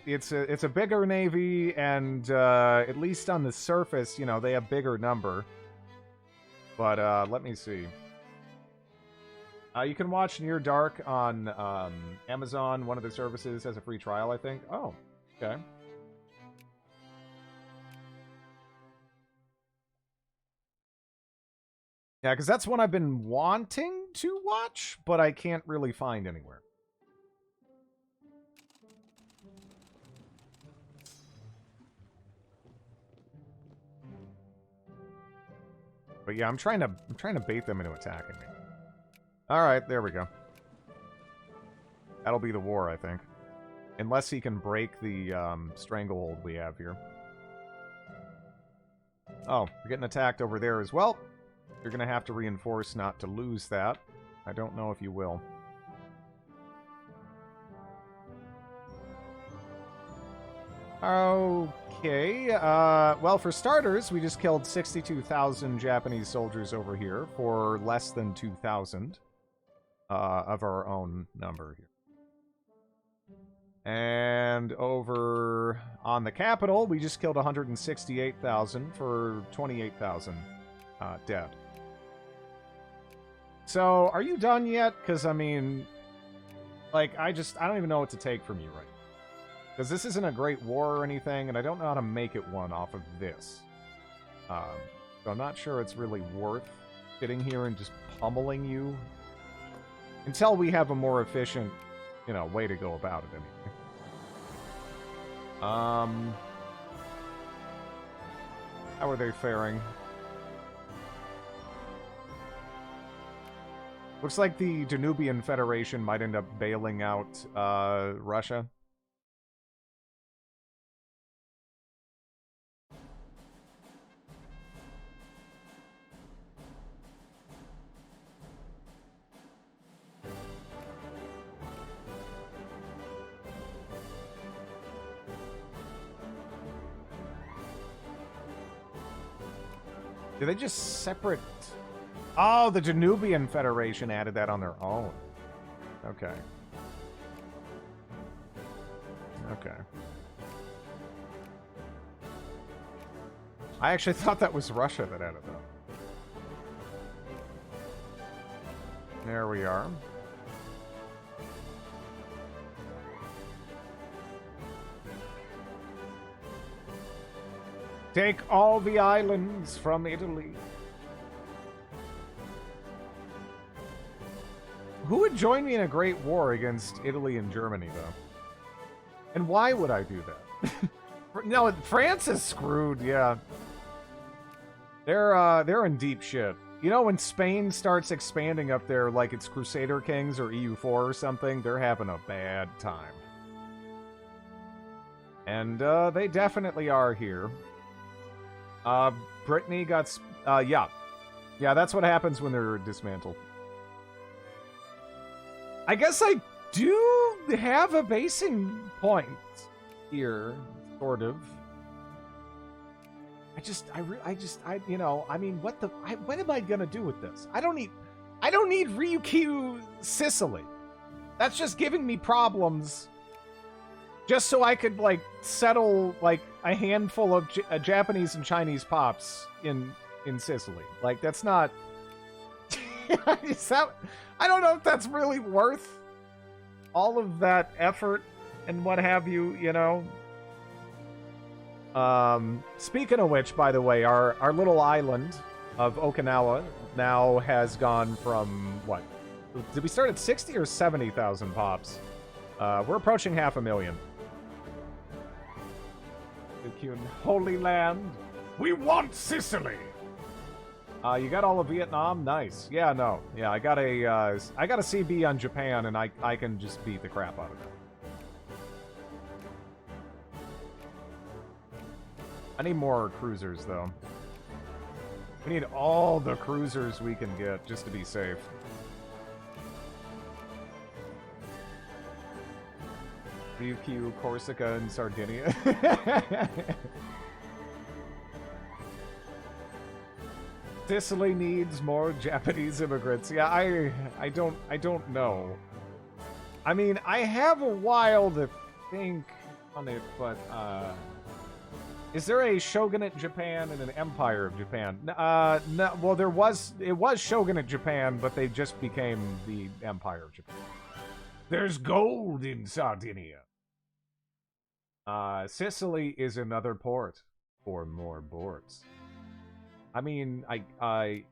it's a bigger navy, and at least on the surface, you know, they have bigger number. But let me see. You can watch Near Dark on Amazon. One of the services has a free trial, I think. Oh, okay. Yeah, because that's one I've been wanting to watch, but I can't really find anywhere. But yeah, I'm trying to bait them into attacking me. All right, there we go. That'll be the war, I think. Unless he can break the stranglehold we have here. Oh, we're getting attacked over there as well. You're going to have to reinforce not to lose that. I don't know if you will. Okay. Well, for starters, we just killed 62,000 Japanese soldiers over here for less than 2,000 of our own number here. And over on the capital, we just killed 168,000 for 28,000 dead. So, are you done yet? Because, I mean, like, I don't even know what to take from you right now. Because this isn't a great war or anything, and I don't know how to make it one off of this. So I'm not sure it's really worth sitting here and just pummeling you. Until we have a more efficient, you know, way to go about it anyway. How are they faring? Looks like the Danubian Federation might end up bailing out Russia. Did they just separate... Oh, the Danubian Federation added that on their own. Okay. Okay. I actually thought that was Russia that added that. There we are. Take all the islands from Italy. Who would join me in a great war against Italy and Germany, though? And why would I do that? No, France is screwed, yeah. They're in deep shit. You know, when Spain starts expanding up there like it's Crusader Kings or EU4 or something, they're having a bad time. And they definitely are here. Brittany got... yeah. Yeah, that's what happens when they're dismantled. I guess I do have a basing point here, sort of. You know, I mean, what am I gonna do with this? I don't need Ryukyu Sicily. That's just giving me problems. Just so I could, like, settle, like, a handful of Japanese and Chinese pops in Sicily. Like, that's not... I don't know if that's really worth all of that effort and what have you, you know? Speaking of which, by the way, our little island of Okinawa now has gone from, what? Did we start at 60 or 70,000 pops? We're approaching 500,000. The Holy Land. We want Sicily! You got all of Vietnam? Nice. Yeah, no. Yeah, I got a CB on Japan, and I can just beat the crap out of it. I need more cruisers, though. We need all the cruisers we can get, just to be safe. Ryukyu, Corsica, and Sardinia. Sicily needs more Japanese immigrants. Yeah, I don't know. I mean, I have a while to think on it, but is there a shogunate Japan and an empire of Japan? No. Well, it was shogunate Japan, but they just became the empire of Japan. There's gold in Sardinia. Sicily is another port for more boards. I mean, I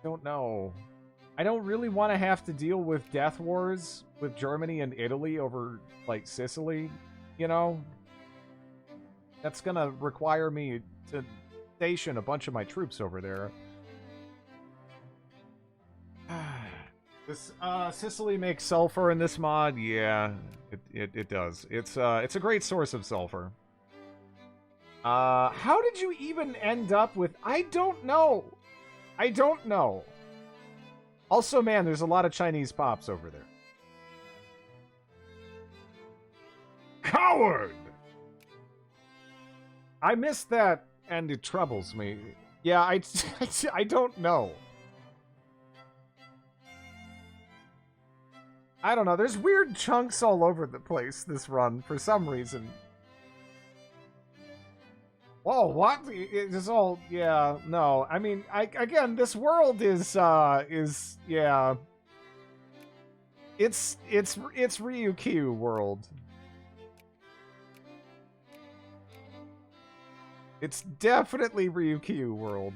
don't know. I don't really want to have to deal with death wars with Germany and Italy over, like, Sicily, you know? That's gonna require me to station a bunch of my troops over there. This, Sicily makes sulfur in this mod? Yeah, it does. It's a great source of sulfur. How did you even end up with... I don't know. I don't know. Also, man, there's a lot of Chinese pops over there. Coward! I missed that, and it troubles me. Yeah, I don't know. I don't know. There's weird chunks all over the place this run for some reason. Whoa, what? It's all, yeah, no. I mean, again, this world is yeah. It's Ryukyu world. It's definitely Ryukyu world.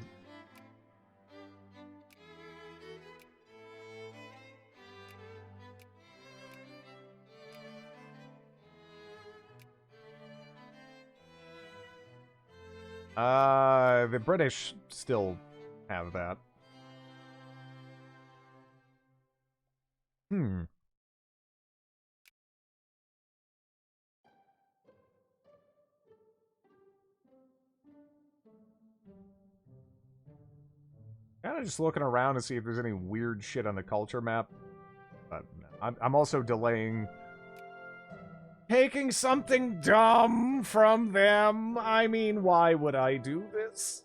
The British still have that. Kinda just looking around to see if there's any weird shit on the culture map. But I'm also delaying taking something dumb from them. I mean, why would I do this?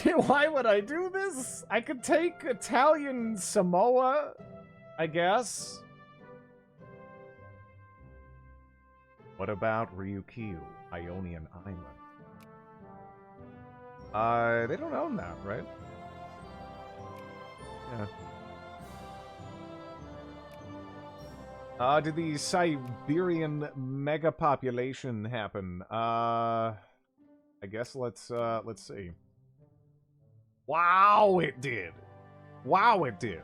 Why would I do this? I could take Italian Samoa, I guess. What about Ryukyu, Ionian Island? They don't own that, right? Yeah. Did the Siberian mega population happen? I guess let's see. Wow, it did. Wow, it did.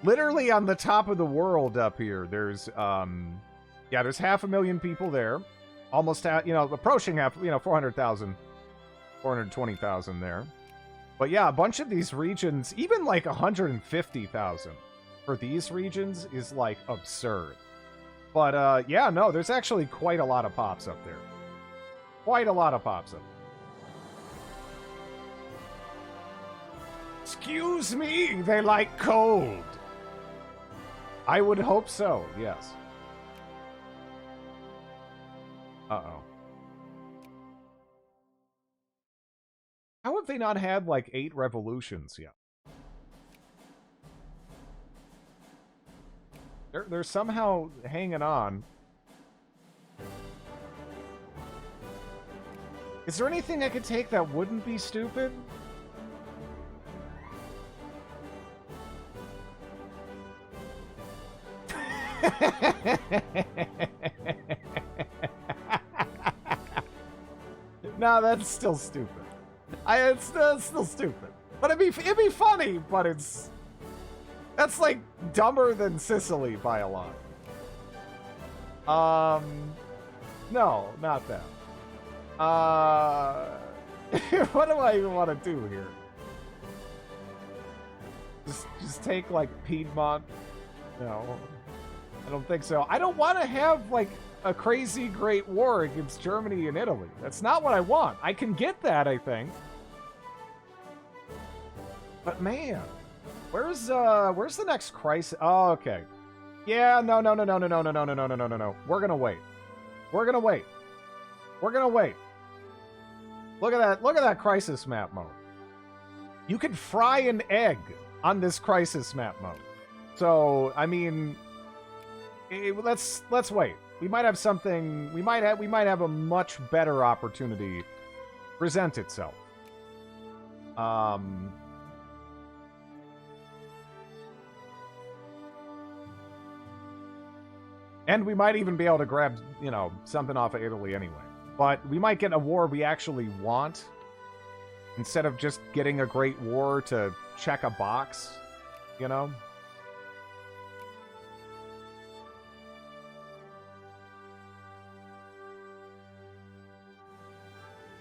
Literally on the top of the world up here, there's there's 500,000 people there. Almost approaching half, 400,000, 420,000 there. But yeah, a bunch of these regions, even like 150,000 for these regions is like absurd. But yeah, no, there's actually quite a lot of pops up there. Quite a lot of pops up there. Excuse me, they like cold. I would hope so, yes. Uh-oh. How have they not had, like, 8 revolutions yet? They're somehow hanging on. Is there anything I could take that wouldn't be stupid? No, that's still stupid. It's still stupid. But it'd be funny, but that's like dumber than Sicily by a lot. No, not that. What do I even want to do here? Just take like Piedmont? No, I don't think so. I don't want to have like a crazy great war against Germany and Italy. That's not what I want. I can get that, I think. But man, where's the next crisis? Oh, okay. Yeah, no. We're gonna wait. We're gonna wait. We're gonna wait. Look at that crisis map mode. You can fry an egg on this crisis map mode. So, I mean, let's wait. We might have something. We might have a much better opportunity present itself. And we might even be able to grab, something off of Italy anyway. But we might get a war we actually want instead of just getting a great war to check a box,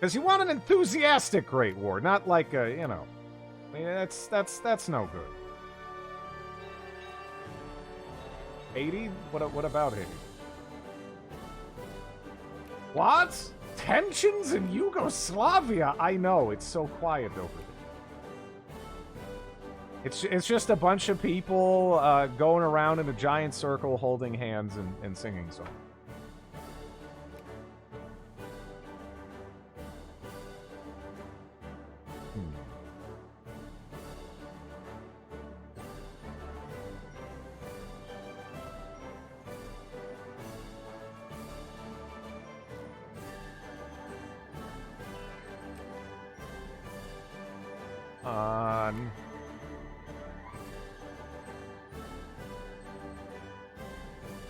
Because you want an enthusiastic great war, not like a, I mean, that's no good. 80? What about 80? What? Tensions in Yugoslavia? I know, it's so quiet over there. It's just a bunch of people going around in a giant circle holding hands and singing songs.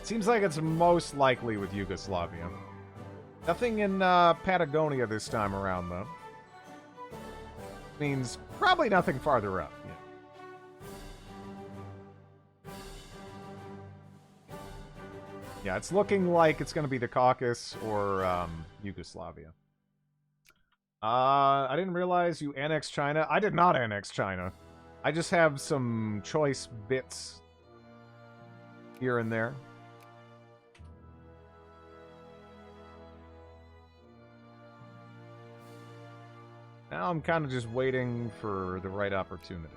Seems like it's most likely with Yugoslavia. Nothing in Patagonia this time around, though. Means probably nothing farther up. Yeah, it's looking like it's going to be the Caucasus or Yugoslavia. I didn't realize you annexed China. I did not annex China. I just have some choice bits here and there. Now I'm kind of just waiting for the right opportunity.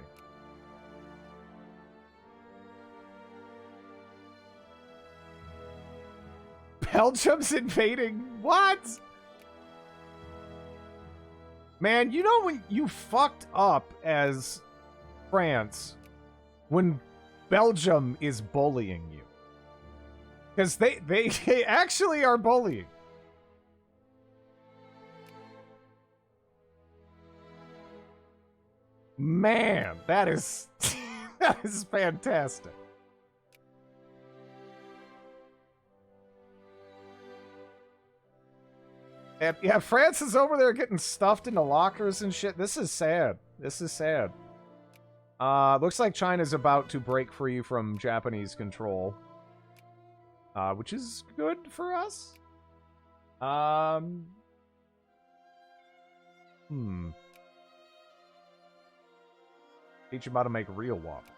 Belgium's invading? What? Man, you know when you fucked up as France when Belgium is bullying you. Because they actually are bullying. Man, that is that is fantastic. And yeah, France is over there getting stuffed into lockers and shit. This is sad. This is sad. Looks like China's about to break free from Japanese control. Which is good for us. Teach him how to make real waffle.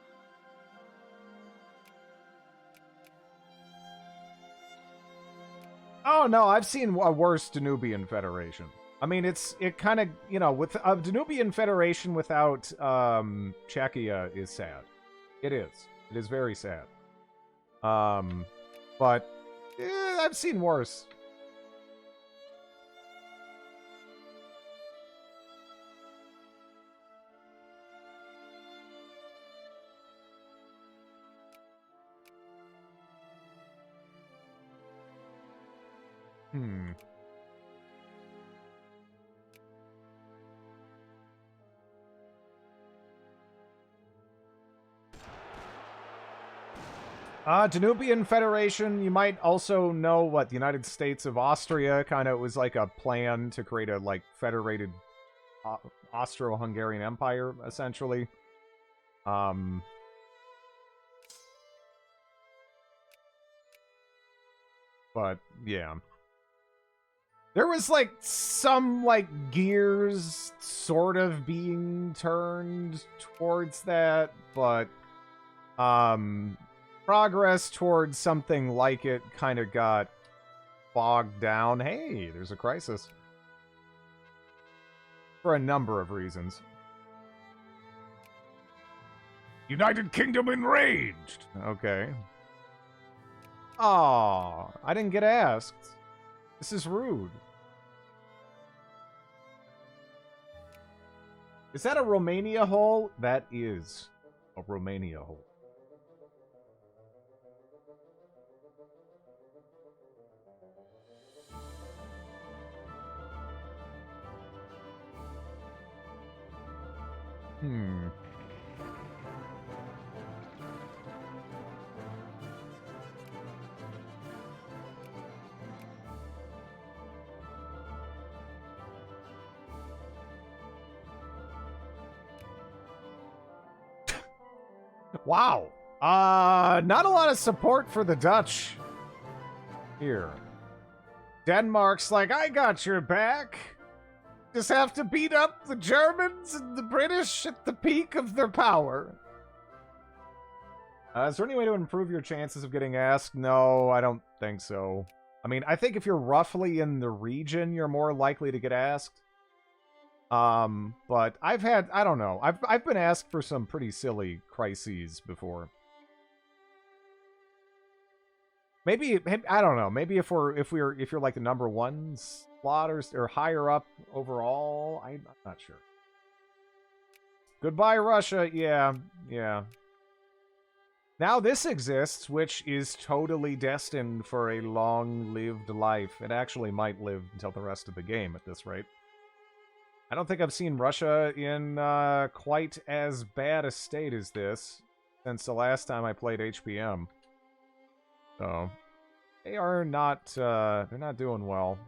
Oh no, I've seen a worse Danubian Federation. I mean, it kind of, with a Danubian Federation without Czechia is sad. It is. It is very sad. But I've seen worse. Hmm. Danubian Federation, you might also know what the United States of Austria kind of was like a plan to create a like federated Austro-Hungarian Empire, essentially. Um, but yeah. There was like some like gears sort of being turned towards that, but progress towards something like it kind of got bogged down. Hey, there's a crisis. For a number of reasons. United Kingdom enraged! Okay. Aw, I didn't get asked. This is rude. Is that a Romania hole? That is a Romania hole. Hmm. Wow. Not a lot of support for the Dutch here. Denmark's like, I got your back. Just have to beat up the Germans and the British at the peak of their power. Is there any way to improve your chances of getting asked? No, I don't think so. I mean, I think if you're roughly in the region, you're more likely to get asked. But I don't know. I've been asked for some pretty silly crises before. Maybe I don't know. Maybe if you're like the number one slot or higher up overall, I'm not sure. Goodbye, Russia. Yeah, yeah. Now this exists, which is totally destined for a long-lived life. It actually might live until the rest of the game at this rate. I don't think I've seen Russia in quite as bad a state as this since the last time I played HPM. So they are not they're not doing well.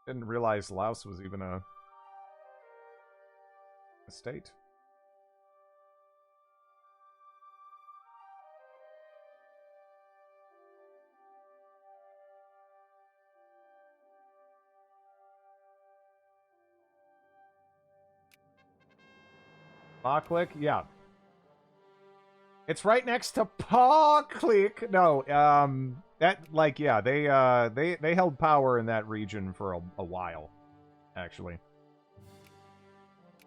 Didn't realize Laos was even a state. Pawclick? Yeah. It's right next to Pawclick. No, that like yeah, they held power in that region for a while, actually.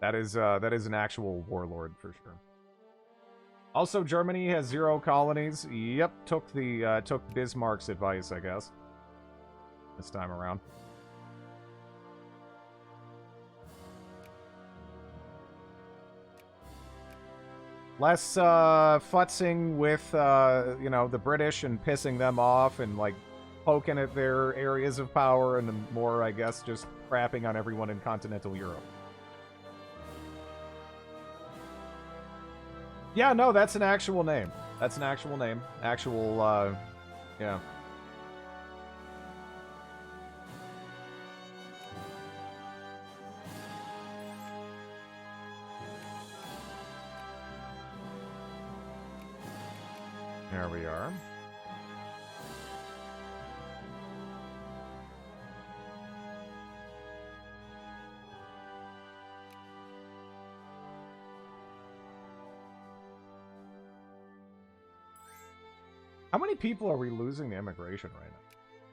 That is an actual warlord for sure. Also, Germany has 0 colonies. Yep, took Bismarck's advice, I guess. This time around. Less futzing with you know, the British and pissing them off and like poking at their areas of power, and more, I guess, just crapping on everyone in continental Europe. Yeah, no, that's an actual name. That's an actual name. Actual, yeah. There we are. How many people are we losing to immigration right now?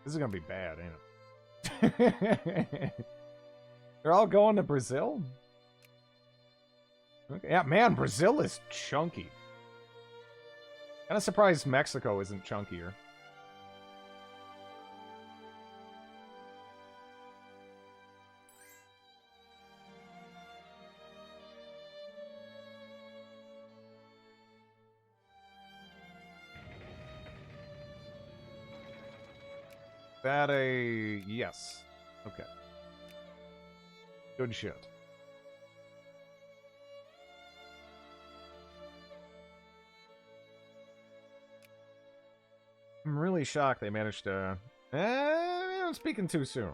This is gonna be bad, ain't it? They're all going to Brazil? Okay. Yeah, man, Brazil is chunky. Kind of surprised Mexico isn't chunkier. That a... yes. Okay. Good shit. I'm really shocked they managed to... I'm speaking too soon.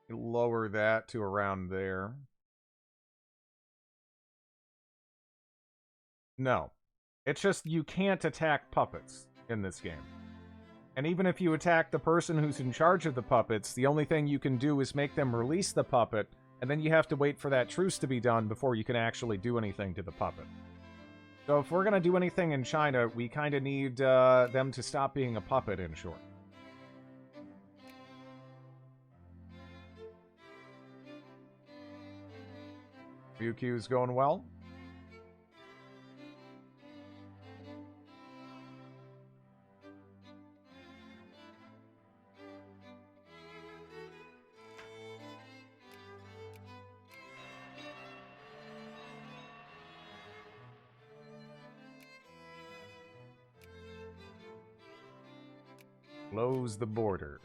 Lower that to around there. No. It's just you can't attack puppets in this game. And even if you attack the person who's in charge of the puppets, the only thing you can do is make them release the puppet, and then you have to wait for that truce to be done before you can actually do anything to the puppet. So if we're going to do anything in China, we kind of need them to stop being a puppet, in short. Ryukyu's going well. Close the borders.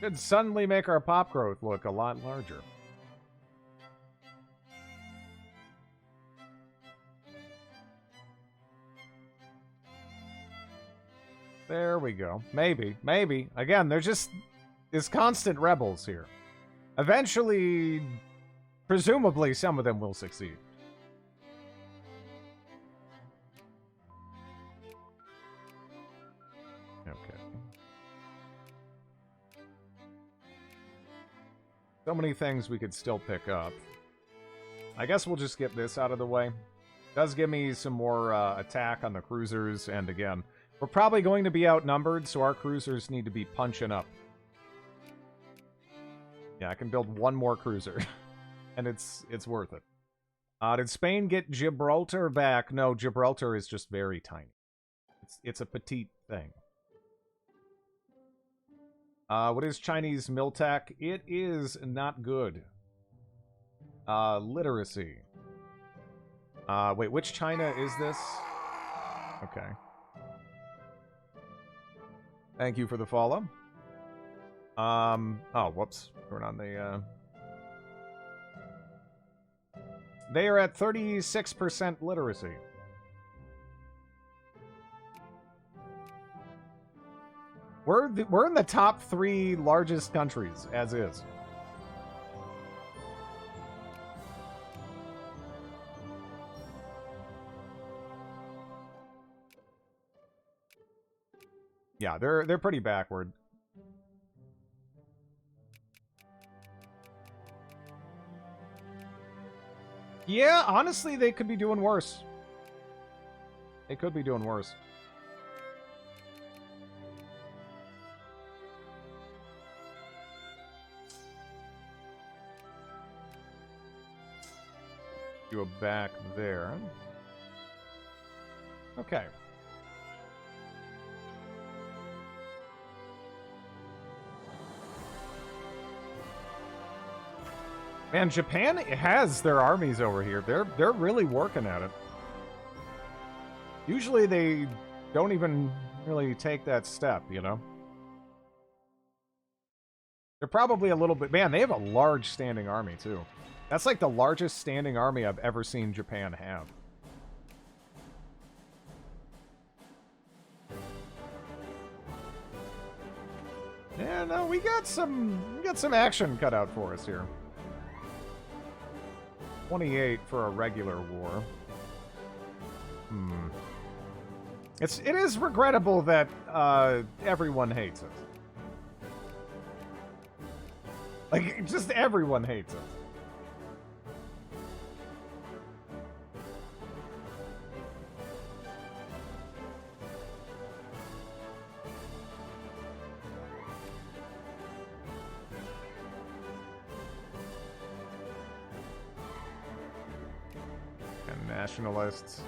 Could suddenly make our pop growth look a lot larger. There we go. Maybe. Maybe. Again, there's just... there's constant rebels here. Eventually, presumably, some of them will succeed. Okay. So many things we could still pick up. I guess we'll just get this out of the way. Does give me some more attack on the cruisers, and again... we're probably going to be outnumbered, so our cruisers need to be punching up. Yeah, I can build one more cruiser. And it's worth it. Did Spain get Gibraltar back? No, Gibraltar is just very tiny. It's a petite thing. What is Chinese Miltech? It is not good. Literacy. Wait, which China is this? Okay. Thank you for the follow. Oh, whoops. We're on the, They are at 36% literacy. We're in the top 3 largest countries, as is. Yeah, they're pretty backward. Yeah, honestly, they could be doing worse. They could be doing worse. Go back there. Okay. Man, Japan has their armies over here. They're really working at it. Usually they don't even really take that step, you know? They're probably a little bit... man, they have a large standing army, too. That's like the largest standing army I've ever seen Japan have. Yeah, no, we got some action cut out for us here. 28 for a regular war. It is regrettable that everyone hates it. Like, just everyone hates it. And nationalists.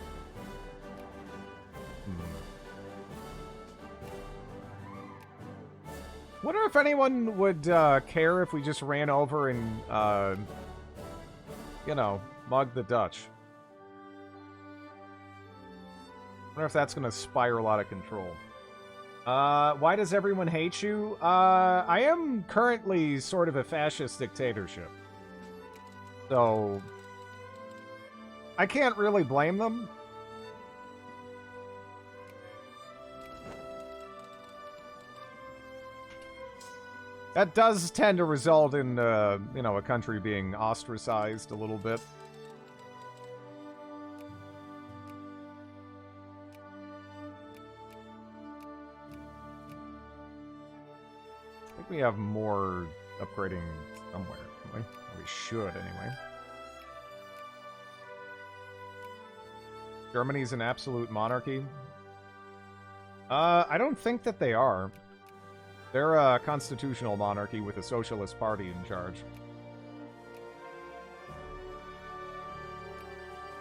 Wonder if anyone would care if we just ran over and you know, mug the Dutch. I wonder if that's going to spiral out of control. Why does everyone hate you? I am currently sort of a fascist dictatorship. So, I can't really blame them. That does tend to result in, you know, a country being ostracized a little bit. I think we have more upgrading somewhere, don't we? Or we should, anyway. Germany's an absolute monarchy? I don't think that they are. They're a constitutional monarchy with a socialist party in charge.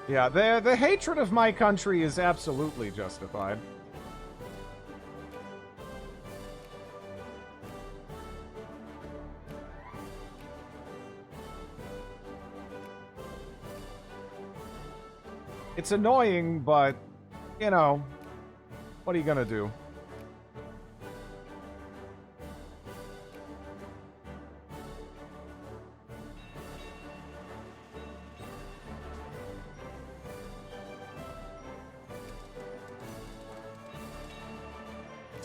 Yeah, the hatred of my country is absolutely justified. It's annoying, but, you know, what are you gonna do?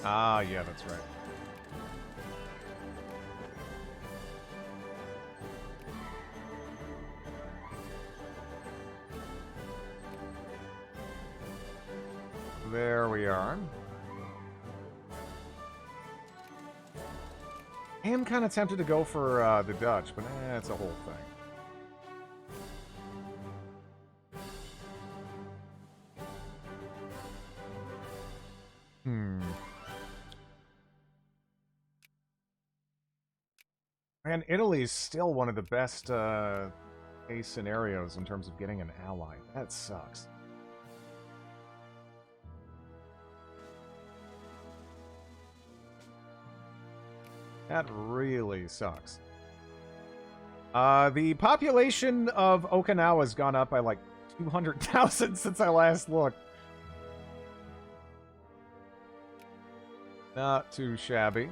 Ah, yeah, that's right. There we are. I am kind of tempted to go for the Dutch, but it's a whole thing. Man, Italy's still one of the best case scenarios in terms of getting an ally. That sucks. That really sucks. The population of Okinawa has gone up by like 200,000 since I last looked. Not too shabby.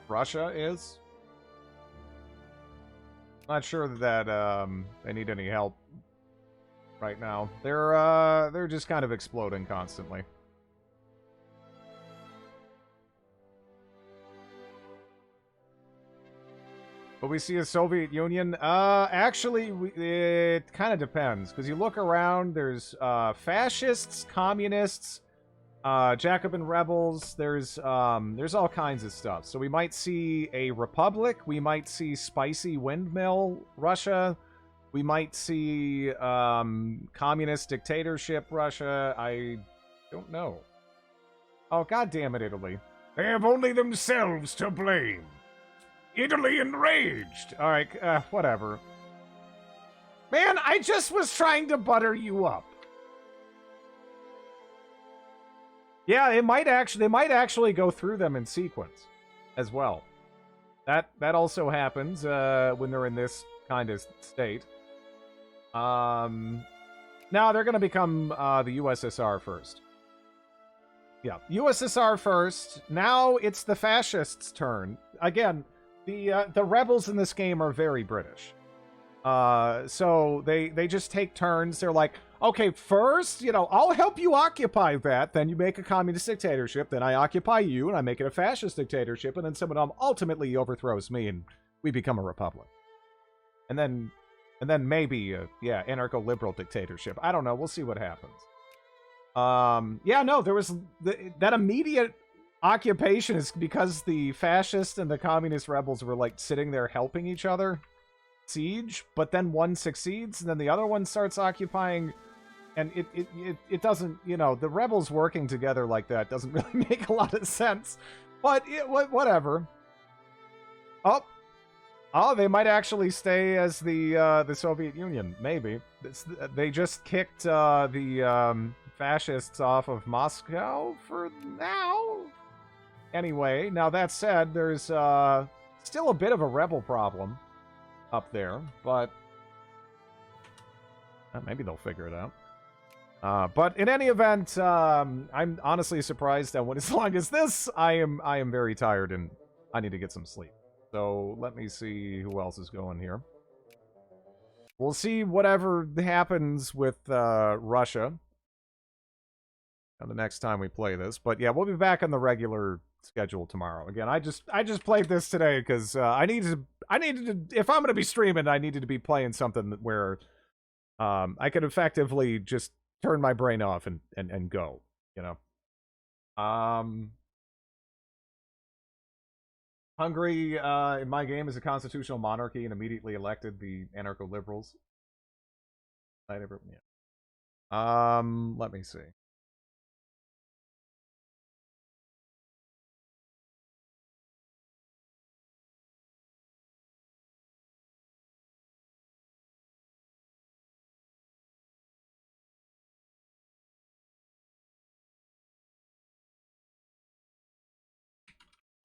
Russia is? Not sure that they need any help right now. They're just kind of exploding constantly. But we see a Soviet Union. Actually, it kind of depends, because you look around. There's fascists, communists, Jacobin rebels. There's all kinds of stuff. So we might see a republic. We might see spicy windmill Russia. We might see communist dictatorship Russia. I don't know. Oh, God damn it, Italy. They have only themselves to blame. Italy enraged. All right, whatever. Man, I just was trying to butter you up. Yeah, they might actually go through them in sequence as well. That also happens when they're in this kind of state. Now they're going to become the USSR first. Yeah, USSR first. Now it's the fascists' turn. Again, the rebels in this game are very British. So they just take turns. They're like, okay, first, you know, I'll help you occupy that. Then you make a communist dictatorship. Then I occupy you, and I make it a fascist dictatorship. And then someone ultimately overthrows me, and we become a republic. And then maybe, yeah, anarcho-liberal dictatorship. I don't know. We'll see what happens. Yeah, no, there was that immediate occupation is because the fascists and the communist rebels were like sitting there helping each other siege, but then one succeeds, and then the other one starts occupying, and it doesn't, you know, the rebels working together like that doesn't really make a lot of sense. But whatever. Oh, they might actually stay as the Soviet Union. Maybe they just kicked the fascists off of Moscow for now. Anyway, now that said, there's still a bit of a rebel problem up there, but maybe they'll figure it out. But in any event, I'm honestly surprised that when as long as this, I am very tired and I need to get some sleep. So let me see who else is going here. We'll see whatever happens with Russia the next time we play this. But yeah, we'll be back on the regular schedule tomorrow. Again, I just played this today because I needed to, if I'm going to be streaming, I needed to be playing something where I could effectively just turn my brain off and go, you know. Hungary, in my game, is a constitutional monarchy and immediately elected the anarcho-liberals. Yeah. Let me see.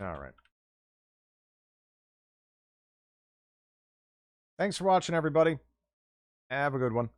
All right. Thanks for watching, everybody. Have a good one.